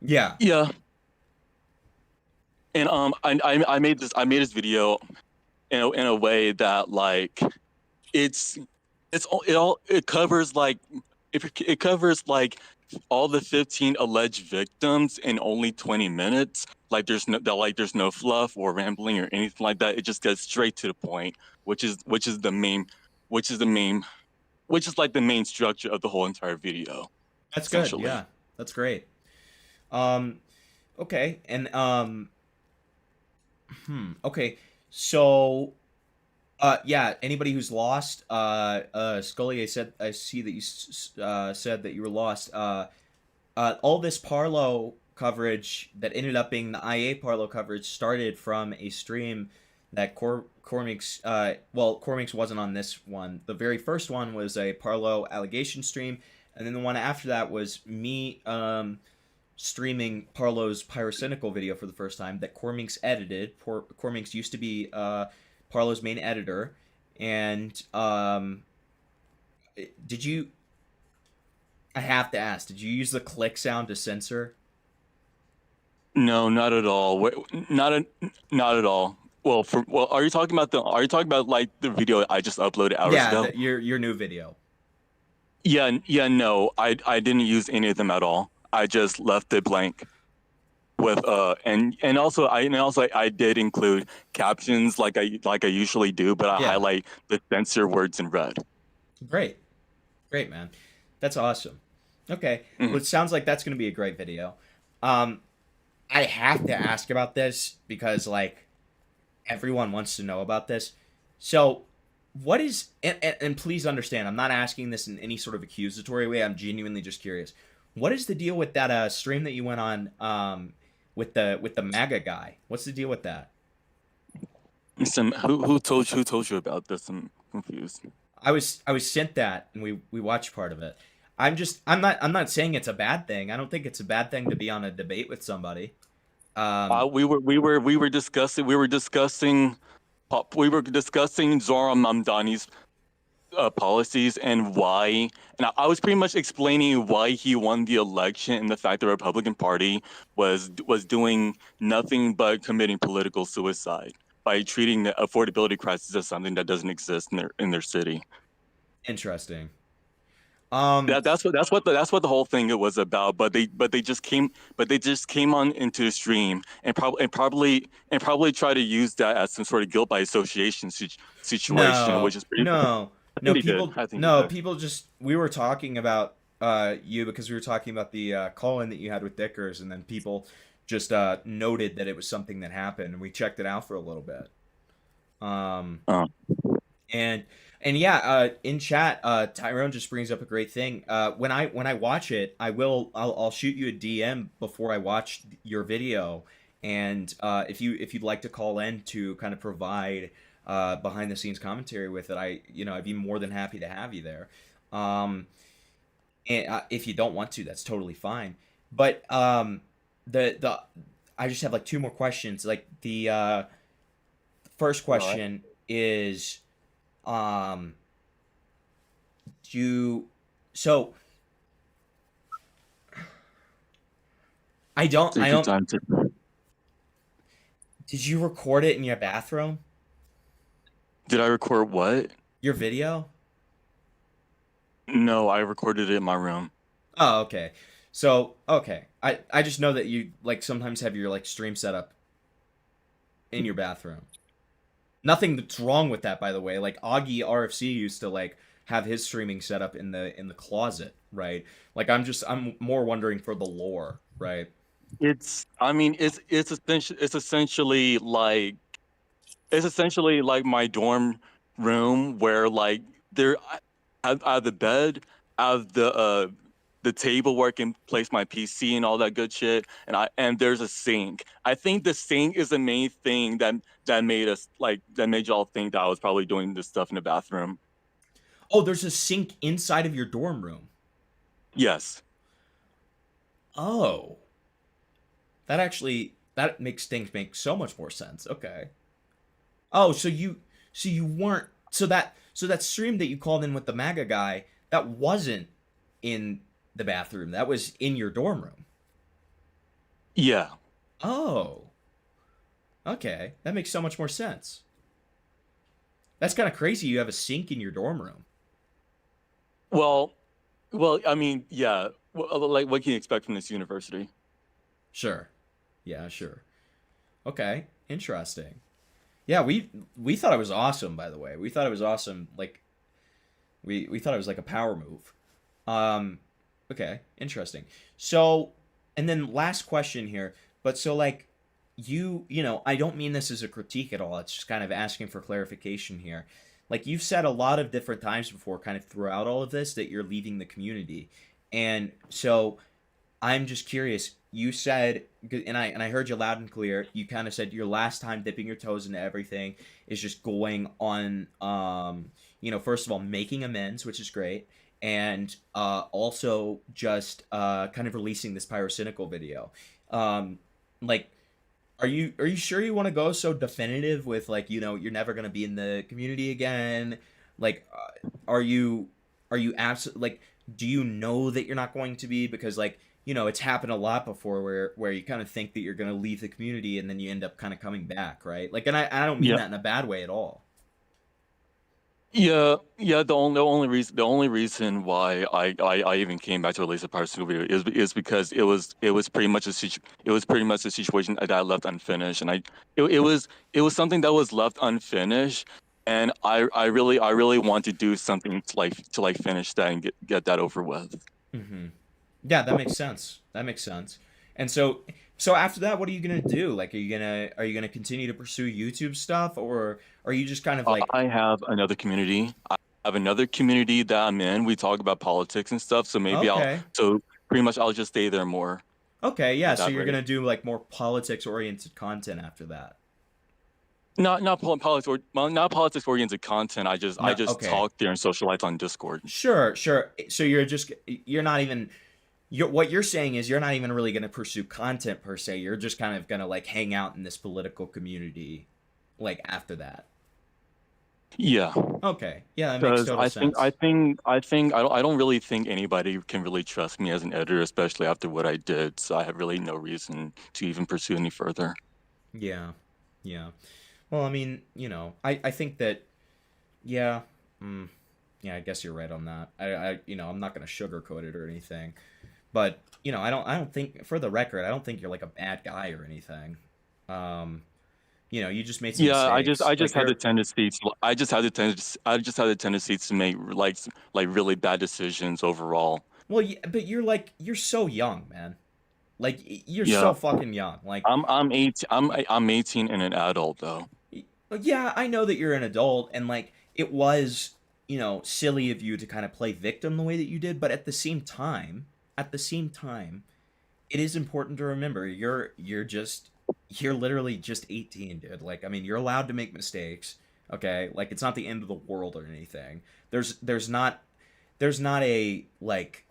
Yeah. Yeah. And I made this video in a way that like it covers like it covers like all the 15 alleged victims in only 20 minutes. Like there's no fluff or rambling or anything like that. It just gets straight to the point, which is the main structure of the whole entire video. That's good. Essentially. Yeah, that's great. Okay, and okay, so yeah, anybody who's lost, Scully, I see that you said that you were lost. All this Parlo coverage that ended up being the IA Parlo coverage started from a stream that Cormix, Cormix wasn't on this one. The very first one was a Parlo allegation stream, and then the one after that was me streaming Parlo's Pyrocynical video for the first time that Cormix edited. Cormix used to be Parlo's main editor, and did you? I have to ask. Did you use the click sound to censor? No, not at all. Not at all. Well, are you talking about like the video I just uploaded hours ago? Yeah, your new video. Yeah, no, I didn't use any of them at all. I just left it blank. With and also I did include captions like I usually do, but I highlight the censor words in red. Great, man, that's awesome. Okay, well, it sounds like that's going to be a great video. I have to ask about this because like everyone wants to know about this. So, what is and please understand, I'm not asking this in any sort of accusatory way. I'm genuinely just curious. what is the deal with that stream that you went on with the MAGA guy? What's the deal with that? Who told you about this? I'm confused. I was sent that, and we watched part of it. I'm not saying it's a bad thing. I don't think it's a bad thing to be on a debate with somebody. We were discussing Zoran Mamdani's policies and why, and I was pretty much explaining why he won the election and the fact the Republican Party was doing nothing but committing political suicide by treating the affordability crisis as something that doesn't exist in their city. Interesting. That's what the whole thing was about. But they just came on into the stream and probably try to use that as some sort of guilt by association situation, which is pretty. People just, we were talking about you because we were talking about the call-in that you had with Dickers, and then people just noted that it was something that happened, and we checked it out for a little bit. And yeah, in chat, Tyrone just brings up a great thing. When I watch it, I'll shoot you a DM before I watch your video, and if you'd like to call in to kind of provide behind the scenes commentary with it, I'd be more than happy to have you there. And if you don't want to, that's totally fine. But I just have like two more questions. Like the first question is, I don't. Did you record it in your bathroom? Did I record what? Your video? No, I recorded it in my room. Oh, okay. So, okay. I just know that you like sometimes have your like stream set up in your bathroom. Nothing that's wrong with that, by the way. Like Augie RFC used to like have his streaming set up in the closet, right? Like I'm more wondering for the lore, right? It's essentially like my dorm room where like there out of the bed, out of the table where I can place my PC and all that good shit, and there's a sink. I think the sink is the main thing that made y'all think that I was probably doing this stuff in the bathroom. Oh, there's a sink inside of your dorm room. Yes. Oh. That makes things make so much more sense. Okay. Oh, so you weren't that stream that you called in with the MAGA guy, that wasn't in the bathroom. That was in your dorm room. Yeah. Oh. Okay. That makes so much more sense. That's kind of crazy you have a sink in your dorm room. Well, I mean, yeah. Well, like, what can you expect from this university? Sure. Yeah, sure. Okay. Interesting. Yeah, we thought it was awesome, by the way. We thought it was awesome. Like, we thought it was like a power move. Okay, interesting. So, and then last question here. But so like, you know, I don't mean this as a critique at all. It's just kind of asking for clarification here. Like you've said a lot of different times before, kind of throughout all of this, that you're leaving the community. And so I'm just curious. You said, and I heard you loud and clear, you kind of said your last time dipping your toes into everything is just going on, first of all, making amends, which is great. And also just kind of releasing this pyrocynical video. Like, are you sure you want to go so definitive with like, you're never going to be in the community again? Like, are you absolutely, like, do you know that you're not going to be? Because like, it's happened a lot before where you kind of think that you're going to leave the community and then you end up kind of coming back, right? Like, and I don't mean that in a bad way at all. Yeah. The only reason why I even came back to release a pyrocynical video is because it was pretty much a situation that I left unfinished, and it was something that was left unfinished, and I really want to do something to finish that and get that over with. Mm-hmm. Yeah, that makes sense. And so after that, what are you gonna do? Like, are you gonna continue to pursue YouTube stuff, or are you just kind of like? I have another community. I have another community that I'm in. We talk about politics and stuff. So maybe Okay. So pretty much I'll just stay there more. Okay, yeah. at So that you're rate. gonna do like more politics-oriented content after that. Not politics oriented content. I just No, just okay. talk there and socialize on Discord. Sure. So you're not even what you're saying is you're not even really gonna pursue content per se. You're just kind of gonna like hang out in this political community, like after that. Yeah. Okay. Yeah, that makes Because total sense. I don't really think anybody can really trust me as an editor, especially after what I did. So I have really no reason to even pursue any further. Yeah. Yeah. Well, I mean, I think that, yeah, yeah, I guess you're right on that. I'm not gonna sugarcoat it or anything, but I don't think, for the record, I don't think you're like a bad guy or anything. You just made some Yeah, mistakes. I just Like had the tendency to I just had the tendency to make like really bad decisions overall. well, yeah, but you're so young, man. Like you're Yeah. so fucking young. Like I'm 18. I'm 18 and an adult though. yeah, I know that you're an adult, and like it was, silly of you to kind of play victim the way that you did, but at the same time, it is important to remember you're literally just 18, dude. Like, I mean, you're allowed to make mistakes, okay? Like, it's not the end of the world or anything. There's not a like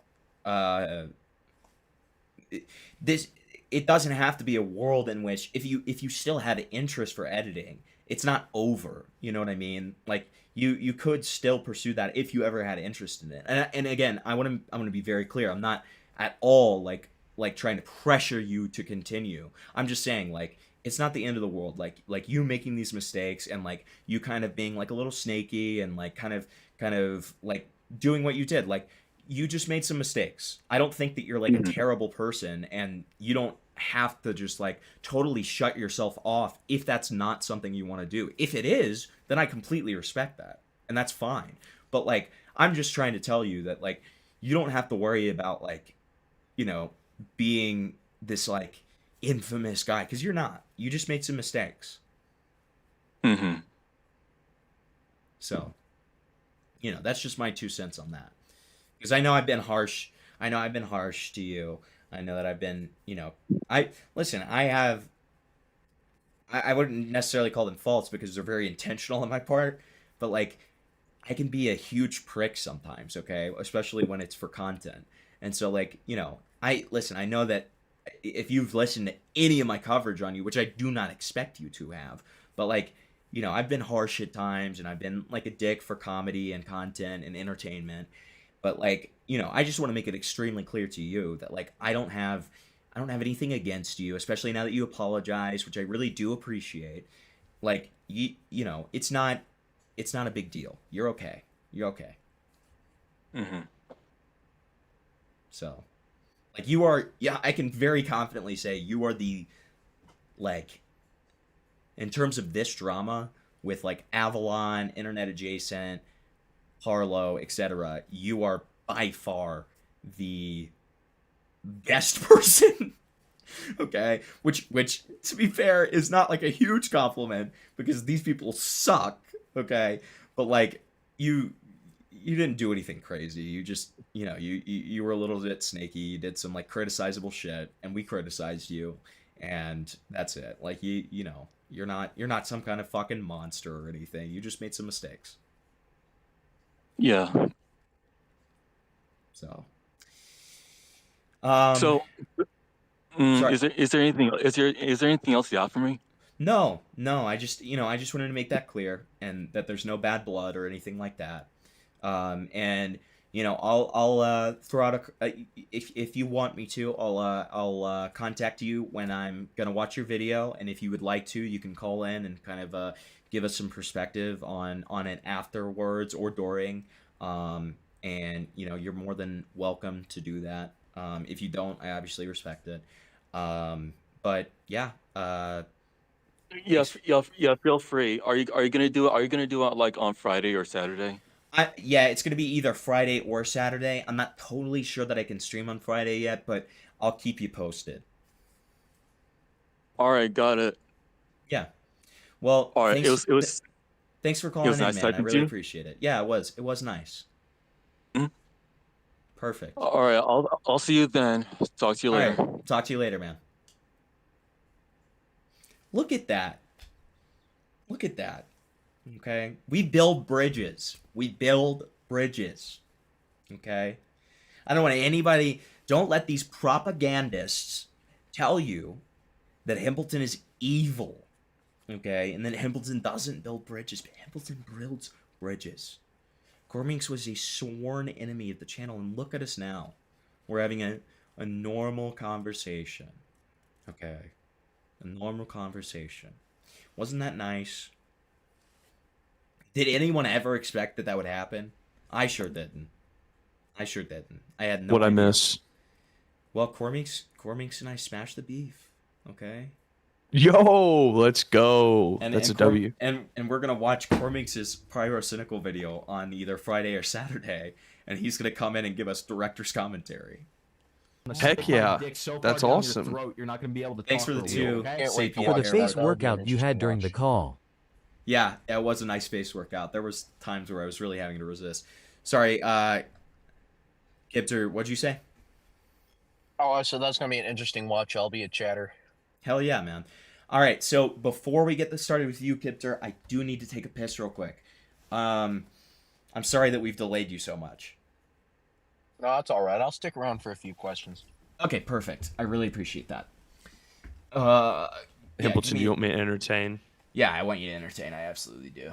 this it doesn't have to be a world in which if you still had an interest for editing, it's not over. You know what I mean? Like you could still pursue that if you ever had interest in it. And again, I want to be very clear. I'm not at all like trying to pressure you to continue. I'm just saying like it's not the end of the world. Like you making these mistakes and like you kind of being like a little snaky and like kind of like doing what you did. Like you just made some mistakes. I don't think that you're like a terrible person, and you don't have to just like totally shut yourself off if that's not something you want to do. If it is, then I completely respect that, and that's fine. But like I'm just trying to tell you that like you don't have to worry about like being this like infamous guy, because you're not. You just made some mistakes. Mm-hmm. So that's just my 2 cents on that. Because I know I've been harsh. I know I've been harsh to you. I know that I've been, I wouldn't necessarily call them faults because they're very intentional on my part, but like I can be a huge prick sometimes, okay? Especially when it's for content. And so like, I know that if you've listened to any of my coverage on you, which I do not expect you to have, but like, I've been harsh at times and I've been like a dick for comedy and content and entertainment. But like, I just want to make it extremely clear to you that like I don't have anything against you, especially now that you apologize, which I really do appreciate. Like it's not a big deal. You're okay. You're okay. Mm-hmm. So, like you are, yeah, I can very confidently say you are the, like, in terms of this drama with like Avalon, Internet Adjacent, Harlow, etc., you are by far the best person. Okay, which to be fair is not like a huge compliment because these people suck. Okay, but like you didn't do anything crazy. You just you were a little bit snaky. You did some like criticizable shit, and we criticized you, and that's it. Like you're not some kind of fucking monster or anything. You just made some mistakes. Yeah. So. Is there anything else you have for me? No. I just wanted to make that clear, and that there's no bad blood or anything like that. And I'll throw out if you want me to, I'll contact you when I'm gonna watch your video, and if you would like to, you can call in and kind of give us some perspective on it afterwards or during. And you're more than welcome to do that. If you don't, I obviously respect it. But yeah. Yeah. Feel free. Are you gonna do it? Are you gonna do it like on Friday or Saturday? Yeah, it's gonna be either Friday or Saturday. I'm not totally sure that I can stream on Friday yet, but I'll keep you posted. All right, got it. Yeah. Well, all right. Thanks for calling in, nice man. I really you. appreciate it. Yeah, it was. It was nice. Mm-hmm. Perfect. All right, I'll see you then. Talk to you All later. right. Talk to you later, man. Look at that. Look at that. Okay? We build bridges. We build bridges. Okay? I don't want anybody... Don't let these propagandists tell you that Himpleton is evil. Okay? And that Himpleton doesn't build bridges. But Himpleton builds bridges. Corminx was a sworn enemy of the channel. And look at us now. We're having a normal conversation. Okay? A normal conversation. Wasn't that nice? Did anyone ever expect that would happen? I sure didn't. I sure didn't. I had no What I idea. miss? Well, Corminx and I smashed the beef. Okay? Yo, let's go. That's a W. And we're going to watch Corminx's Pyrocynical video on either Friday or Saturday. And he's going to come in and give us director's commentary. Heck yeah. That's awesome. You're not going to be able to Thanks for the two. For the face workout you had during the call. Yeah, it was a nice face workout. There was times where I was really having to resist. Sorry, Kipter, what'd you say? Oh, so that's going to be an interesting watch. I'll be a chatter. Hell yeah, man. All right, so before we get this started with you, Kipter, I do need to take a piss real quick. I'm sorry that we've delayed you so much. No, that's all right. I'll stick around for a few questions. Okay, perfect. I really appreciate that. Himpleton, you want me to entertain? Yeah, I want you to entertain. I absolutely do.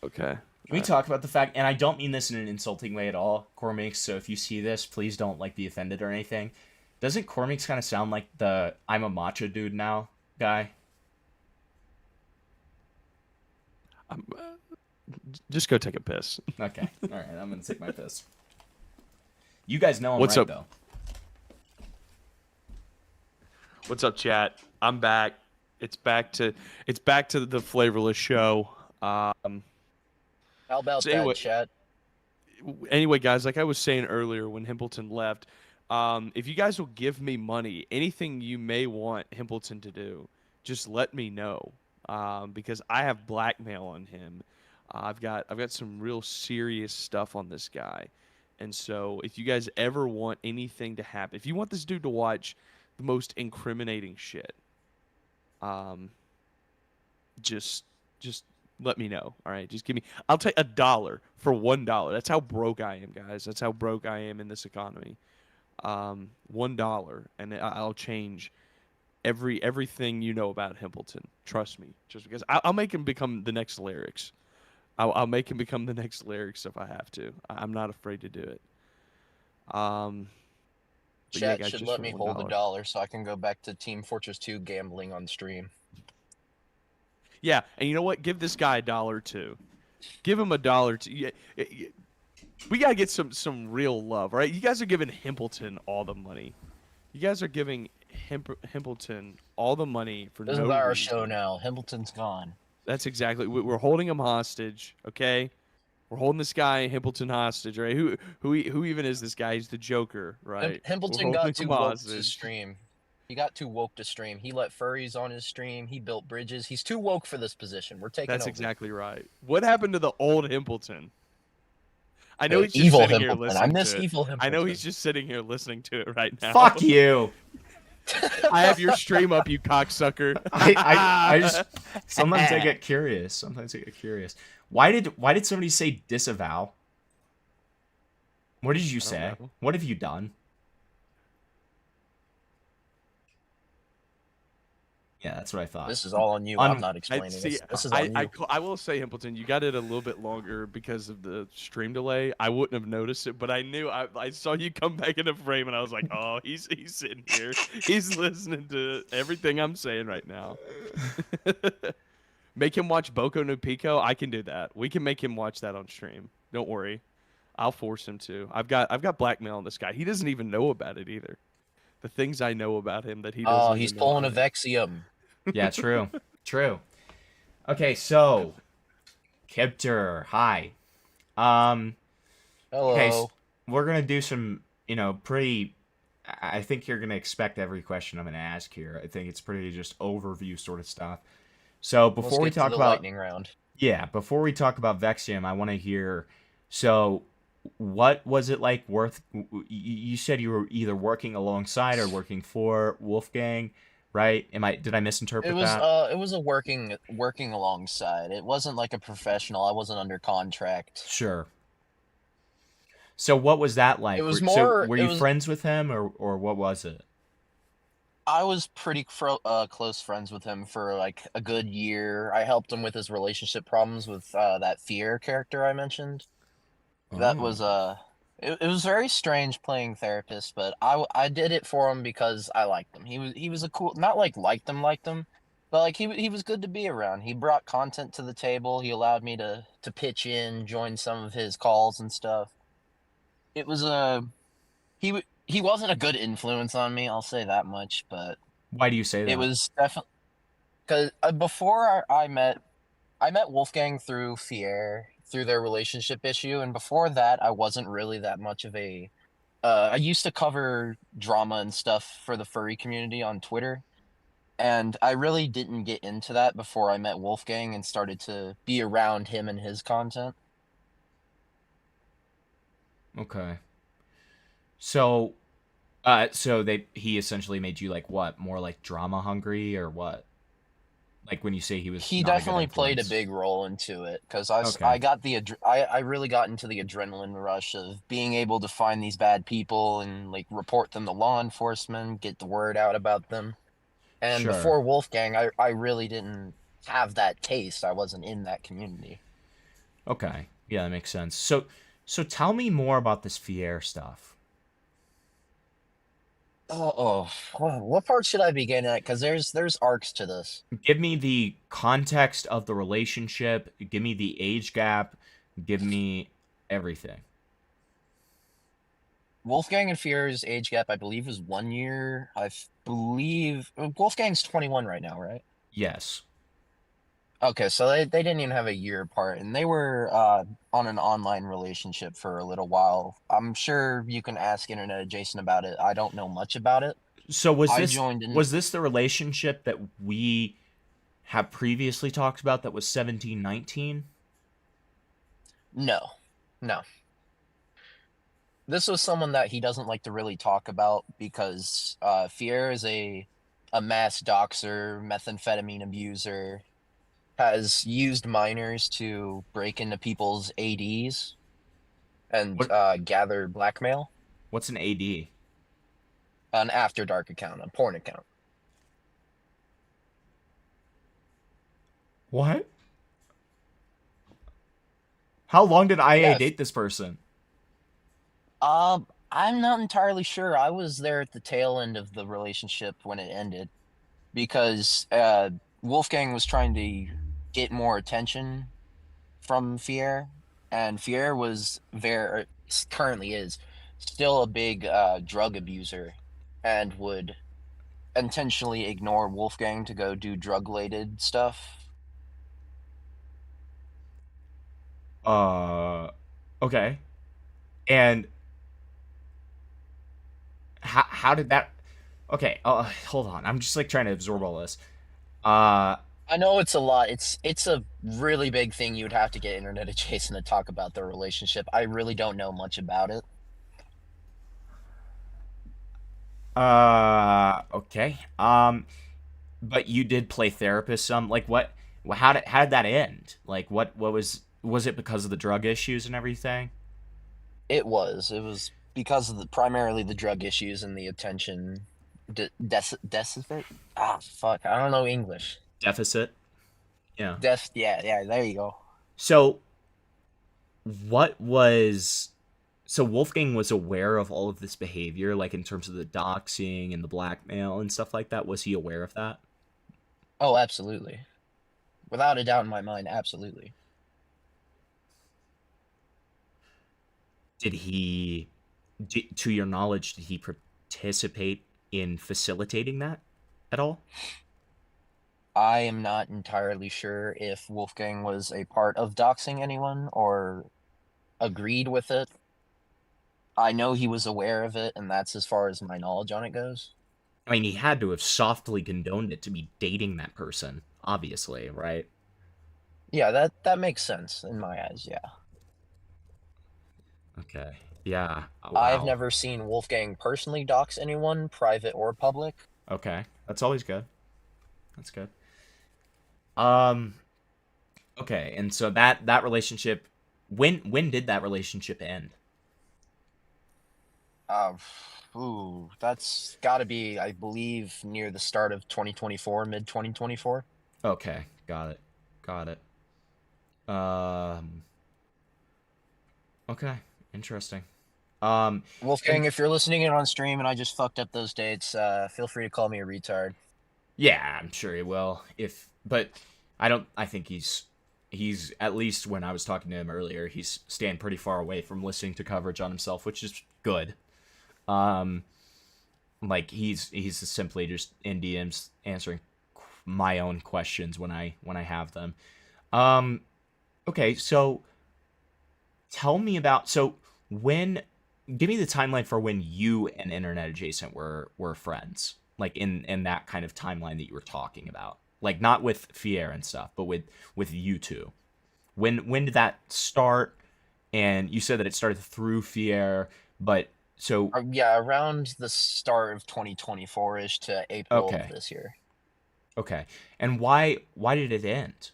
Okay. Can we talk about the fact, and I don't mean this in an insulting way at all, Corminx, so if you see this, please don't, be offended or anything. Doesn't Corminx kind of sound like the I'm a macho dude now guy? Just go take a piss. Okay. All right, I'm going to take my piss. You guys know I'm What's right, up? though. What's up, chat? I'm back. It's back to the flavorless show. How about so anyway, that, chat? Anyway, guys, like I was saying earlier when Himpleton left, if you guys will give me money, anything you may want Himpleton to do, just let me know. Because I have blackmail on him. I've got some real serious stuff on this guy. And so if you guys ever want anything to happen, if you want this dude to watch the most incriminating shit, just let me know. All right, just give me. I'll take $1 for $1. That's how broke I am, guys. That's how broke I am in this economy. $1, and I'll change everything you know about Himpleton. Trust me, just because I'll make him become the next Lyrics. I'll make him become the next Lyrics if I have to. I'm not afraid to do it. Chat should let me hold $1 so I can go back to Team Fortress 2 gambling on stream. Yeah, and you know what? Give this guy $1 too. Give him $1 too. Yeah, we gotta get some real love, right? You guys are giving Himpleton all the money. You guys are giving Himpleton all the money for This no is our reason. show now. Himpleton's gone. That's exactly. We're holding him hostage. Okay, we're holding this guy Himpleton hostage, right? Who even is this guy? He's the Joker, right? Himpleton got too woke to stream. He got too woke to stream. He let furries on his stream. He built bridges. He's too woke for this position. We're taking That's over. exactly right. What happened to the old Himpleton? I know he's just evil sitting here Himpleton. listening I miss to it. evil Himpleton. I know he's just sitting here listening to it right now. Fuck you. I have your stream up, you cocksucker. I just sometimes I get curious. Why did somebody say disavow? What did you say? know. What have you done? Yeah, that's what I thought. This is all on you. I'm not explaining this. This is on you. I will say, Himpleton, you got it a little bit longer because of the stream delay. I wouldn't have noticed it, but I knew I saw you come back into frame, and I was like, oh, he's sitting here. He's listening to everything I'm saying right now. Make him watch Boku no Pico. I can do that. We can make him watch that on stream. Don't worry. I'll force him to. I've got blackmail on this guy. He doesn't even know about it either. The things I know about him that he doesn't. Oh, he's pulling a Vexium. Yeah, true. True. Okay, so Kipter, hi. Hello. Okay, we're gonna do some, pretty. I think you're gonna expect every question I'm gonna ask here. I think it's pretty just overview sort of stuff. So before we talk about lightning round. Yeah, before we talk about Vexium, I want to hear. So, what was it like? You said you were either working alongside or working for Wolfgang, right? Did I misinterpret that? It was a working alongside. It wasn't like a professional. I wasn't under contract. Sure. So what was that like? It was So more. were It you was. friends with him, or what was it? I was pretty close friends with him for like a good year. I helped him with his relationship problems with that fear character I mentioned. That was Oh. it was very strange playing therapist, but I did it for him because I liked him. He was a cool, not like liked him, but like he was good to be around. He brought content to the table. He allowed me to pitch in, join some of his calls and stuff. It was he wasn't a good influence on me, I'll say that much, but Why do you say it that? was definitely because before I met Wolfgang through Fier, through their relationship issue, and before that, I wasn't really that much of a. I used to cover drama and stuff for the furry community on Twitter, and I really didn't get into that before I met Wolfgang and started to be around him and his content. Okay. So, he essentially made you like what? More like drama hungry or what? Like when you say he was He not a good definitely played a influence. big role into it because Okay. I really got into the adrenaline rush of being able to find these bad people and like report them to law enforcement, get the word out about them. And Sure. before Wolfgang, I really didn't have that taste. I wasn't in that community. Okay. Yeah, that makes sense. So tell me more about this Fier stuff. What part should I begin at? Because there's arcs to this. Give me the context of the relationship, give me the age gap, give me everything. Wolfgang and Fier's age gap, I believe, is 1 year. I believe Wolfgang's 21 right now, right? Yes. Okay, so they didn't even have a year apart, and they were on an online relationship for a little while. I'm sure you can ask Internet Adjacent about it. I don't know much about it. So I joined in. was this the relationship that we have previously talked about that was 17-19? No, no. This was someone that he doesn't like to really talk about because Fier is a mass doxer, methamphetamine abuser, has used minors to break into people's ADs and gather blackmail. What's an AD? An After Dark account, a porn account. What? How long did IA Yes. date this person? I'm not entirely sure. I was there at the tail end of the relationship when it ended because Wolfgang was trying to get more attention from Fier, and Fier was currently is still a big drug abuser and would intentionally ignore Wolfgang to go do drug-related stuff. Okay. And how did that? Okay, hold on. I'm just like trying to absorb all this. I know it's a lot. It's a really big thing. You'd have to get Internet Adjacent to talk about their relationship. I really don't know much about it. Okay. But you did play therapist some. Like what? How did that end? Like what was it because of the drug issues and everything? It was because of primarily the drug issues and the attention deficit. Fuck, I don't know English. Deficit. Yeah. Yeah, there you go. So so Wolfgang was aware of all of this behavior, like in terms of the doxing and the blackmail and stuff like that. Was he aware of that? Oh, absolutely. Without a doubt in my mind, absolutely. Did he, to your knowledge, did he participate in facilitating that at all? I am not entirely sure if Wolfgang was a part of doxing anyone or agreed with it. I know he was aware of it, and that's as far as my knowledge on it goes. I mean, he had to have softly condoned it to be dating that person, obviously, right? Yeah, that makes sense in my eyes, yeah. Okay. Yeah. Oh, I've wow. never seen Wolfgang personally dox anyone, private or public. Okay. That's always good. That's good. Okay, and so that relationship, when did that relationship end? Uh, that's got to be, I believe, near the start of 2024, mid 2024. Okay, got it. Got it. Um, okay, interesting. Wolfgang, if you're listening in on stream and I just fucked up those dates, feel free to call me a retard. Yeah, I'm sure he will. But I think he's at least when I was talking to him earlier, he's staying pretty far away from listening to coverage on himself, which is good. Like he's simply just in DMs answering my own questions when I have them. Okay, so tell me about when give me the timeline for when you and Internet Adjacent were friends. Like in that kind of timeline that you were talking about. Like not with Fier and stuff, but with you two. When did that start? And you said that it started through Fier, but so yeah, around the start of 2024-ish to April of this year. Okay. And why did it end?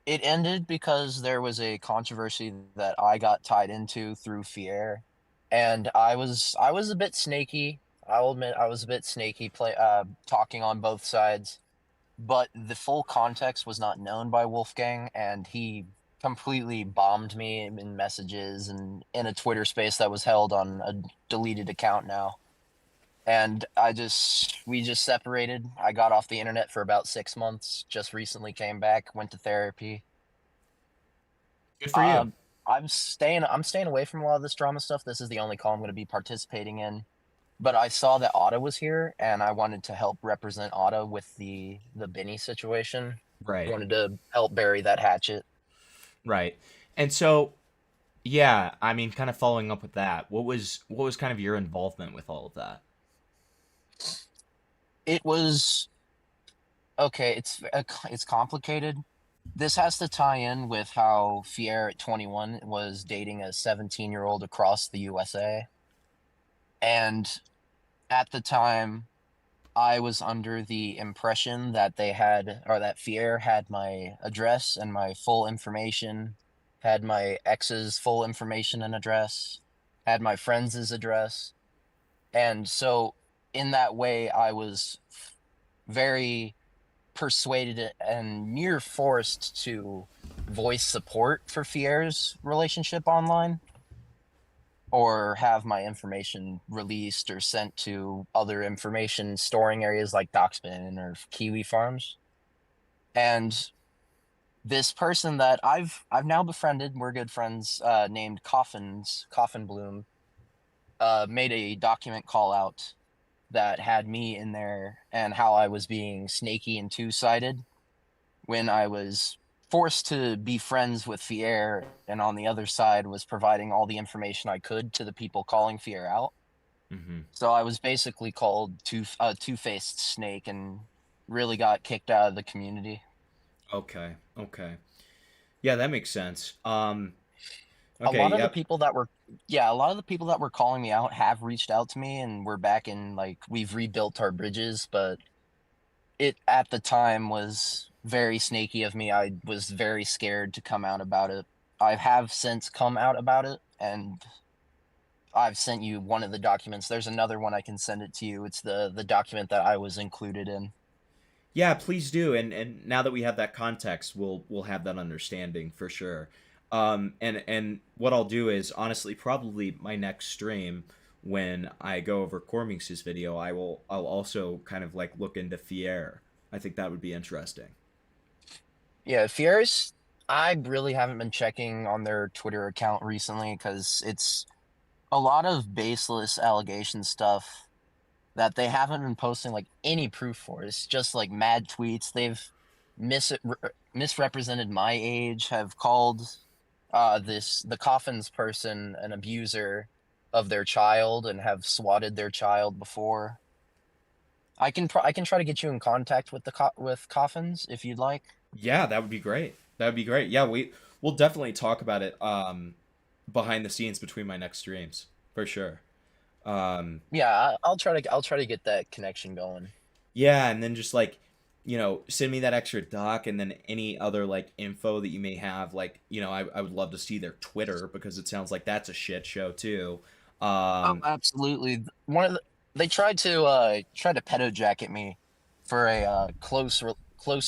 It ended because there was a controversy that I got tied into through Fier, and I was a bit snaky. I'll admit I was a bit snaky talking on both sides, but the full context was not known by Wolfgang, and he completely bombed me in messages and in a Twitter space that was held on a deleted account now. And we just separated. I got off the internet for about 6 months, just recently came back, went to therapy. Good for you. I'm staying away from a lot of this drama stuff. This is the only call I'm going to be participating in. But I saw that Otto was here, and I wanted to help represent Otto with the Benny situation. Right. I wanted to help bury that hatchet. Right. And so, yeah, I mean, kind of following up with that, what was kind of your involvement with all of that? It was okay. It's complicated. This has to tie in with how Fier at 21 was dating a 17-year-old across the USA. And at the time, I was under the impression that that Fier had my address and my full information, had my ex's full information and address, had my friends' address. And so in that way, I was very persuaded and near forced to voice support for Fier's relationship online, or have my information released or sent to other information storing areas like Doxbin or Kiwi Farms. And this person that I've now befriended, we're good friends, named Coffin Bloom, made a document call out that had me in there and how I was being snaky and two-sided when I was forced to be friends with Fier, and on the other side was providing all the information I could to the people calling Fier out. Mm-hmm. So I was basically called two-faced snake and really got kicked out of the community. Okay. Yeah, that makes sense. Okay, a lot of the people that were calling me out have reached out to me, and we're back in, like, we've rebuilt our bridges, but it at the time was very snaky of me. I was very scared to come out about it. I have since come out about it, and I've sent you one of the documents. There's another one I can send it to you. It's the document that I was included in. Yeah, please do. And now that we have that context, we'll have that understanding for sure. And what I'll do is, honestly, probably my next stream, when I go over Cormix's video, I'll also kind of like look into Fier. I think that would be interesting. Yeah, Fier's, I really haven't been checking on their Twitter account recently because it's a lot of baseless allegation stuff that they haven't been posting like any proof for. It's just like mad tweets. They've misrepresented my age, have called the Coffins person an abuser of their child, and have swatted their child before. I can try to get you in contact with with Coffins if you'd like. Yeah, that would be great. Yeah, we'll definitely talk about it behind the scenes between my next streams for sure. Yeah, I'll try to get that connection going. Yeah, and then just like, send me that extra doc and then any other like info that you may have. Like, I would love to see their Twitter because it sounds like that's a shit show too. Oh, absolutely. They tried to pedo jacket me for a close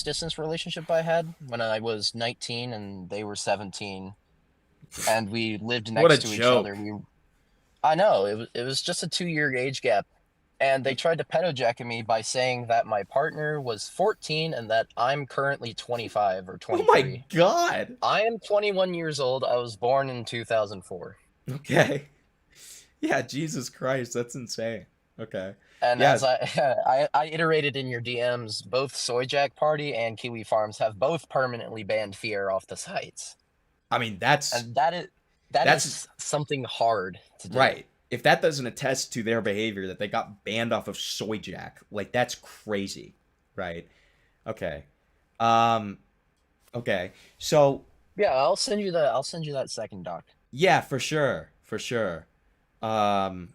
distance relationship I had when I was 19 and they were 17, and we lived What a next to each other. joke. I know it was just a 2-year age gap, and they tried to pedo jacket me by saying that my partner was 14 and that I'm currently 25 or 23. Oh my god. I am 21 years old. I was born in 2004. Okay. Yeah, Jesus Christ, that's insane. Okay. And Yeah. as I iterated in your DMs, both Soyjack Party and Kiwi Farms have both permanently banned Fear off the sites. I mean, that's and that is something hard to do. right. If that doesn't attest to their behavior that they got banned off of Soyjack, like that's crazy, right? Okay. Okay. So yeah, I'll send you that second doc. Yeah, for sure. For sure. And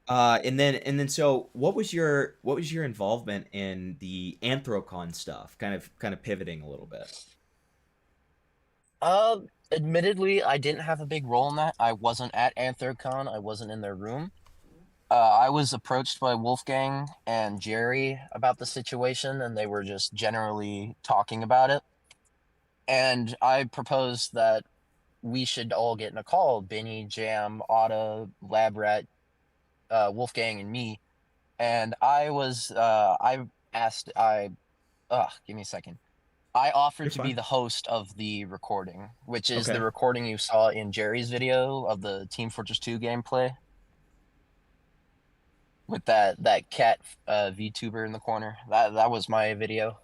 then so what was your involvement in the Anthrocon stuff? Kind of pivoting a little bit. Admittedly, I didn't have a big role in that. I wasn't at Anthrocon. I wasn't in their room. I was approached by Wolfgang and Jerry about the situation, and they were just generally talking about it. And I proposed that we should all get in a call, Benny, Jam, Otta, Labrat, Wolfgang, and me. And I give me a second. I offered to be the host of the recording, which is the recording you saw in Jerry's video of the Team Fortress 2 gameplay. With that cat VTuber in the corner. That was my video.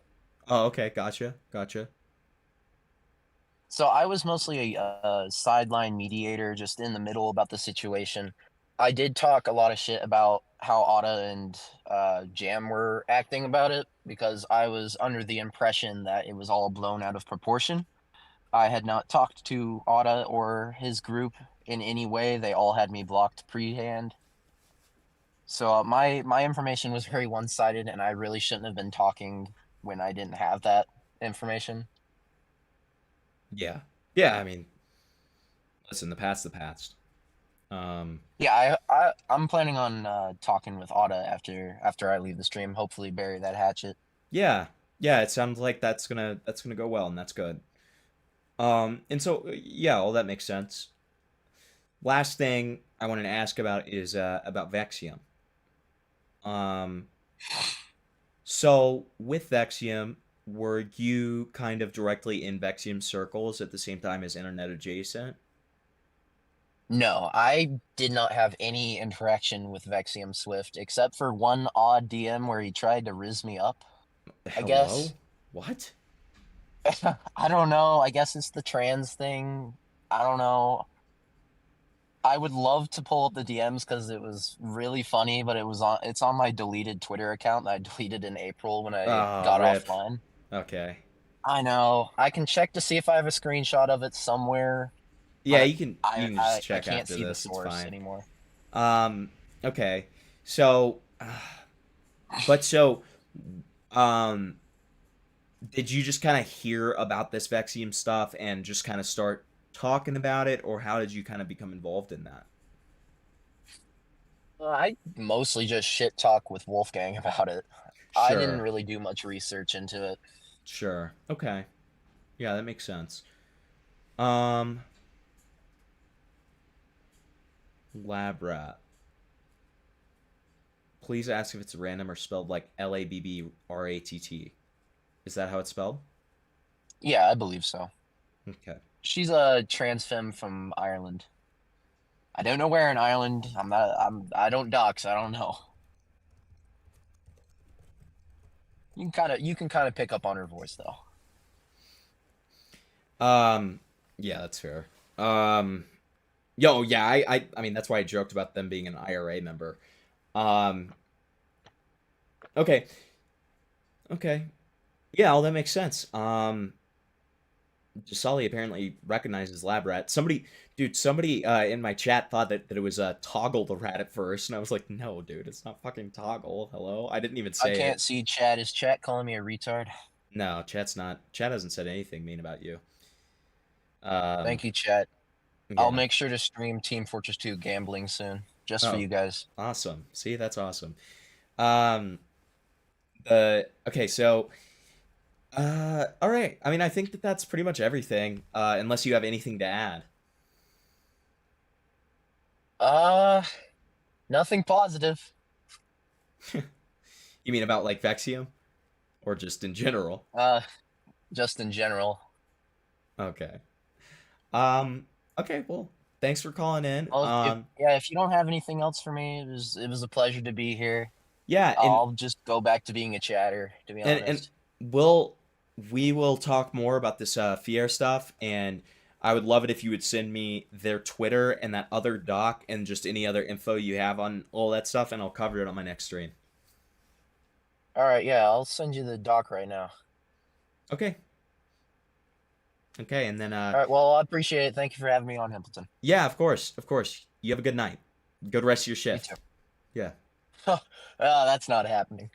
Oh, okay. Gotcha. So I was mostly a sideline mediator, just in the middle about the situation. I did talk a lot of shit about how Otta and Jam were acting about it, because I was under the impression that it was all blown out of proportion. I had not talked to Otta or his group in any way. They all had me blocked pre-hand. So my information was very one-sided, and I really shouldn't have been talking when I didn't have that information. Yeah. I mean, listen, the past's the past. Yeah, I'm planning on talking with Otta after I leave the stream. Hopefully, bury that hatchet. Yeah. It sounds like that's gonna go well, and that's good. And so yeah, all that makes sense. Last thing I wanted to ask about is about Vexium. So with Vexium, were you kind of directly in Vexium circles at the same time as internet adjacent? No, I did not have any interaction with Vexium Swift except for one odd DM where he tried to riz me up. I guess. What? I don't know. I guess it's the trans thing. I don't know. I would love to pull up the DMs because it was really funny, but it's on my deleted Twitter account that I deleted in April when I got offline. Okay. I know. I can check to see if I have a screenshot of it somewhere. Yeah, you can just check I can't after see this. the source it's fine. anymore. Okay. So, did you just kind of hear about this Vexium stuff and just kind of start talking about it, or how did you kind of become involved in that? I mostly just shit talk with Wolfgang about it. Sure. I didn't really do much research into it. Sure. Okay. Yeah, that makes sense. Labrat. Please ask if it's random or spelled like Labbratt. Is that how it's spelled? Yeah, I believe so. Okay. She's a trans femme from Ireland. I don't know where in Ireland. I don't dox. I don't know. You can kind of pick up on her voice though. Yeah, that's fair. I mean that's why I joked about them being an IRA member. Okay. Yeah, all that makes sense. Sully apparently recognizes Lab Rat. Somebody in my chat thought that it was Toggle the rat at first, and I was like, no, dude, it's not fucking Toggle. Hello? I didn't even say I can't it. see chat. Is chat calling me a retard? No, chat's not. Chat hasn't said anything mean about you. Thank you, chat. Yeah. I'll make sure to stream Team Fortress 2 gambling soon, just for you guys. Awesome. See, that's awesome. Okay, so all right. I mean, I think that's pretty much everything. Unless you have anything to add. Nothing positive. You mean about like Vexium, or just in general? Just in general. Okay. Okay. Well, thanks for calling in. Well, if you don't have anything else for me, it was a pleasure to be here. Yeah, I'll just go back to being a chatter, to be honest. And we will talk more about this Fier stuff, and I would love it if you would send me their Twitter and that other doc and just any other info you have on all that stuff, and I'll cover it on my next stream. All right, yeah, I'll send you the doc right now. Okay. Okay, and then all right, well, I appreciate it. Thank you for having me on, Himpleton. Yeah, of course. You have a good night. Good rest of your shift. You too. Yeah. That's not happening.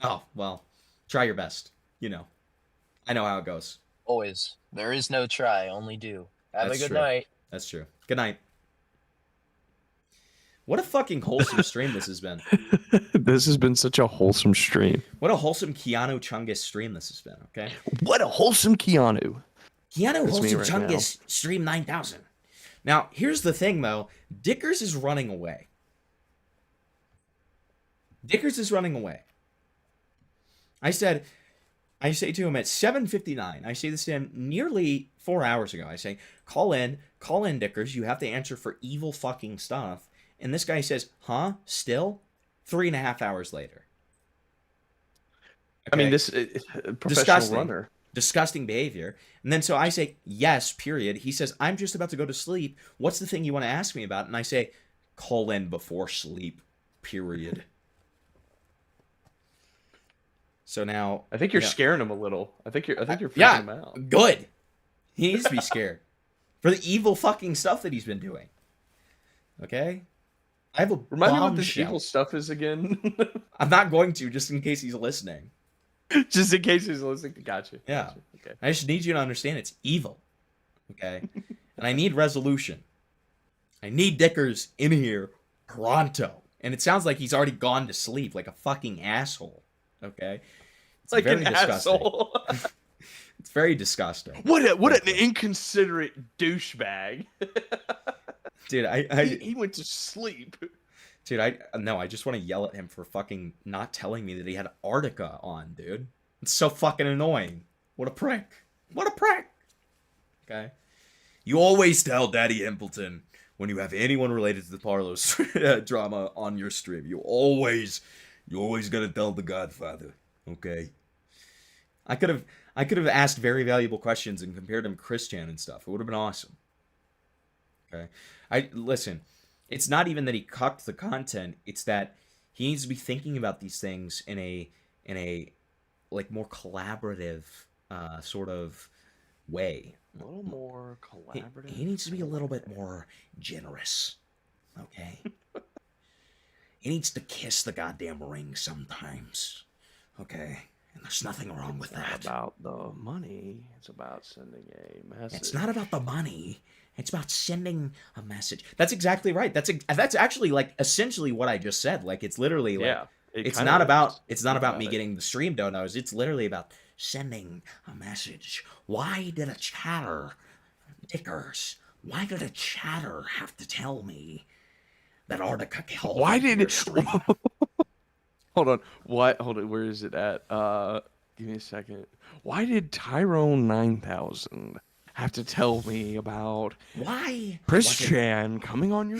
Oh, well, try your best. I know how it goes. Always. There is no try, only do. Have a good true. night. That's true. Good night. What a fucking wholesome stream this has been. This has been such a wholesome stream. What a wholesome Keanu Chungus stream this has been, okay? What a wholesome Keanu. Keanu That's me Wholesome right Chungus stream 9000. Now, here's the thing, though. Dickers is running away. I say to him at 7:59. I say this to him nearly 4 hours ago. I say, call in, Dickers. You have to answer for evil fucking stuff. And this guy says, huh? Still? 3.5 hours later. Okay? I mean, this professional runner. Disgusting behavior. And then so I say, yes, period. He says, I'm just about to go to sleep. What's the thing you want to ask me about? And I say, call in before sleep, period. So now I think you're scaring him a little. I think you're freaking him out. Good. He needs to be scared for the evil fucking stuff that he's been doing. Okay? I have a Remind me what this evil stuff is again. I'm not going to, just in case he's listening. Just in case he's listening. Gotcha. Yeah. Gotcha. Okay. I just need you to understand it's evil. Okay? And I need resolution. I need Dickers in here pronto. And it sounds like he's already gone to sleep like a fucking asshole. Okay? It's like very an disgusting. asshole. It's very disgusting. What an inconsiderate douchebag. Dude, he went to sleep. Dude, I just want to yell at him for fucking not telling me that he had Arctica on, dude. It's so fucking annoying. What a prick. Okay? You always tell Daddy Himpleton when you have anyone related to the Parlos drama on your stream. You always gotta tell the Godfather. Okay? I could have asked very valuable questions and compared him to Christian and stuff. It would have been awesome. Okay? Listen, it's not even that he cucked the content, it's that he needs to be thinking about these things in a like more collaborative sort of way. A little more collaborative. He needs to be a little bit more generous. Okay? He needs to kiss the goddamn ring sometimes. Okay? And there's nothing wrong with that. It's not about the money. It's about sending a message. It's not about the money. It's about sending a message. That's exactly right. That's actually like essentially what I just said. Like it's literally like it's not about me getting the stream donos. It's literally about sending a message. Why did a chatter, Dickers? Why did a chatter have to tell me that Arctica killed? Why did it? Hold on. What? Hold on. Where is it at? Give me a second. Why did Tyrone 9000 have to tell me about why Christian coming on your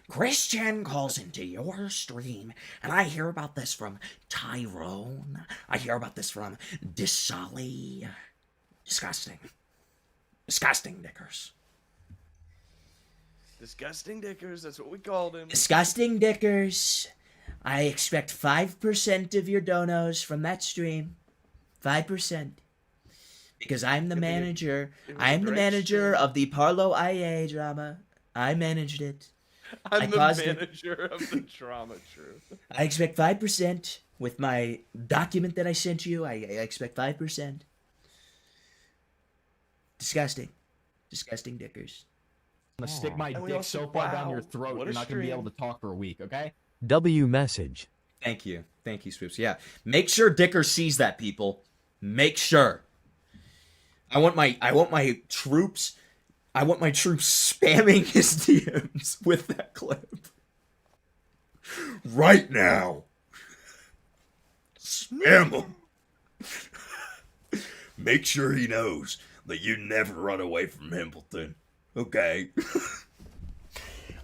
Christian calls into your stream and I hear about this from Tyrone. I hear about this from Disali. Disgusting, Dickers. Disgusting Dickers, that's what we called him. Disgusting Dickers. I expect 5% of your donos from that stream. 5%. Because I'm the It was a- manager. it was a I'm the great manager stream. of the Parlo IA drama. I managed it. I I'm the caused it. manager of the drama. True. I expect 5% with my document that I sent you. I expect 5%. Disgusting. Disgusting dickers. I'm gonna stick my And we dick also- so far down wow, your throat, what you're a not gonna be able stream. to talk for a week, okay? W message. Thank you. Thank you, Swoops. Yeah. Make sure Dicker sees that, people. Make sure. I want my troops spamming his DMs with that clip. Right now. Spam him. Make sure he knows that you never run away from Hambleton. Okay.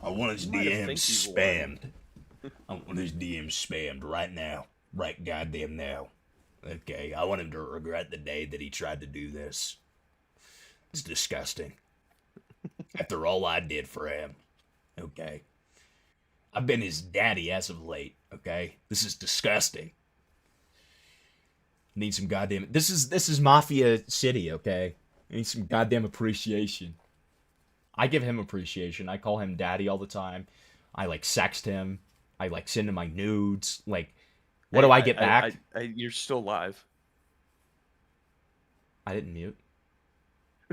I want his might have DMs think you spammed. I want his DMs spammed right now. Right goddamn now. Okay. I want him to regret the day that he tried to do this. It's disgusting. After all I did for him. Okay. I've been his daddy as of late. Okay. This is disgusting. Need some goddamn. This is Mafia City. Okay. I need some goddamn appreciation. I give him appreciation. I call him daddy all the time. I like sext him. I like send him my nudes. Like, what do I get back? You're still live. I didn't mute.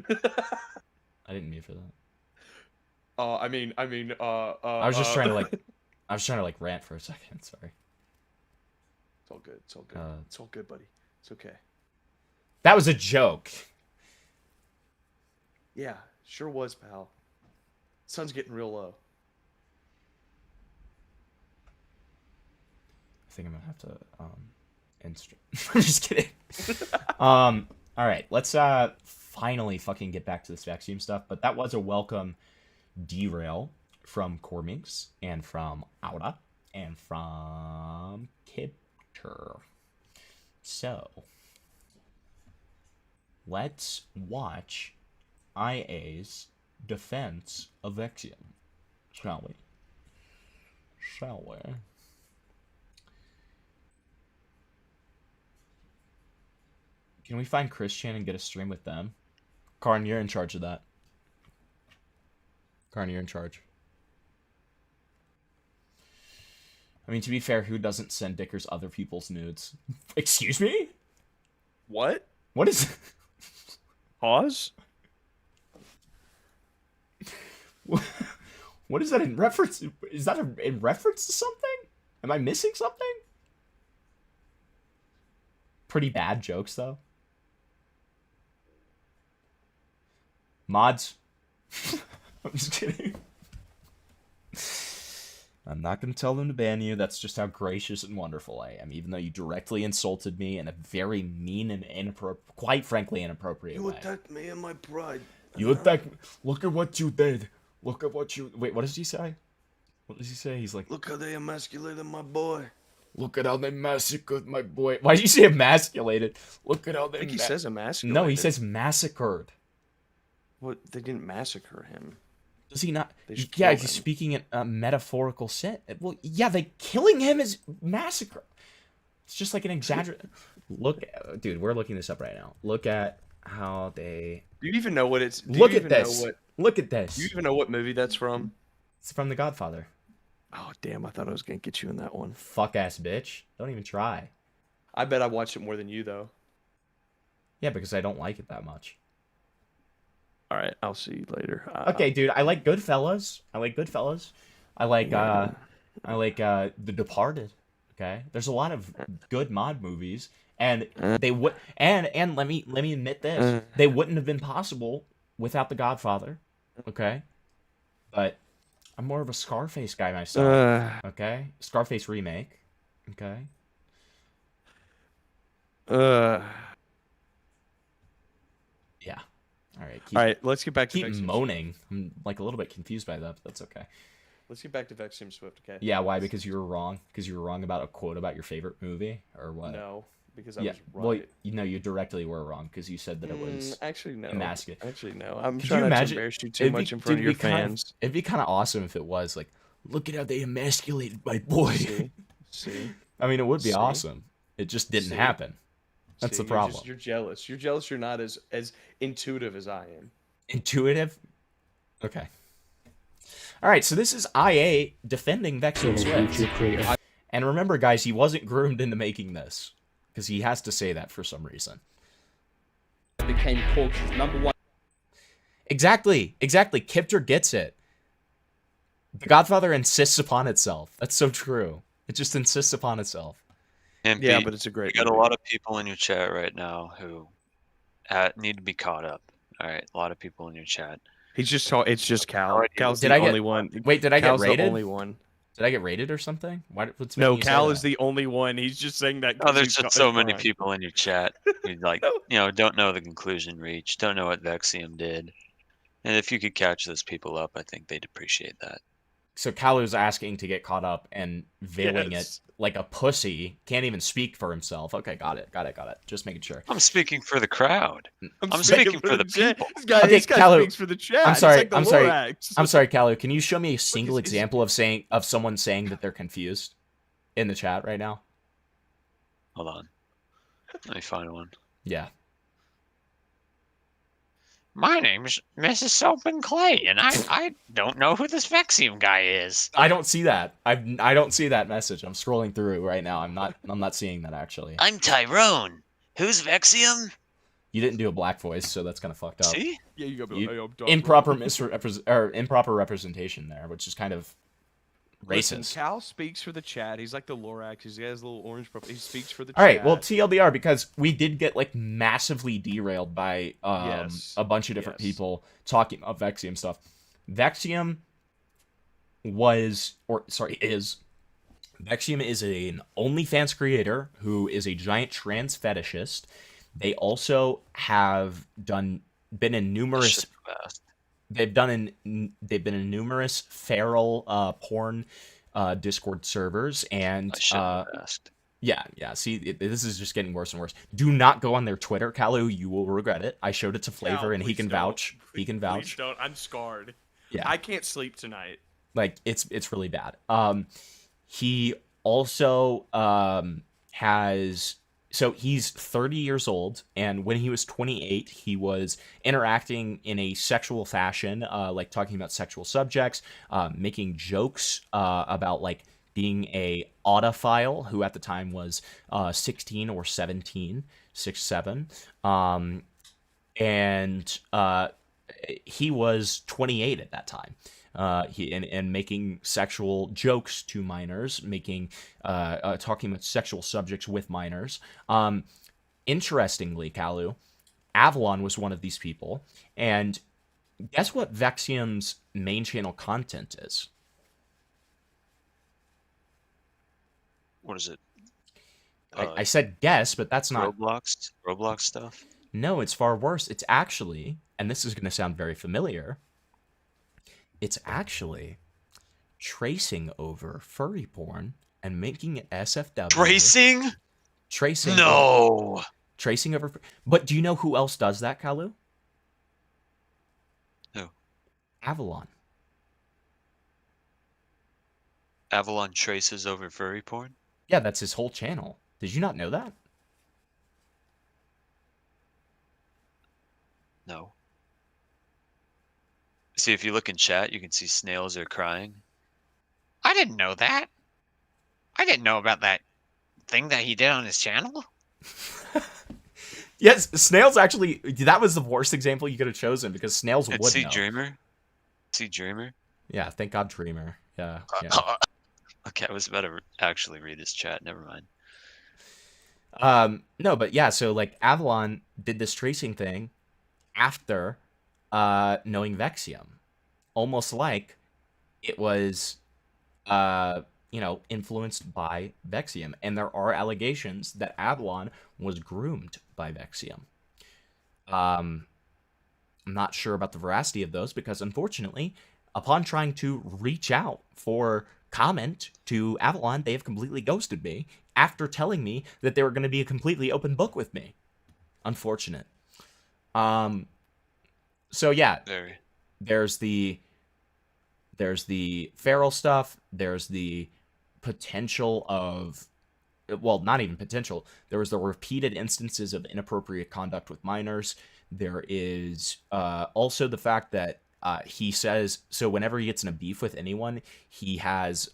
I didn't mute for that. I mean, I was just trying to like rant for a second. Sorry. It's all good. It's all good. It's all good, buddy. It's okay. That was a joke. Yeah, sure was, pal. Sun's getting real low. I think I'm gonna have to I'm just kidding. All right, let's finally fucking get back to this Vexium stuff. But that was a welcome derail from Cormix and from Aura and from Kipter. So let's watch IA's defense of Vexium, shall we? Shall we? Can we find Christian and get a stream with them? Karn, you're in charge of that. Karn, you're in charge. I mean, to be fair, who doesn't send Dickers other people's nudes? Excuse me? What? What is... Pause? What is that in reference? Is that in reference to something? Am I missing something? Pretty bad jokes, though. Mods. I'm just kidding. I'm not going to tell them to ban you. That's just how gracious and wonderful I am, even though you directly insulted me in a very mean and inappropriate, quite frankly, inappropriate way. You attacked me and my pride. You attacked me. Look at what you did. Look at what you... Wait, what does he say? What does he say? He's like... Look how they emasculated my boy. Look at how they massacred my boy. Why did you say emasculated? Look at how they... I think he says emasculated. No, he says massacred. What? They didn't massacre him. Does he not? They just Yeah, killed he's him. speaking in a metaphorical sense. Well, yeah, killing him is massacre. It's just like an exaggerate. Look, dude, we're looking this up right now. Look at how they... Do you even know what it's... Look at this. Look at this. Do you even know what movie that's from? It's from The Godfather. Oh, damn, I thought I was going to get you in that one. Fuck ass bitch. Don't even try. I bet I watched it more than you, though. Yeah, because I don't like it that much. All right, I'll see you later. Okay, dude, I like Goodfellas. I like The Departed. Okay, there's a lot of good mod movies, and they would and let me admit this, they wouldn't have been possible without The Godfather. Okay, but I'm more of a Scarface guy myself. Okay, Scarface remake. Okay. Yeah. All right. Let's get back to keep Vexium moaning. I'm like a little bit confused by that, but that's okay. Let's get back to Vexium Swift, okay? Yeah, why? Because you were wrong? Because you were wrong about a quote about your favorite movie? Or what? No, because I yeah. was right. Well, you directly were wrong because you said that it was actually no. emasculate. Actually no. I'm Could trying you not imagine, to embarrass you too much in front of your fans. It'd be kind of awesome if it was like, look at how they emasculated my boy. See? I mean, it would be awesome. It just didn't happen. That's See, the problem. You're jealous. You're jealous. You're not as intuitive as I am. Intuitive? Okay. All right, so this is IA defending Vexium Swift. And remember, guys, he wasn't groomed into making this because he has to say that for some reason. Became Pork's #1. Exactly. Kipter gets it. The Godfather insists upon itself. That's so true. It just insists upon itself. And yeah, but it's a great. You got a lot of people in your chat right now who need to be caught up. All right, a lot of people in your chat. He's just. It's just Cal. Cal's Did the I get, only one. Wait, did I Cal's get rated? the only one. Did I get rated or something? What's no, making you say Cal that? is the only one. He's just saying that. Oh, there's just so many people in your chat who don't know the conclusion reached, don't know what Vexium did. And if you could catch those people up, I think they'd appreciate that. So Kalu's asking to get caught up and veiling it like a pussy. Can't even speak for himself. Okay, got it. Just making sure. I'm speaking for the crowd. I'm speaking for the people. This guy speaks for the chat. I'm sorry. Like I'm sorry, Kalu. Can you show me a single example of someone saying that they're confused in the chat right now? Hold on. Let me find one. Yeah. My name's Mrs. Soap and Clay, and I don't know who this Vexium guy is. I don't see that. I don't see that message. I'm scrolling through right now. I'm not seeing that actually. I'm Tyrone. Who's Vexium? You didn't do a black voice, so that's kind of fucked up. See? Yeah, you got improper representation there, which is kind of racist. Listen, Cal speaks for the chat. He's like the Lorax. He has a little orange. He speaks for the All chat. right, well, TLDR, because we did get like massively derailed by a bunch of different people talking about Vexium stuff. Vexium is Vexium is an OnlyFans creator who is a giant trans fetishist. They also have been in numerous. They've been in numerous feral porn Discord servers, and yeah. See, this is just getting worse and worse. Do not go on their Twitter, Kalu. You will regret it. I showed it to Flavor, and he can vouch. He can vouch. Please don't. I'm scarred. Yeah, I can't sleep tonight. Like it's really bad. He also has. So he's 30 years old, and when he was 28, he was interacting in a sexual fashion, like talking about sexual subjects, making jokes about like being a audiophile, who at the time was 16 or 17, 6'7", and he was 28 at that time. And making sexual jokes to minors, talking about sexual subjects with minors. Interestingly, Kalu, Avalon was one of these people, and guess what Vexium's main channel content is? What is it? I said guess, but that's not Roblox stuff. No, it's far worse. It's actually, and this is going to sound very familiar, it's actually tracing over furry porn and making it SFW. Tracing? No. Tracing over. But do you know who else does that, Kalu? Who? Avalon. Avalon traces over furry porn? Yeah, that's his whole channel. Did you not know that? No. See, if you look in chat, you can see snails are crying. I didn't know that. I didn't know about that thing that he did on his channel. Yes, snails actually. That was the worst example you could have chosen because snails would know. Dreamer. See Dreamer. Yeah, thank God Dreamer. Yeah. Okay, I was about to actually read this chat. Never mind. No, but yeah. So like Avalon did this tracing thing after knowing Vexium, almost like it was influenced by Vexium, and there are allegations that Avalon was groomed by Vexium. I'm not sure about the veracity of those because unfortunately, upon trying to reach out for comment to Avalon, they have completely ghosted me after telling me that they were going to be a completely open book with me. Unfortunate. So yeah, there's the feral stuff. There's the potential of well, not even potential. There was the repeated instances of inappropriate conduct with minors. There is also the fact that he says, so whenever he gets in a beef with anyone, he has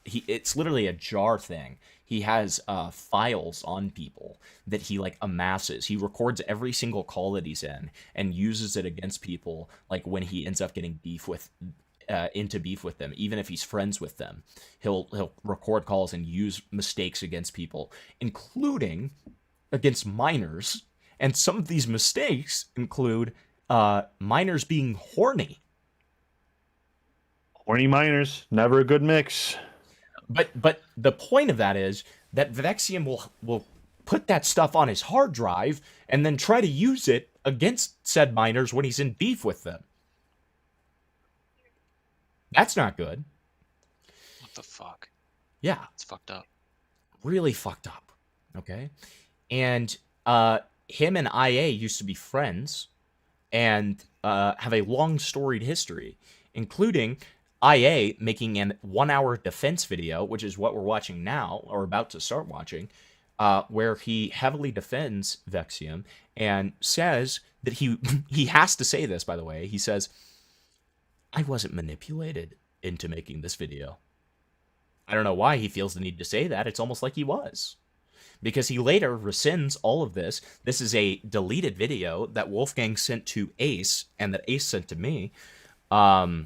it's literally a jar thing. He has files on people that he like amasses. He records every single call that he's in and uses it against people, like when he ends up getting into beef with them, even if he's friends with them. He'll record calls and use mistakes against people, including against minors. And some of these mistakes include minors being horny. Horny minors, never a good mix. But the point of that is that Vexium will put that stuff on his hard drive and then try to use it against said minors when he's in beef with them. That's not good. What the fuck? Yeah. It's fucked up. Really fucked up. Okay? And him and IA used to be friends and have a long storied history, including IA making an 1-hour defense video, which is what we're watching now, or about to start watching, where he heavily defends Vexium and says that he has to say this, by the way. He says, I wasn't manipulated into making this video. I don't know why he feels the need to say that. It's almost like he was. Because he later rescinds all of this. This is a deleted video that Wolfgang sent to Ace and that Ace sent to me. So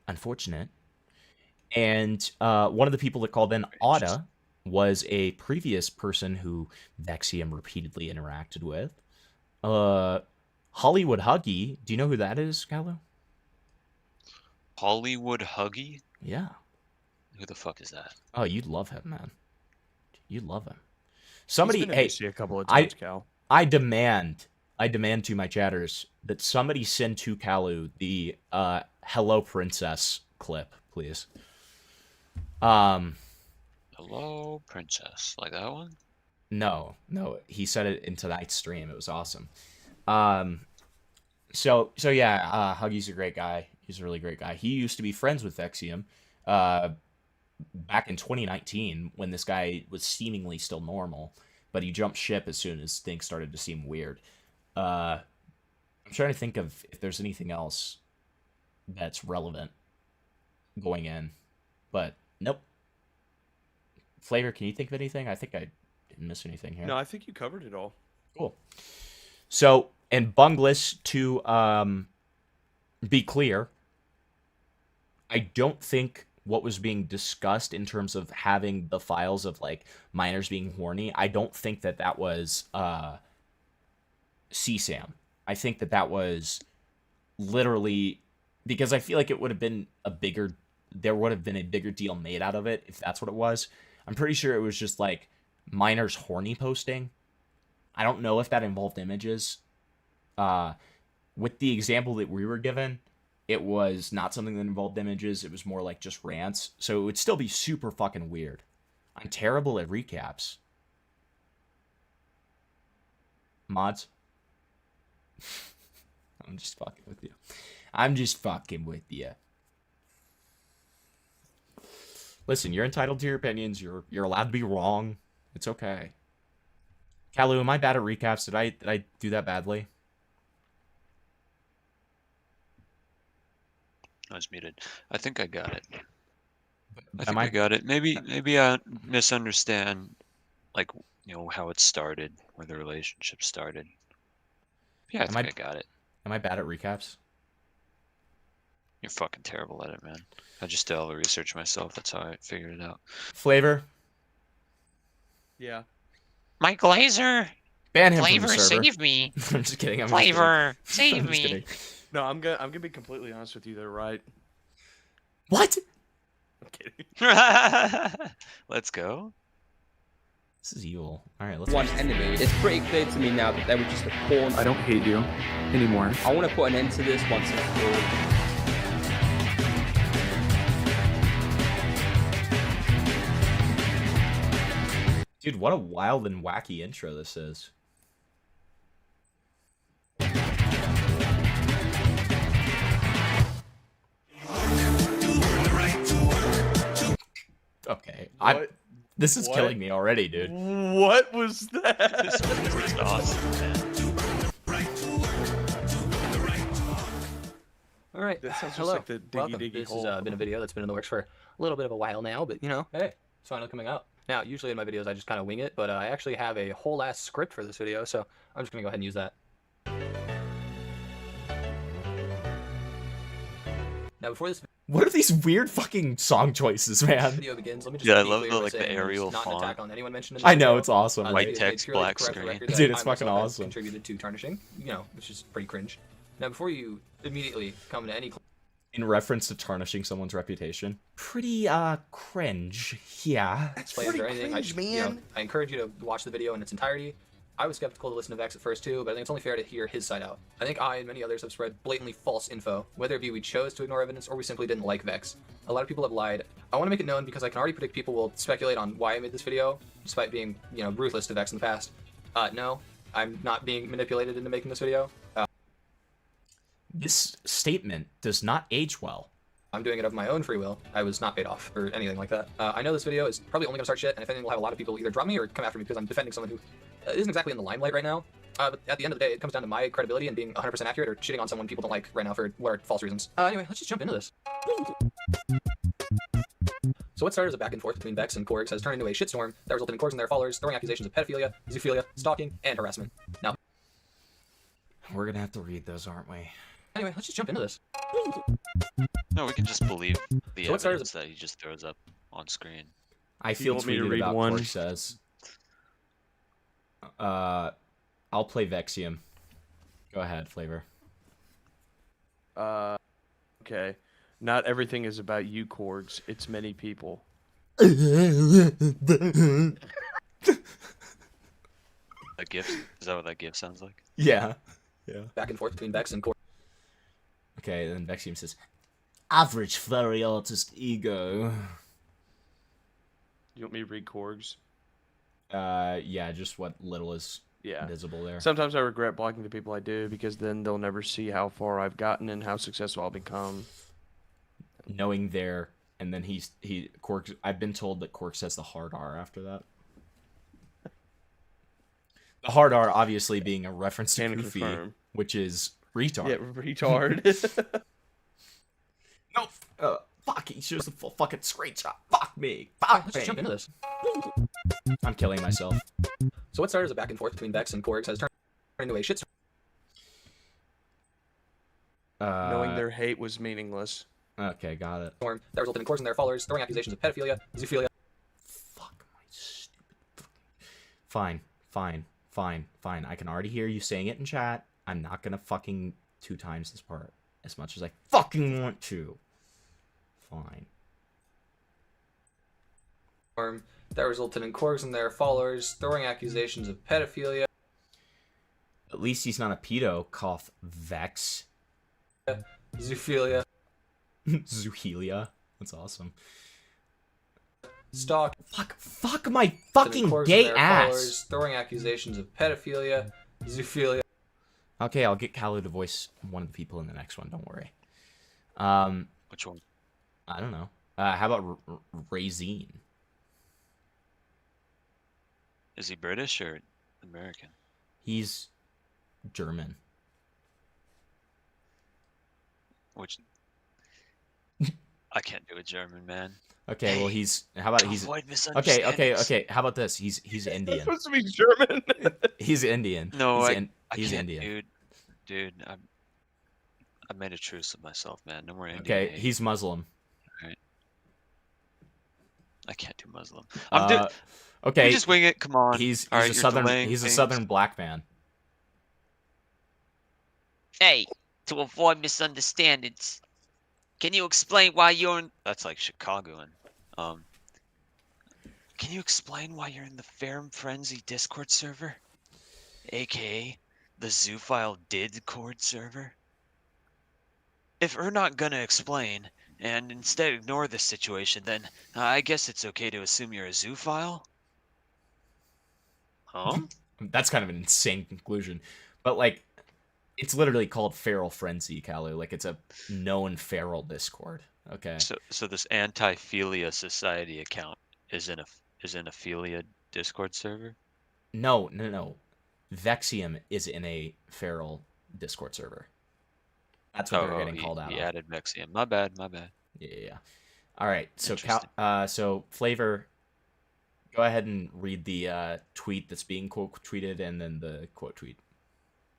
unfortunate. And one of the people that called in, Otta, was a previous person who Vexium repeatedly interacted with. Hollywood Huggy, do you know who that is, Gallo? Hollywood Huggy? Yeah. Who the fuck is that? Oh, you'd love him, man. You'd love him. Somebody, He's been in DC a couple of I times, Cal. I demand to my chatters that somebody send to Kalu the Hello Princess clip, please. Hello Princess. Like that one? No, he said it in tonight's stream. It was awesome. So yeah, Huggy's a great guy. He's a really great guy. He used to be friends with Vexium back in 2019 when this guy was seemingly still normal, but he jumped ship as soon as things started to seem weird. I'm trying to think of if there's anything else that's relevant going in, but nope. Flavor, can you think of anything? I think I didn't miss anything here. No, I think you covered it all. Cool. So, and Bunglis, to be clear, I don't think what was being discussed in terms of having the files of like minors being horny, I don't think that was CSAM. I think that was literally because I feel like it would have been there would have been a bigger deal made out of it if that's what it was. I'm pretty sure it was just like minors horny posting. I don't know if that involved images. With the example that we were given, it was not something that involved images. It was more like just rants. So it would still be super fucking weird. I'm terrible at recaps. Mods? I'm just fucking with you. Listen, you're entitled to your opinions. You're allowed to be wrong. It's okay. Kalu, am I bad at recaps? Did I do that badly? I was muted. I think I got it. I got it. Maybe I misunderstand, like, how it started, where the relationship started. Yeah, I think I got it. Am I bad at recaps? You're fucking terrible at it, man. I just did all the research myself. That's how I figured it out. Flavor? Yeah. Mike Glazer! Ban him Flavor, from the server. save me! I'm just kidding. Flavor, save I'm just me! kidding. No, I'm gonna be completely honest with you. They're right. What? I'm kidding. Let's go. This is evil. All right, let's. One enemy. It's pretty clear to me now that they were just a pawn. I don't hate you anymore. I want to put an end to this once and for all. Dude, what a wild and wacky intro this is. Okay. What? This is What? killing me already, dude. What was that? This was awesome, man. All right. That sounds just Hello. like the diggy Welcome. diggy This hole. has been a video that's been in the works for a little bit of a while now, but hey, it's finally coming out. Now, usually in my videos I just kind of wing it, but I actually have a whole ass script for this video, so I'm just gonna go ahead and use that. Now, before this What are these weird fucking song choices, man? video begins, let me just Yeah, I be love clear the by like the saying Arial it's not an font. attack on anyone mentioned in I this know, video. it's awesome. This White video is made text, purely to black correct the screen. record that Dude, it's I fucking myself have awesome. Contributed to tarnishing, which is pretty cringe. Now, before you immediately come to any In reference to tarnishing someone's reputation. Pretty, cringe. Yeah. plans or anything, I encourage you to watch the video in its entirety. I was skeptical to listen to Vex at first too, but I think it's only fair to hear his side out. I think I and many others have spread blatantly false info, whether it be we chose to ignore evidence or we simply didn't like Vex. A lot of people have lied. I want to make it known because I can already predict people will speculate on why I made this video, despite being, ruthless to Vex in the past. No, I'm not being manipulated into making this video. This statement does not age well. I'm doing it of my own free will. I was not paid off or anything like that. I know this video is probably only going to start shit, and if anything, we'll have a lot of people either drop me or come after me because I'm defending someone who isn't exactly in the limelight right now. But at the end of the day, it comes down to my credibility and being 100% accurate or shitting on someone people don't like right now for what are false reasons. Anyway, let's just jump into this. So what started as a back and forth between Vex and Korgs has turned into a shitstorm that resulted in Korgs and their followers throwing accusations of pedophilia, zoophilia, stalking, and harassment. Now, We're gonna have to read those, aren't we? anyway, let's just jump into this. No, we can just believe the So what started evidence that he just throws up on screen. I feel want me to tweeted read about one? Korg says. I'll play Vexium. Go ahead, Flavor. Okay. Not everything is about you, Korgs. It's many people. That gift? Is that what that gift sounds like? Yeah. Yeah. Back and forth between Vex and Korgs. Okay, then Vexium says, average furry artist ego. You want me to read Korgs? Yeah, just what little is visible there. Sometimes I regret blocking the people I do because then they'll never see how far I've gotten and how successful I'll become. Knowing there, and then Korg. I've been told that Korg says the hard R after that. The hard R obviously being a reference to Can Goofy, confirm. which is retard. Yeah, retard. No, fuck, he shows the full fucking screenshot. Fuck me. Fuck Let's me. just jump into this. I'm killing myself. So what started as a back and forth between Vex and Korgs has turned into a shitstorm. Knowing their hate was meaningless. Okay, got it. That resulted in Korgs and their followers throwing accusations of pedophilia, zoophilia. Fine. I can already hear you saying it in chat. I'm not gonna fucking 2 times this part as much as I fucking want to. Fine. That resulted in Korgs and their followers throwing accusations of pedophilia. At least he's not a pedo, cough Vex. Zoophilia. Zuhelia. That's awesome. Stalk. Fuck my fucking gay ass. Throwing accusations of pedophilia, zoophilia. Okay, I'll get Kalu to voice one of the people in the next one. Don't worry. Which one? I don't know. How about Razine? Is he British or American? He's German. Which I can't do a German, man. Okay, well he's. How about he's? Avoid Okay. misunderstandings. How about this? He's Indian. supposed to be German. He's Indian. No, he's I can't, Indian. Dude, I made a truce with myself, man. No more Indian. Okay, hate. he's Muslim. All right. I can't do Muslim. Okay. You just wing it. Come on. He's All right, a you're southern. delaying He's a things. southern black man. Hey, to avoid misunderstandings, can you explain why you're in... That's like Chicagoan. Can you explain why you're in the Ferrum Frenzy Discord server? AKA the Zoophile Discord server? If we're not gonna explain, and instead ignore this situation, then I guess it's okay to assume you're a Zoophile? Huh? That's kind of an insane conclusion, but like, it's literally called Feral Frenzy, Kalu. Like, it's a known feral Discord. Okay. So this anti-philia society account is in a philia Discord server? No. Vexium is in a feral Discord server. That's what they're getting called out He on. added Vexium. My bad. Yeah. All right. So Interesting. so Flavor, go ahead and read the tweet that's being quote tweeted and then the quote tweet.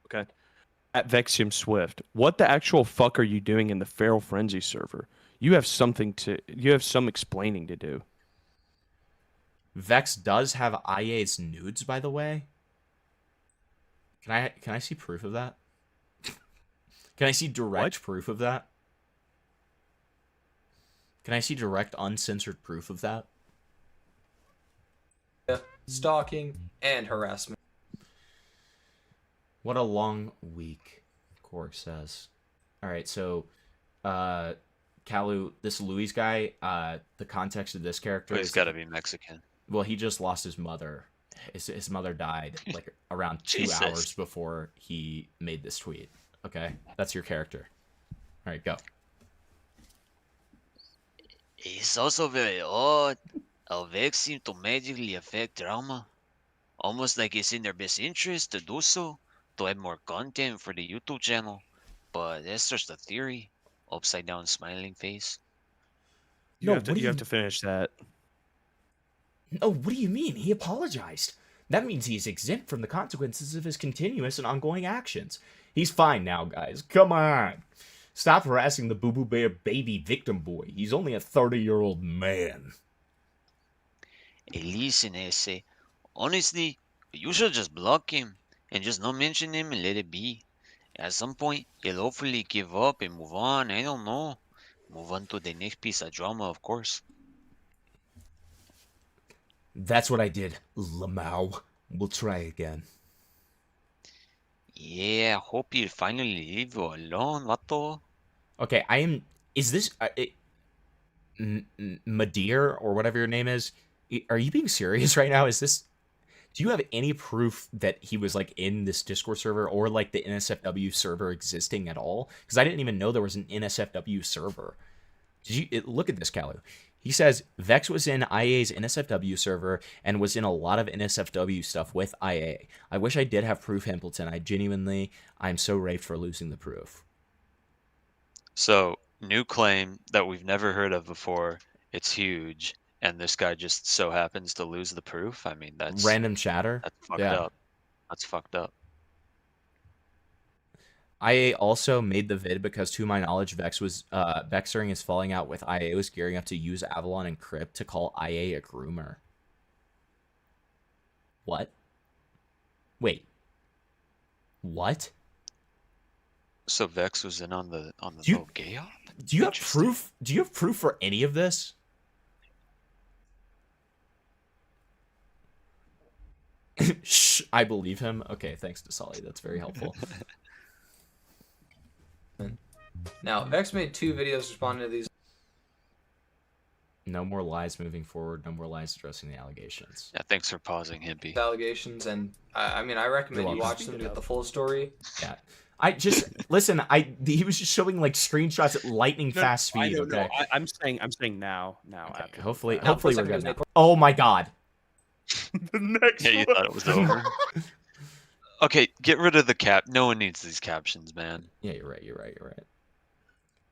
Okay. At Vexium Swift, what the actual fuck are you doing in the Feral Frenzy server? You have some explaining to do. Vex does have IA's nudes, by the way. Can I see proof of that? Can I see direct proof of that? Can I see direct uncensored proof of that? Stalking and harassment. What a long week, Cork says. All right, so Kalu, this Luis guy, the context of this character He's got to be Mexican. Well, he just lost his mother. His mother died like around 2 hours before he made this tweet. Okay, that's your character. All right, go. It's also very odd how Vex seem to magically affect drama. Almost like it's in their best interest to do so, to have more content for the YouTube channel. But that's just a theory. Upside down smiling face. You have to finish that. No, what do you mean? He apologized. That means he's exempt from the consequences of his continuous and ongoing actions. He's fine now, guys. Come on. Stop harassing the Boo Boo Bear baby victim boy. He's only a 30-year-old man. Hey, listen, Ese. Honestly, you should just block him and just not mention him and let it be. At some point, he'll hopefully give up and move on. I don't know. Move on to the next piece of drama, of course. That's what I did, Lamau. We'll try again. Yeah, I hope he'll finally leave you alone, vato. Okay, is this... Madeir, or whatever your name is, are you being serious right now? Do you have any proof that he was like in this Discord server or like the NSFW server existing at all? Because I didn't even know there was an NSFW server. Look at this, Kalu. He says Vex was in IA's NSFW server and was in a lot of NSFW stuff with IA. I wish I did have proof, Hempleton. I'm so raped for losing the proof. So, new claim that we've never heard of before. It's huge. And this guy just so happens to lose the proof. I mean, that's random chatter. That's fucked up. That's fucked up. IA also made the vid because, to my knowledge, Vex during his falling out with IA was gearing up to use Avalon and Crypt to call IA a groomer. What? Wait. What? So Vex was in on the little gay op? Do you have proof? Do you have proof for any of this? Shh, I believe him. Okay, thanks to Sully. That's very helpful. Now, Vex made 2 videos responding to these. No more lies moving forward. No more lies addressing the allegations. Yeah, thanks for pausing, Himpy. Allegations, and I mean, I recommend you watch them to get the full story. Yeah. I just listen. He was just showing like screenshots at lightning fast speed. Okay. I'm saying now. Okay, hopefully we're good now. Oh my god. The next you thought it was over. Okay, get rid of the cap. No one needs these captions, man. Yeah, you're right.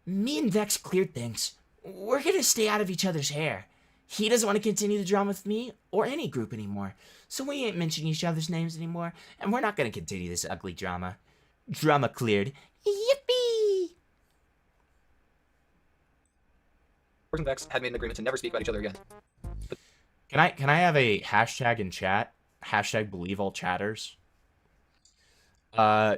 Me and Vex cleared things. We're gonna stay out of each other's hair. He doesn't want to continue the drama with me or any group anymore. So we ain't mentioning each other's names anymore, and we're not gonna continue this ugly drama. Drama cleared. Yippee! And Vex had made an agreement to never speak about each other again. Can I have a hashtag in chat? Hashtag believe all chatters. Yeah,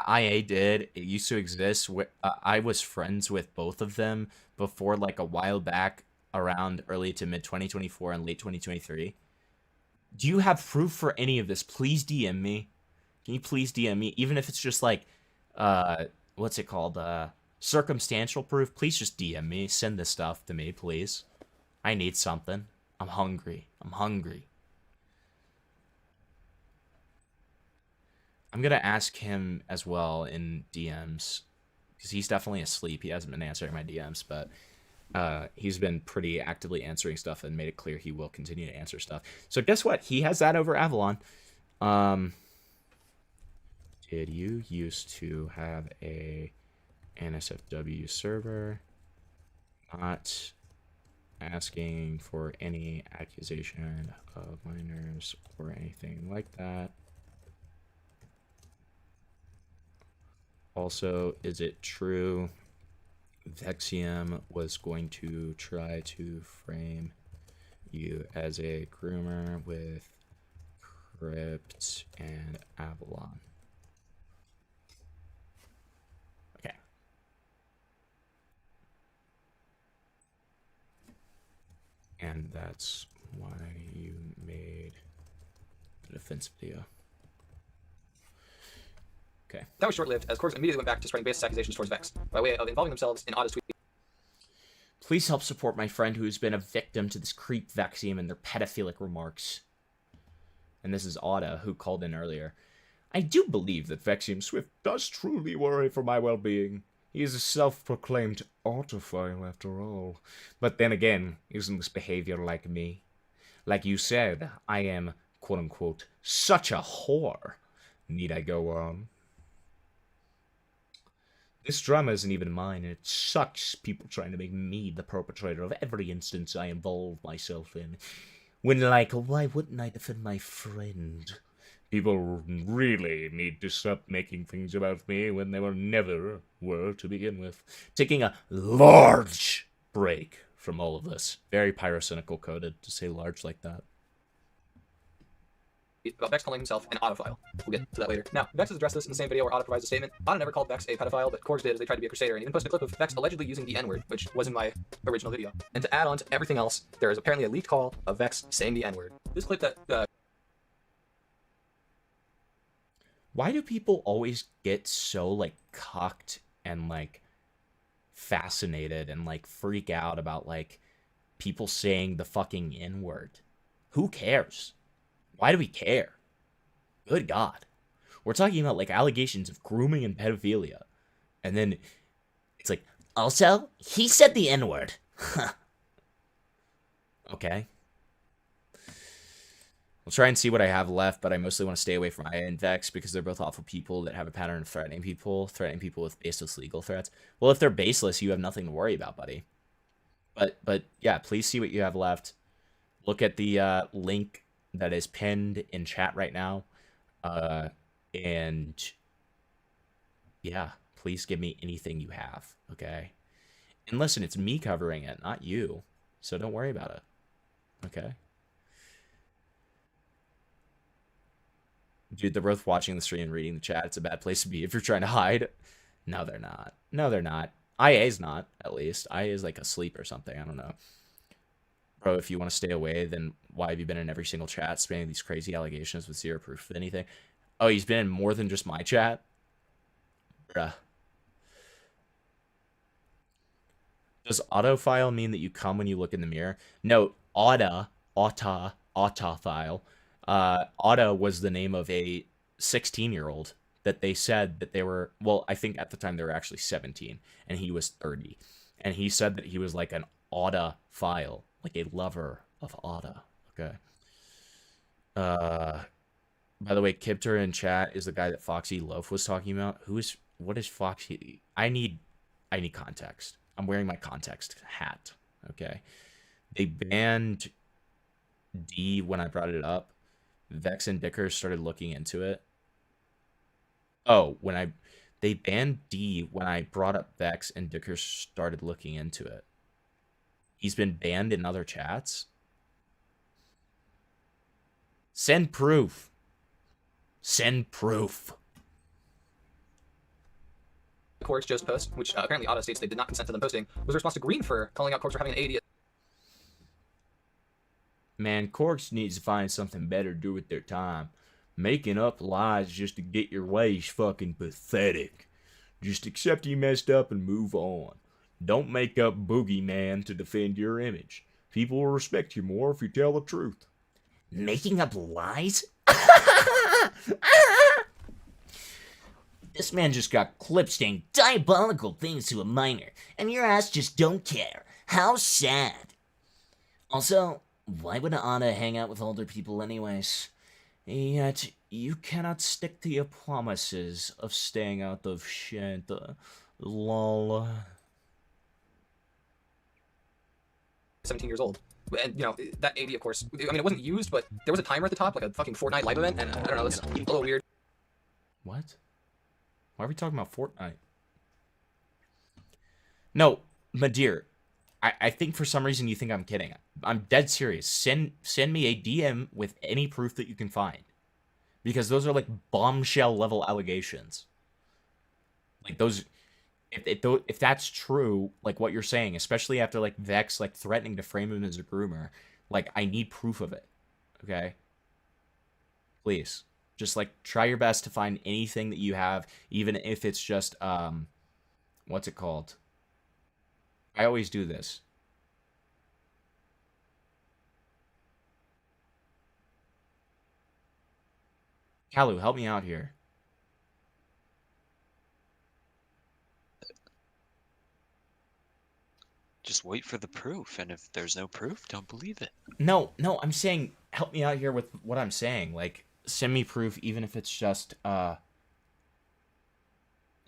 IA did. It used to exist. I was friends with both of them before, like a while back, around early to mid 2024 and late 2023. Do you have proof for any of this? Please DM me. Can you please DM me? Even if it's just like, what's it called? Circumstantial proof. Please just DM me. Send this stuff to me, please. I need something. I'm hungry. I'm gonna ask him as well in DMs, because he's definitely asleep. He hasn't been answering my DMs, but He's been pretty actively answering stuff and made it clear he will continue to answer stuff. So guess what? He has that over Avalon. Did you used to have a NSFW server? Not asking for any accusation of minors or anything like that. Also, is it true Vexium was going to try to frame you as a groomer with Crypt and Avalon? Okay. And that's why you made the defense video. Okay. That was short-lived, as Korgs immediately went back to spreading baseless accusations towards Vex, by way of involving themselves in Otta's tweet. Please help support my friend who has been a victim to this creep Vexium and their pedophilic remarks. And this is Otta, who called in earlier. I do believe that Vexium Swift does truly worry for my well-being. He is a self-proclaimed autophile, after all. But then again, isn't this behavior like me? Like you said, I am, quote-unquote, such a whore. Need I go on? This drama isn't even mine, and it sucks people trying to make me the perpetrator of every instance I involve myself in. When, like, why wouldn't I defend my friend? People really need to stop making things about me when they never were to begin with. Taking a large break from all of this. Very pyrocynical coded to say large like that. About Vex calling himself an autophile. We'll get to that later. Now, Vex has addressed this in the same video where Otta provides a statement. Otta never called Vex a pedophile, but Korgs did as they tried to be a crusader, and even posted a clip of Vex allegedly using the N-word, which was in my original video. And to add on to everything else, there is apparently a leaked call of Vex saying the N-word. This clip that... Why do people always get so, like, cocked and, like, fascinated and, like, freak out about, like, people saying the fucking N-word? Who cares? Why do we care? Good God. We're talking about, like, allegations of grooming and pedophilia. And then it's like, also, he said the N-word. Okay. I'll try and see what I have left, but I mostly want to stay away from Aya and Vex because they're both awful people that have a pattern of threatening people with baseless legal threats. Well, if they're baseless, you have nothing to worry about, buddy. But yeah, please see what you have left. Look at the link that is pinned in chat right now. And yeah, please give me anything you have, okay? And listen, it's me covering it, not you. So don't worry about it, okay? Dude, they're both watching the stream and reading the chat. It's a bad place to be if you're trying to hide. No, they're not. No, they're not. IA's not, at least. IA is like asleep or something. I don't know. Bro, if you want to stay away, then why have you been in every single chat spamming these crazy allegations with zero proof of anything? Oh, he's been in more than just my chat? Bruh. Does autophile mean that you come when you look in the mirror? No, autophile. Otta was the name of a 16-year-old that they said that they were, well, I think at the time they were actually 17, and he was 30. And he said that he was like an autophile, like a lover of Otta. Okay. By the way, Kipter in chat is the guy that Foxy Loaf was talking about. What is Foxy? I need context. I'm wearing my context hat. Okay. They banned D when I brought it up. Vex and Dickers started looking into it. Oh, they banned D when I brought up Vex and Dickers started looking into it. He's been banned in other chats. Send proof. Send proof. Korgs Joe's post, which apparently Otta states they did not consent to them posting, was a response to Green Fur calling out Korgs for having an AD. Man, Korgs needs to find something better to do with their time. Making up lies just to get your way is fucking pathetic. Just accept you messed up and move on. Don't make up boogeyman to defend your image. People will respect you more if you tell the truth. Making up lies? This man just got clipped saying diabolical things to a minor, and your ass just don't care. How sad. Also, why would Anna hang out with older people anyways? Yet, you cannot stick to your promises of staying out of shit. Lol. 17 years old. And, you know, that 80, of course, I mean, it wasn't used, but there was a timer at the top, like a fucking Fortnite live event, and I don't know, it's a little weird. What? Why are we talking about Fortnite? No, Madeir, I think for some reason you think I'm kidding. I'm dead serious. Send me a DM with any proof that you can find. Because those are like bombshell level allegations. Like those, if that's true, like what you're saying, especially after like Vex like threatening to frame him as a groomer, like I need proof of it. Okay? Please. Just like try your best to find anything that you have, even if it's just what's it called? I always do this. Kalu, help me out here. Just wait for the proof, and if there's no proof, don't believe it. No, I'm saying help me out here with what I'm saying. Like send me proof even if it's just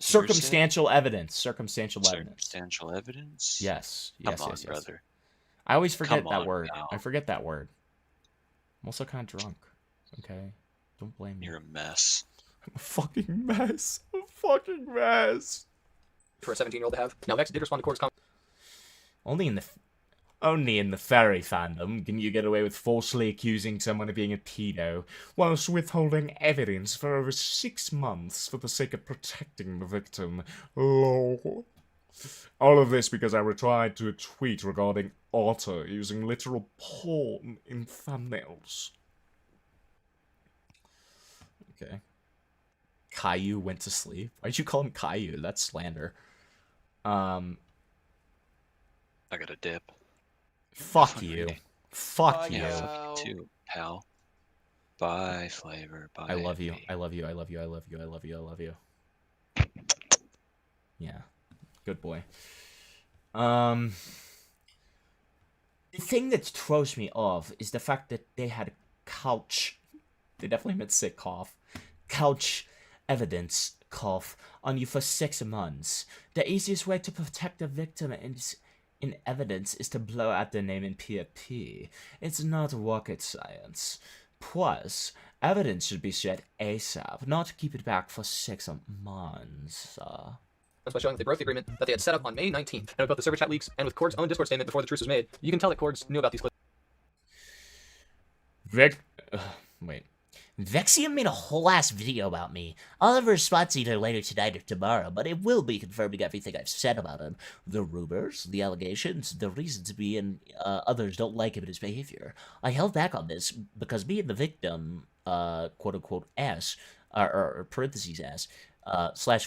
circumstantial evidence. Circumstantial evidence. Yes. Come on, brother. I always forget that on word. now. I forget that word. I'm also kind of drunk. Okay? Don't blame me. You're a mess. I'm a fucking mess. I'm a fucking mess. For a 17-year-old to have. Now, Vex did respond to Court's comment. Only in the furry fandom can you get away with falsely accusing someone of being a pedo, whilst withholding evidence for over 6 months for the sake of protecting the victim. Lol. All of this because I replied to a tweet regarding Otter using literal porn in thumbnails. Okay. Caillou went to sleep. Why'd you call him Caillou? That's slander. I got a dip. Fuck you. Fuck you. Yeah, too, pal. Bye, Flavor. Bye. I love you. I love you. I love you. I love you. I love you. I love you. Yeah. Good boy. The thing that throws me off is the fact that they had couch. They definitely meant sick cough. Couch evidence cough on you for 6 months. The easiest way to protect the victim in evidence is to blow out their name in PFP. It's not rocket science. Plus, evidence should be shared ASAP, not keep it back for 6 months. By showing that they broke the agreement that they had set up on May 19th. And with both the server chat leaks and with Cord's own Discord statement before the truce was made, you can tell that Cords knew about these clips. Wait. Vexium made a whole ass video about me. I'll have a response either later tonight or tomorrow, but it will be confirming everything I've said about him. The rumors, the allegations, the reasons being others don't like him and his behavior. I held back on this because me and the victim, quote-unquote S, or parentheses S,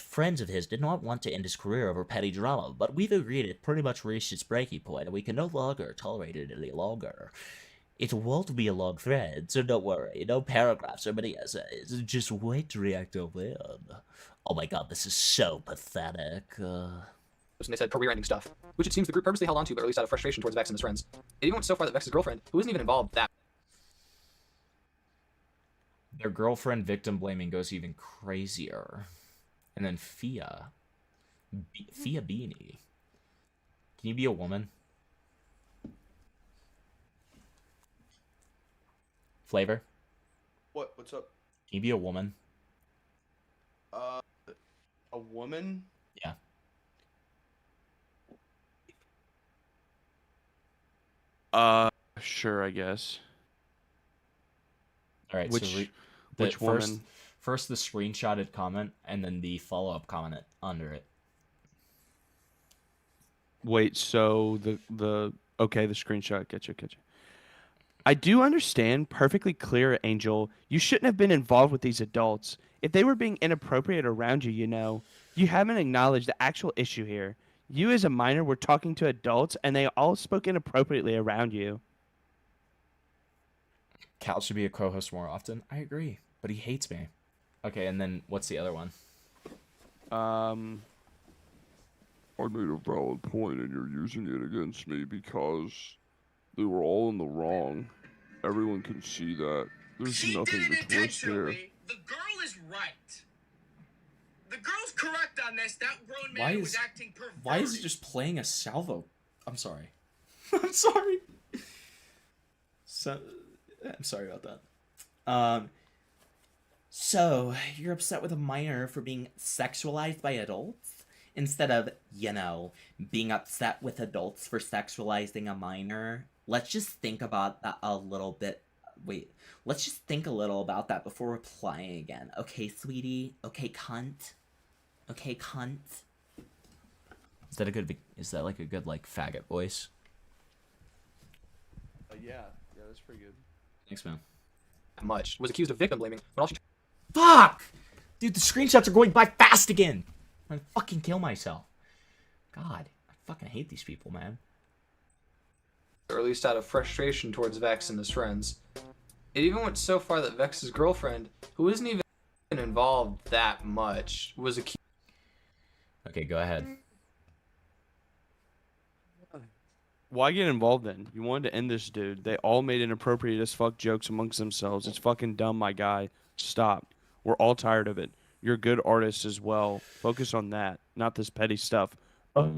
/ friends of his did not want to end his career over petty drama, but we've agreed it pretty much reached its breaking point and we can no longer tolerate it any longer. It won't be a long thread, so don't worry. No paragraphs or many essays. Just wait to react to win. Oh my god, this is so pathetic. And they said career-ending stuff, which it seems the group purposely held onto, but released out of frustration towards Vex and his friends. It even went so far that Vex's girlfriend, who isn't even involved, that their girlfriend victim blaming goes even crazier. And then Fia. Fia Beanie. Can you be a woman? Flavor? What's up? Can you be a woman? A woman? Yeah. Sure, I guess. All right. Which first, woman? First, the screenshotted comment, and then the follow-up comment under it. Wait, so the screenshot. Getcha. I do understand perfectly clear, Angel. You shouldn't have been involved with these adults. If they were being inappropriate around you, you haven't acknowledged the actual issue here. You as a minor were talking to adults, and they all spoke inappropriately around you. Cal should be a co-host more often. I agree, but he hates me. Okay, and then what's the other one? I made a valid point and you're using it against me because they were all in the wrong. Everyone can see that. There's nothing to twist here. The girl is right. The girl's correct on this. That grown man was acting perverted. Why is he just playing a salvo? I'm sorry. I'm sorry. So, I'm sorry about that. So, you're upset with a minor for being sexualized by adults? Instead of, you know, being upset with adults for sexualizing a minor? Let's just think about that a little bit. Wait, let's just think a little about that before replying again. Okay, sweetie? Okay, cunt? Okay, cunt? Is that like a good, like, faggot voice? Yeah, that's pretty good. Thanks, man. Much. Was accused of victim blaming, but also... Fuck! Dude, the screenshots are going by fast again! I'm gonna fucking kill myself. God, I fucking hate these people, man. Or at least out of frustration towards Vex and his friends. It even went so far that Vex's girlfriend, who isn't even involved that much, was accused... Okay, go ahead. Why get involved then? You wanted to end this dude. They all made inappropriate as fuck jokes amongst themselves. It's fucking dumb, my guy. Stop. We're all tired of it. You're a good artist as well. Focus on that, not this petty stuff. I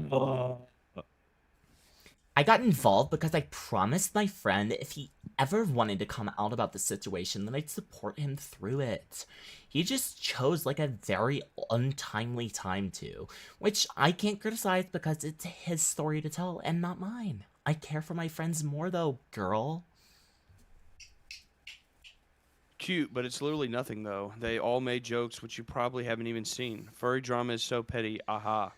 got involved because I promised my friend if he ever wanted to come out about the situation, then I'd support him through it. He just chose like a very untimely time to, which I can't criticize because it's his story to tell and not mine. I care for my friends more though, girl. Cute, but it's literally nothing though. They all made jokes which you probably haven't even seen. Furry drama is so petty, aha.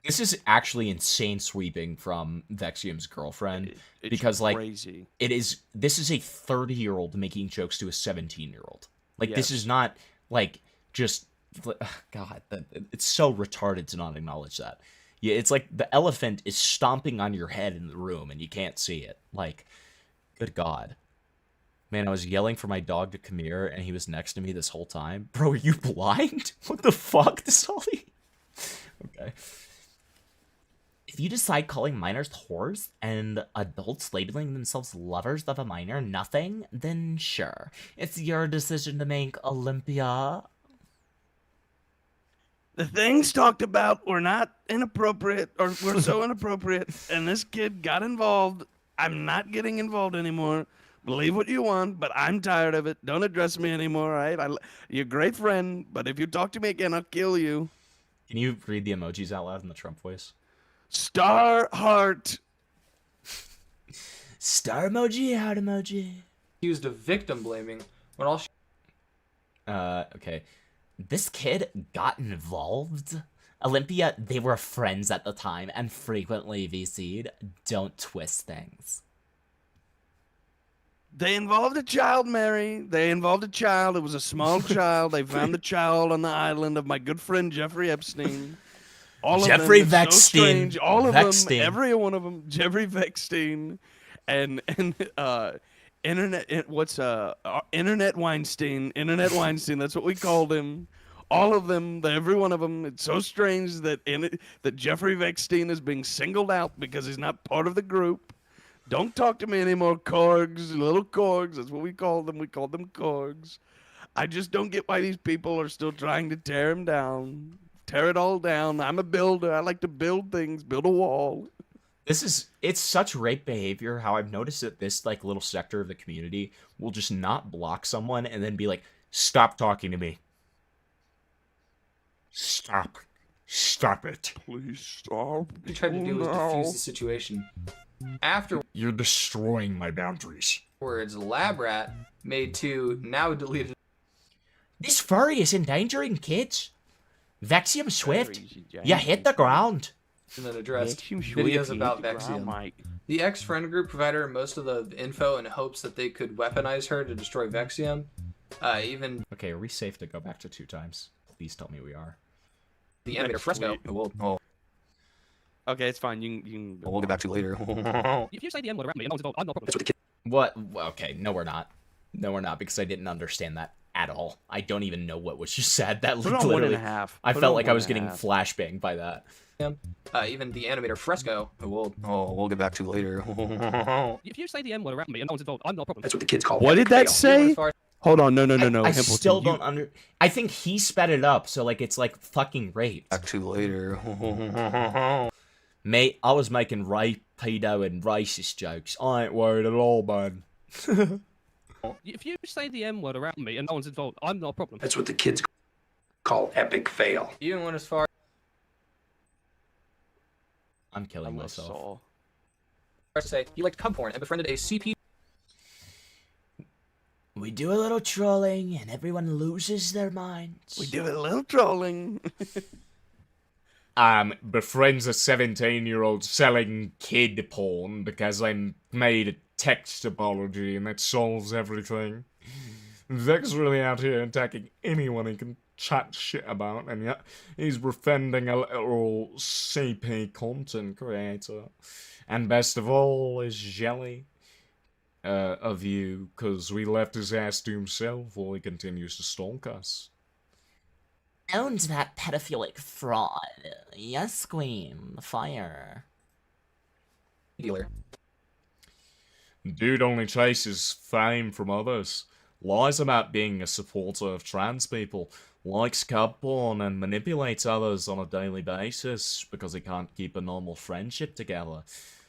This is actually insane sweeping from Vexium's girlfriend because like crazy. This is a 30-year-old making jokes to a 17-year-old. Like this is not like just God, it's so retarded to not acknowledge that. Yeah, it's like the elephant is stomping on your head in the room and you can't see it. Like, good God. Man, I was yelling for my dog to come here and he was next to me this whole time. Bro, are you blind? What the fuck, Desali? Okay. If you decide calling minors whores and adults labeling themselves lovers of a minor nothing, then sure. It's your decision to make, Olympia. The things talked about were not inappropriate, or were so inappropriate, and this kid got involved. I'm not getting involved anymore. Believe what you want, but I'm tired of it. Don't address me anymore, all right? You're a great friend, but if you talk to me again, I'll kill you. Can you read the emojis out loud in the Trump voice? Star heart. Star emoji, heart emoji. Accused of victim blaming when all okay. This kid got involved? Olympia, they were friends at the time and frequently VC'd. Don't twist things. They involved a child, Mary. They involved a child. It was a small child. They found the child on the island of my good friend Jeffrey Epstein. All Jeffrey of them, Vexium. So strange. All of them, every one of them, Jeffrey Vexium, and Internet Weinstein. That's what we called him. All of them, every one of them. It's so strange that that Jeffrey Vexium is being singled out because he's not part of the group. Don't talk to me anymore, Korgs, little Korgs. That's what we called them. We called them Korgs. I just don't get why these people are still trying to tear him down. Tear it all down. I'm a builder. I like to build things, build a wall. It's such rape behavior how I've noticed that this like little sector of the community will just not block someone and then be like, stop talking to me. Stop it. Please stop. What he tried to do was defuse the situation. After you're destroying my boundaries. Words Lab Rat made 2 now deleted. This furry is endangering kids. Vexium Swift, you hit the ground. And then addressed videos about Vexium. The ex-friend group provided her most of the info in hopes that they could weaponize her to destroy Vexium. Okay, are we safe to go back to 2 times? Please tell me we are. The animator Fresco. Okay, it's fine. You can. We'll get back to later. If you say the M word around me, I'm not problem. What? Okay, no we're not. No we're not because I didn't understand that at all. I don't even know what was just said. That Put it on literally, 1.5. I Put it felt on like I was 1.5. getting flashbanged by that. Even the animator Fresco, who we'll get back to later. If you say the M word around me and no one's involved, I'm not a problem. That's what the kids call. What did that say? Hold on, no. I Himpleton, still don't I think he sped it up, so like it's like fucking rape. Back to later. Mate, I was making rape, pedo, and racist jokes. I ain't worried at all, man. If you say the M word around me and no one's involved, I'm not a problem. That's what the kids call epic fail. You even went as far. I'm killing myself. To say he liked cub porn and befriended a CP. We do a little trolling and everyone loses their minds. We do a little trolling. Befriends a 17-year-old selling kid porn because I made a text apology and that solves everything. Vex really out here attacking anyone he can chat shit about, and yet he's befriending a little CP content creator. And best of all is Jelly of you, because we left his ass to himself while he continues to stalk us. Owns that pedophilic fraud. Yes, Queen. Fire. Dealer. Dude only chases fame from others. Lies about being a supporter of trans people. Likes cub porn and manipulates others on a daily basis because he can't keep a normal friendship together.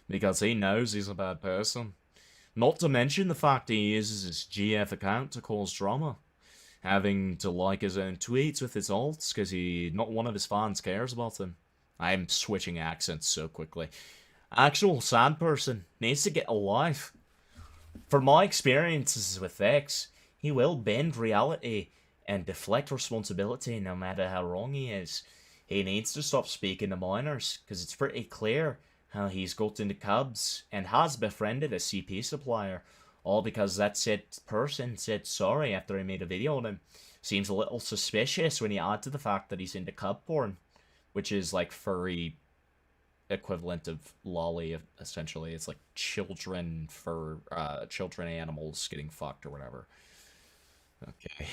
Because he knows he's a bad person. Not to mention the fact he uses his GF account to cause drama. Having to like his own tweets with his alts because not one of his fans cares about him. I'm switching accents so quickly. Actual sad person needs to get a life. From my experiences with Vex, he will bend reality and deflect responsibility no matter how wrong he is. He needs to stop speaking to minors because it's pretty clear how he's got into cubs and has befriended a CP supplier. All because that said person said sorry after he made a video on him. Seems a little suspicious when you add to the fact that he's into cub porn, which is like furry equivalent of lolly, essentially. It's like children animals getting fucked or whatever. Okay.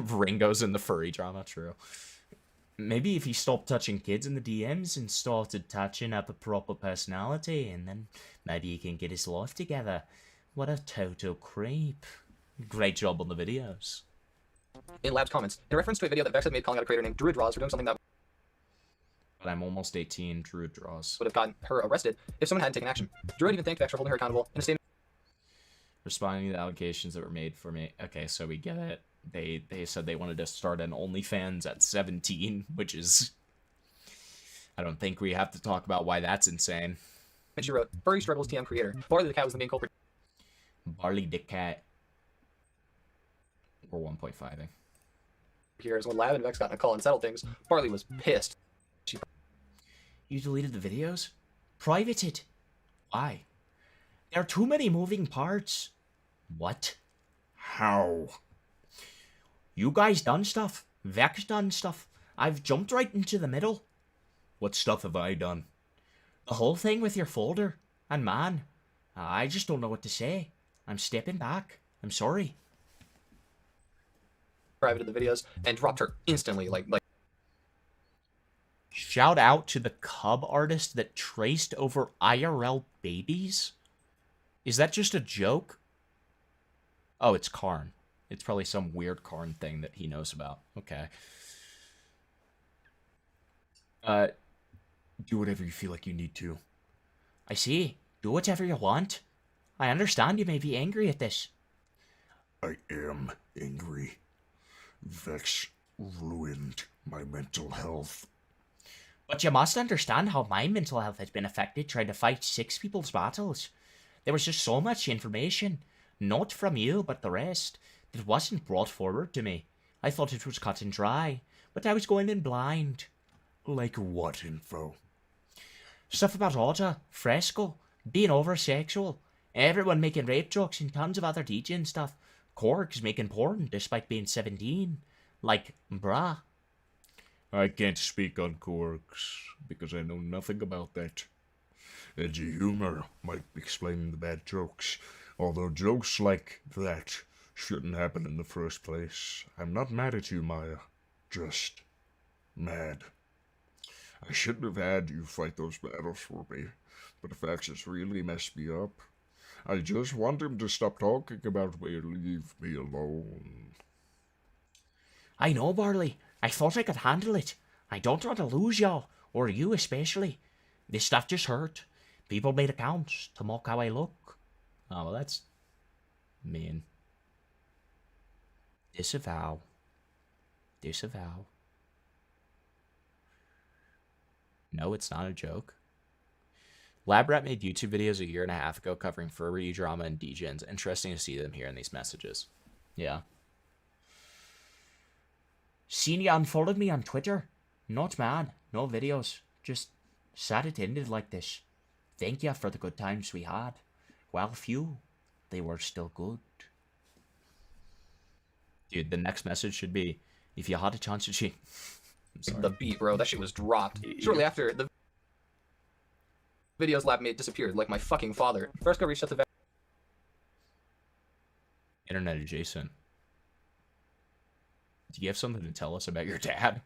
Ringo's in the furry drama, true. Maybe if he stopped touching kids in the DMs and started touching up a proper personality, and then maybe he can get his life together. What a total creep. Great job on the videos. In Lab's comments, in reference to a video that Vex had made calling out a creator named Druid Draws for doing something that But I'm almost 18, Druid Draws. would have gotten her arrested if someone hadn't taken action. Druid even thanked Vex for holding her accountable in a statement. Responding to the allegations that were made for me. Okay, so we get it. They said they wanted to start an OnlyFans at 17, which is... I don't think we have to talk about why that's insane. And she wrote, Furry struggles TM creator. Barley the cat was the main culprit. Barley the cat. Or 1.5, I think. Here's when Lab and Vex got in a call and settled things. Barley was pissed. You deleted the videos? Privated. Why? There are too many moving parts. What? How? You guys done stuff. Vex done stuff. I've jumped right into the middle. What stuff have I done? The whole thing with your folder. And man, I just don't know what to say. I'm stepping back. I'm sorry. Privated the videos and dropped her instantly. Like. Shout out to the cub artist that traced over IRL babies? Is that just a joke? Oh, it's Karn. It's probably some weird Karn thing that he knows about. Okay. Do whatever you feel like you need to. I see. Do whatever you want. I understand you may be angry at this. I am angry. Vex ruined my mental health. But you must understand how my mental health has been affected trying to fight 6 people's battles. There was just so much information, not from you, but the rest, that wasn't brought forward to me. I thought it was cut and dry, but I was going in blind. Like what info? Stuff about Otta, Fresco, being over-sexual, everyone making rape jokes and tons of other teaching stuff. Korg's making porn despite being 17. Like, brah. I can't speak on Korgs, because I know nothing about that. Edgy humor might explain the bad jokes, Although jokes like that shouldn't happen in the first place, I'm not mad at you, Maya. Just mad. I shouldn't have had you fight those battles for me, but Vex has really messed me up. I just want him to stop talking about me and leave me alone. I know, Barley. I thought I could handle it. I don't want to lose y'all, or you especially. This stuff just hurt. People made accounts to mock how I look. Oh, well, that's mean. Disavow. Disavow. No, it's not a joke. Labrat made YouTube videos 1.5 years ago covering furry drama and degens. Interesting to see them here in these messages. Yeah. Seen you unfollowed me on Twitter. Not mad. No videos. Just sad it ended like this. Thank you for the good times we had. While few, they were still good. Dude, the next message should be, if you had a chance to cheat. The beat, bro. That shit was dropped. Shortly after, the videos Lab made disappeared, like my fucking father. Fresco reached out to Internet adjacent. Do you have something to tell us about your dad?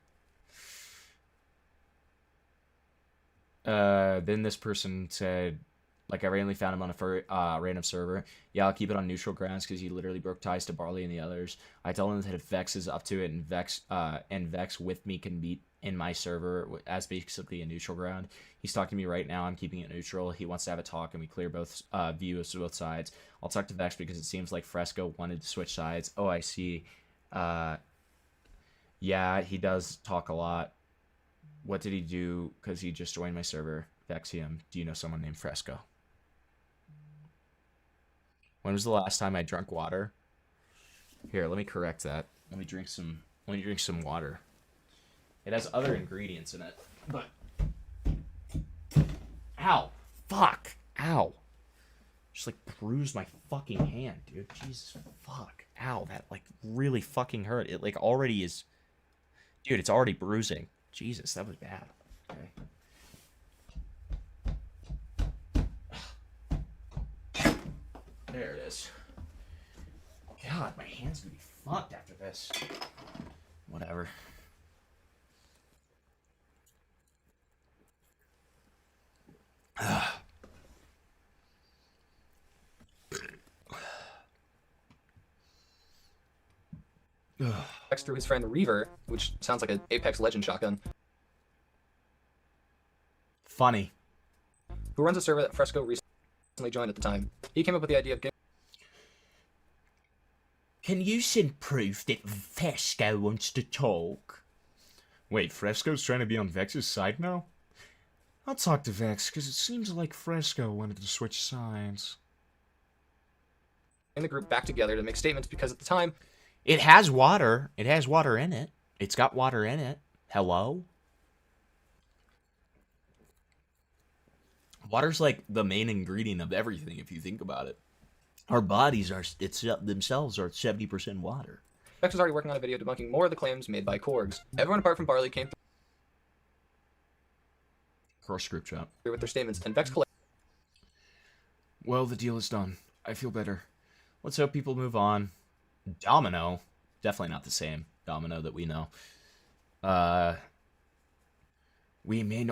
Then this person said, like, I randomly found him on a random server. Yeah, I'll keep it on neutral grounds because he literally broke ties to Barley and the others. I tell him that if Vex is up to it and Vex with me can beat in my server as basically a neutral ground. He's talking to me right now. I'm keeping it neutral. He wants to have a talk and we clear both views to both sides. I'll talk to Vex because it seems like Fresco wanted to switch sides. Oh, I see. Yeah, he does talk a lot. What did he do? Because he just joined my server. Vexium, do you know someone named Fresco? When was the last time I drank water? Here, let me correct that. Let me drink some water. It has other ingredients in it, but ow, fuck, ow. Just like bruised my fucking hand, dude. Jesus fuck. Ow, that like really fucking hurt. It like already is. Dude, it's already bruising. Jesus, that was bad. Okay. There it is. God, my hand's gonna be fucked after this. Whatever. Vex through his friend Reaver, which sounds like an Apex Legend shotgun. Funny. Who runs a server that Fresco recently joined at the time. He came up with the idea of getting. Can you send proof that Fresco wants to talk? Wait, Fresco's trying to be on Vex's side now? I'll talk to Vex, because it seems like Fresco wanted to switch sides. In the group back together to make statements because at the time. It has water. It has water in it. It's got water in it. Hello? Water's like the main ingredient of everything if you think about it. Our bodies are themselves are 70% water. Vex was already working on a video debunking more of the claims made by Korgs. Everyone apart from Barley came Cross group chat. through with their statements, and Vex Well, the deal is done. I feel better. Let's hope people move on. Domino. Definitely not the same Domino that we know. We may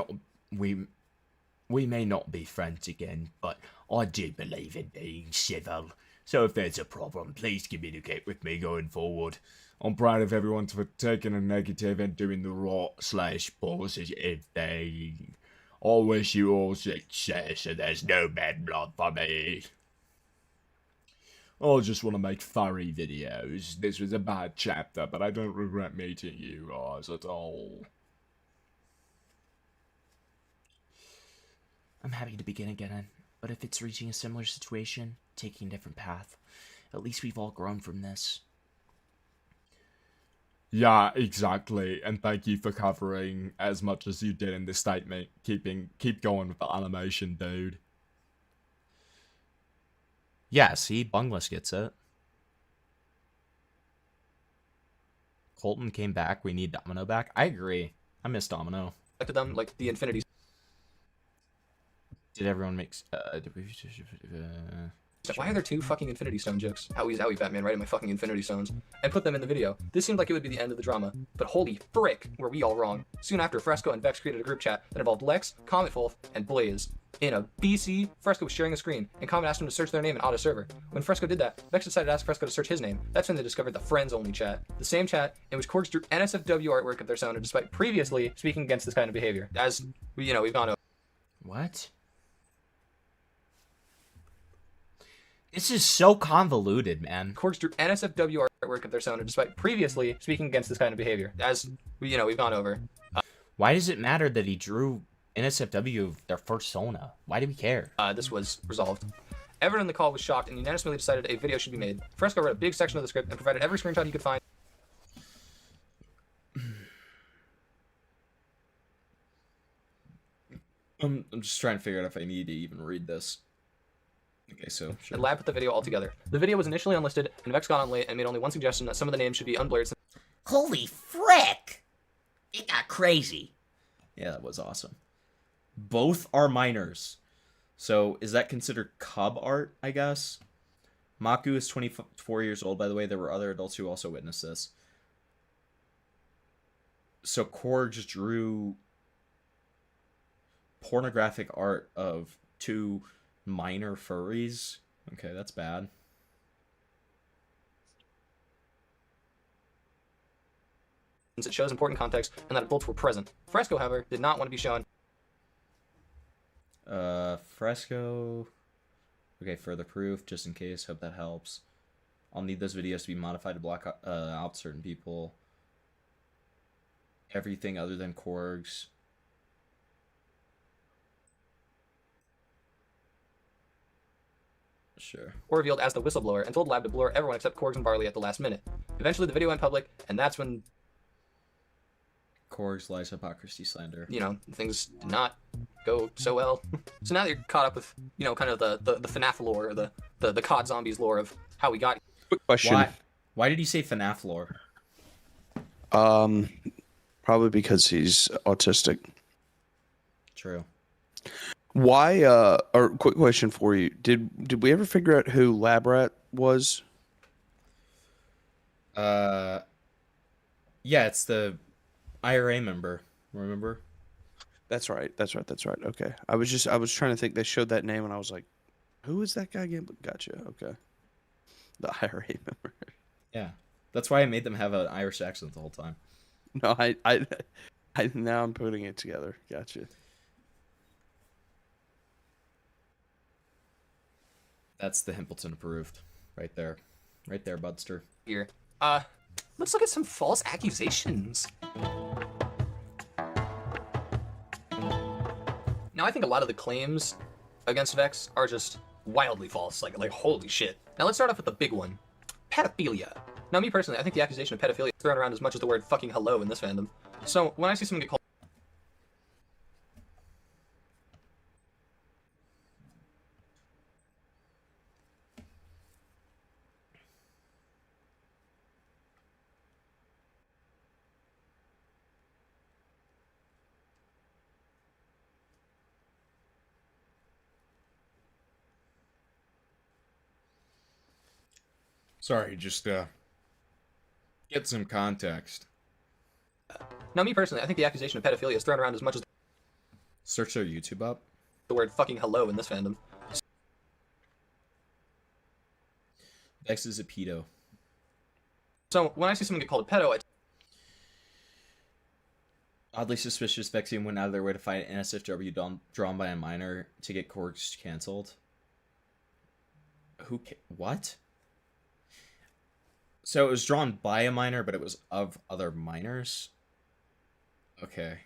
not be friends again, but I do believe in being civil. So if there's a problem, please communicate with me going forward. I'm proud of everyone for taking a negative and doing the right/positive thing. I wish you all success and there's no bad blood for me. I just want to make furry videos. This was a bad chapter, but I don't regret meeting you guys at all. I'm happy to begin again, but if it's reaching a similar situation, taking a different path, at least we've all grown from this. Yeah, exactly. And thank you for covering as much as you did in this statement. Keep going with the animation, dude. Yeah, see, Bungless gets it. Colton came back. We need Domino back. I agree. I miss Domino. to them like the Infinity. Did everyone make? Why are there 2 fucking Infinity Stone jokes? Owie, Batman, right in my fucking Infinity Stones. And put them in the video. This seemed like it would be the end of the drama. But holy frick, were we all wrong. Soon after, Fresco and Vex created a group chat that involved Lex, Comet Wolf, and Blaze. In a BC, Fresco was sharing a screen, and Comet asked him to search their name in auto server. When Fresco did that, Vex decided to ask Fresco to search his name. That's when they discovered the friends-only chat. The same chat in which Korgs drew NSFW artwork of their Sona despite previously speaking against this kind of behavior. As, we've gone over. What? This is so convoluted, man. Korgs drew NSFW artwork of their Sona despite previously speaking against this kind of behavior. As, we've gone over. Why does it matter that he drew NSFW of their first Sona? Why do we care? This was resolved. Everyone in the call was shocked and unanimously decided a video should be made. Fresco wrote a big section of the script and provided every screenshot he could find. I'm just trying to figure out if I need to even read this. Okay, so sure. And Lab put the video all together. The video was initially unlisted, and Vex got on late and made only one suggestion that some of the names should be unblurred. Holy frick! It got crazy. Yeah, that was awesome. Both are minors. So is that considered cub art, I guess? Maku is 24 years old, by the way. There were other adults who also witnessed this. So Korgs drew pornographic art of 2 minor furries. Okay, that's bad. Since it shows important context and that adults were present. Fresco, however, did not want to be shown. Fresco. Okay, further proof, just in case. Hope that helps. I'll need those videos to be modified to block out certain people. Everything other than Korgs. Sure. Or revealed as the whistleblower and told Lab to blur everyone except Korgs and Barley at the last minute. Eventually, the video went public, and that's when Korgs, lies, hypocrisy, slander. Things did not go so well. So now that you're caught up with, kind of the FNAF lore, or the COD Zombies lore of how we got. Quick question. Why did he say FNAF lore? Probably because he's autistic. True. Why? Or quick question for you: Did we ever figure out who Labrat was? Yeah, it's the IRA member. Remember? That's right. Okay. I was trying to think. They showed that name, and I was like, "Who is that guy again?" But gotcha. Okay. The IRA member. Yeah, that's why I made them have an Irish accent the whole time. No, I now I'm putting it together. Gotcha. That's the Himpleton approved, right there, Budster. Here, let's look at some false accusations. Now, I think a lot of the claims against Vex are just wildly false. Like holy shit. Now, let's start off with the big one. Pedophilia. Now, me personally, I think the accusation of pedophilia is thrown around as much as the word fucking hello in this fandom. So, when I see someone get called Sorry, just get some context. Now, me personally, I think the accusation of pedophilia is thrown around as much as Search their YouTube up. the word fucking hello in this fandom. Vex is a pedo. So, when I see someone get called a pedo, Oddly suspicious, Vexium went out of their way to find an NSFW drawn by a minor to get Korgs canceled. What? So it was drawn by a minor, but it was of other minors? Okay.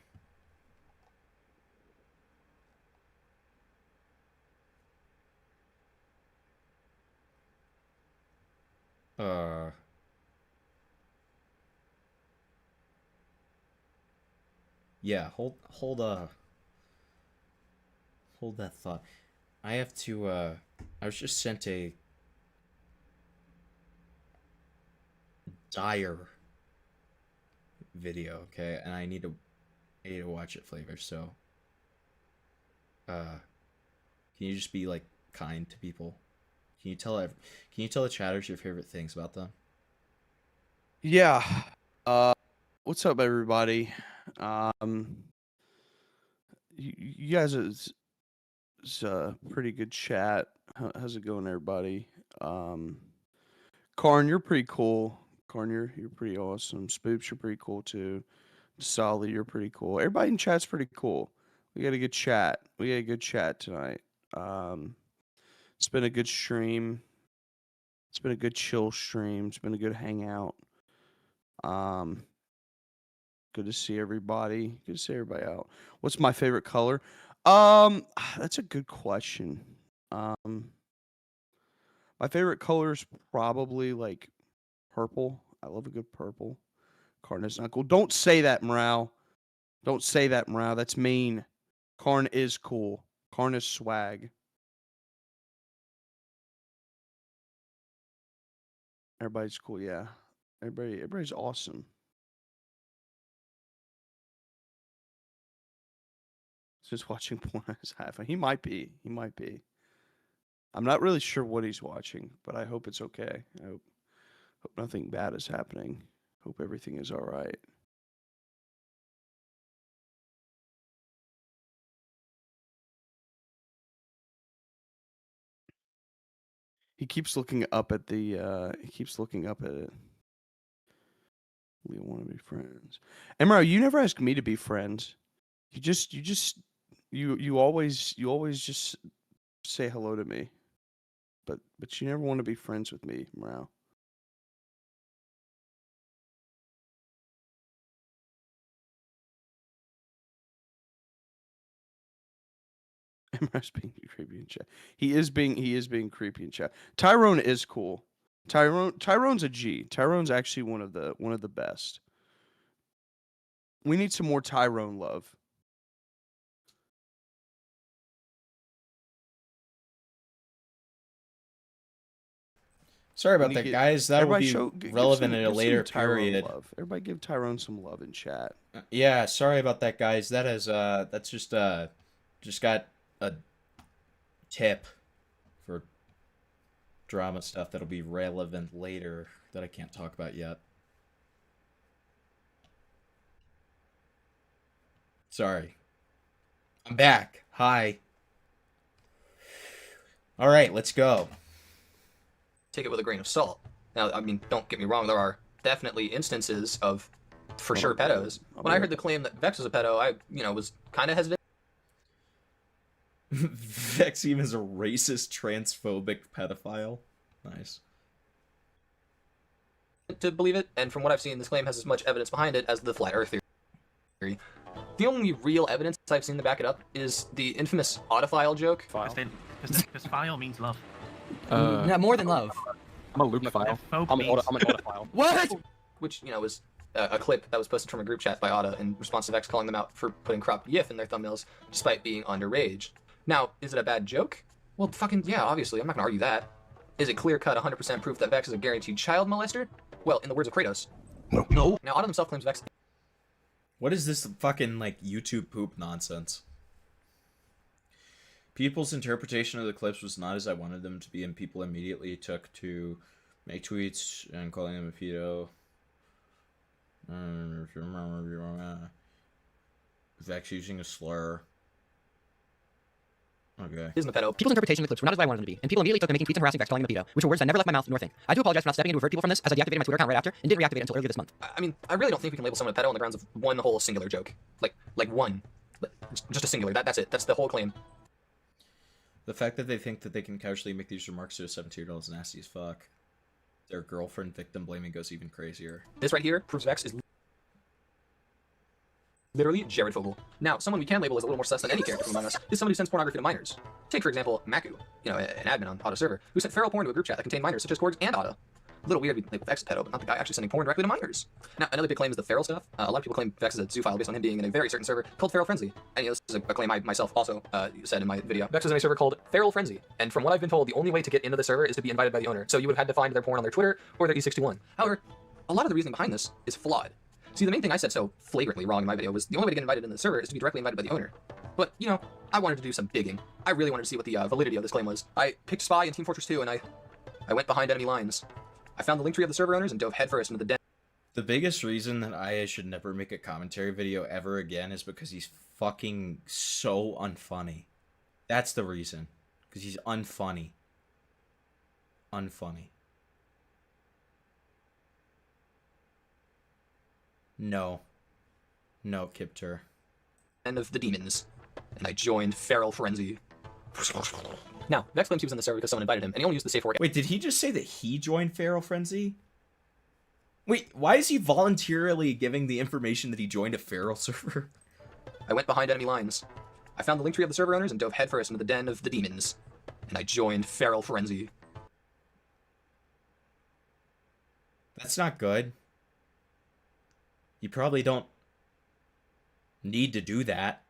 Yeah, hold that thought. I have to, I was just sent a dire video, okay, and I need to watch it, Flavor. So, can you just be like kind to people? Can you tell the chatters your favorite things about them? Yeah. What's up, everybody? You guys is a pretty good chat. How's it going, everybody? Karn, you're pretty cool. Karn, you're pretty awesome. Spoops, you're pretty cool too. Solid, you're pretty cool. Everybody in chat's pretty cool. We got a good chat. We got a good chat tonight. It's been a good stream. It's been a good chill stream. It's been a good hangout. Good to see everybody. Good to see everybody out. What's my favorite color? That's a good question. My favorite color is probably like purple. I love a good purple. Karn is not cool. Don't say that, Morale. Don't say that, Morale. That's mean. Karn is cool. Karn is swag. Everybody's cool, yeah. Everybody's awesome. Just watching porn as half. He might be. He might be. I'm not really sure what he's watching, but I hope it's okay. I hope nothing bad is happening. Hope everything is all right. He keeps looking up at the. He keeps looking up at it. We want to be friends. Emro, you never ask me to be friends. You always just say hello to me. But you never want to be friends with me, Morale. Emro's being creepy in chat. He is being creepy in chat. Tyrone is cool. Tyrone's a G. Tyrone's actually one of the best. We need some more Tyrone love. Sorry about that, guys. That will be relevant at a later period. Love. Everybody give Tyrone some love in chat. Yeah, sorry about that, guys. That is that's just got a tip for drama stuff that'll be relevant later that I can't talk about yet. Sorry. I'm back. Hi. All right, let's go. Take it with a grain of salt. Now, I mean, don't get me wrong, there are definitely instances of, for sure, pedos. When I heard the claim that Vex was a pedo, I, was kind of hesitant. Vexium is a racist, transphobic pedophile. Nice. To believe it, and from what I've seen, this claim has as much evidence behind it as the flat Earth theory. The only real evidence I've seen to back it up is the infamous autophile joke. Because file means love. No, more than love. I'm a loop file. I'm an autophile. What? Which, was a clip that was posted from a group chat by Otta in response to Vex calling them out for putting cropped GIF in their thumbnails despite being underage. Now, is it a bad joke? Well, fucking yeah, obviously. I'm not gonna argue that. Is it clear-cut 100% proof that Vex is a guaranteed child molester? Well, in the words of Kratos, no. Now, Otta himself claims Vex... What is this fucking, YouTube poop nonsense? People's interpretation of the clips was not as I wanted them to be, and people immediately took to make tweets and calling him a pedo. Vex using a slur. Okay. Isn't a pedo. People's interpretation of the clips were not as I wanted them to be, and people immediately took to making tweets and harassing Vex, calling him a pedo, which were words that never left my mouth nor think. I do apologize for not stepping in to avert people from this, as I deactivated my Twitter account right after, and didn't reactivate it until earlier this month. I mean, I really don't think we can label someone a pedo on the grounds of one whole singular joke. Like one. Just a singular. That's it. That's the whole claim. The fact that they think that they can casually make these remarks to a 17-year-old is nasty as fuck. Their girlfriend victim blaming goes even crazier. This right here proves Vex is literally Jared Fogle. Now, someone we can label as a little more sus than any character from Among Us is someone who sends pornography to minors. Take, for example, Maku, an admin on Otta's server, who sent feral porn to a group chat that contained minors such as Korg and Otta. A little weird to label Vex a pedo, but not the guy actually sending porn directly to minors. Now, another big claim is the feral stuff. A lot of people claim Vex is a zoophile based on him being in a very certain server called Feral Frenzy. And this is a claim I myself also said in my video. Vex is in a server called Feral Frenzy. And from what I've been told, the only way to get into the server is to be invited by the owner. So you would have had to find their porn on their Twitter or their E61. However, a lot of the reasoning behind this is flawed. See, the main thing I said so flagrantly wrong in my video was the only way to get invited into the server is to be directly invited by the owner. But, you know, I wanted to do some digging. I really wanted to see what the validity of this claim was. I picked Spy in Team Fortress 2, and I went behind enemy lines. I found the link tree of the server owners and dove headfirst into the den. The biggest reason that I should never make a commentary video ever again is because he's fucking so unfunny. That's the reason. Because he's unfunny. Unfunny. No. No, Kipter. End of the demons. And I joined Feral Frenzy. Now, Vex claims he was in the server because someone invited him, and he only used the safe word. Wait, did he just say that he joined Feral Frenzy? Wait, why is he voluntarily giving the information that he joined a Feral server? I went behind enemy lines. I found the link tree of the server owners and dove headfirst into the den of the demons. And I joined Feral Frenzy. That's not good. You probably don't need to do that.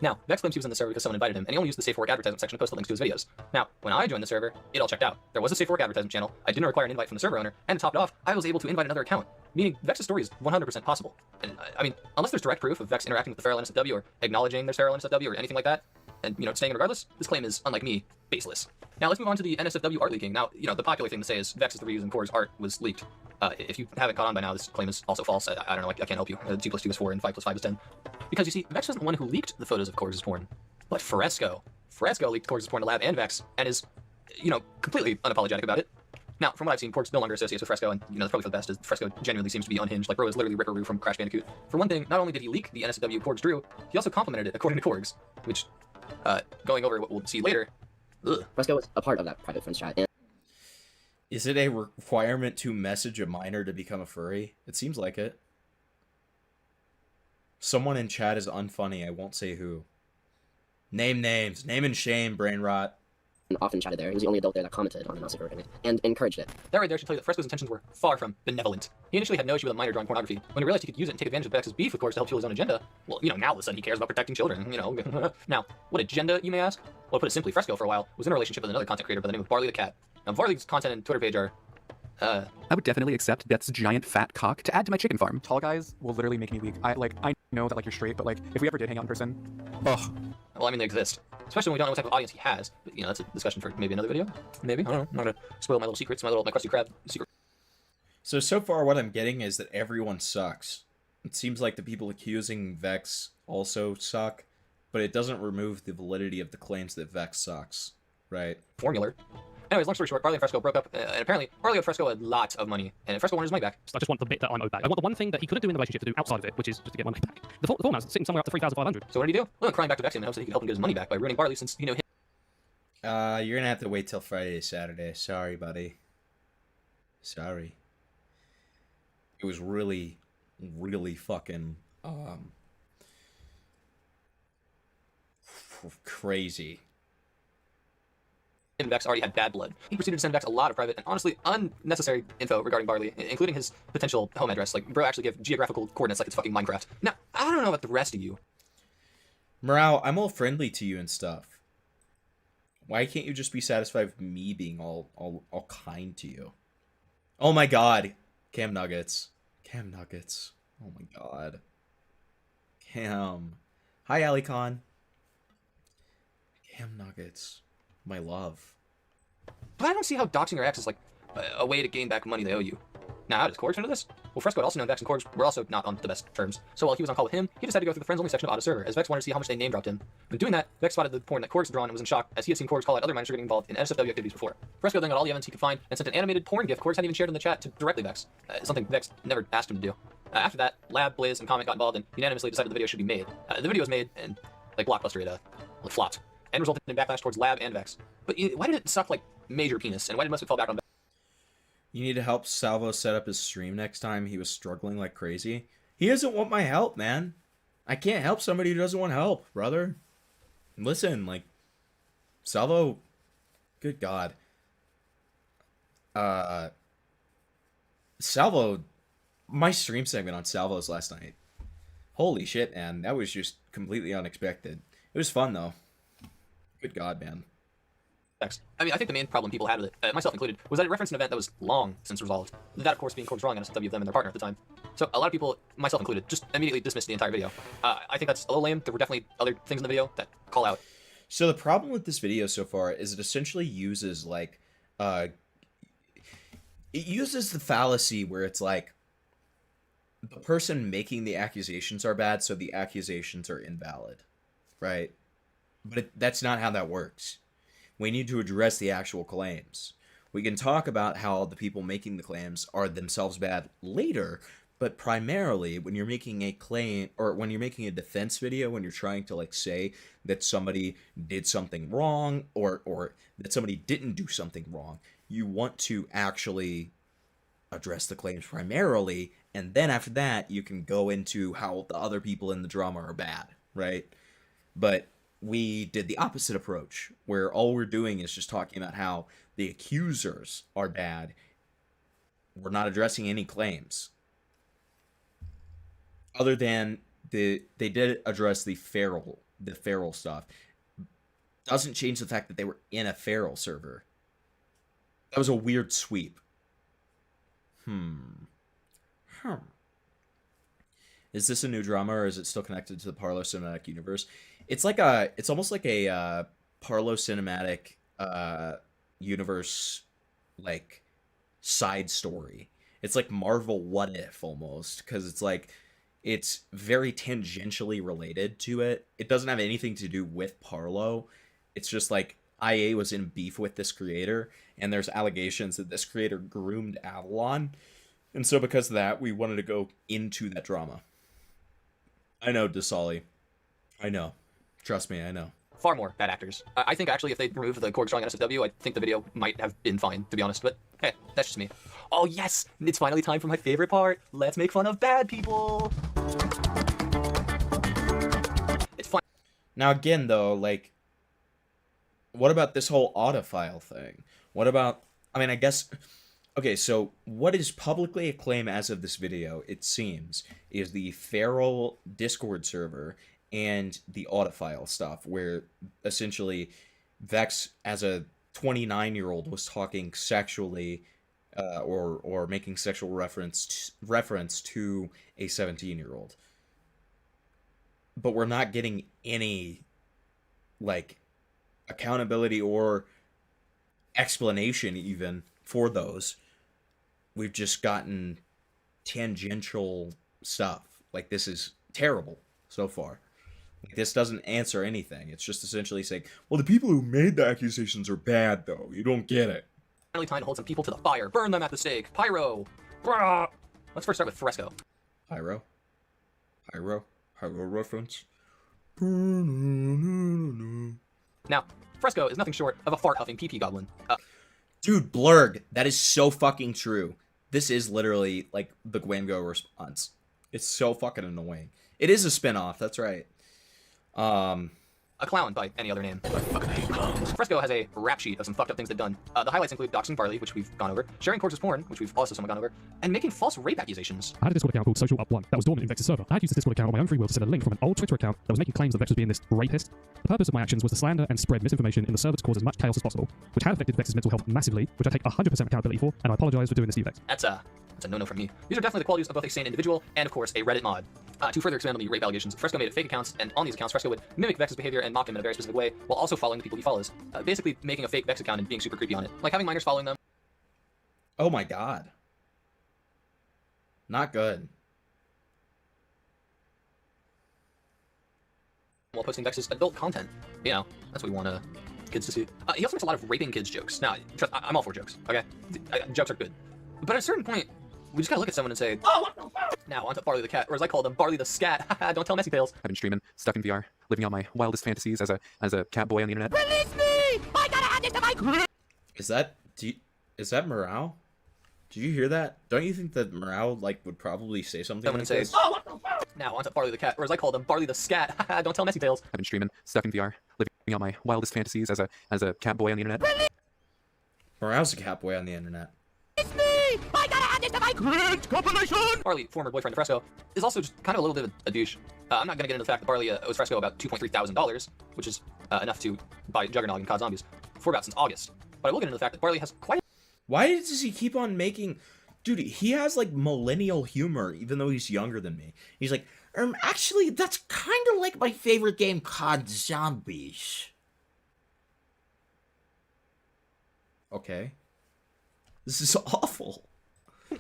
Now, Vex claims he was in the server because someone invited him, and he only used the safe for work advertisement section to post the links to his videos. Now, when I joined the server, it all checked out. There was a safe for work advertisement channel, I didn't require an invite from the server owner, and to top it off, I was able to invite another account, meaning Vex's story is 100% possible. And, I mean, unless there's direct proof of Vex interacting with the Feral NSFW or acknowledging there's Feral NSFW or anything like that, and, you know, staying in regardless, this claim is, unlike me, baseless. Now, let's move on to the NSFW art leaking. Now, you know, the popular thing to say is Vex is the reason Core's art was leaked. If you haven't caught on by now, this claim is also false. I don't know, I can't help you. 2 + 2 is 4 and 5 + 5 is 10. Because you see, Vex wasn't the one who leaked the photos of Core's porn, but Fresco. Fresco leaked Core's porn to Lab and Vex, and is, you know, completely unapologetic about it. Now, from what I've seen, Corgs no longer associates with Fresco, and, you know, that's probably for the best, as Fresco genuinely seems to be unhinged. Like, bro is literally Ripperoo from Crash Bandicoot. For one thing, not only did he leak the NSFW Corgs drew, he also complimented it, according to Corgs, which, going over what we'll see later, Fresco was a part of that private friends chat. And is it a requirement to message a minor to become a furry? It seems like it. Someone in chat is unfunny. I won't say who. Name names. Name and shame, brain rot. often chatted there. He was the only adult there that commented on the Nazi programming and encouraged it. That right there should tell you that Fresco's intentions were far from benevolent. He initially had no issue with a minor drawing pornography. When he realized he could use it and take advantage of Vex's beef, of course, to help fuel his own agenda, well, you know, now all of a sudden he cares about protecting children, you know. Now, what agenda, you may ask? Well, to put it simply, Fresco, for a while, was in a relationship with another content creator by the name of Barley the Cat. Now, Barley's content and Twitter page are, I would definitely accept Beth's giant fat cock to add to my chicken farm. Tall guys will literally make me weak. I know that, like, you're straight, but, like, if we ever did hang out in person, ugh. Well, I mean, they exist. Especially when we don't know what type of audience he has. But, you know, that's a discussion for maybe another video. Maybe. I don't know. I'm not going to spoil my little secrets, my Krusty Krab secret. So far what I'm getting is that everyone sucks. It seems like the people accusing Vex also suck, but it doesn't remove the validity of the claims that Vex sucks, right? Formula. Anyways, long story short, Barley and Fresco broke up, and apparently Barley owed Fresco a lot of money, and Fresco wanted his money back. So I just want the bit that I'm owed back. I want the one thing that he couldn't do in the relationship to do outside of it, which is just to get my money back. The format's sitting somewhere up to 3,500. So what did he do? Well, crying back to Vexium in hopes that he could help him get his money back by ruining Barley since, you know, You're gonna have to wait till Friday or Saturday. Sorry, buddy. Sorry. It was really, really fucking, crazy. and Vex already had bad blood. He proceeded to send Vex a lot of private and honestly unnecessary info regarding Barley, including his potential home address. Like, bro actually gave geographical coordinates like it's fucking Minecraft. Now, I don't know about the rest of you. Morale, I'm all friendly to you and stuff. Why can't you just be satisfied with me being all kind to you? Oh my god. Cam Nuggets. Cam Nuggets. Oh my god. Cam. Hi, Alicon. Cam Nuggets. My love. But I don't see how doxing your ex is like a way to gain back money they owe you. Now, how does Korg into this? Well, Fresco had also known Vex and Korg were also not on the best terms. So while he was on call with him, he decided to go through the friends-only section of Auto Server, as Vex wanted to see how much they name-dropped him. When doing that, Vex spotted the porn that Korg's drawn and was in shock, as he had seen Korg's call out other minors getting involved in NSFW activities before. Fresco then got all the evidence he could find and sent an animated porn gif Korg hadn't even shared in the chat to directly Vex, something Vex never asked him to do. After that, Lab, Blizz, and Comet got involved and unanimously decided the video should be made. The video was made, and like Blockbuster, it flopped, and resulted in backlash towards Lab and Vex. But why did it suck like major penis, and why did most of it fall back on Vex? You need to help Salvo set up his stream next time. He was struggling like crazy. He doesn't want my help, man. I can't help somebody who doesn't want help, brother. Listen, like, Salvo, good God. Salvo, my stream segment on Salvo's last night. Holy shit, man. That was just completely unexpected. It was fun, though. Good God, man. I mean, I think the main problem people had with it, myself included, was that it referenced an event that was long since resolved. That, of course, being Korg's wrong and SFW of them and their partner at the time. So a lot of people, myself included, just immediately dismissed the entire video. I think that's a little lame. There were definitely other things in the video that call out. So the problem with this video so far is it essentially uses like, it uses the fallacy where it's like, the person making the accusations are bad, so the accusations are invalid, right? But that's not how that works. We need to address the actual claims. We can talk about how the people making the claims are themselves bad later, but primarily when you're making a claim, or when you're making a defense video, when you're trying to like say that somebody did something wrong, or that somebody didn't do something wrong, you want to actually address the claims primarily, and then after that you can go into how the other people in the drama are bad, right? But we did the opposite approach, where all we're doing is just talking about how the accusers are bad. We're not addressing any claims. Other than they did address the feral stuff. Doesn't change the fact that they were in a feral server. That was a weird sweep. Is this a new drama, or is it still connected to the Parlo cinematic universe? It's almost like a Parlo cinematic universe, like, side story. It's like Marvel What If almost, because it's like, it's very tangentially related to it. It doesn't have anything to do with Parlo. It's just like IA was in beef with this creator, and there's allegations that this creator groomed Avalon. And so because of that, we wanted to go into that drama. I know, Desali. I know. Trust me, I know. Far more bad actors. I think actually if they removed the Korg drawing on SFW, I think the video might have been fine, to be honest. But hey, that's just me. Oh yes, it's finally time for my favorite part. Let's make fun of bad people. It's fun. Now again, though, like, what about this whole autofile thing? What about, I mean, I guess, okay, so what is publicly acclaimed as of this video, it seems, is the feral Discord server and the autofile stuff, where essentially Vex, as a 29-year-old, was talking sexually or making sexual reference to a 17-year-old. But we're not getting any, like, accountability or explanation even for those. We've just gotten tangential stuff. Like, this is terrible so far. Like, this doesn't answer anything. It's just essentially saying, well, the people who made the accusations are bad, though. You don't get it. Finally time to hold some people to the fire. Burn them at the stake. Pyro. Brah. Let's first start with Fresco. Pyro reference. Now, Fresco is nothing short of a fart-huffing PP goblin. Dude, Blurg, that is so fucking true. This is literally, like, the Gwengo response. It's so fucking annoying. It is a spin-off, that's right. A clown by any other name. Fresco has a rap sheet of some fucked up things they've done. The highlights include doxing Barley, which we've gone over, sharing corpses porn, which we've also somewhat gone over, and making false rape accusations. I had a Discord account called Social Up One that was dormant in Vex's server. I had used this Discord account on my own free will to send a link from an old Twitter account that was making claims that Vex was being this rapist. The purpose of my actions was to slander and spread misinformation in the server to cause as much chaos as possible, which had affected Vex's mental health massively, which I take 100% accountability for, and I apologize for doing this to you, Vex. That's a no-no from me. These are definitely the qualities of both a sane individual and, of course, a Reddit mod. To further expand on the rape allegations, Fresco made fake accounts, and on these accounts, Fresco would mimic Vex's behavior and mock him in a very specific way, while also following the people he follows. Basically making a fake Vex account and being super creepy on it. Like having minors following them. Oh my god. Not good. While posting Vex's adult content. You know, that's what we want kids to see. He also makes a lot of raping kids jokes. Now, trust, I'm all for jokes, okay? Jokes are good. But at a certain point, we just gotta look at someone and say, oh, what the fuck? Now, onto Barley the cat, or as I call them, Barley the scat. Don't tell messy tales. I've been streaming, stuck in VR, living out my wildest fantasies as a cat boy on the internet. Release me! I gotta add this to my... Is that Morale? Did you hear that? Don't you think that Morale, like, would probably say something Someone like and this? say, oh, what the fuck? Now, onto Barley the cat, or as I call them, Barley the scat. Don't tell messy tales. I've been streaming, stuck in VR, living out my wildest fantasies as a cat boy on the internet. Morale's a cat boy on the internet. I gotta add this to my cringe compilation! Barley, former boyfriend of Fresco, is also just kind of a little bit of a douche. I'm not gonna get into the fact that Barley owes Fresco about $2.3 thousand, which is enough to buy Juggernog and COD Zombies for about since August. But I will get into the fact that Barley has quite... Why does he keep on making... Dude, he has like millennial humor, even though he's younger than me. He's like, actually, that's kind of like my favorite game, COD Zombies. Okay. This is awful.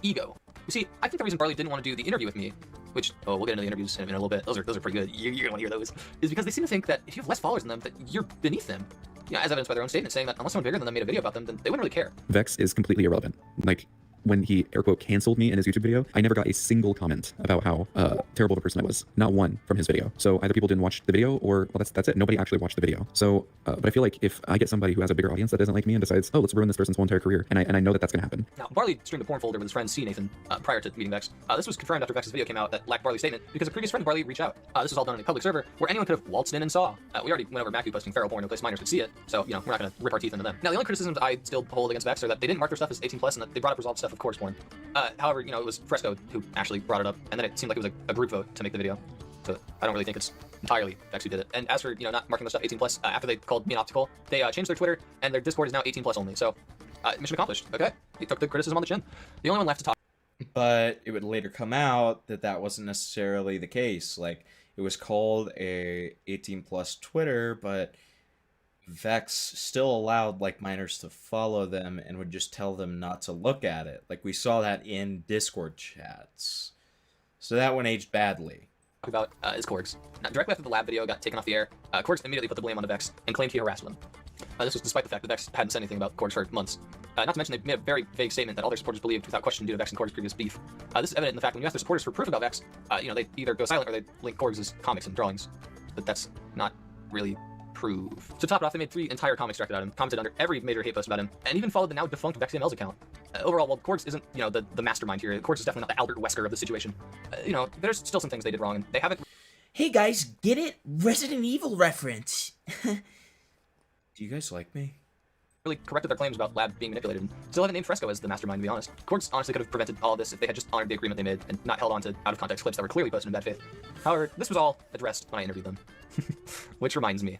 Ego. You see, I think the reason Barley didn't want to do the interview with me, which, we'll get into the interviews in a little bit. Those are pretty good. You're gonna want to hear those. Is because they seem to think that if you have less followers than them, that you're beneath them. You know, as evidenced by their own statement saying that unless someone bigger than them made a video about them, then they wouldn't really care. Vex is completely irrelevant. Like, when he, air quote, canceled me in his YouTube video, I never got a single comment about how terrible of a person I was. Not one from his video. So either people didn't watch the video or, well, that's it. Nobody actually watched the video. So, but I feel like if I get somebody who has a bigger audience that doesn't like me and decides, oh, let's ruin this person's whole entire career, and I know that that's going to happen. Now, Barley streamed a porn folder with his friend C. Nathan prior to meeting Vex. This was confirmed after Vex's video came out that lacked Barley's statement because a previous friend of Barley reached out. This was all done on a public server where anyone could have waltzed in and saw. We already went over Macu posting feral porn in a place minors could see it, so, you know, we're not going to rip our teeth into them. Now, the only criticisms I still hold against Vex are that they didn't mark their stuff as 18+ and that they brought up resolved stuff of course porn. However, you know, it was Fresco who actually brought it up, and then it seemed like it was a group vote to make the video. So I don't really think it's entirely Vex who did it. And as for, you know, not marking their stuff 18+, after they called me an optical, they changed their Twitter, and their Discord is now 18+ only. So, mission accomplished. Okay, he took the criticism on the chin. The only one left to talk. But it would later come out that that wasn't necessarily the case. Like, it was called a 18+ Twitter, but Vex still allowed like minors to follow them and would just tell them not to look at it. Like we saw that in Discord chats. So that one aged badly. About is Korgs. Now, directly after the lab video got taken off the air, Korgs immediately put the blame on Vex and claimed he harassed them. This was despite the fact that Vex hadn't said anything about Korgs for months. Not to mention they made a very vague statement that all their supporters believed without question due to Vex and Korgs' previous beef. This is evident in the fact when you ask their supporters for proof about Vex, you know, they either go silent or they link Korgs' comics and drawings. But that's not really proof. To top it off, they made 3 entire comics directed at him, commented under every major hate post about him, and even followed the now defunct Vexium's account. Overall, while Korgs isn't, you know, the mastermind here, Korgs is definitely not the Albert Wesker of the situation. You know, there's still some things they did wrong, and they haven't. Hey guys, get it? Resident Evil reference. Do you guys like me? Really corrected their claims about Lab being manipulated, and still haven't named Fresco as the mastermind, to be honest. Korgs honestly could have prevented all of this if they had just honored the agreement they made and not held on to out-of-context clips that were clearly posted in bad faith. However, this was all addressed when I interviewed them. Which reminds me.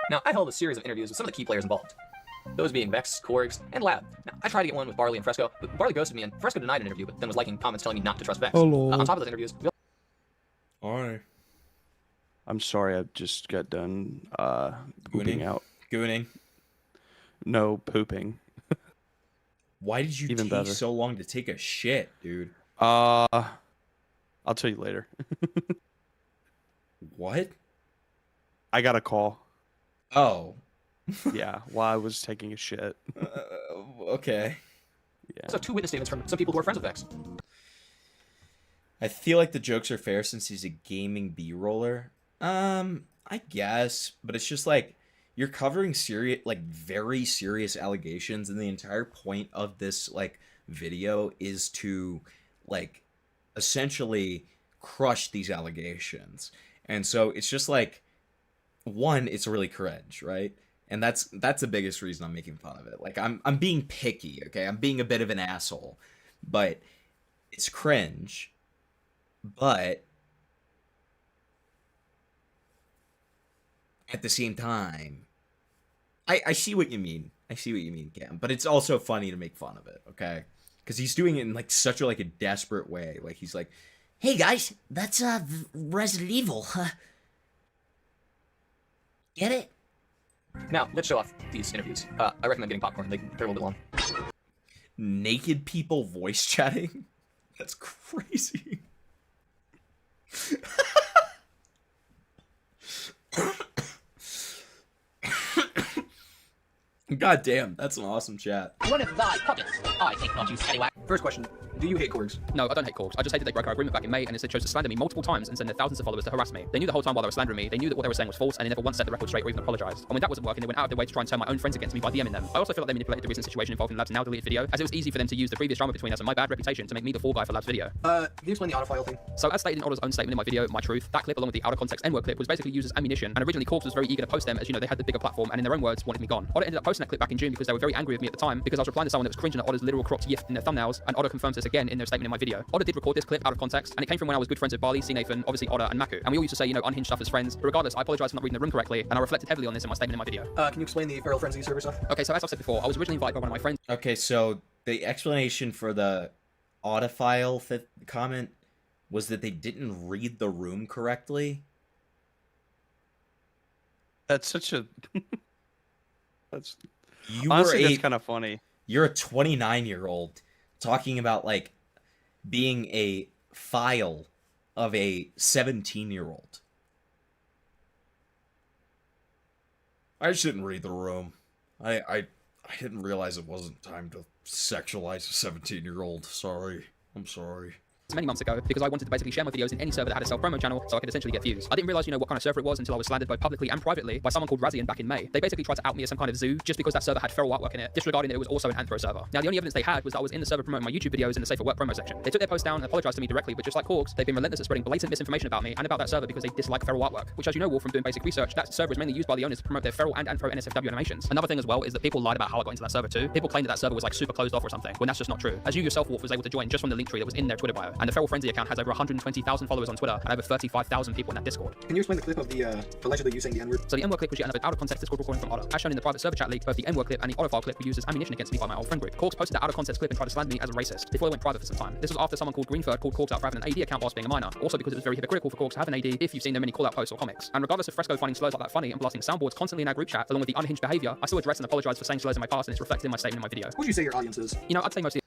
Now, I held a series of interviews with some of the key players involved. Those being Vex, Korgs, and Lab. Now, I tried to get one with Barley and Fresco, but Barley ghosted me and Fresco denied an interview, but then was liking comments telling me not to trust Vex. Hello. On top of those interviews, Alright. I'm sorry, I just got done pooping out. Gooning? No, pooping. Why did you take so long to take a shit, dude? I'll tell you later. What? I got a call. Oh. Yeah, while I was taking a shit. Okay. Yeah. So 2 witness statements from some people who are friends with Vex. I feel like the jokes are fair since he's a gaming B-roller. I guess, but it's just like you're covering serious, like very serious allegations, and the entire point of this like video is to like essentially crush these allegations. And so it's just like, one, it's really cringe, right? And that's the biggest reason I'm making fun of it. Like I'm being picky, okay? I'm being a bit of an asshole, but it's cringe. But at the same time, I see what you mean. I see what you mean, Cam. But it's also funny to make fun of it, okay? Because he's doing it in like such a desperate way. Like he's like, "Hey guys, that's Resident Evil, huh? Get it?" Now, let's show off these interviews. I recommend getting popcorn. They're a little bit long. Naked people voice chatting? That's crazy. God damn, that's an awesome chat. One of thy pockets. I think not you scallywag. First question, do you hate Korgs? No, I don't hate Korgs. I just hated they broke our agreement back in May and instead chose to slander me multiple times and send their thousands of followers to harass me. They knew the whole time while they were slandering me, they knew that what they were saying was false, and they never once set the record straight or even apologized. And when that wasn't working, they went out of their way to try and turn my own friends against me by DMing them. I also feel like they manipulated the recent situation involving Lab's now deleted video, as it was easy for them to use the previous drama between us and my bad reputation to make me the fall guy for Lab's video. Can you explain the autofile thing? So as stated in Otter's own statement in my video, My Truth, that clip along with the out of context N-word clip was basically used as ammunition, and originally Korgs was very eager to post them as, you know, they had the bigger platform and in their own words wanted me gone. Otter ended up posting that clip back in June because they were very angry with me at the time because I was replying to someone that was cringing at Otter's literal cropped gif in their thumbnails, and Otter confirms this again in their statement in my video. Otter did record this clip out of context, and it came from when I was good friends with Barley, C. Nathan, obviously Otter, and Maku. And we all used to say, you know, unhinged stuff as friends. But regardless, I apologize for not reading the room correctly, and I reflected heavily on this in my statement in my video. Can you explain the Feral Frenzy server stuff? Okay, so as I've said before, I was originally invited by one of my friends. Okay, so the explanation for the audiophile comment was that they didn't read the room correctly. That's such a. That's. Honestly, that's kind of funny. You're a 29-year-old talking about like being a file of a 17-year-old. I just didn't read the room. I didn't realize it wasn't time to sexualize a 17-year-old. Sorry. I'm sorry. Many months ago because I wanted to basically share my videos in any server that had a self-promo channel so I could essentially get views. I didn't realize, what kind of server it was until I was slandered both publicly and privately by someone called Razian back in May. They basically tried to out me as some kind of zoo just because that server had feral artwork in it, disregarding that it was also an Anthro server. Now, the only evidence they had was that I was in the server promoting my YouTube videos in the Safe at Work promo section. They took their post down and apologized to me directly, but just like Corks, they've been relentless at spreading blatant misinformation about me and about that server because they dislike feral artwork, which, as you know, Wolf, from doing basic research, that server is mainly used by the owners to promote their feral and Anthro NSFW animations. Another thing as well is that people lied about how I got into that server too. People claimed that server was like super closed off or something, when that's just not true. As you yourself, Wolf, was able to join just from the link tree that was in their Twitter bio, and the Feral Frenzy account has over 120,000 followers on Twitter and over 35,000 people in that Discord. Can you explain the clip of the allegedly using the N-word? So the N-word clip was yet another out-of-context Discord recording from Otter. As shown in the private server chat leak, both the N-word clip and the audiophile clip were used as ammunition against me by my old friend group. Corks posted that out-of-context clip and tried to slander me as a racist before they went private for some time. This was after someone called Greenford called Corks out for having an AD account whilst being a minor, also because it was very hypocritical for Corks to have an AD if you've seen their many call-out posts or comics. And regardless of Fresco finding slurs like that funny and blasting soundboards constantly in our group chat, along with the unhinged behaviour, I still address and apologise for saying slurs in my past, and it's reflected in my statement in my video. Who would you say your audience is? I'd say mostly.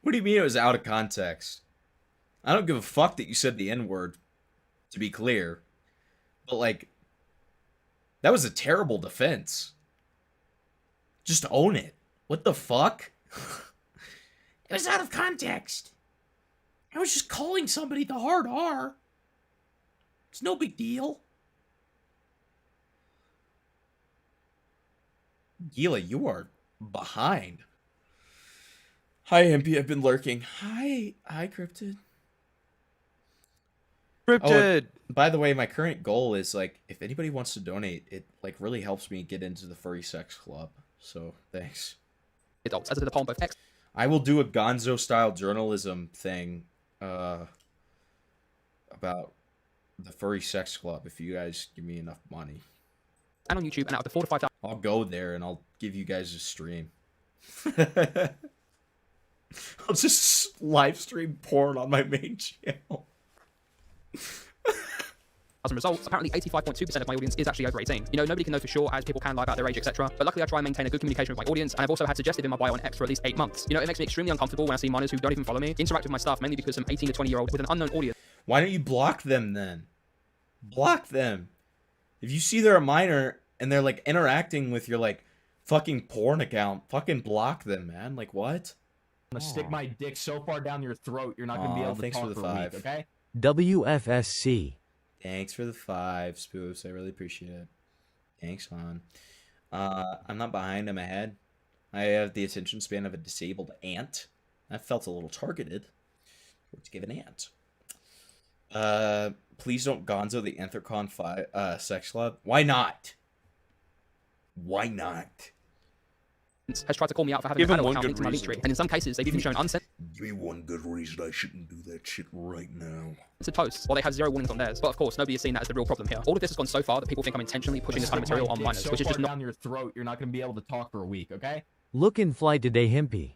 What do you mean it was out of context? I don't give a fuck that you said the N-word, to be clear. But, like, that was a terrible defense. Just own it. What the fuck? It was out of context. I was just calling somebody the hard R. It's no big deal. Gila, you are behind. Hi, MP. I've been lurking. Hi, Cryptid. Cryptid. Oh, by the way, my current goal is, like, if anybody wants to donate, it, like, really helps me get into the Furry Sex Club. So, thanks. Adults, as to the poem both X. I will do a gonzo-style journalism thing, about the Furry Sex Club if you guys give me enough money. And on YouTube, and out of the 4 to 5,000. I'll go there and I'll give you guys a stream. I'll just live stream porn on my main channel. As a result, apparently 85.2% of my audience is actually over 18. Nobody can know for sure, as people can lie about their age, etc. But luckily, I try and maintain a good communication with my audience, and I've also had suggested in my bio on X for at least 8 months. It makes me extremely uncomfortable when I see minors who don't even follow me interact with my stuff, mainly because some 18 to 20-year-old with an unknown audience. Why don't you block them then? Block them. If you see they're a minor and they're like interacting with your like fucking porn account, fucking block them, man. Like what? I'm gonna stick my dick so far down your throat, you're not gonna be able to thanks talk for the for a 5. week, okay? WFSC. Thanks for the 5, Spoofs. I really appreciate it. Thanks, hon. I'm not behind, I'm ahead. I have the attention span of a disabled ant. That felt a little targeted. Let's give an ant. Please don't gonzo the Anthrocon sex club. Why not? Why not? Has tried to call me out for having an adult account linked to my link tree, and in some cases they've even shown uncensored Give me one good reason I shouldn't do that shit right now. posts, while they have 0 warnings on theirs. But of course, nobody has seen that as the real problem here. All of this has gone so far that people think I'm intentionally pushing this kind of material on minors, which is just not down your throat, you're not gonna be able to talk for a week, okay? Look in flight today, Himpy.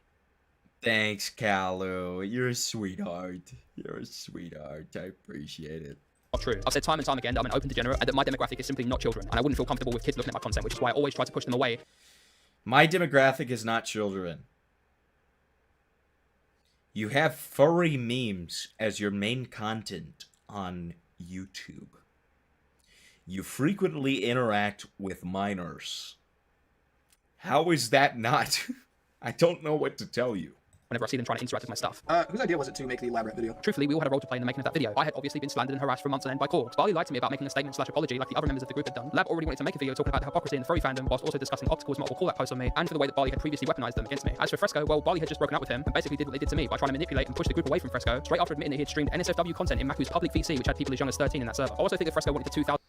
Thanks, Kalu. You're a sweetheart. You're a sweetheart. I appreciate it. not true. I've said time and time again that I'm an open degenerate and that my demographic is simply not children, and I wouldn't feel comfortable with kids looking at my content, which is why I always try to push them away. My demographic is not children. You have furry memes as your main content on YouTube. You frequently interact with minors. How is that not? I don't know what to tell you. Whenever I see them trying to interact with my stuff. Whose idea was it to make the lab rat video? Truthfully, we all had a role to play in the making of that video. I had obviously been slandered and harassed for months on end by Corks. Barley lied to me about making a statement/apology like the other members of the group had done. Lab already wanted to make a video talking about the hypocrisy in the furry fandom, whilst also discussing obstacles multiple call-out posts on me, and for the way that Barley had previously weaponized them against me. As for Fresco, well, Barley had just broken up with him and basically did what they did to me by trying to manipulate and push the group away from Fresco, straight after admitting that he had streamed NSFW content in Maku's public VC, which had people as young as 13 in that server. I also think that Fresco wanted to 2,000.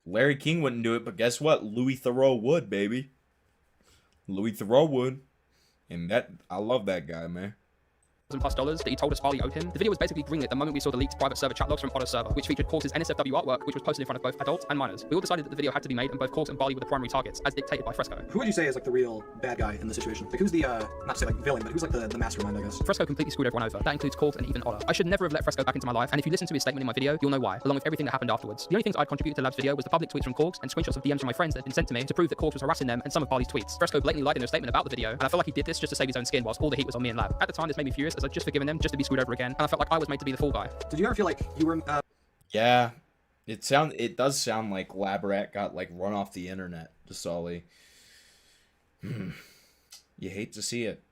Larry King wouldn't do it, but guess what? Louis Theroux would, baby. Louis Theroux would. And that, I love that guy, man. $1,000+ that he told us Farley owed him. The video was basically greenlit the moment we saw the leaked private server chat logs from Otter's server, which featured Corks' NSFW artwork, which was posted in front of both adults and minors. We all decided that the video had to be made, and both Corks and Barley were the primary targets, as dictated by Fresco. Who would you say is like the real bad guy in the situation? Like who's the not to say like villain, but who's like the mastermind, I guess? Fresco completely screwed everyone over. That includes Corks and even Otter. I should never have let Fresco back into my life, and if you listen to his statement in my video, you'll know why, along with everything that happened afterwards. The only things I'd contributed to Lab's video was the public tweets from Corks and screenshots of DMs from my friends that had been sent to me to prove that Corks was harassing them and some of Barley's tweets. Fresco blatantly lied in their statement about the video, and I felt like he did this just to save his own skin whilst all the heat was on me and Lab. At the time, this made me furious as I'd just forgiven them just to be screwed over again, and I felt like I was made to be the fall guy. Did you ever feel like you were Yeah, it does sound like Labrat got like run off the internet to Sully. You hate to see it.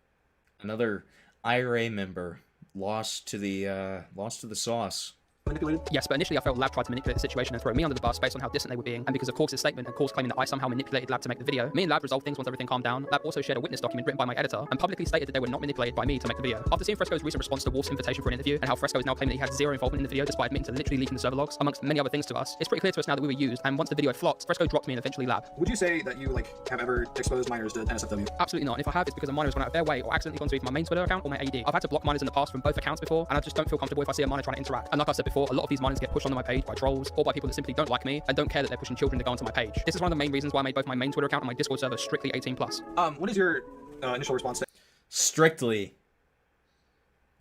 Another IRA member lost to the sauce. Manipulated? Yes, but initially I felt Lab tried to manipulate the situation and throw me under the bus based on how distant they were being, and because of Corks' statement and Corks claiming that I somehow manipulated Lab to make the video. Me and Lab resolved things once everything calmed down. Lab also shared a witness document written by my editor and publicly stated that they were not manipulated by me to make the video. After seeing Fresco's recent response to Wolf's invitation for an interview and how Fresco is now claiming that he had zero involvement in the video despite admitting to literally leaking the server logs, amongst many other things to us, it's pretty clear to us now that we were used, and once the video had flopped, Fresco dropped me and eventually Lab. Would you say that you like have ever exposed minors to NSFW? Absolutely not, and if I have, it's because a minor has gone out of their way or accidentally gone to either my main Twitter account or my AD. I've had to block minors in the past from both accounts before, and I just don't feel comfortable if I see a minor trying to interact. And like I said before, a lot of these minors get pushed onto my page by trolls or by people that simply don't like me and don't care that they're pushing children to go onto my page. This is one of the main reasons why I made both my main Twitter account and my Discord server strictly 18+. What is your initial response to Strictly.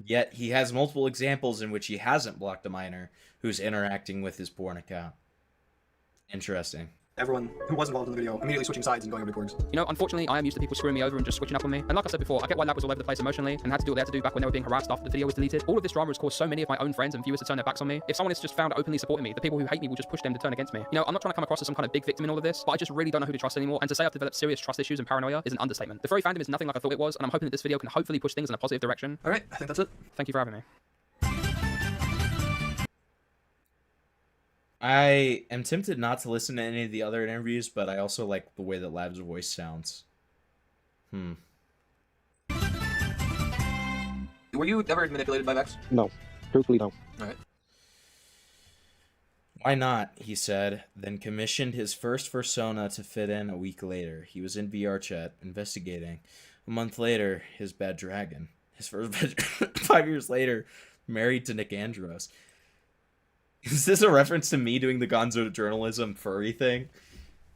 Yet he has multiple examples in which he hasn't blocked a minor who's interacting with his porn account. Interesting. everyone who was involved in the video immediately switching sides and going over to Korgs? You know, unfortunately, I am used to people screwing me over and just switching up on me. And like I said before, I get why Lab was all over the place emotionally and had to do what they had to do back when they were being harassed after the video was deleted. All of this drama has caused so many of my own friends and viewers to turn their backs on me. If someone is just found openly supporting me, the people who hate me will just push them to turn against me. You know, I'm not trying to come across as some kind of big victim in all of this, but I just really don't know who to trust anymore. And to say I've developed serious trust issues and paranoia is an understatement. The Furry fandom is nothing like I thought it was, and I'm hoping that this video can hopefully push things in a positive direction. All right, I think that's it. Thank you for having me. I am tempted not to listen to any of the other interviews, but I also like the way that Lab's voice sounds. Were you ever manipulated by Vex? No. Truthfully, no. Alright. Why not, he said, then commissioned his first fursona to fit in a week later. He was in VR chat, investigating. A month later, his bad dragon. His first bad 5 years later, married to Nick Andros. Is this a reference to me doing the Gonzo journalism furry thing?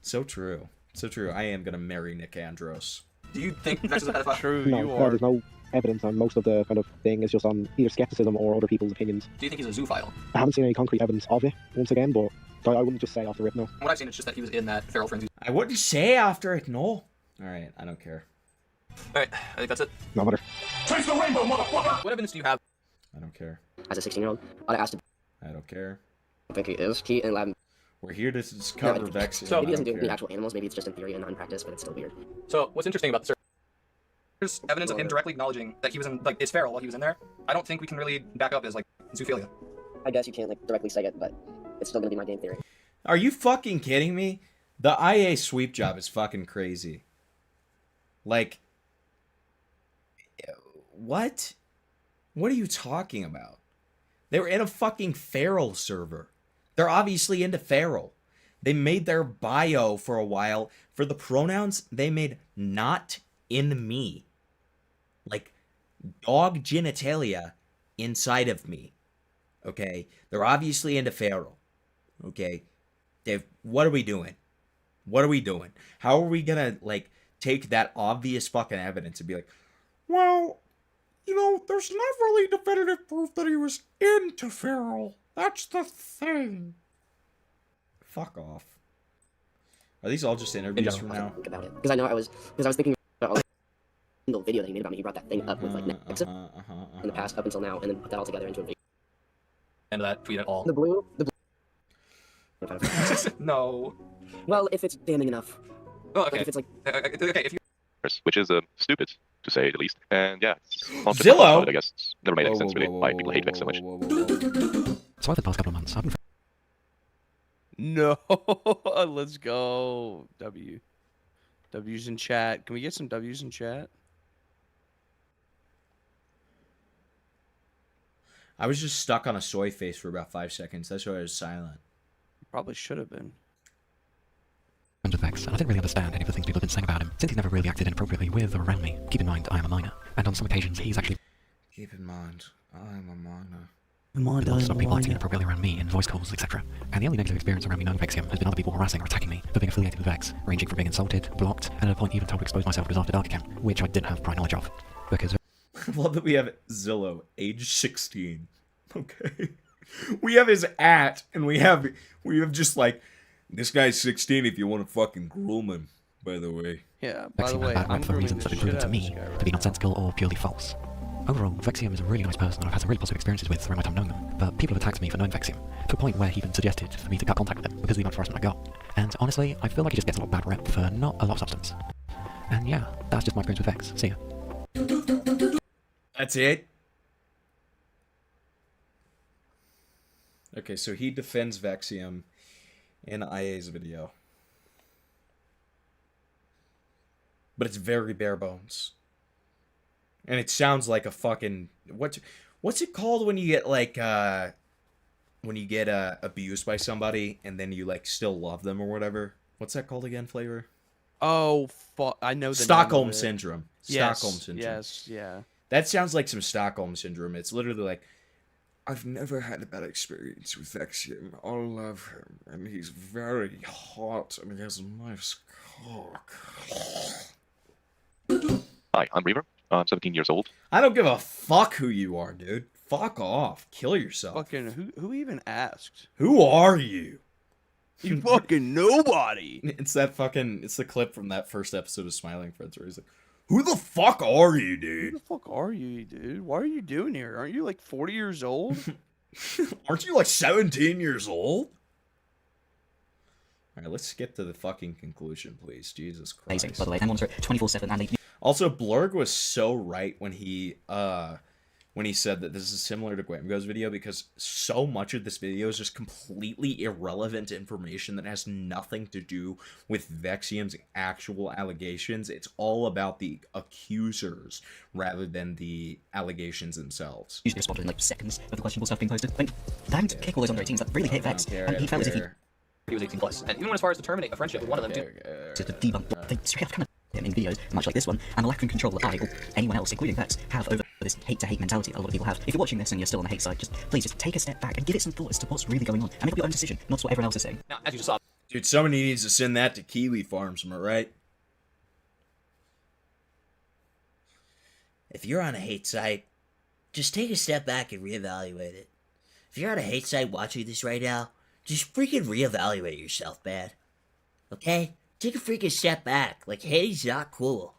So true. So true. I am gonna marry Nick Andros. Do you think Vex is a pedophile? True, No, you no, are. there's no evidence, and most of the kind of thing is just on either skepticism or other people's opinions. Do you think he's a zoophile? I haven't seen any concrete evidence of it, once again, but I wouldn't just say off the rip, no. What I've seen is just that he was in that feral frenzy. I wouldn't say after it, no. Alright, I don't care. Alright, I think that's it. No matter. Chase the rainbow, motherfucker! What evidence do you have? I don't care. As a 16-year-old, I asked him. I don't care. I think he is. He and Lab. We're here to discover Vexium. So maybe he doesn't I don't do care. the actual animals, maybe it's just in theory and not in practice, but it's still weird. So, what's interesting about the server? There's evidence of him directly acknowledging that he was in, like, it's feral while he was in there. I don't think we can really back up as, like, zoophilia. I guess you can't, like, directly say it, but it's still gonna be my game theory. Are you fucking kidding me? The IA sweep job is fucking crazy. Like, what? What are you talking about? They were in a fucking feral server. They're obviously into feral. They made their bio for a while. For the pronouns, they made not in me. Like, dog genitalia inside of me. Okay? They're obviously into feral. Okay? What are we doing? What are we doing? How are we gonna, like, take that obvious fucking evidence and be like, well, you know, there's not really definitive proof that he was into feral. That's the thing. Fuck off. Are these all just interviews from now? Think about it. Because I was thinking about all the single video that he made about me. He brought that thing up with, like, Vexium in the past up until now, and then put that all together into a video. And that tweet at all. The blue. No. Well, if it's damning enough. Oh, okay. Like, if it's like. Okay, if you. Which is stupid, to say the least. And yeah, it's also Zillow? about it, I guess. It's never made any sense really why people hate Vex so much. So over the past couple of months, I've been No, let's go. W's in chat. Can we get some W's in chat? I was just stuck on a soy face for about 5 seconds. That's why I was silent. You probably should have been. with Vex, and I didn't really understand any of the things people have been saying about him, since he's never really acted inappropriately with or around me. Keep in mind, I am a minor, and on some occasions he's actually Keep in mind, I'm a minor. There's lots of people acting inappropriately around me in voice calls, etc. And the only negative experience around me knowing Vexium has been other people harassing or attacking me for being affiliated with Vex, ranging from being insulted, blocked, and at a point even told to expose myself with his After Dark account, which I didn't have prior knowledge of. Because I love that we have Zillow, age 16. Okay. We have his and we have just like, this guy's 16 if you want to fucking groom him, by the way. Yeah, by the Vexium way, has bad I'm rep for reasons that have been proven to me to be nonsensical or purely false. Overall, Vexium is a really nice person and I've had some really positive experiences with throughout my time knowing them, but people have attacked me for knowing Vexium, to a point where he even suggested for me to cut contact with him because of the amount of harassment I got. And honestly, I feel like he just gets a lot of bad rep for not a lot of substance. And yeah, that's just my experience with Vex. See ya. That's it? Okay, so he defends Vexium in IA's video. But it's very bare bones. And it sounds like a fucking... What's it called when you get, like, abused by somebody and then you, like, still love them or whatever? What's that called again, Flavor? Oh, fuck. I know the Stockholm name of it. Syndrome. Yes, Stockholm Syndrome. Yes, yeah. That sounds like some Stockholm Syndrome. It's literally like, I've never had a bad experience with Vexium. I love him, and he's very hot, and he has a nice cock. Hi, I'm Reaver. I'm 17 years old. I don't give a fuck who you are, dude. Fuck off. Kill yourself. Fucking, who even asked? Who are you? You fucking nobody. It's the clip from that first episode of Smiling Friends where he's like, who the fuck are you, dude? Who the fuck are you, dude? What are you doing here? Aren't you like 40 years old? Aren't you like 17 years old? Alright, let's skip to the fucking conclusion, please. Jesus Christ. Amazing, by the way, and monitor it 24/7 and they... Also, Blurg was so right when he said that this is similar to Guamgo's video, because so much of this video is just completely irrelevant information that has nothing to do with Vexium's actual allegations. It's all about the accusers rather than the allegations themselves. Usually responded in like seconds of the questionable stuff being posted. Like, them to kick all those under 18s that really hate Vex, and he felt as if he was 18 plus. And even as far as to terminate a friendship with one of them, to debunk, they straight up come in videos, much like this one, and the lack of control that I, or anyone else, including Vex, have over this hate-to-hate mentality a lot of people have. If you're watching this and you're still on the hate side, please just take a step back and give it some thought as to what's really going on, and make up your own decision, not what everyone else is saying. Now, as you just saw, dude, somebody needs to send that to Kiwi Farms, am I right? If you're on a hate site, just take a step back and reevaluate it. If you're on a hate site watching this right now, just freaking reevaluate yourself, man. Okay? Take a freaking step back. Like, hate's not cool.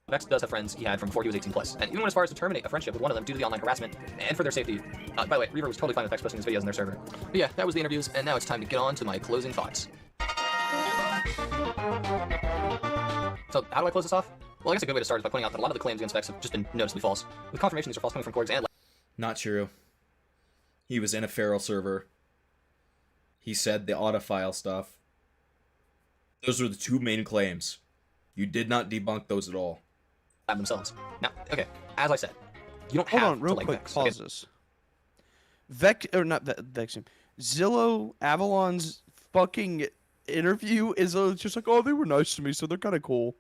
Vex does have friends he had from before he was 18 plus, and even as far as to terminate a friendship with one of them due to the online harassment and for their safety. By the way, Reaver was totally fine with Vex posting his videos on their server. But yeah, that was the interviews, and now it's time to get on to my closing thoughts. So how do I close this off? Well, I guess a good way to start is by pointing out that a lot of the claims against Vex have just been noticeably false. With confirmation these are false coming from Korgs and... Not true. He was in a feral server. He said the autofile stuff. Those were the two main claims. You did not debunk those at all. Themselves. Now, okay, as I said, you don't Hold have on, real to like quick, Vex. pause this. Vexium. Zillow Avalon's fucking interview is just like, oh, they were nice to me, so they're kind of cool.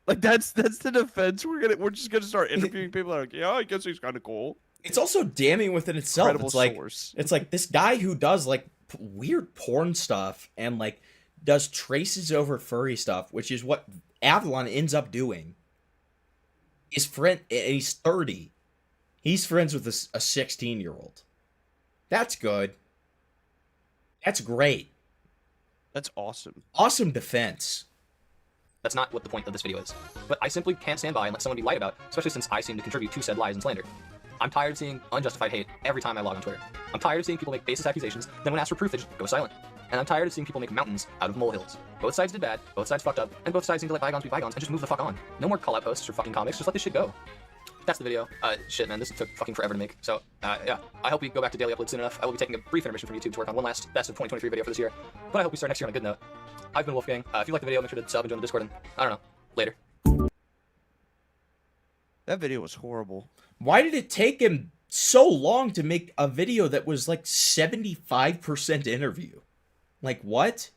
Like that's the defense. We're just gonna start interviewing people that are like, yeah, I guess he's kind of cool. It's also damning within itself. Credible It's like source. it's like this guy who does like weird porn stuff and like does traces over furry stuff, which is what Avalon ends up doing. His friend, he's 30. He's friends with a 16-year-old. That's good. That's great. That's awesome. Awesome defense. That's not what the point of this video is. But I simply can't stand by and let someone be lied about, especially since I seem to contribute to said lies and slander. I'm tired of seeing unjustified hate every time I log on Twitter. I'm tired of seeing people make baseless accusations, then when asked for proof, they just go silent. And I'm tired of seeing people make mountains out of molehills. Both sides did bad, both sides fucked up, and both sides need to let bygones be bygones and just move the fuck on. No more call-out posts or fucking comics, just let this shit go. That's the video. Shit, man, this took fucking forever to make. So, yeah, I hope we go back to daily upload soon enough. I will be taking a brief intermission from YouTube to work on one last best of 2023 video for this year. But I hope we start next year on a good note. I've been Wolfgang. If you like the video, make sure to sub and join the Discord, and I don't know, later. That video was horrible. Why did it take him so long to make a video that was like 75% interview? Like, what?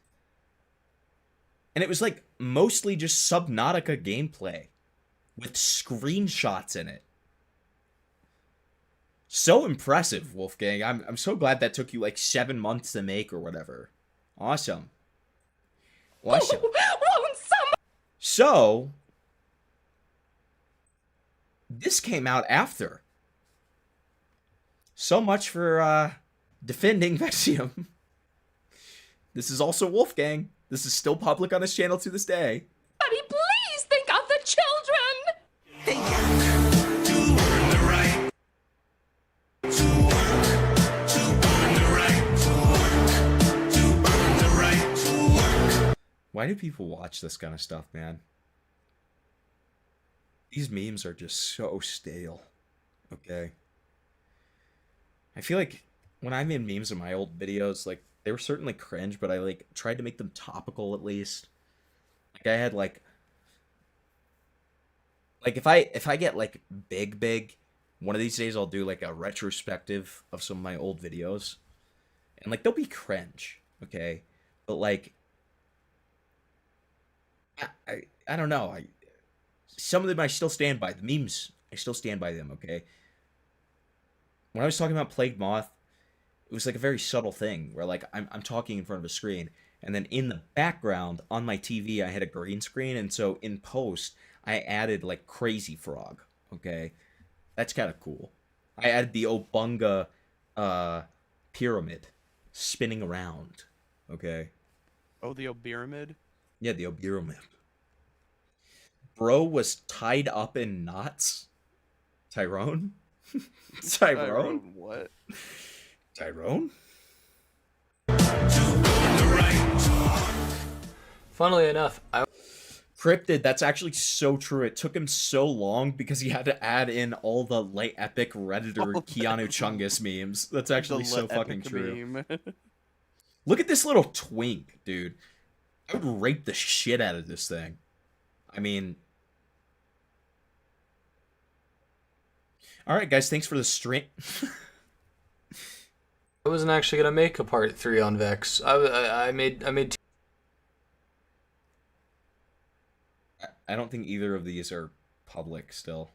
And it was like mostly just Subnautica gameplay with screenshots in it. So impressive, Wolfgang. I'm so glad that took you like 7 months to make or whatever. Awesome. Awesome. So, this came out after. So much for defending Vexium. This is also Wolfgang. This is still public on his channel to this day. Buddy, please think of the children! Why do people watch this kind of stuff, man? These memes are just so stale. Okay. I feel like when I made memes in my old videos, like, they were certainly cringe, but I, like, tried to make them topical at least. Like, I had, like, if I get, like, big, one of these days I'll do, like, a retrospective of some of my old videos. And, like, they'll be cringe, okay? But, like, I don't know. Some of them I still stand by. The memes, I still stand by them, okay? When I was talking about Plague Moth, it was like a very subtle thing where like I'm talking in front of a screen, and then in the background on my TV I had a green screen, and so in post I added like Crazy Frog, okay? That's kind of cool. I added the Obunga pyramid spinning around, okay? Oh, the Oberamid? Yeah, the Oberamid. Bro was tied up in knots. Tyrone? Tyrone? What? Tyrone? Funnily enough, Cryptid, that's actually so true. It took him so long because he had to add in all the late epic Redditor Keanu Chungus memes. That's actually so fucking true. Look at this little twink, dude. I would rape the shit out of this thing. I mean... Alright, guys, thanks for the stream. I wasn't actually gonna make a part 3 on Vex. I made two. I don't think either of these are public still,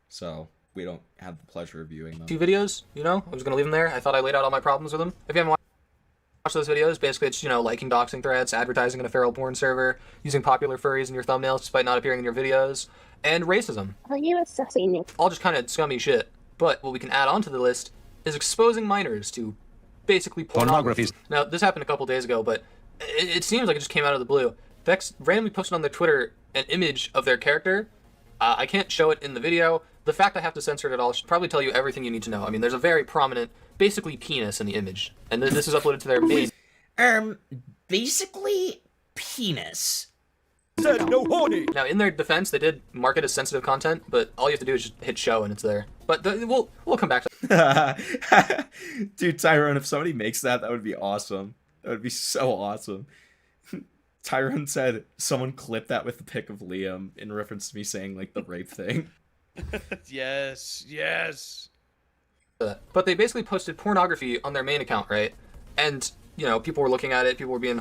so we don't have the pleasure of viewing them. 2 videos, you know? I was gonna leave them there. I thought I laid out all my problems with them. If you haven't watched those videos, basically it's, you know, liking doxing threats, advertising in a feral porn server, using popular furries in your thumbnails despite not appearing in your videos, and racism. Are you assessing me? All just kind of scummy shit. But what we can add onto the list is exposing minors to basically pornography. Now, this happened a couple days ago, but it seems like it just came out of the blue. Vex randomly posted on their Twitter an image of their character. I can't show it in the video. The fact I have to censor it at all should probably tell you everything you need to know. I mean, there's a very prominent, basically penis in the image. And this is uploaded to their main... Basically penis. Said no horny. Now, in their defense, they did mark it as sensitive content, but all you have to do is just hit show and it's there. But we'll come back to that. Dude, Tyrone, if somebody makes that, that would be awesome. That would be so awesome. Tyrone said someone clipped that with the pic of Liam in reference to me saying, like, the rape thing. Yes. But they basically posted pornography on their main account, right? And, you know, people were looking at it, people were being...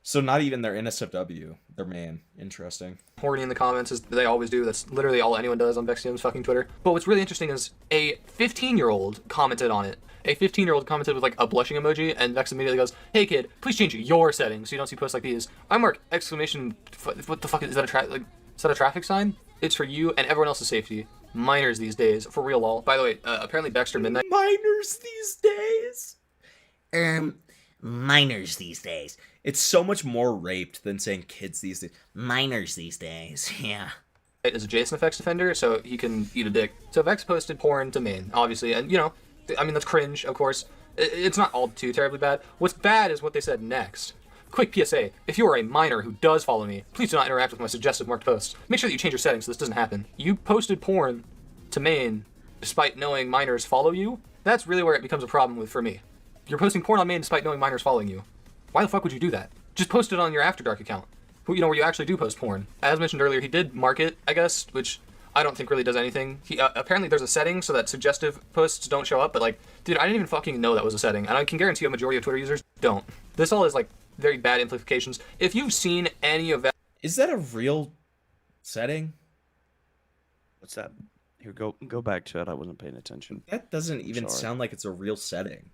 So not even their NSFW, their main. Interesting. Horny in the comments, as they always do. That's literally all anyone does on Vexium's fucking Twitter. But what's really interesting is a 15-year-old commented on it. A 15-year-old commented with like a blushing emoji, and Vex immediately goes, "Hey kid, please change your settings so you don't see posts like these." I mark exclamation, what the fuck is that is that a traffic sign? It's for you and everyone else's safety. Minors these days, for real lol. By the way, apparently Baxter Midnight. Minors these days? Minors these days. It's so much more raped than saying kids these days. Minors these days, yeah. Is a Jason Effects defender, so he can eat a dick. So Vex posted porn to main, obviously, and you know, I mean, that's cringe, of course. It's not all too terribly bad. What's bad is what they said next. Quick PSA, if you are a minor who does follow me, please do not interact with my suggested marked posts. Make sure that you change your settings so this doesn't happen. You posted porn to main despite knowing minors follow you? That's really where it becomes a problem for me. You're posting porn on main despite knowing minors following you. Why the fuck would you do that? Just post it on your After Dark account, you know, where you actually do post porn. As mentioned earlier, he did mark it, I guess, which I don't think really does anything. He apparently there's a setting so that suggestive posts don't show up, but like, dude, I didn't even fucking know that was a setting, and I can guarantee a majority of Twitter users don't. This all is like very bad implications. If you've seen any of that... Is that a real setting? What's that? Here, go back to it. I wasn't paying attention. That doesn't even Sorry. sound like it's a real setting.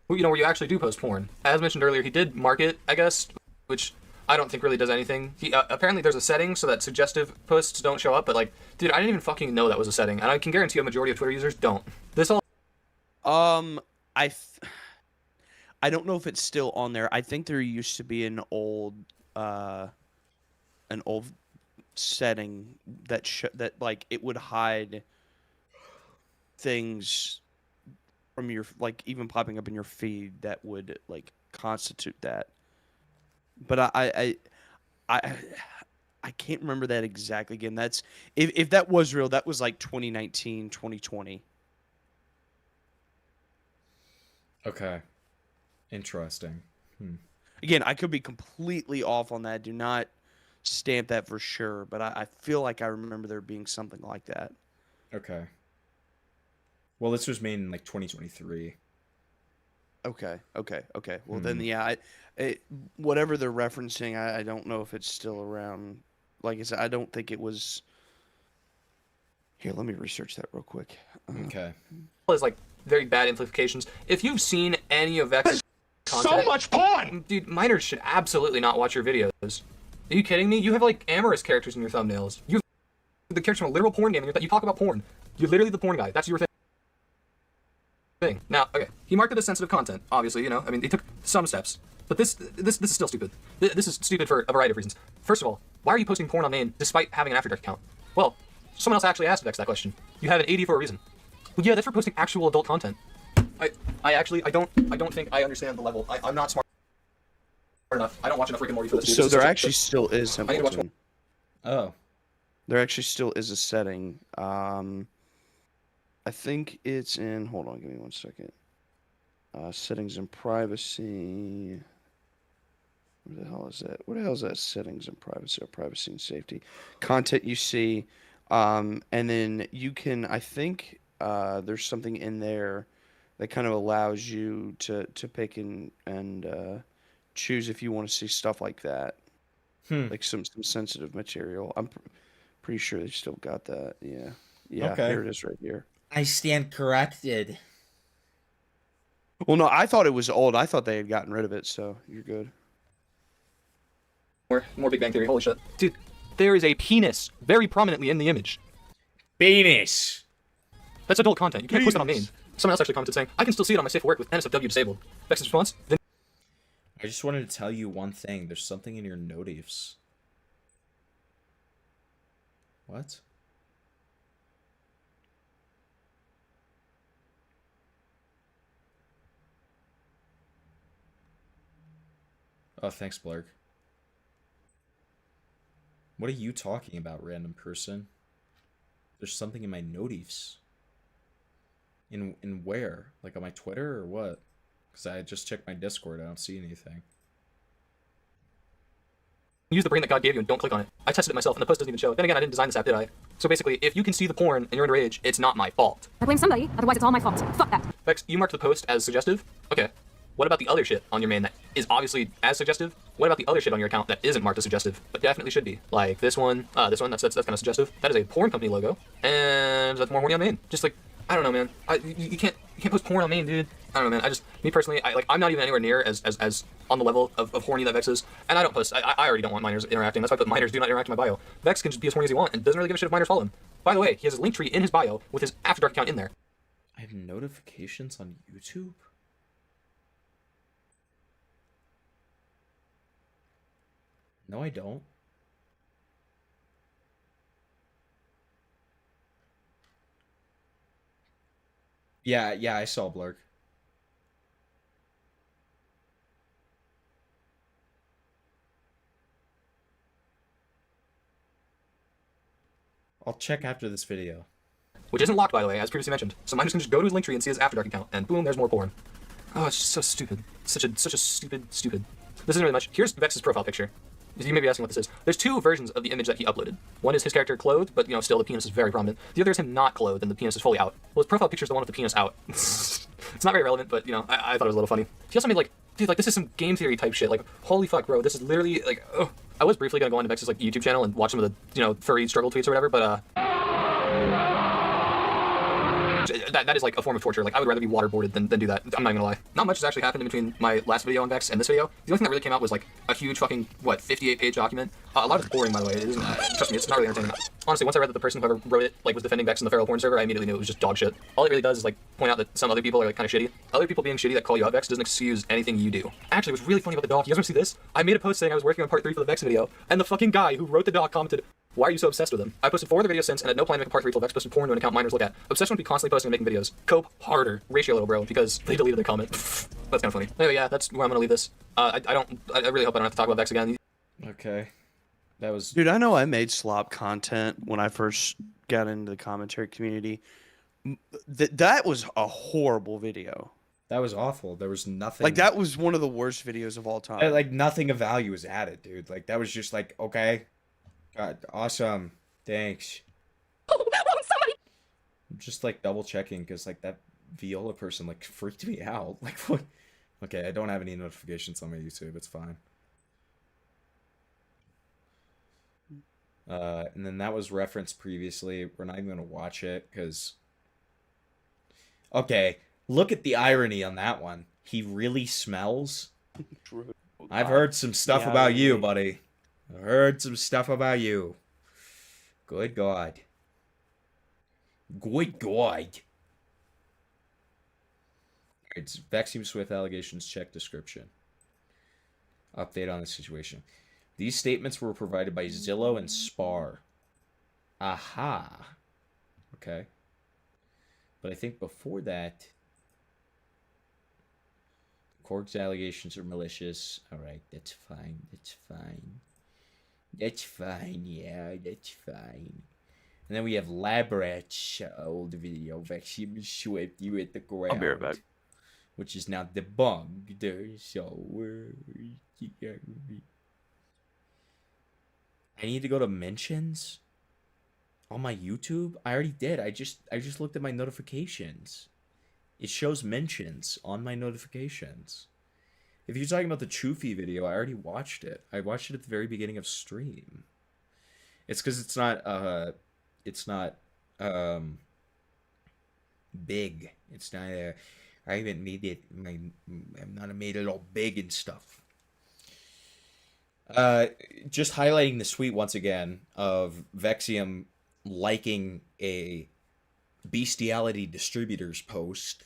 Well, you know, where you actually do post porn. As mentioned earlier, he did mark it, I guess, which I don't think really does anything. He apparently there's a setting so that suggestive posts don't show up, but like, dude, I didn't even fucking know that was a setting, and I can guarantee a majority of Twitter users don't. This all. I don't know if it's still on there. I think there used to be an old setting that like it would hide things from your, like, even popping up in your feed that would like constitute that. But I can't remember that exactly. Again, that's if that was real, that was like 2019, 2020. Okay. Interesting. Again, I could be completely off on that. Do not stamp that for sure, but I feel like I remember there being something like that. Okay. Well, this was made in like 2023. Okay. Well, then, yeah, whatever they're referencing, I don't know if it's still around. Like I said, I don't think it was. Here, let me research that real quick. Okay. Is like very bad implications. If you've seen any of Vex's content, So much porn! Dude, minors should absolutely not watch your videos. Are you kidding me? You have like amorous characters in your thumbnails. You have the characters from a literal porn game, and you talk about porn. You're literally the porn guy. That's your thing. Now, okay, he marked it as sensitive content. Obviously, you know, I mean, he took some steps, but this is still stupid. This is stupid for a variety of reasons. First of all, why are you posting porn on main despite having an After Dark account? Well, someone else actually asked Vex that question. You have an 80 for a reason. Well, yeah, that's for posting actual adult content. I don't think I understand the level. I'm not smart enough. I don't watch enough Rick and Morty for this. So there actually still is I need to watch something. Oh. There actually still is a setting. I think it's in. Hold on, give me 1 second. Settings and privacy. Where the hell is that? What the hell is that? Settings and privacy, or privacy and safety. Content you see, and then you can. I think there's something in there that kind of allows you to pick and choose if you want to see stuff like that, like some sensitive material. I'm pretty sure they still got that. Yeah. Okay. Here it is, right here. I stand corrected. Well, no, I thought it was old. I thought they had gotten rid of it, so you're good. More Big Bang Theory. Holy shit, dude! There is a penis very prominently in the image. Penis. That's adult content. You can't post it on main. Someone else actually commented saying, "I can still see it on my safe work with NSFW disabled." Vex's response. Then I just wanted to tell you one thing. There's something in your notifs. What? Oh, thanks, Blarg. What are you talking about, random person? There's something in my notifs. In where? Like on my Twitter or what? Because I just checked my Discord. I don't see anything. use the brain that God gave you and don't click on it. I tested it myself and the post doesn't even show it. Then again, I didn't design this app, did I? So basically, if you can see the porn and you're underage, it's not my fault. I blame somebody, otherwise it's all my fault. Fuck that. Vex, you marked the post as suggestive? Okay. What about the other shit on your main that is obviously as suggestive? What about the other shit on your account that isn't marked as suggestive, but definitely should be? Like this one, that's kind of suggestive. That is a porn company logo, and that's more horny on main. Just like, I don't know, man. You can't post porn on main, dude. I don't know, man. Me personally, I'm not even anywhere near as on the level of horny that Vex is, and I don't post. I already don't want minors interacting. That's why I put minors do not interact in my bio. Vex can just be as horny as he wants and doesn't really give a shit if minors follow him. By the way, he has a link tree in his bio with his After Dark account in there. I have notifications on YouTube? No, I don't. Yeah, I saw Blurk. I'll check after this video. Which isn't locked, by the way, as previously mentioned. So minors can just go to his link tree and see his After Dark account, and boom, there's more porn. Oh, it's just so stupid. Such a stupid. This isn't really much. Here's Vex's profile picture. You may be asking what this is. There's two versions of the image that he uploaded. One is his character clothed, but still the penis is very prominent. The other is him not clothed and the penis is fully out. Well, his profile picture is the one with the penis out. It's not very relevant, but I thought it was a little funny. He also made dude, this is some game theory type shit. Holy fuck, bro, this is literally oh. I was briefly gonna go on to Vex's YouTube channel and watch some of the furry struggle tweets or whatever, but that is like a form of torture. Like, I would rather be waterboarded than do that. I'm not gonna lie. Not much has actually happened in between my last video on Vex and this video. The only thing that really came out was like a huge fucking, 58-page document. A lot of it's boring, by the way. It isn't, trust me, it's not really entertaining. Honestly, once I read that the person who ever wrote it like was defending Vex in the feral porn server, I immediately knew it was just dog shit. All it really does is like point out that some other people are like kind of shitty. Other people being shitty that call you out Vex doesn't excuse anything you do. Actually, what's really funny about the doc, you guys want to see this? I made a post saying I was working on part 3 for the Vex video, and the fucking guy who wrote the doc commented, "Why are you so obsessed with him?" I posted 4 other videos since and had no plan to make a part 3 till Vex posted porn to an account minors look at. Obsession would be constantly posting and making videos. Cope harder. Ratio little bro, because they deleted their comment. That's kind of funny. Anyway, yeah, that's where I'm gonna leave this. I really hope I don't have to talk about Vex again. Okay. That was... Dude, I know I made slop content when I first got into the commentary community. That was a horrible video. That was awful. There was nothing... Like, that was one of the worst videos of all time. Like, nothing of value was added, dude. Like, that was just like, okay. God, awesome. Thanks. I'm just, like, double-checking, because, like, that Viola person, like, freaked me out. Like, what? Okay, I don't have any notifications on my YouTube. It's fine. And then that was referenced previously. We're not even going to watch it, because... Okay, look at the irony on that one. He really smells? True. I've heard some stuff about you, buddy. I've heard some stuff about you. Good God. Good God. It's Vexium Swift allegations, check description. Update on the situation. These statements were provided by Zillow and Spar. Aha. Okay. But I think before that, Korg's allegations are malicious. Alright, that's fine. That's fine. That's fine, yeah, that's fine. And then we have Labrat's old video, Vexium Swift, you hit the ground. I'll be right back. Which is now debunked, so I need to go to mentions on my YouTube. I already did. I just looked at my notifications. It shows mentions on my notifications. If you're talking about the Choofy video, I already watched it. I watched it at the very beginning of stream. It's because it's not big. It's not I haven't made it. I'm not made it all big and stuff. Just highlighting the tweet once again of Vexium liking a Bestiality Distributors post.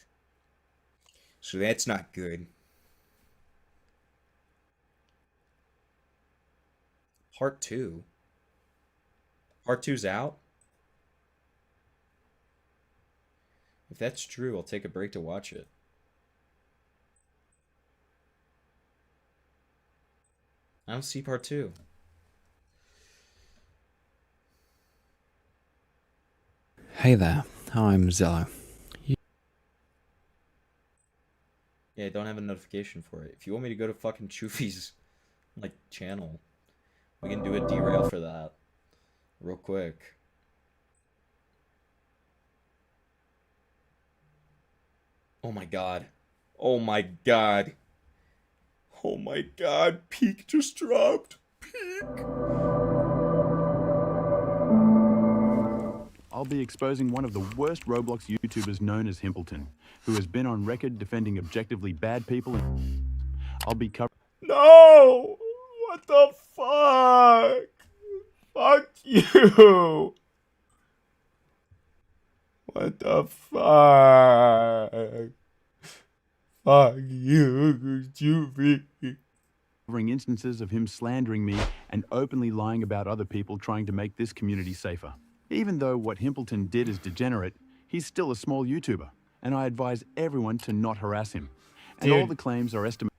So that's not good. Part 2. Part 2's out? If that's true, I'll take a break to watch it. I don't see part 2. Hey there, I'm Zello. Yeah, I don't have a notification for it. If you want me to go to fucking Choofy's like channel, we can do a derail for that real quick. Oh my god. Oh my god. Oh my god, Peak just dropped. Peak. I'll be exposing one of the worst Roblox YouTubers known as Himpleton, who has been on record defending objectively bad people. I'll be covering... No! What the fuck? Fuck you! What the fuck? Fuck you, Choofy. Covering instances of him slandering me and openly lying about other people trying to make this community safer. Even though what Himpleton did is degenerate, he's still a small YouTuber, and I advise everyone to not harass him. And all the claims are estimated.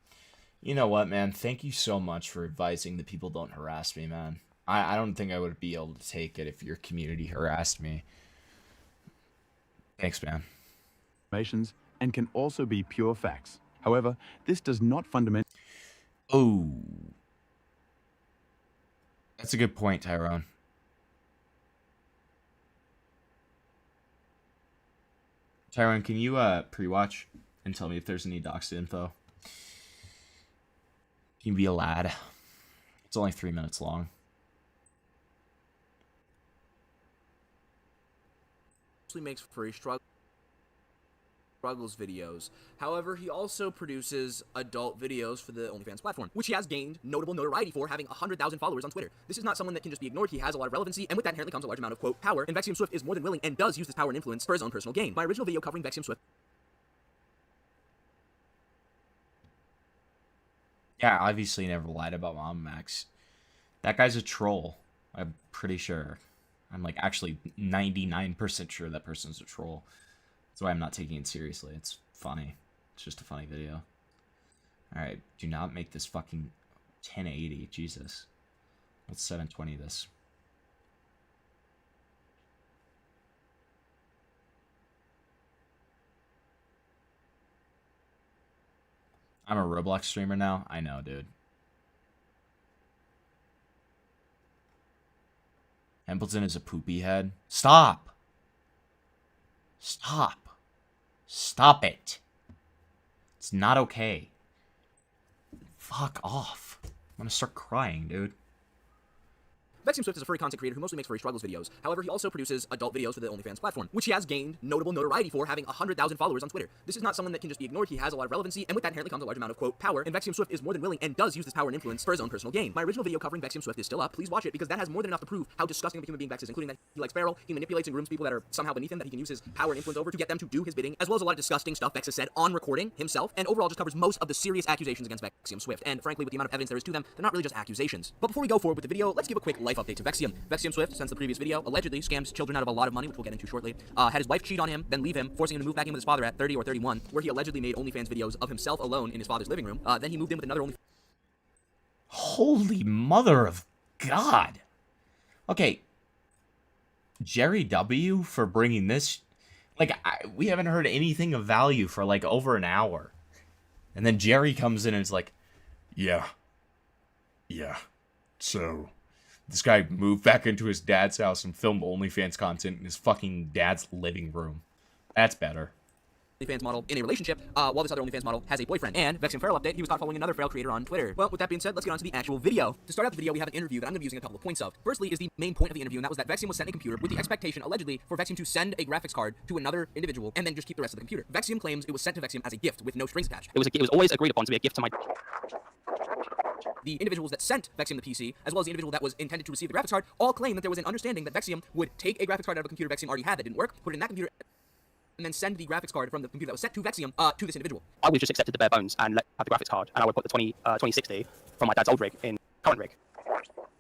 You know what, man? Thank you so much for advising the people don't harass me, man. I don't think I would be able to take it if your community harassed me. Thanks, man. And can also be pure facts. However, this does not fundamentally... Oh. That's a good point, Tyrone. Tyrone, can you pre-watch and tell me if there's any doxed info? Can you be a lad? It's only 3 minutes long. Makes Furry struggle. struggles videos. However, he also produces adult videos for the OnlyFans platform, which he has gained notable notoriety for, having 100,000 followers on Twitter. This is not someone that can just be ignored. He has a lot of relevancy, and with that inherently comes a large amount of, quote, power, and Vexium Swift is more than willing and does use this power and influence for his own personal gain. My original video covering Vexium Swift... Yeah, obviously never lied about Mom Max. That guy's a troll. I'm pretty sure. I'm like actually 99% sure that person's a troll. That's why I'm not taking it seriously. It's funny. It's just a funny video. Alright, do not make this fucking 1080. Jesus. Let's 720 this. I'm a Roblox streamer now? I know, dude. Templeton is a poopy head. Stop! Stop. Stop it. It's not okay. Fuck off. I'm gonna start crying, dude. Vexium Swift is a furry content creator who mostly makes furry struggles videos. However, he also produces adult videos for the OnlyFans platform, which he has gained notable notoriety for, having 100,000 followers on Twitter. This is not someone that can just be ignored. He has a lot of relevancy, and with that inherently comes a large amount of, quote, power, and Vexium Swift is more than willing and does use this power and influence for his own personal gain. My original video covering Vexium Swift is still up. Please watch it, because that has more than enough to prove how disgusting of a human being Vex is, including that he likes Barrel, he manipulates and grooms people that are somehow beneath him, that he can use his power and influence over to get them to do his bidding, as well as a lot of disgusting stuff Vex has said on recording himself, and overall just covers most of the serious accusations against Vexium Swift. And frankly, with the amount of evidence there is to them, they're not really just accusations. But before we go forward with the video, let's give a quick life update to Vexium. Vexium Swift, since the previous video, allegedly scams children out of a lot of money, which we'll get into shortly. Had his wife cheat on him, then leave him, forcing him to move back in with his father at 30 or 31, where he allegedly made OnlyFans videos of himself alone in his father's living room. Then he moved in with another OnlyFans. Holy mother of God. Okay. Jerry W. for bringing this... Like, we haven't heard anything of value for, like, over an hour. And then Jerry comes in and is like, Yeah. So, this guy moved back into his dad's house and filmed OnlyFans content in his fucking dad's living room. That's better. OnlyFans model in a relationship, while this other OnlyFans model has a boyfriend. And Vexium Feral update, he was caught following another feral creator on Twitter. Well, with that being said, let's get on to the actual video. To start out the video, we have an interview that I'm going to be using a couple of points of. Firstly is the main point of the interview, and that was that Vexium was sent a computer with the expectation, allegedly, for Vexium to send a graphics card to another individual and then just keep the rest of the computer. Vexium claims it was sent to Vexium as a gift with no strings attached. It was always agreed upon to be a gift to my... The individuals that sent Vexium the PC, as well as the individual that was intended to receive the graphics card, all claim that there was an understanding that Vexium would take a graphics card out of a computer Vexium already had that didn't work, put it in that computer, and then send the graphics card from the computer that was sent to Vexium to this individual. I would have just accepted the bare bones and have the graphics card, and I would put the 2060 from my dad's old rig in current rig.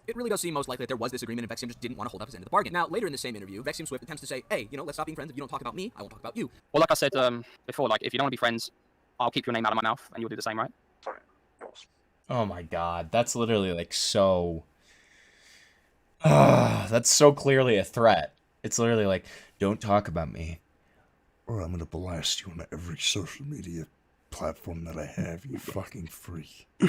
It really does seem most likely that there was this agreement and Vexium just didn't want to hold up his end of the bargain. Now, later in the same interview, Vexium Swift attempts to say, hey, let's stop being friends. If you don't talk about me, I won't talk about you. Well, like I said before, like, if you don't want to be friends, I'll keep your name out of my mouth, and you'll do the same, right? Oh my God, that's literally like so... that's so clearly a threat. It's literally like, don't talk about me. Or I'm gonna blast you on every social media platform that I have, you fucking freak. For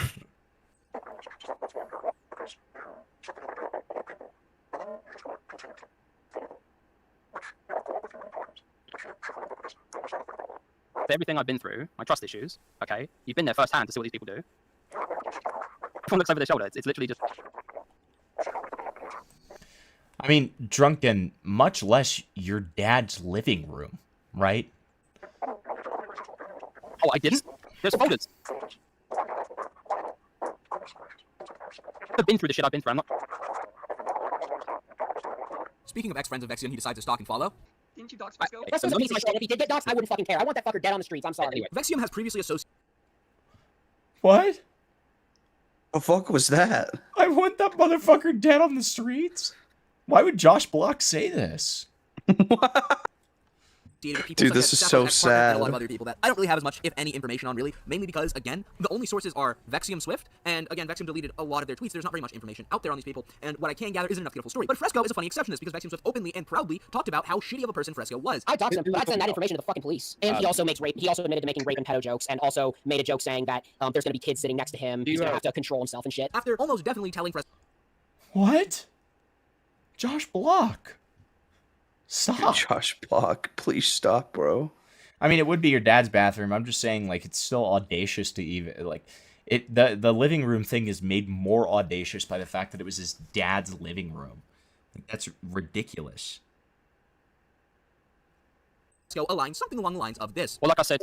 everything I've been through, my trust issues, okay? You've been there firsthand to see what these people do. Everyone looks over their shoulder. It's literally just... I mean, drunken, much less your dad's living room, right? Oh, I didn't? There's folders. I've been through the shit I've been through. I'm not... Speaking of ex-friends of Vexium, he decides to stalk and follow. Didn't you dox Fresco? That's a piece of my shit. If he did get doxxed, I wouldn't fucking care. I want that fucker dead on the streets. I'm sorry. Anyway, Vexium has previously associated... What? The fuck was that? I want that motherfucker dead on the streets? Why would Josh Block say this? Dude, this is so sad. And a lot of other people that I don't really have as much, if any, information on, really. Mainly because, again, the only sources are Vexium Swift, and again, Vexium deleted a lot of their tweets. There's not very much information out there on these people, and what I can gather isn't enough to get a full story. But Fresco is a funny exception to this, because Vexium Swift openly and proudly talked about how shitty of a person Fresco was. I doxed him, but I'd send that information to the fucking police. And he also makes rape. He also admitted to making rape and pedo jokes, and also made a joke saying that there's gonna be kids sitting next to him. He's gonna have to control himself and shit. After almost definitely telling Fresco... What? Josh Block. Stop. Josh Block, please stop, bro. I mean, it would be your dad's bathroom. I'm just saying, like, it's still audacious to even, like, the living room thing is made more audacious by the fact that it was his dad's living room. Like, that's ridiculous. Fresco a line something along the lines of this. Well, like I said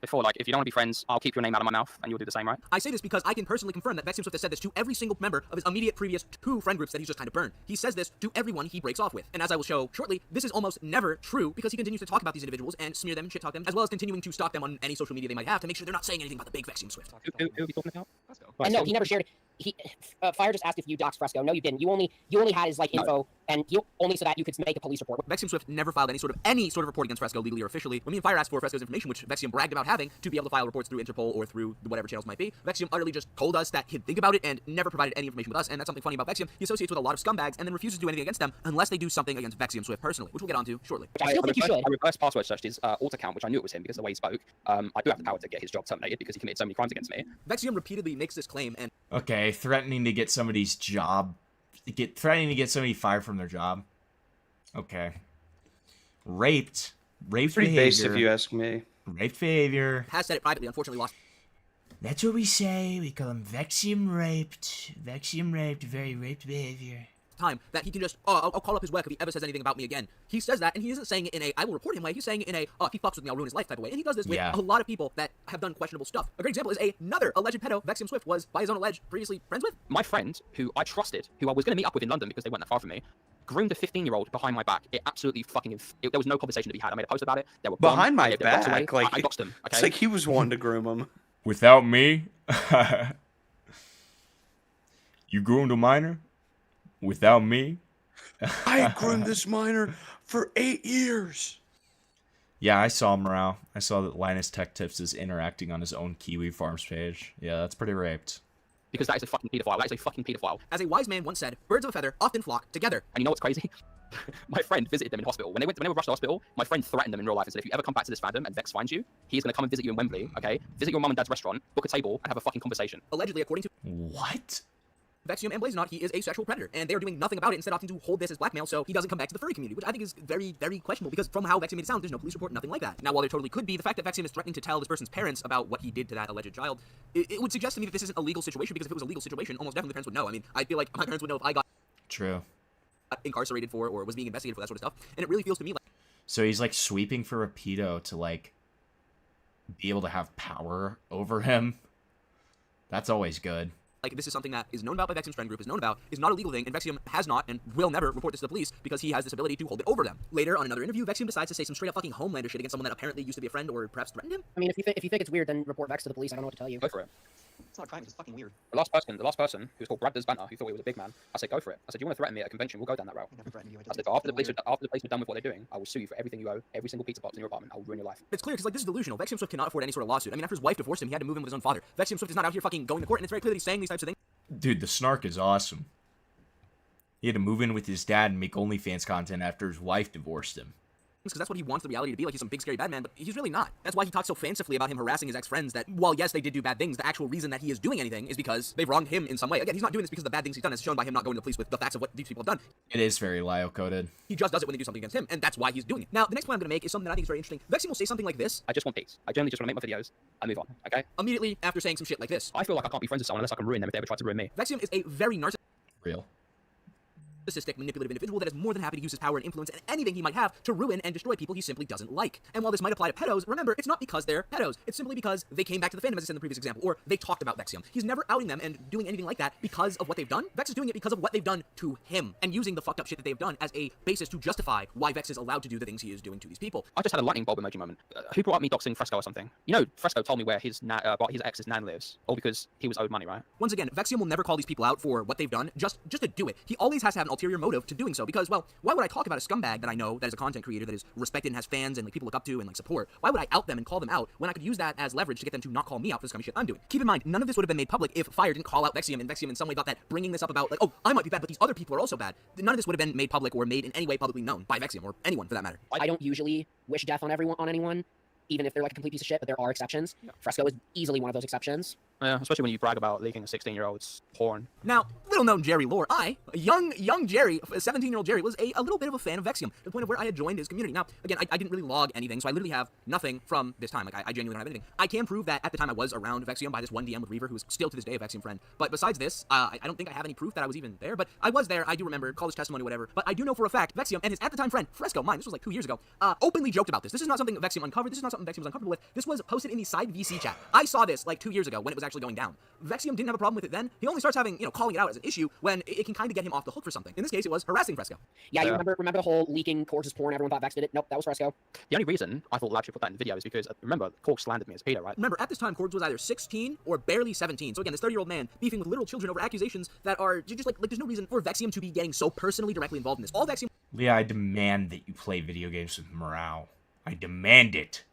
before, like if you don't want to be friends, I'll keep your name out of my mouth, and you'll do the same, right? I say this because I can personally confirm that Vexium Swift has said this to every single member of his immediate previous 2 friend groups that he's just kind of burned. He says this to everyone he breaks off with. And as I will show shortly, this is almost never true because he continues to talk about these individuals and smear them and shit talk them, as well as continuing to stalk them on any social media they might have to make sure they're not saying anything about the big Vexium Swift. Who are we talking about? And no, he never shared. Fire just asked if you doxed Fresco. No, you didn't. You only had his like info, and you only so that you could make a police report. Vexium Swift never filed any sort of report against Fresco legally or officially. When me and Fire asked for Fresco's information, which Vexium bragged about having to be able to file reports through Interpol or through whatever channels might be, Vexium utterly just told us that he'd think about it and never provided any information with us. And that's something funny about Vexium. He associates with a lot of scumbags and then refuses to do anything against them unless they do something against Vexium Swift personally, which we'll get onto shortly. Which I still think you should. I reverse password searched his alt account, which I knew it was him because of the way he spoke. I do have the power to get his job terminated because he committed so many crimes against me. Vexium repeatedly makes this claim and Okay, threatening to get somebody's job, threatening to get somebody fired from their job. Okay. Raped Pretty behavior. based if you ask me. Raped behavior. has said it privately, unfortunately lost. That's what we say. We call him Vexium raped. Vexium raped, very raped behavior. Time that he can just, I'll call up his work if he ever says anything about me again. He says that, and he isn't saying it in a, I will report him way. He's saying it in a, if he fucks with me, I'll ruin his life type of way. And he does this with a lot of people that have done questionable stuff. A great example is another alleged pedo Vexium Swift was, by his own alleged, previously friends with. My friend, who I trusted, who I was going to meet up with in London because they weren't that far from me, groomed a 15-year-old behind my back. It absolutely fucking, there was no conversation to be had. I made a post about it. They were Behind my I gave their docs away. back, like I doxed them. Okay? It's like he was wanting to groom him. Without me? You groomed a minor? Without me? I groomed this minor for 8 years. Yeah, I saw Morale. I saw that Linus Tech Tips is interacting on his own Kiwi Farms page. Yeah, that's pretty raped. Because that is a fucking pedophile. That is a fucking pedophile. As a wise man once said, birds of a feather often flock together. And you know what's crazy? My friend visited them in hospital. When they were rushed to hospital, my friend threatened them in real life and said, if you ever come back to this fandom and Vex finds you, he's going to come and visit you in Wembley, okay? Visit your mum and dad's restaurant, book a table, and have a fucking conversation. Allegedly, according to What? Vexium and Blazonot, he is a sexual predator, and they are doing nothing about it, instead opting to hold this as blackmail so he doesn't come back to the furry community, which I think is very, very questionable, because from how Vexium made it sound, there's no police report, nothing like that. Now, while there totally could be, the fact that Vexium is threatening to tell this person's parents about what he did to that alleged child, it would suggest to me that this isn't a legal situation, because if it was a legal situation, almost definitely the parents would know. I mean, I feel like my parents would know if I got True. incarcerated for or was being investigated for that sort of stuff, and it really feels to me like... So he's like sweeping for a pedo to like be able to have power over him. That's always good. Like, this is something that is known about by Vexium's friend group, is known about, is not a legal thing, and Vexium has not and will never report this to the police because he has this ability to hold it over them. Later, on another interview, Vexium decides to say some straight up fucking Homelander shit against someone that apparently used to be a friend or perhaps threatened him. I mean, if you think it's weird, then report Vex to the police. I don't know what to tell you. Go for it. It's not a crime. It's fucking weird. The last person, who was called Brad Banner, who thought he was a big man, I said, go for it. I said, you want to threaten me at a convention, we'll go down that route. I said, after the police are done with what they're doing, I will sue you for everything you owe, every single pizza box in your apartment. I will ruin your life. It's clear, because like, this is delusional. Vexium Swift cannot afford any sort of lawsuit. I mean, after his wife divorced him, he had to move in with his own father. Vexium Swift is not out here fucking going to court, and it's very clear that he's saying these types of things. Dude, the snark is awesome. He had to move in with his dad and make OnlyFans content after his wife divorced him. Because that's what he wants the reality to be, like he's some big scary bad man, but he's really not. That's why he talks so fancifully about him harassing his ex-friends, that while yes, they did do bad things, the actual reason that he is doing anything is because they've wronged him in some way. Again, he's not doing this because of the bad things he's done, as shown by him not going to the police with the facts of what these people have done. It is very Lio-coded. He just does it when they do something against him, and that's why he's doing it. Now, the next point I'm going to make is something that I think is very interesting. Vexium will say something like this. I just want peace. I generally just want to make my videos and move on, okay? Immediately after saying some shit like this. I feel like I can't be friends with someone unless I can ruin them if they ever try to ruin me. Vexium is a very Real. narcissistic, manipulative individual that is more than happy to use his power and influence and anything he might have to ruin and destroy people he simply doesn't like. And while this might apply to pedos, remember, it's not because they're pedos. It's simply because they came back to the fandom, as I said in the previous example, or they talked about Vexium. He's never outing them and doing anything like that because of what they've done. Vex is doing it because of what they've done to him, and using the fucked up shit that they've done as a basis to justify why Vex is allowed to do the things he is doing to these people. I just had a lightning bulb emoji moment. Who brought up me doxing Fresco or something? You know, Fresco told me where his ex's nan lives, all because he was owed money, right? Once again, Vexium will never call these people out for what they've done, just to do it. He always has to have an ulterior motive to doing so, because, well, why would I talk about a scumbag that I know that is a content creator that is respected and has fans and like people look up to and like support? Why would I out them and call them out when I could use that as leverage to get them to not call me out for the scummy shit I'm doing? Keep in mind, none of this would have been made public if Fire didn't call out Vexium, and Vexium in some way thought that bringing this up about like, oh, I might be bad, but these other people are also bad. None of this would have been made public or made in any way publicly known by Vexium or anyone for that matter. I don't usually wish death on anyone. even if they're like a complete piece of shit, but there are exceptions. Fresco is easily one of those exceptions. Yeah, especially when you brag about leaking a 16-year-old's porn. Now, little known Jerry lore, young Jerry, 17-year-old Jerry, was a little bit of a fan of Vexium, to the point of where I had joined his community. Now, again, I didn't really log anything, so I literally have nothing from this time. Like, I genuinely don't have anything. I can prove that at the time I was around Vexium by this one DM with Reaver, who is still to this day a Vexium friend. But besides this, I don't think I have any proof that I was even there, but I was there. I do remember, college testimony, whatever. But I do know for a fact, Vexium and his at-the-time friend, Fresco, this was like 2 years ago, openly joked about this. This is not something Vexium uncovered. This is not something Vexium was uncomfortable with. This was posted in the side VC chat. I saw this like 2 years ago when it was actually going down. Vexium didn't have a problem with it then. He only starts having, calling it out as an issue when it can kind of get him off the hook for something. In this case, it was harassing Fresco. Yeah, you remember the whole leaking Corg's porn? Everyone thought Vex did it. Nope, that was Fresco. The only reason I thought Lab should put that in the video is because, remember, Corg slandered me as Peter, right? Remember, at this time, Corgs was either 16 or barely 17. So again, this 30-year-old man beefing with literal children over accusations that are just like there's no reason for Vexium to be getting so personally directly involved in this. All Vexium... Leah, I demand that you play video games with morale. I demand it.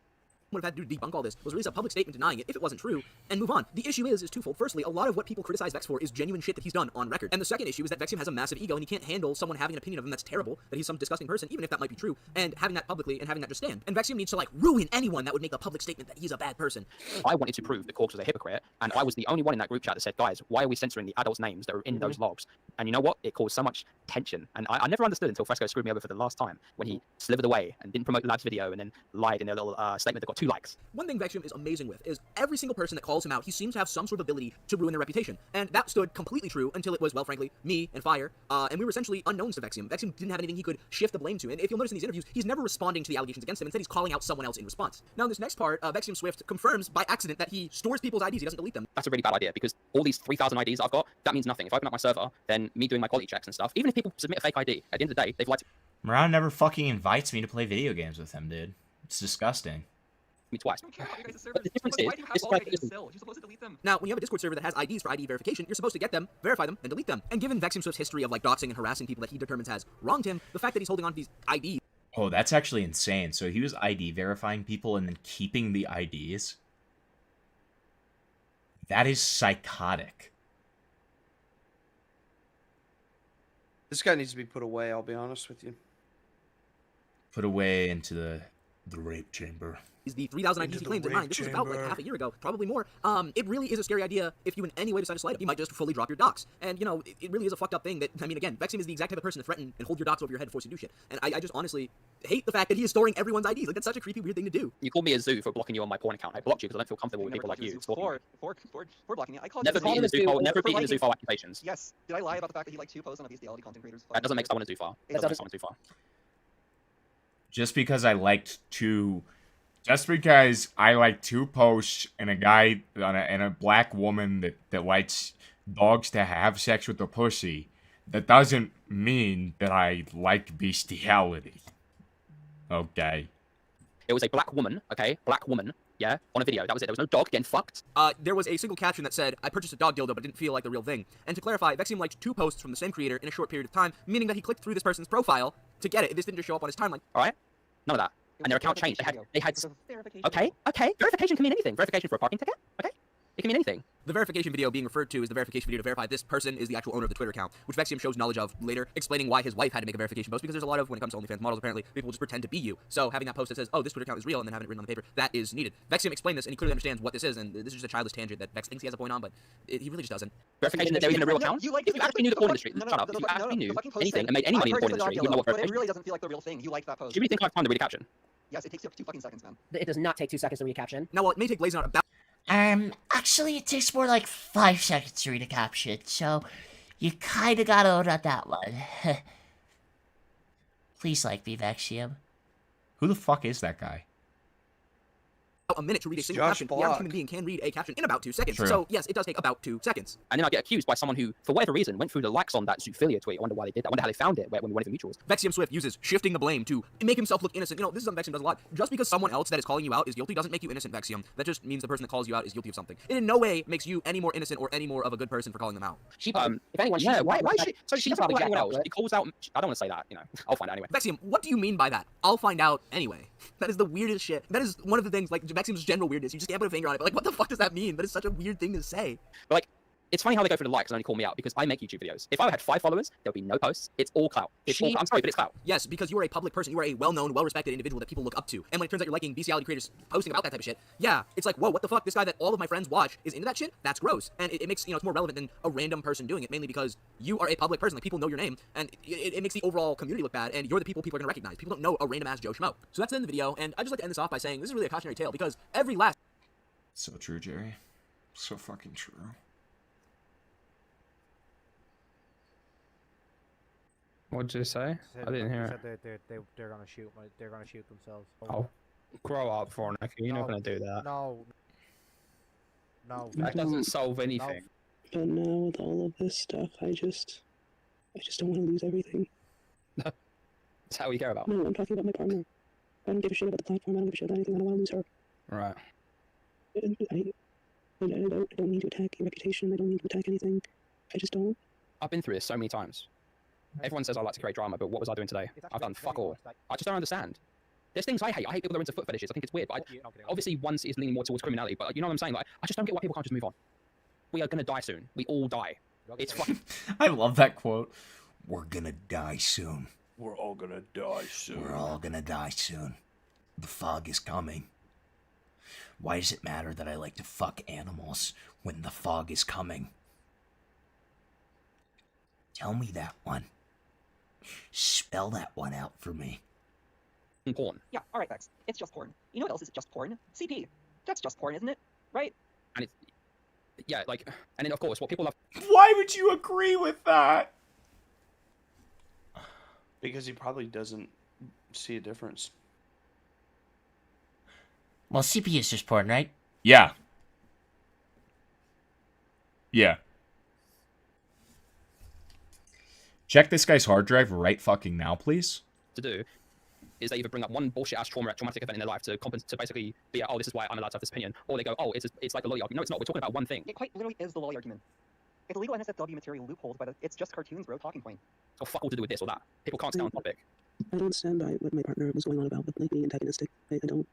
What have had to do to debunk all this was release a public statement denying it if it wasn't true, and move on. The issue is twofold. Firstly, a lot of what people criticize Vex for is genuine shit that he's done on record. And the second issue is that Vexium has a massive ego and he can't handle someone having an opinion of him that's terrible, that he's some disgusting person, even if that might be true, and having that publicly and having that just stand. And Vexium needs to like ruin anyone that would make a public statement that he's a bad person. I wanted to prove that Corks was a hypocrite, and I was the only one in that group chat that said, guys, why are we censoring the adults' names that are in those logs? And you know what? It caused so much tension. And I never understood until Fresco screwed me over for the last time when he slivered away and didn't promote Lab's video and then lied in their little statement that got 2 likes. One thing Vexium is amazing with is every single person that calls him out, he seems to have some sort of ability to ruin their reputation. And that stood completely true until it was, well, frankly, me and Fire. And we were essentially unknowns to Vexium. Vexium didn't have anything he could shift the blame to. And if you'll notice in these interviews, he's never responding to the allegations against him. Instead, he's calling out someone else in response. Now, in this next part, Vexium Swift confirms by accident that he stores people's IDs. He doesn't delete them. That's a really bad idea because all these 3,000 IDs I've got, that means nothing. If I open up my server, then me doing my quality checks and stuff, even if people submit a fake ID, at the end of the day, they've lied to Morale never fucking invites me to play video games with him, dude. It's disgusting. me twice. But the difference is, Now, when you have a Discord server that has IDs for ID verification, you're supposed to get them, verify them, and delete them. And given Vexium Swift's history of like doxing and harassing people that he determines has wronged him, the fact that he's holding on to these IDs. Oh, that's actually insane. So he was ID verifying people and then keeping the IDs? That is psychotic. This guy needs to be put away, I'll be honest with you. Put away into the rape chamber. Is the 3,000 IDs he claims in mine. This was about like half a year ago, probably more. It really is a scary idea if you in any way decide to slide up. You might just fully drop your docs. And, it really is a fucked up thing that, I mean, again, Vexium is the exact type of person to threaten and hold your docs over your head and force you to do shit. And I just honestly hate the fact that he is storing everyone's IDs. Like, that's such a creepy, weird thing to do. You called me a zoo for blocking you on my porn account. I blocked you because I don't feel comfortable with people like you. For blocking you. I called Never beaten the zoo, never beaten the zoophile accusations. Yes. Did I lie about the fact that he liked 2 posts on a bestiality content creators? That doesn't make someone a zoophile. That doesn't make someone a zoophile. Just because I liked 2... Just because I like 2 posts and a guy and a black woman that likes dogs to have sex with a pussy, that doesn't mean that I like bestiality. Okay. It was a black woman, okay? Black woman, yeah, on a video. That was it. There was no dog getting fucked. There was a single caption that said, I purchased a dog dildo, but it didn't feel like the real thing. And to clarify, Vexium liked 2 posts from the same creator in a short period of time, meaning that he clicked through this person's profile to get it. This didn't just show up on his timeline. Alright? None of that. And their account changed. They had. Okay. Verification can mean anything. Verification for a parking ticket. Okay. It can mean anything. The verification video being referred to is the verification video to verify this person is the actual owner of the Twitter account, which Vexium shows knowledge of later, explaining why his wife had to make a verification post, because there's a lot of, when it comes to OnlyFans models, apparently, people just pretend to be you. So having that post that says, oh, this Twitter account is real, and then having it written on the paper, that is needed. Vexium explained this, and he clearly understands what this is, and this is just a childish tangent that Vex thinks he has a point on, but he really just doesn't. Verification that they're in a real account? If you actually knew the porn industry, shut up. If you actually knew anything and made any money in the porn industry, you know what verification is. It really doesn't feel like the real thing. You liked that post. Do you really think I have time to read a caption? Yes, it takes you 2 fucking seconds, man. It does not take 2 seconds to read a caption. Now, while it may take Blazing out about... Actually, it takes more like 5 seconds to read a caption, so you kinda gotta own up that one. Please like me, Vexium. Who the fuck is that guy? A minute to read a single caption. The average human being can read a caption in about 2 seconds. True. So, yes, it does take about 2 seconds. And then I get accused by someone who, for whatever reason, went through the likes on that zoophilia tweet. I wonder why they did that. I wonder how they found it when we went for mutuals. Vexium Swift uses shifting the blame to make himself look innocent. This is something Vexium does a lot. Just because someone else that is calling you out is guilty doesn't make you innocent, Vexium. That just means the person that calls you out is guilty of something. It in no way makes you any more innocent or any more of a good person for calling them out. She, if anyone, yeah, why is she? So she doesn't probably call anyone else. right? She calls out. I don't want to say that. I'll find out anyway. Vexium, what do you mean by that? I'll find out anyway. That is the weirdest shit. That is one of the things, like, Vexium's general weirdness. You just can't put a finger on it. But, like, what the fuck does that mean? That is such a weird thing to say. But, like, It's funny how they go for the likes and only call me out because I make YouTube videos. If I had 5 followers, there'll be no posts. It's all clout. I'm sorry, but it's clout. Yes, because you are a public person. You are a well-known, well-respected individual that people look up to. And when it turns out you're liking bestiality creators posting about that type of shit, yeah, it's like, whoa, what the fuck? This guy that all of my friends watch is into that shit? That's gross. And it makes, it's more relevant than a random person doing it, mainly because you are a public person. Like, people know your name, and it makes the overall community look bad, and you're the people are going to recognize. People don't know a random-ass Joe Schmo. So that's the end of the video, and I'd just like to end this off by saying this is really a cautionary tale, because every last... So true, Jerry. So fucking true. What did you say? I didn't hear it. They're gonna shoot. They're gonna shoot themselves. Oh, grow up, Veronica. You're not gonna do that. No. No. That doesn't solve anything. But now with all of this stuff, I just don't want to lose everything. That's how we care about. No, I'm talking about my partner. I don't give a shit about the platform. I don't give a shit about anything. I don't want to lose her. Right. I don't need to attack your reputation. I don't need to attack anything. I just don't. I've been through this so many times. Everyone says I like to create drama, but what was I doing today? I've done fuck all. I just don't understand. There's things I hate. I hate people that are into foot fetishes. I think it's weird, but obviously one is leaning more towards criminality, but you know what I'm saying? Like, I just don't get why people can't just move on. We are gonna die soon. We all die. It's fucking... I love that quote. We're gonna die soon. We're all gonna die soon. We're all gonna die soon. The fog is coming. Why does it matter that I like to fuck animals when the fog is coming? Tell me that one. Spell that one out for me. Porn. Yeah, alright, Vex. It's just porn. You know what else is just porn? CP. That's just porn, isn't it? Right? And it's... Yeah, like... And then, of course, what people love... Why would you agree with that? Because he probably doesn't see a difference. Well, CP is just porn, right? Yeah. Yeah. Check this guy's hard drive right fucking now, please. To do is they either bring up one bullshit-ass traumatic event in their life to basically be, oh, this is why I'm allowed to have this opinion, or they go, oh, it's like the lolly argument. No, it's not. We're talking about one thing. It quite literally is the lolly argument. It's illegal NSFW material loopholes by the it's just cartoons, bro, talking point. It's got fuck all to do with this or that. People can't stay on topic. I don't stand by what my partner was going on about with like being antagonistic. I don't.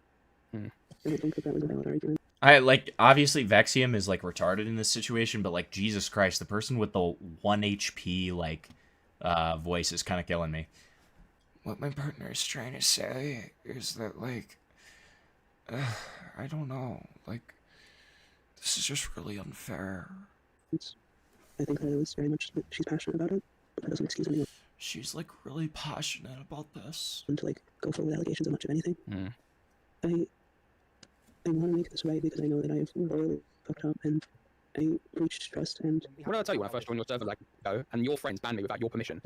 I don't think that was a valid argument. I like obviously Vexium is like retarded in this situation, but like Jesus Christ, the person with the 1 HP like voice is kind of killing me. What my partner is trying to say is that like I don't know, like this is just really unfair. I think that it was very much she's passionate about it, but that doesn't excuse anyone. She's like really passionate about this. And to like go forward with allegations of much of anything. I want to make this right because I know that I have royally fucked up and I breached trust and... What did I tell you when I first joined your server like ago, and your friends banned me without your permission?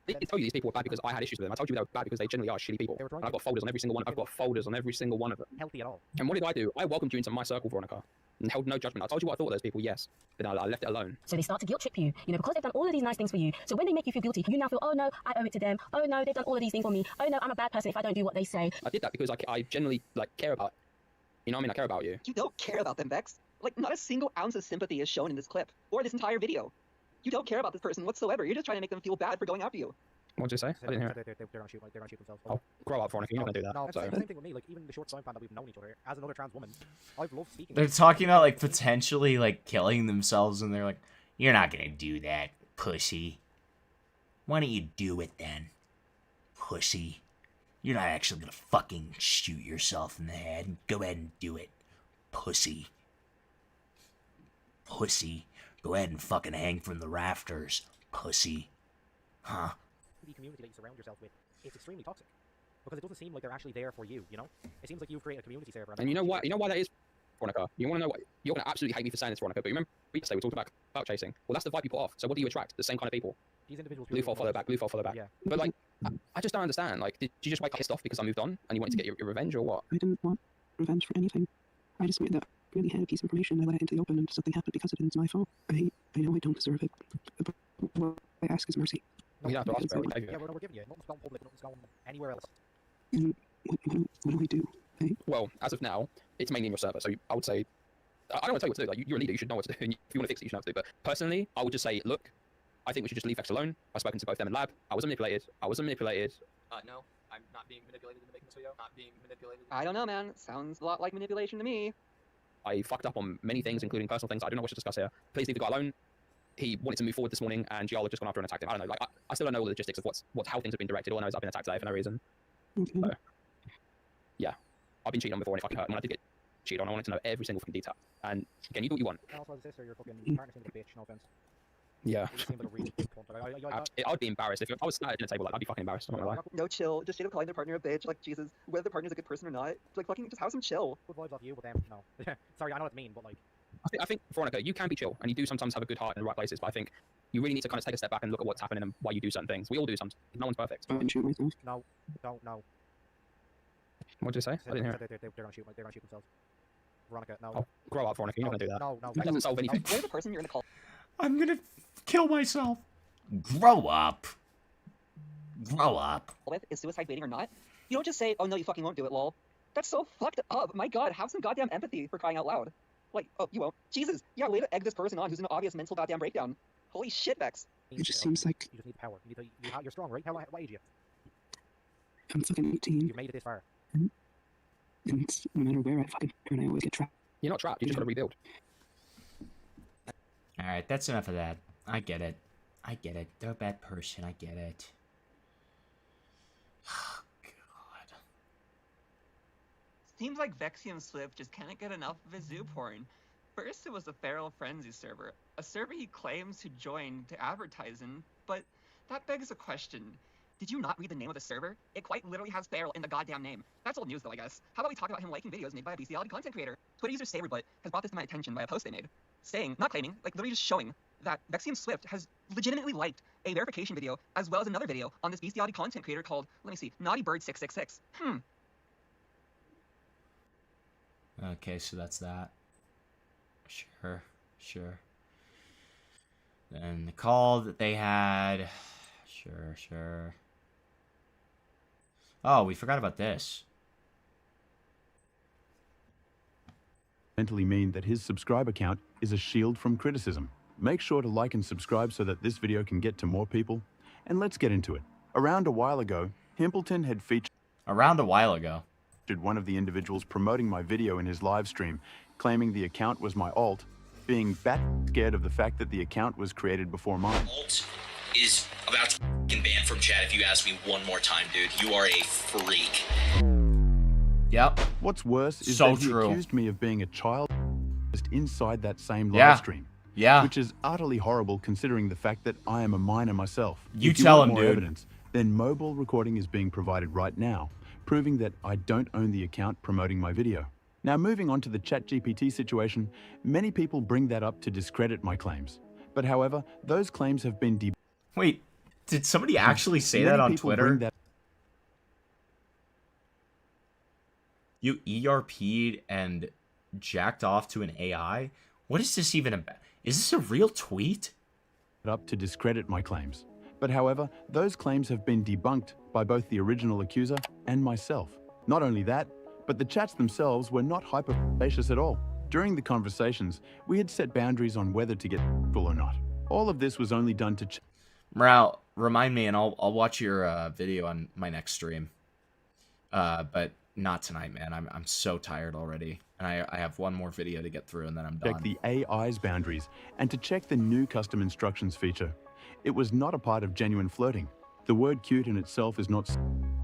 I told you these people were bad because I had issues with them. I told you they were bad because they generally are shitty people. And I've got folders on every single one. I've got folders on every single one of them. Healthy at all. And what did I do? I welcomed you into my circle, Veronica, and held no judgment. I told you what I thought of those people, yes, but I left it alone. So they start to guilt trip you, because they've done all of these nice things for you. So when they make you feel guilty, you now feel, oh no, I owe it to them. Oh no, they've done all of these things for me. Oh no, I'm a bad person if I don't do what they say. I did that because I generally care about, you know what I mean? I care about you. You don't care about them, Vex. Like, not a single ounce of sympathy is shown in this clip, or this entire video. You don't care about this person whatsoever. You're just trying to make them feel bad for going after you. What did you say? I didn't hear it. They're gonna shoot themselves. Oh, grow up, Veronica. You're not gonna do that. No, so. same thing with me. Like, even the short time span that we've known each other, as another trans woman, I've loved speaking. They're talking about like potentially like killing themselves, and they're like, "You're not gonna do that, pussy. Why don't you do it then, pussy? You're not actually gonna fucking shoot yourself in the head. Go ahead and do it, pussy. Pussy. Go ahead and fucking hang from the rafters, pussy. Huh?" The community that you surround yourself with, it's extremely toxic. Because it doesn't seem like they're actually there for you, It seems like you've created a community server. And you know what? You know why that is, Veronica? You want to know what? You're going to absolutely hate me for saying this, Veronica, but you remember yesterday we talked about clout chasing? Well, that's the vibe you put off. So what do you attract? The same kind of people. These individuals... Blue fall, follow back. Blue fall, follow back. Yeah. But, like, I just don't understand. Like, did you just wake up pissed off because I moved on and you wanted to get your revenge or what? I didn't want revenge for anything. I just knew that I really had a piece of information. I let it into the open and something happened because of it. It's my fault. I know I don't deserve it. But what I ask is mercy. You don't have to ask for it. Yeah, we're giving you. Nothing's gone public, nothing's gone anywhere else. And what do I do? Well, as of now, it's mainly in your server. So I would say, I don't want to tell you what to do. Like, you're a leader, you should know what to do. And if you want to fix it, you should know what to do. But personally, I would just say, look, I think we should just leave Vex alone. I've spoken to both them in lab. I wasn't manipulated. No, I'm not being manipulated into making this video. Not being manipulated. I don't know, man. Sounds a lot like manipulation to me. I fucked up on many things, including personal things I do not wish to discuss here. Please leave the guy alone. He wanted to move forward this morning, and Gial had just gone after and attacked him. I don't know. Like, I still don't know all the logistics of how things have been directed. All I know is I've been attacked today for no reason. So, yeah, I've been cheated on before, and it fucking hurt. And when I did get cheated on, I wanted to know every single fucking detail. And again, you do what you want. And also, as a sister, your fucking partner seems like a bitch. No offense. Yeah. You seem like a really big cunt. Like, I'd be embarrassed if I was sat at a table. Like, I'd be fucking embarrassed. I'm not gonna lie. No, chill. Just straight up calling their partner a bitch. Like, Jesus, whether the partner's a good person or not, like, fucking just have some chill. Good vibes off you, but them, no. Sorry, I know what I mean, but like. I think, Veronica, you can be chill, and you do sometimes have a good heart in the right places, but I think you really need to kind of take a step back and look at what's happening and why you do certain things. We all do sometimes. No one's perfect. No, don't, no. What did you say? I didn't hear. They're gonna shoot themselves. Veronica, no. Oh, grow up, Veronica. You're not gonna do that. No. That doesn't solve anything. Where's the person you're in the call? I'm gonna kill myself. Grow up. Grow up. With is suicide baiting or not? You don't just say, "Oh no, you fucking won't do it, lol." That's so fucked up. My God, have some goddamn empathy for crying out loud. Like, oh, you won't. Jesus, yeah, way to egg this person on who's in an obvious mental goddamn breakdown. Holy shit, Vex. It just seems like you just need power. You're strong, right? What age are you? I'm fucking 18. You made it this far. And no matter where I fucking turn, I always get trapped. You're not trapped. You just gotta rebuild. All right, that's enough of that. I get it. I get it. They're a bad person. I get it. Oh, God. Seems like Vexium Swift just can't get enough of his zoo porn. First, it was the Feral Frenzy server, a server he claims to join to advertise in, but that begs a question. Did you not read the name of the server? It quite literally has Feral in the goddamn name. That's old news though, I guess. How about we talk about him liking videos made by a bestiality content creator? Twitter user Saberbutt has brought this to my attention by a post they made, saying, not claiming, like literally just showing, that Vexium Swift has legitimately liked a verification video as well as another video on this bestiality content creator called, let me see, Naughty Bird 666. Okay, so that's that. Sure. Then the call that they had. Sure. Oh, we forgot about this. Mentally mean that his subscriber count is a shield from criticism. Make sure to like and subscribe so that this video can get to more people. And let's get into it. Around a while ago, Himpleton had featured one of the individuals promoting my video in his live stream, claiming the account was my alt, being bat scared of the fact that the account was created before mine. Alt is about to get banned from chat if you ask me one more time, dude. You are a freak. Yep. What's worse is so that he true. accused me of being a child just inside that same live Yeah. stream. Yeah. Which is utterly horrible considering the fact that I am a minor myself. You If tell want him, more dude. Evidence, then mobile recording is being provided right now, proving that I don't own the account promoting my video. Now moving on to the ChatGPT situation, many people bring that up to discredit my claims. But however, those claims have been Wait, did somebody actually say Many that on people Twitter? bring that- You ERP'd and jacked off to an AI? What is this even about? Is this a real tweet? up to discredit my claims. But however, those claims have been debunked by both the original accuser and myself. Not only that, but the chats themselves were not hyper-fallacious at all. During the conversations, we had set boundaries on whether to get full or not. All of this was only done to Morale, remind me and I'll watch your video on my next stream. But not tonight, man. I'm so tired already. And I have one more video to get through and then I'm done. check the AI's boundaries and to check the new custom instructions feature. It was not a part of genuine flirting. The word cute in itself is not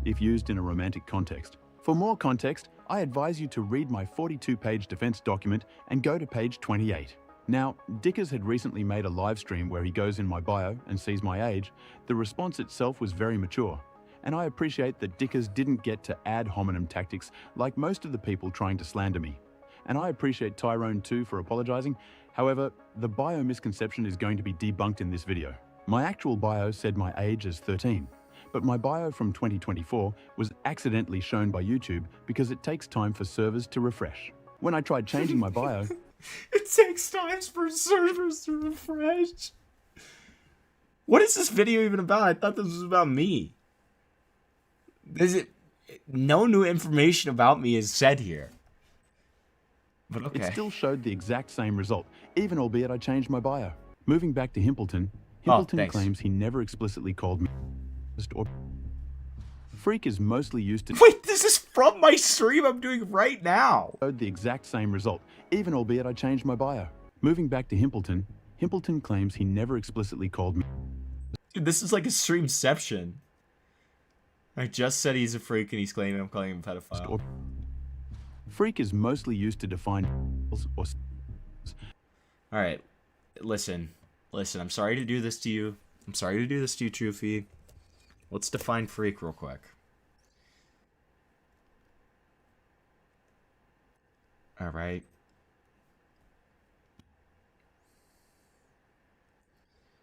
if used in a romantic context. For more context, I advise you to read my 42-page defense document and go to page 28. Now, Dickers had recently made a live stream where he goes in my bio and sees my age. The response itself was very mature. And I appreciate that Dickers didn't get to ad hominem tactics like most of the people trying to slander me. And I appreciate Tyrone too for apologizing. However, the bio misconception is going to be debunked in this video. My actual bio said my age as 13, but my bio from 2024 was accidentally shown by YouTube because it takes time for servers to refresh. When I tried changing my bio, It takes time for servers to refresh. What is this video even about? I thought this was about me. No new information about me is said here. But okay. it still showed the exact same result, even albeit I changed my bio. Moving back to Himpleton, Oh, Himpleton thanks. claims he never explicitly called me or Freak is mostly used to... Wait, this is from my stream I'm doing right now. The exact same result, even albeit I changed my bio. Moving back to Himpleton, Himpleton claims he never explicitly called me... Dude, this is like a streamception. I just said he's a freak and he's claiming I'm calling him a pedophile. Freak is mostly used to define... or... Alright, listen, I'm sorry to do this to you. I'm sorry to do this to you, Truffy. Let's define freak real quick. Alright.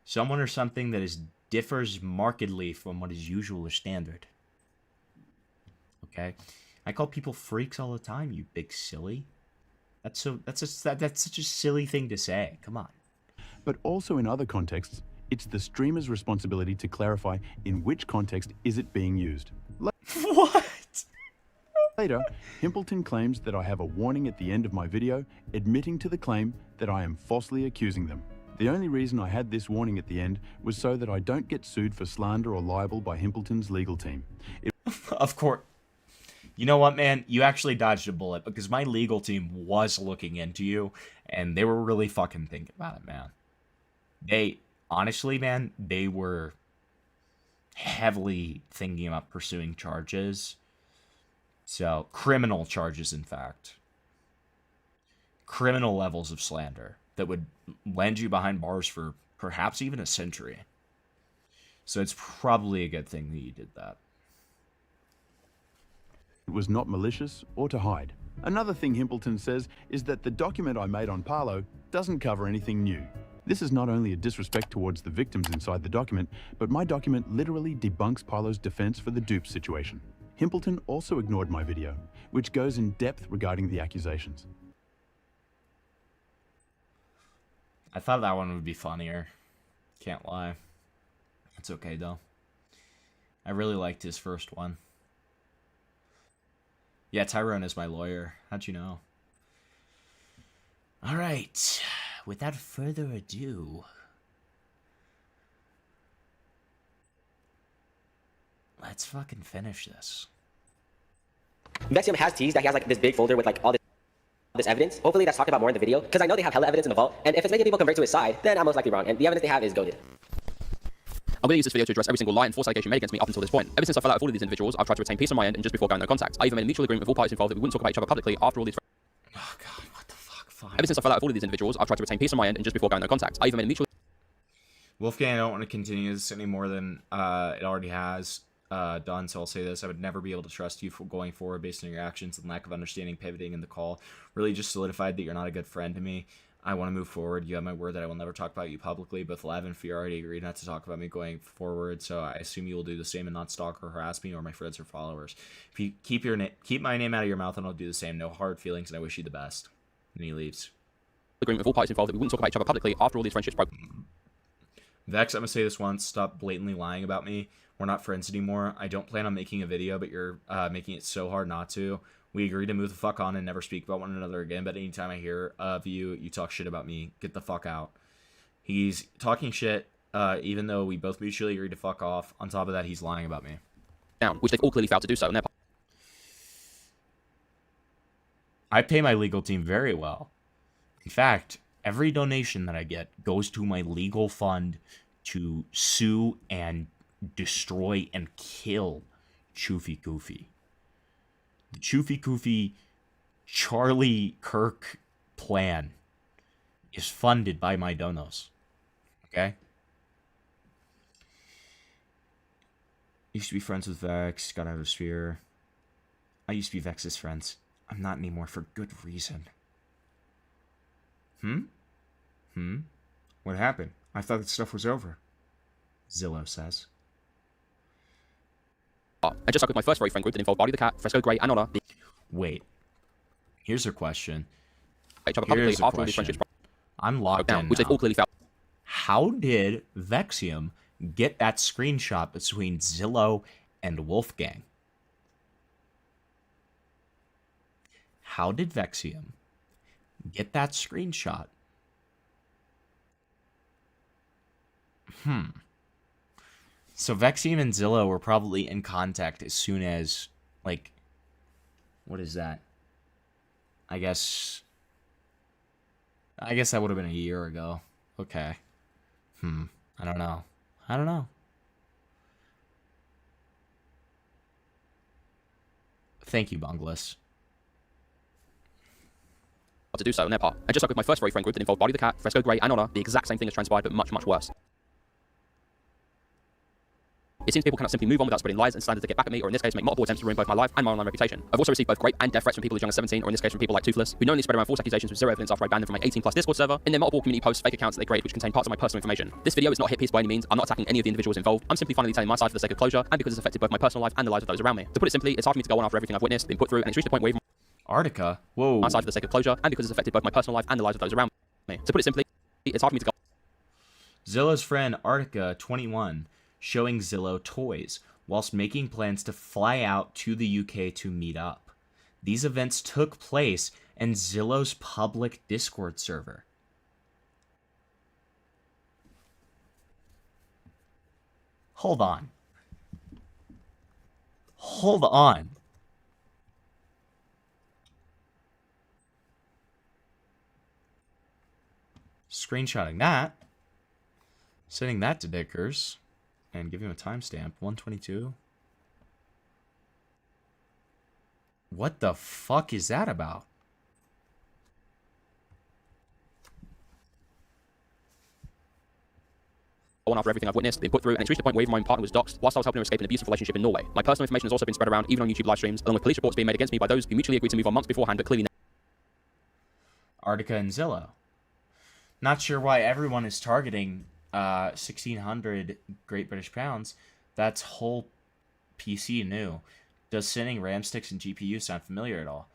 Someone or something that differs markedly from what is usual or standard. Okay? I call people freaks all the time, you big silly. That's such a silly thing to say. Come on. But also in other contexts, it's the streamer's responsibility to clarify in which context is it being used. What? Later, Himpleton claims that I have a warning at the end of my video admitting to the claim that I am falsely accusing them. The only reason I had this warning at the end was so that I don't get sued for slander or libel by Himpleton's legal team. Of course. You know what, man? You actually dodged a bullet because my legal team was looking into you and they were really fucking thinking about it, man. Honestly, man, they were heavily thinking about pursuing charges. So, criminal charges, in fact. Criminal levels of slander that would land you behind bars for perhaps even a century. So it's probably a good thing that you did that. It was not malicious or to hide. Another thing Himpleton says is that the document I made on Parlo doesn't cover anything new. This is not only a disrespect towards the victims inside the document, but my document literally debunks Parlo's defense for the dupe situation. Himpleton also ignored my video, which goes in depth regarding the accusations. I thought that one would be funnier. Can't lie. It's okay, though. I really liked his first one. Yeah, Tyrone is my lawyer. How'd you know? Alright. Without further ado... let's fucking finish this. Vexium has teased that he has like this big folder with like all this evidence. Hopefully that's talked about more in the video, because I know they have hella evidence in the vault, and if it's making people convert to his side, then I'm most likely wrong, and the evidence they have is goated. I'm going to use this video to address every single lie and false allegation made against me up until this point. Ever since I fell out with all of these individuals, I've tried to retain peace on my end and just before going no contact. I even made a mutual agreement with all parties involved that we wouldn't talk about each other publicly after all these... Oh god, what the fuck? Fine. Ever since I fell out with all of these individuals, I've tried to retain peace on my end and just before going no contact. I even made a mutual... Wolfgang, I don't want to continue this any more than it already has done, so I'll say this. I would never be able to trust you for going forward based on your actions and lack of understanding pivoting in the call. Really just solidified that you're not a good friend to me. I want to move forward. You have my word that I will never talk about you publicly. Both Lav and Fear already agreed not to talk about me going forward, so I assume you will do the same and not stalk or harass me or my friends or followers. If you keep my name out of your mouth, and I'll do the same. No hard feelings, and I wish you the best. And he leaves. Agreement with all parties involved that we wouldn't talk about each other publicly after all these friendships broke. Vex, I'm gonna say this once. Stop blatantly lying about me. We're not friends anymore. I don't plan on making a video, but you're making it so hard not to. We agreed to move the fuck on and never speak about one another again, but anytime I hear of you, you talk shit about me. Get the fuck out. He's talking shit, even though we both mutually agreed to fuck off. On top of that, he's lying about me. Down, which they've all clearly failed to do so. I pay my legal team very well. In fact, every donation that I get goes to my legal fund to sue and destroy and kill Choofy Goofy. The Choofy Goofy Charlie Kirk plan is funded by my donos. Okay? Used to be friends with Vex, got out of Sphere. I used to be Vex's friends. I'm not anymore for good reason. What happened? I thought that stuff was over. Zillow says. I just stuck with my first furry friend group that involved Barty the Cat, Fresco Grey, and Honor. Wait. Here's a question. Here's a question. I'm locked in which they've all clearly failed. How did Vexium get that screenshot between Zillow and Wolfgang? How did Vexium get that screenshot? So Vexium and Zillow were probably in contact as soon as, like, what is that? I guess that would have been a year ago. Okay. I don't know. Thank you, Bunglis. To do so on their part. And just like with my first furry friend group that involved Body the Cat, Fresco Grey, and Honor, the exact same thing has transpired, but much, much worse. It seems people cannot simply move on without spreading lies and slanders to get back at me, or in this case, make multiple attempts to ruin both my life and my online reputation. I've also received both grape and death threats from people as young as 17, or in this case from people like Toothless, who knowingly spread around false accusations with zero evidence after I banned them from my 18+ Discord server, in their multiple community posts, fake accounts that they create which contain parts of my personal information. This video is not a hit piece by any means. I'm not attacking any of the individuals involved. I'm simply finally telling my side for the sake of closure, and because it's affected both my personal life and the lives of those around me. To put it simply, it's hard for me to go on after everything I've witnessed, been put through, and it's reached a point where even Artica? Whoa. my side for the sake of closure, and because it's affected both my personal life and the lives of those around me. To put it simply, it's hard for me to go. Zillow's friend Artica 21 showing Zillow toys whilst making plans to fly out to the UK to meet up. These events took place in Zillow's public Discord server. Hold on. Screenshotting that, sending that to Dickers, and giving him a timestamp, 122. What the fuck is that about? On after everything I've witnessed, been put through, and it's reached a point where even my own partner was doxxed whilst I was helping her escape an abusive relationship in Norway. My personal information has also been spread around, even on YouTube live streams, along with police reports being made against me by those who mutually agreed to move on months beforehand, but clearly Artica and Zillow. Not sure why everyone is targeting 1,600 Great British Pounds. That's whole PC new. Does sending RAM sticks and GPU sound familiar at all?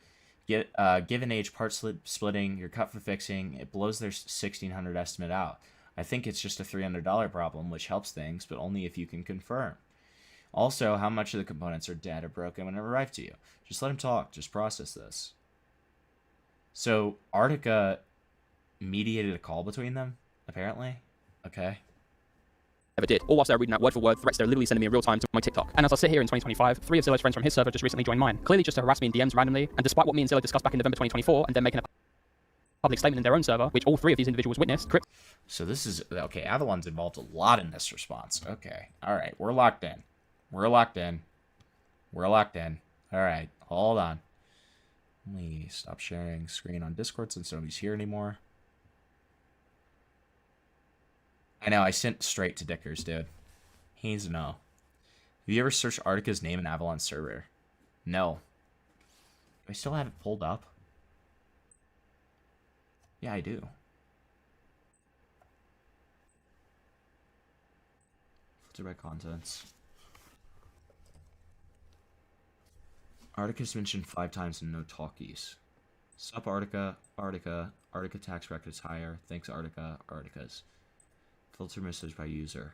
Given age, part splitting, you're cut for fixing, it blows their 1,600 estimate out. I think it's just a $300 problem, which helps things, but only if you can confirm. Also, how much of the components are dead or broken when it arrived to you? Just let him talk. Just process this. So, Artica mediated a call between them, apparently? Okay. ever did. All whilst they're reading out word for word threats they're literally sending me in real time to my TikTok. And as I sit here in 2025, 3 of Zillow's friends from his server just recently joined mine, clearly just to harass me in DMs randomly, and despite what me and Zillow discussed back in November 2024, and then making a public statement in their own server, which all 3 of these individuals witnessed. So this is, okay, Avalon's involved a lot in this response. Okay, alright, we're locked in. We're locked in. We're locked in. Alright, hold on. Let me stop sharing screen on Discord since nobody's here anymore. I know, I sent straight to Dickers, dude. He needs to know. Have you ever searched Artica's name in Avalon's server? No. Do I still have it pulled up? Yeah, I do. Filter by contents. Artica's mentioned 5 times in no talkies. Sup, Artica, Artica, Artica tax records higher. Thanks, Artica, Artica's. Filter message by user.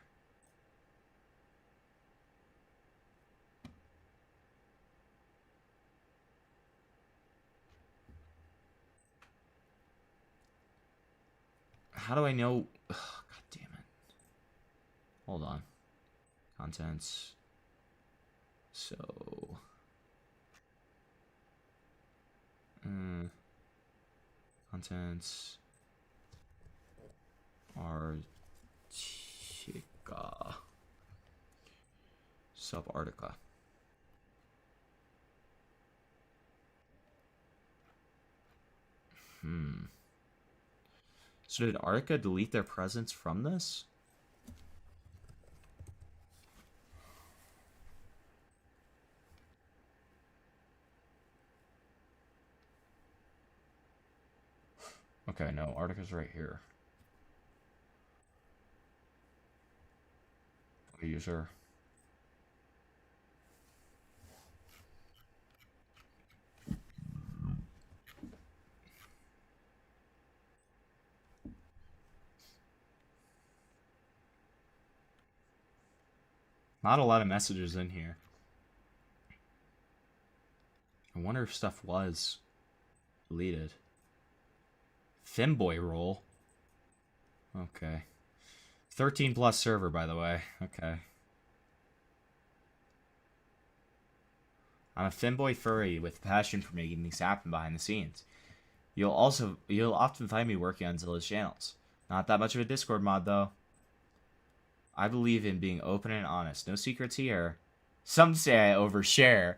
How do I know? Ugh, God damn it. Hold on. Contents. So. Contents. Artica. Subartica. So did Artica delete their presence from this? Okay, no, Artica's right here. User. Not a lot of messages in here. I wonder if stuff was deleted. Femboy roll. Okay. 13+ server, by the way. Okay. I'm a femboy furry with a passion for making things happen behind the scenes. You'll often find me working on Zilla's channels. Not that much of a Discord mod, though. I believe in being open and honest. No secrets here. Some say I overshare.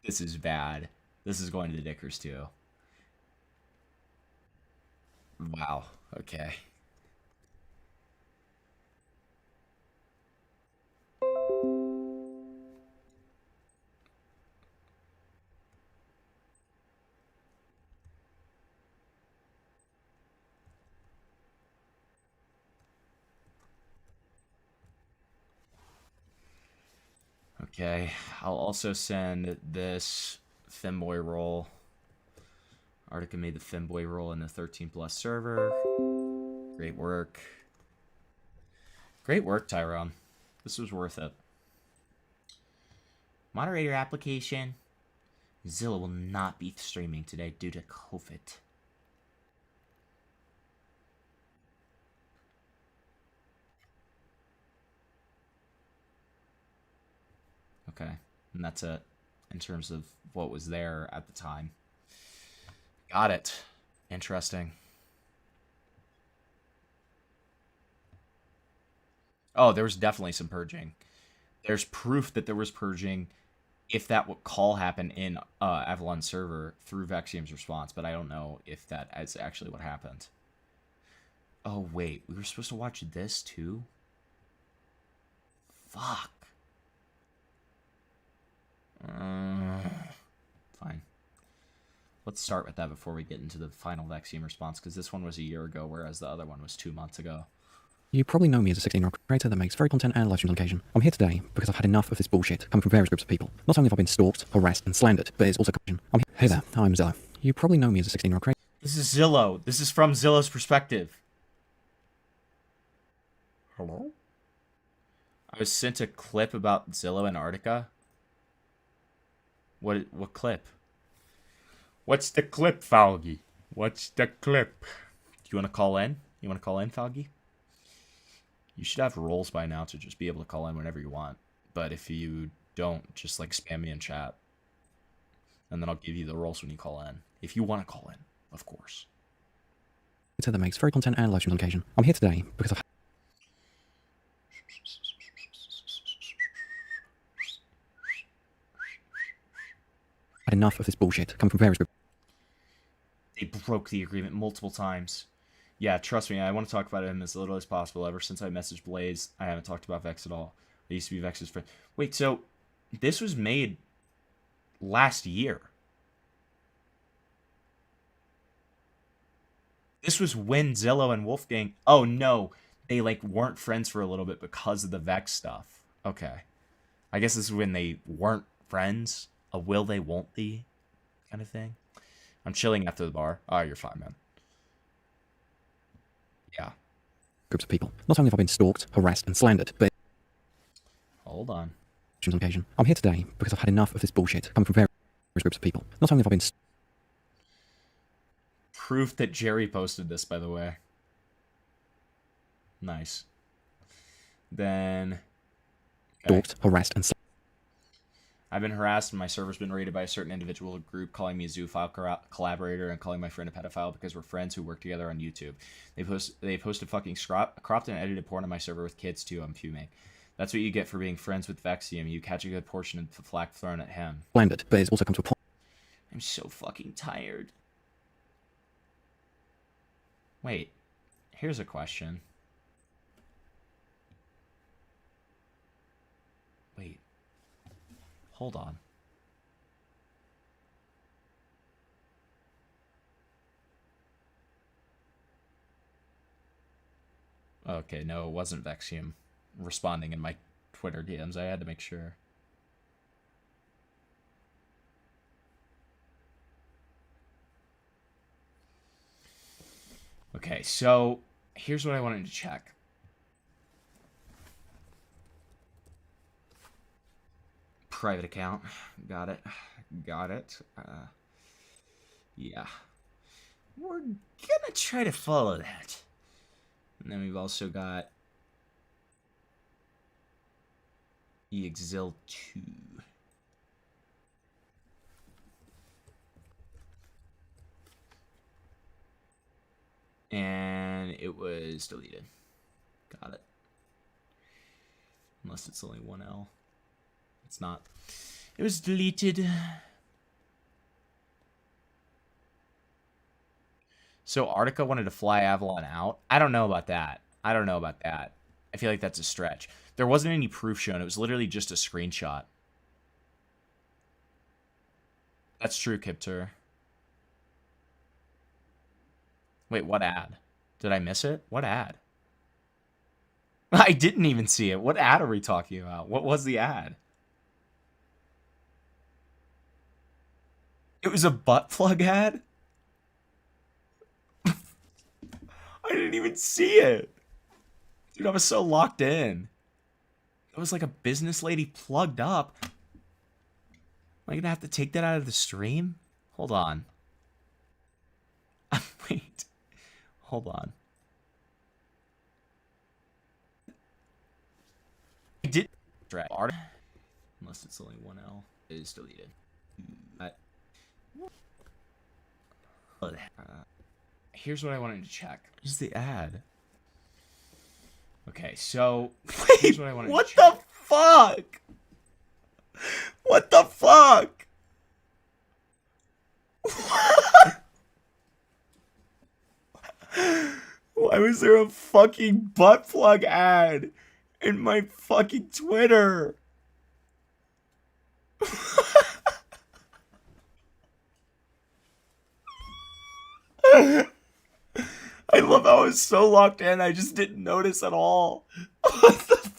This is bad. This is going to the Dickers, too. Wow. Okay. Okay, I'll also send this femboy roll. Artica made the femboy roll in the 13 plus server. Great work. Great work, Tyrone. This was worth it. Moderator application. Zilla will not be streaming today due to COVID. Okay, and that's it in terms of what was there at the time. Got it. Interesting. Oh, there was definitely some purging. There's proof that there was purging if that call happened in Avalon's server through Vexium's response, but I don't know if that is actually what happened. Oh, wait. We were supposed to watch this, too? Fuck. Fine. Let's start with that before we get into the final Vexium response, because this one was a year ago, whereas the other one was 2 months ago. You probably know me as a 16-year-old creator that makes furry content and live streams on occasion. I'm here today because I've had enough of this bullshit coming from various groups of people. Not only have I been stalked, harassed, and slandered, but it's also corruption. Hey there, I'm Zillow. You probably know me as a 16-year-old creator. This is Zillow. This is from Zillow's perspective. Hello? I was sent a clip about Zillow and Antarctica. What clip? What's the clip, Falgi? What's the clip? Do you want to call in? You want to call in, Falgi? You should have roles by now to just be able to call in whenever you want. But if you don't, just like spam me in chat. And then I'll give you the roles when you call in. If you want to call in, of course. That makes furry content and live streams on occasion. I'm here today because I've had enough of this bullshit coming from various groups. They broke the agreement multiple times. Yeah, trust me, I want to talk about him as little as possible. Ever since I messaged Blaze, I haven't talked about Vex at all. I used to be Vex's friend. Wait, so this was made last year. This was when Zillow and Wolfgang... Oh, no. They, like, weren't friends for a little bit because of the Vex stuff. Okay. I guess this is when they weren't friends. A will they, won't they kind of thing. I'm chilling after the bar. Oh, you're fine, man. Yeah. Groups of people. Not only have I been stalked, harassed, and slandered, but... Hold on. On occasion. I'm here today because I've had enough of this bullshit coming from various groups of people. Not only have I been... Proof that Jerry posted this, by the way. Nice. Then... Stalked, harassed, and... I've been harassed and my server's been raided by a certain individual group calling me a zoophile collaborator and calling my friend a pedophile because we're friends who work together on YouTube. They posted fucking cropped and edited porn on my server with kids too. I'm fuming. That's what you get for being friends with Vexium. You catch a good portion of the flack thrown at him. Blended, but it's also come to a point. I'm so fucking tired. Wait, here's a question. Wait. Hold on. Okay, no, it wasn't Vexium responding in my Twitter DMs. I had to make sure. Okay, so here's what I wanted to check. Private account. Got it. Got it. Yeah. We're gonna try to follow that. And then we've also got Exil 2. And it was deleted. Got it. Unless it's only one L. It's not. It was deleted. So Arctica wanted to fly Avalon out? I don't know about that. I don't know about that. I feel like that's a stretch. There wasn't any proof shown. It was literally just a screenshot. That's true, Kipter. Wait, what ad? Did I miss it? What ad? I didn't even see it. What ad are we talking about? What was the ad? It was a butt plug ad? I didn't even see it. Dude, I was so locked in. It was like a business lady plugged up. Am I gonna have to take that out of the stream? Hold on. Wait. Hold on. I did art unless it's only one L. It is deleted. Here's what I wanted to check. Is the ad? Okay, so here's what I wanted to check. What the fuck? What the fuck? Why was there a fucking butt plug ad in my fucking Twitter? I love how I was so locked in, I just didn't notice at all. What the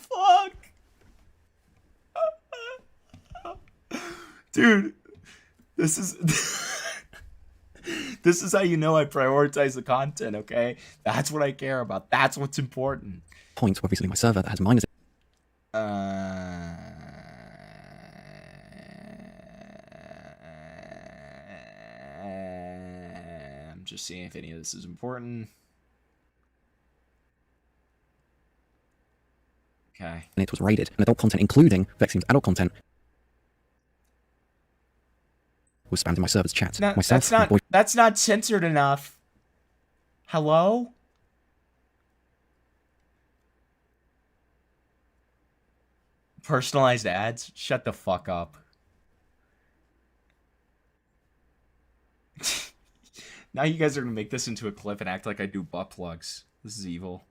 fuck? Dude, this is... This is how you know I prioritize the content, okay? That's what I care about. That's what's important. Points where recently my server that has minus... I'm just seeing if any of this is important. Okay. And it was raided, and adult content, including Vexium's adult content, was spammed in my server's chat. No, Myself, that's not censored enough. Hello? Personalized ads? Shut the fuck up. Now you guys are gonna make this into a clip and act like I do butt plugs. This is evil.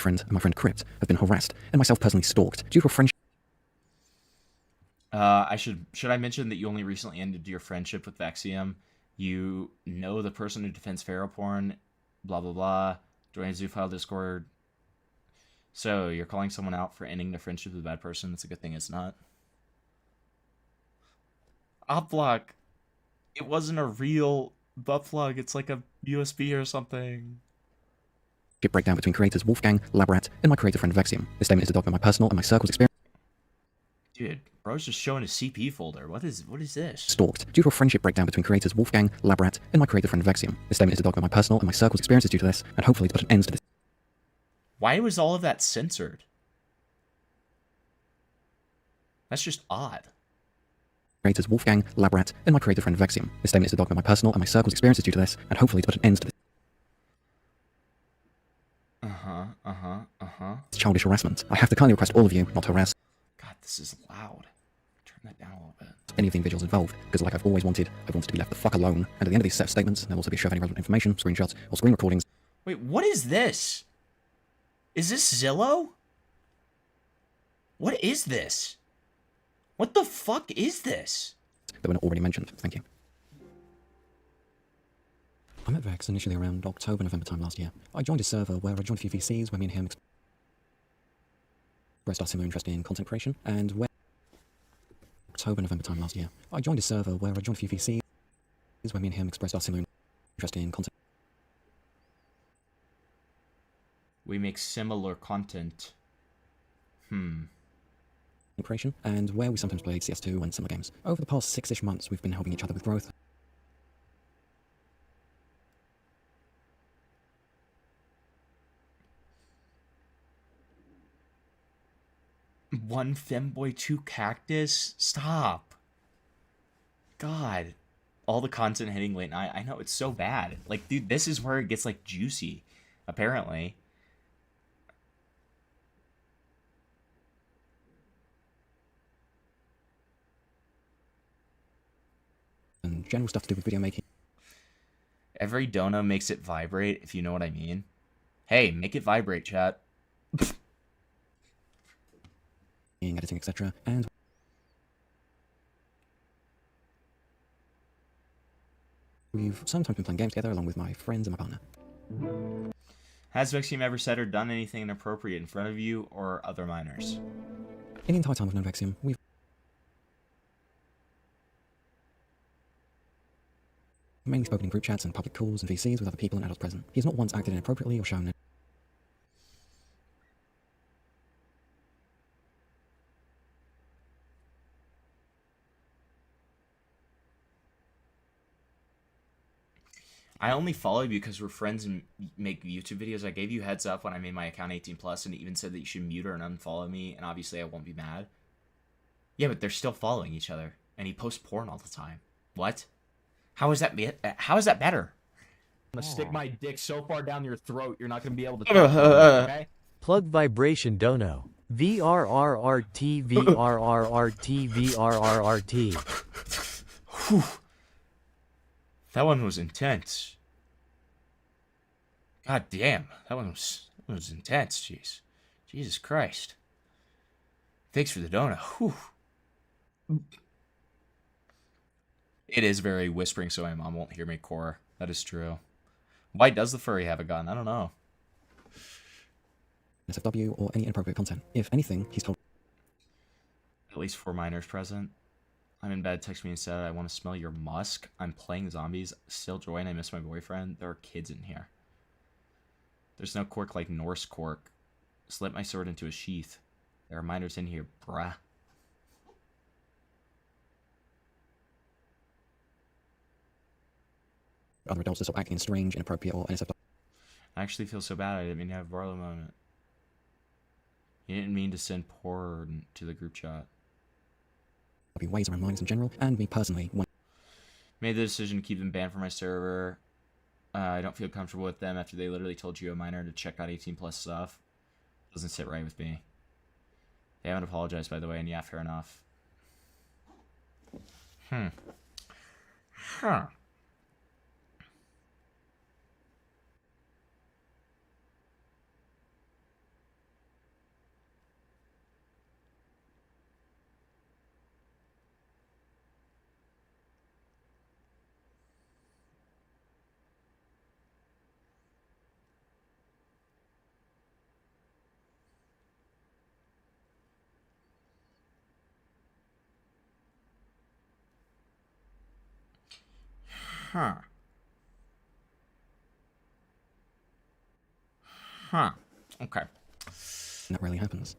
friend and my friend Crypt have been harassed and myself personally stalked due to a friendship. Should I mention that you only recently ended your friendship with Vexium? You know the person who defends feral porn, blah blah blah. Join Zoofile Discord. So you're calling someone out for ending their friendship with a bad person. That's a good thing, it's not. I'll block. It wasn't a real butt plug. It's like a USB or something. Breakdown between creators Wolfgang, Labrat, and my creator friend Vexium. This statement is developed by my personal and my circle's experience. Dude, bro's just showing a CP folder. What is this? Stalked due to a friendship breakdown between creators Wolfgang, Labrat, and my creator friend Vexium. This statement is developed by my personal and my circle's experiences due to this, and hopefully to put an end to this. Why was all of that censored? That's just odd. Creators Wolfgang, Labrat, and my creator friend Vexium. This statement is developed by my personal and my circle's experiences due to this, and hopefully to put an end to this. It's childish harassment. I have to kindly request all of you not to harass. God, this is loud. Turn that down a little bit. Any of the individuals involved, because like I've always wanted, I want to be left the fuck alone. And at the end of these set of statements, there'll also be a show of any relevant information, screenshots, or screen recordings. Wait, what is this? Is this Zillow? What is this? What the fuck is this? That were not already mentioned. Thank you. I met Vex initially around October, November time last year. I joined a server where I joined a few VCs where me and him expressed our similar interest in content creation, and where October, November time last year. I joined a server where I joined a few VCs where me and him expressed our similar interest in content. We make similar content. Creation, and where we sometimes played CS2 and similar games. Over the past 6-ish months, we've been helping each other with growth. One femboy, 2 cactus? Stop. God. All the content hitting late night. I know, it's so bad. Like, dude, this is where it gets, like, juicy. Apparently. And general stuff to do with video making. Every donut makes it vibrate, if you know what I mean. Hey, make it vibrate, chat. Editing, etc. And we've sometimes been playing games together along with my friends and my partner. Has Vexium ever said or done anything inappropriate in front of you or other minors? In the entire time we've known Vexium, we've mainly spoken in group chats and public calls and VCs with other people and adults present. He has not once acted inappropriately or shown I only follow you because we're friends and make YouTube videos. I gave you heads up when I made my account 18 plus, and it even said that you should mute her and unfollow me, and obviously I won't be mad. Yeah, but they're still following each other, and he posts porn all the time. What? How is that better? I'm gonna stick my dick so far down your throat, you're not gonna be able to talk, okay? Plug vibration dono. VRRRT VRRRT VRRRT. Whew. That one was intense. God damn, that one was intense. Jeez, Jesus Christ. Thanks for the donut. Whew. It is very whispering, so my mom won't hear me core. That is true. Why does the furry have a gun? I don't know. SFW or any inappropriate content. If anything, he's told At least 4 minors present. I'm in bed, text me and said I want to smell your musk. I'm playing zombies. Still join, I miss my boyfriend. There are kids in here. There's no cork like Norse cork. Slip my sword into a sheath. There are minors in here, bruh. other adults to stop acting strange, inappropriate, or NSFW. I actually feel so bad. I didn't mean to have a Barlow moment. You didn't mean to send porn to the group chat. Ways around minors in general, and me personally. Made the decision to keep them banned from my server. I don't feel comfortable with them after they literally told you, a minor, to check out 18 plus stuff. Doesn't sit right with me. They haven't apologized, by the way, and yeah, fair enough. Huh. Huh. Huh. Okay. That rarely happens.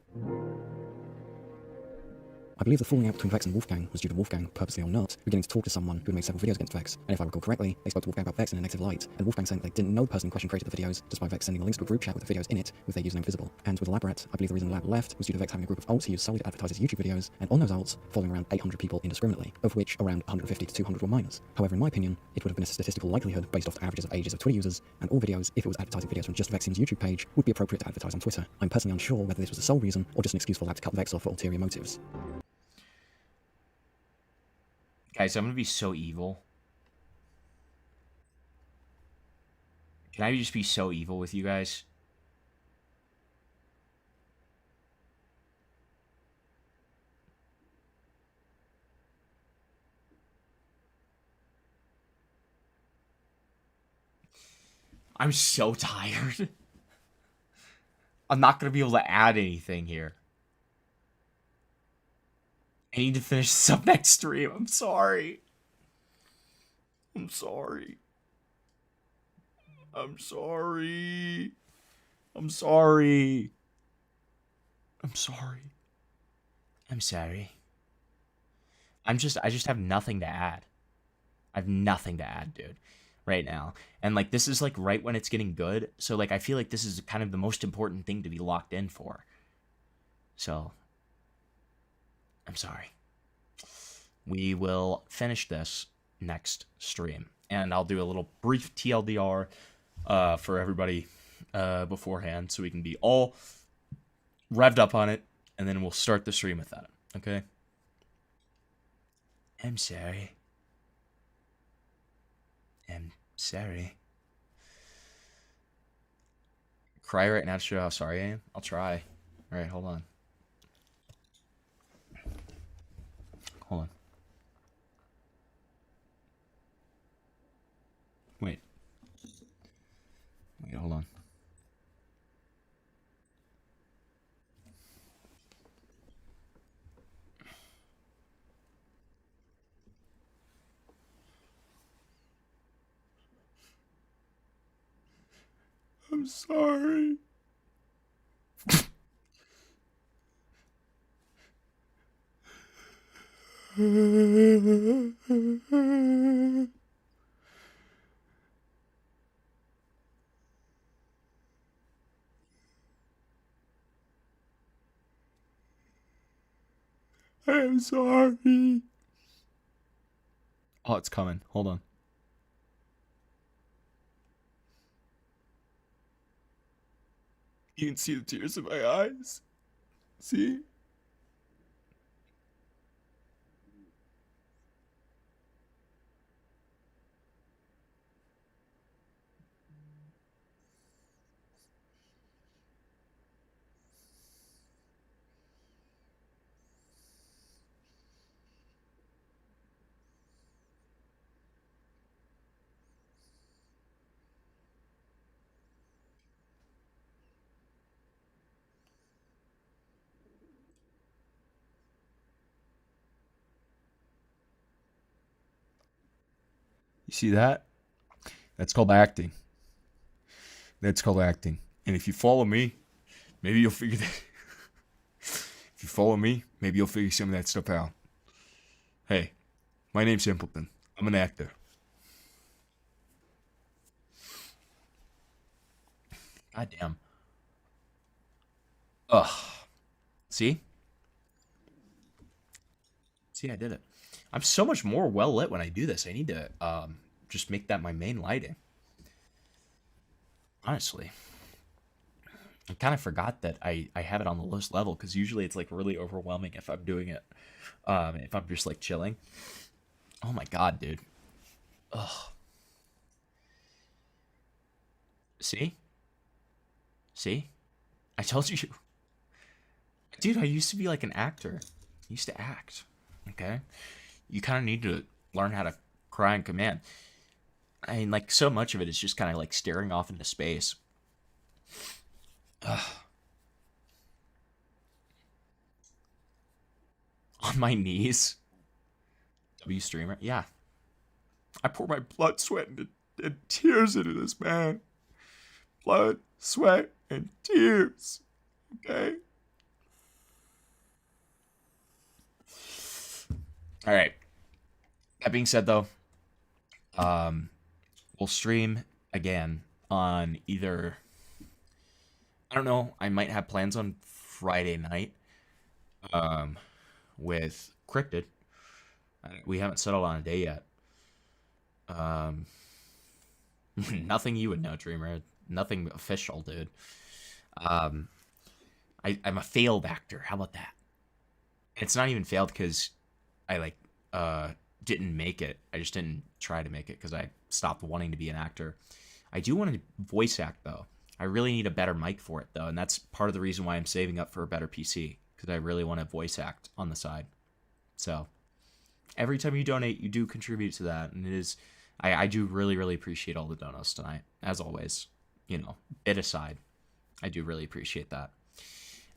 I believe the falling out between Vex and Wolfgang was due to Wolfgang, purposely or not, beginning to talk to someone who had made several videos against Vex. And if I recall correctly, they spoke to Wolfgang about Vex in a negative light, and Wolfgang saying they didn't know the person in question created the videos, despite Vex sending the links to a group chat with the videos in it, with their username visible. And with Elaborate, I believe the reason Lab left was due to Vex having a group of alts he used solely to advertise his YouTube videos, and on those alts, following around 800 people indiscriminately, of which around 150 to 200 were minors. However, in my opinion, it would have been a statistical likelihood based off the averages of ages of Twitter users, and all videos, if it was advertising videos from just Vexium's YouTube page, would be appropriate to advertise on Twitter. I'm personally unsure whether this was the sole reason, or just an excuse for Lab to cut Vex off for ulterior motives. Guys, I'm gonna be so evil. Can I just be so evil with you guys? I'm so tired. I'm not gonna be able to add anything here. I need to finish this up next stream. I'm sorry. I'm sorry. I'm sorry. I'm sorry. I'm sorry. I'm sorry. I just have nothing to add. I have nothing to add, dude, right now. And like this is like right when it's getting good. So like I feel like this is kind of the most important thing to be locked in for. So I'm sorry. We will finish this next stream. And I'll do a little brief TLDR for everybody beforehand so we can be all revved up on it. And then we'll start the stream with that. Okay? I'm sorry. I'm sorry. Cry right now to show how sorry I am? I'll try. Alright, hold on. Hold on. Wait, hold on. I'm sorry. I'm sorry. Oh, it's coming. Hold on. You can see the tears in my eyes. See? You see that? That's called acting. That's called acting. And if you follow me, maybe you'll figure that. If you follow me, maybe you'll figure some of that stuff out. Hey, my name's Simpleton. I'm an actor. God damn. Ugh. See? See, I did it. I'm so much more well lit when I do this. I need to just make that my main lighting. Honestly. I kind of forgot that I have it on the lowest level because usually it's like really overwhelming if I'm doing it. If I'm just like chilling. Oh my god, dude. Ugh. See? See? I told you. Dude, I used to be like an actor. I used to act. Okay? You kind of need to learn how to cry on command. I mean, like, so much of it is just kind of like staring off into space. Ugh. On my knees. W streamer? Yeah. I pour my blood, sweat, and tears into this, man. Blood, sweat, and tears. Okay? Alright. That being said, though, we'll stream again on either... I don't know. I might have plans on Friday night with Cryptid. We haven't settled on a day yet. Nothing you would know, Dreamer. Nothing official, dude. I'm a failed actor. How about that? It's not even failed because I didn't make it. I just didn't try to make it because I stopped wanting to be an actor. I do want to voice act though. I really need a better mic for it though, and that's part of the reason why I'm saving up for a better PC because I really want to voice act on the side. So every time you donate, you do contribute to that, and it is. I do really appreciate all the donos tonight, as always. You know, bit aside, I do really appreciate that.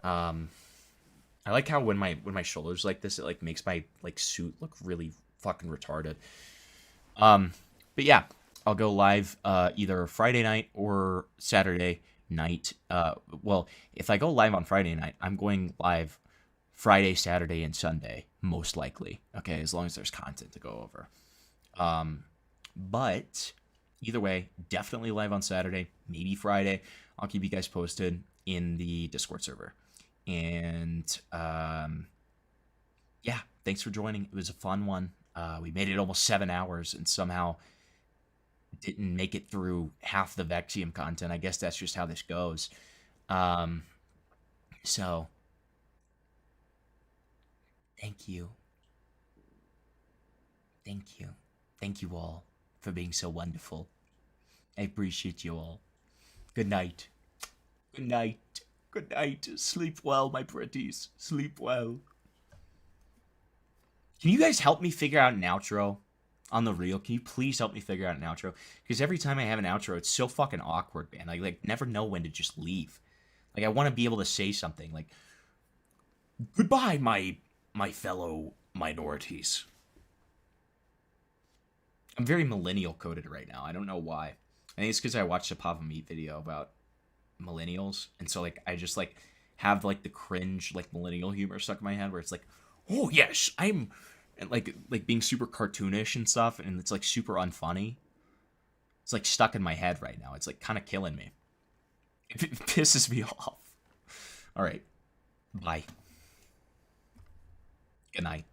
I like how when my shoulders like this, it like makes my like suit look really fucking retarded. But yeah, I'll go live either Friday night or Saturday night. Well, if I go live on Friday night, I'm going live Friday, Saturday, and Sunday, most likely. Okay, as long as there's content to go over. But either way, definitely live on Saturday, maybe Friday. I'll keep you guys posted in the Discord server. And yeah, thanks for joining. It was a fun one. We made it almost 7 hours and somehow didn't make it through half the Vexium content. I guess that's just how this goes. So, thank you. Thank you. Thank you all for being so wonderful. I appreciate you all. Good night. Good night. Good night. Sleep well, my pretties. Sleep well. Can you guys help me figure out an outro on the reel? Can you please help me figure out an outro? Because every time I have an outro, it's so fucking awkward, man. I like never know when to just leave. Like I want to be able to say something like, "Goodbye, my fellow minorities." I'm very millennial coded right now. I don't know why. I think it's because I watched a Papa Meat video about millennials, and so like I just like have like the cringe like millennial humor stuck in my head where it's like, oh yes, I'm, and like being super cartoonish and stuff, and it's like super unfunny. It's like stuck in my head right now. It's like kind of killing me. It pisses me off. All right, bye. Good night.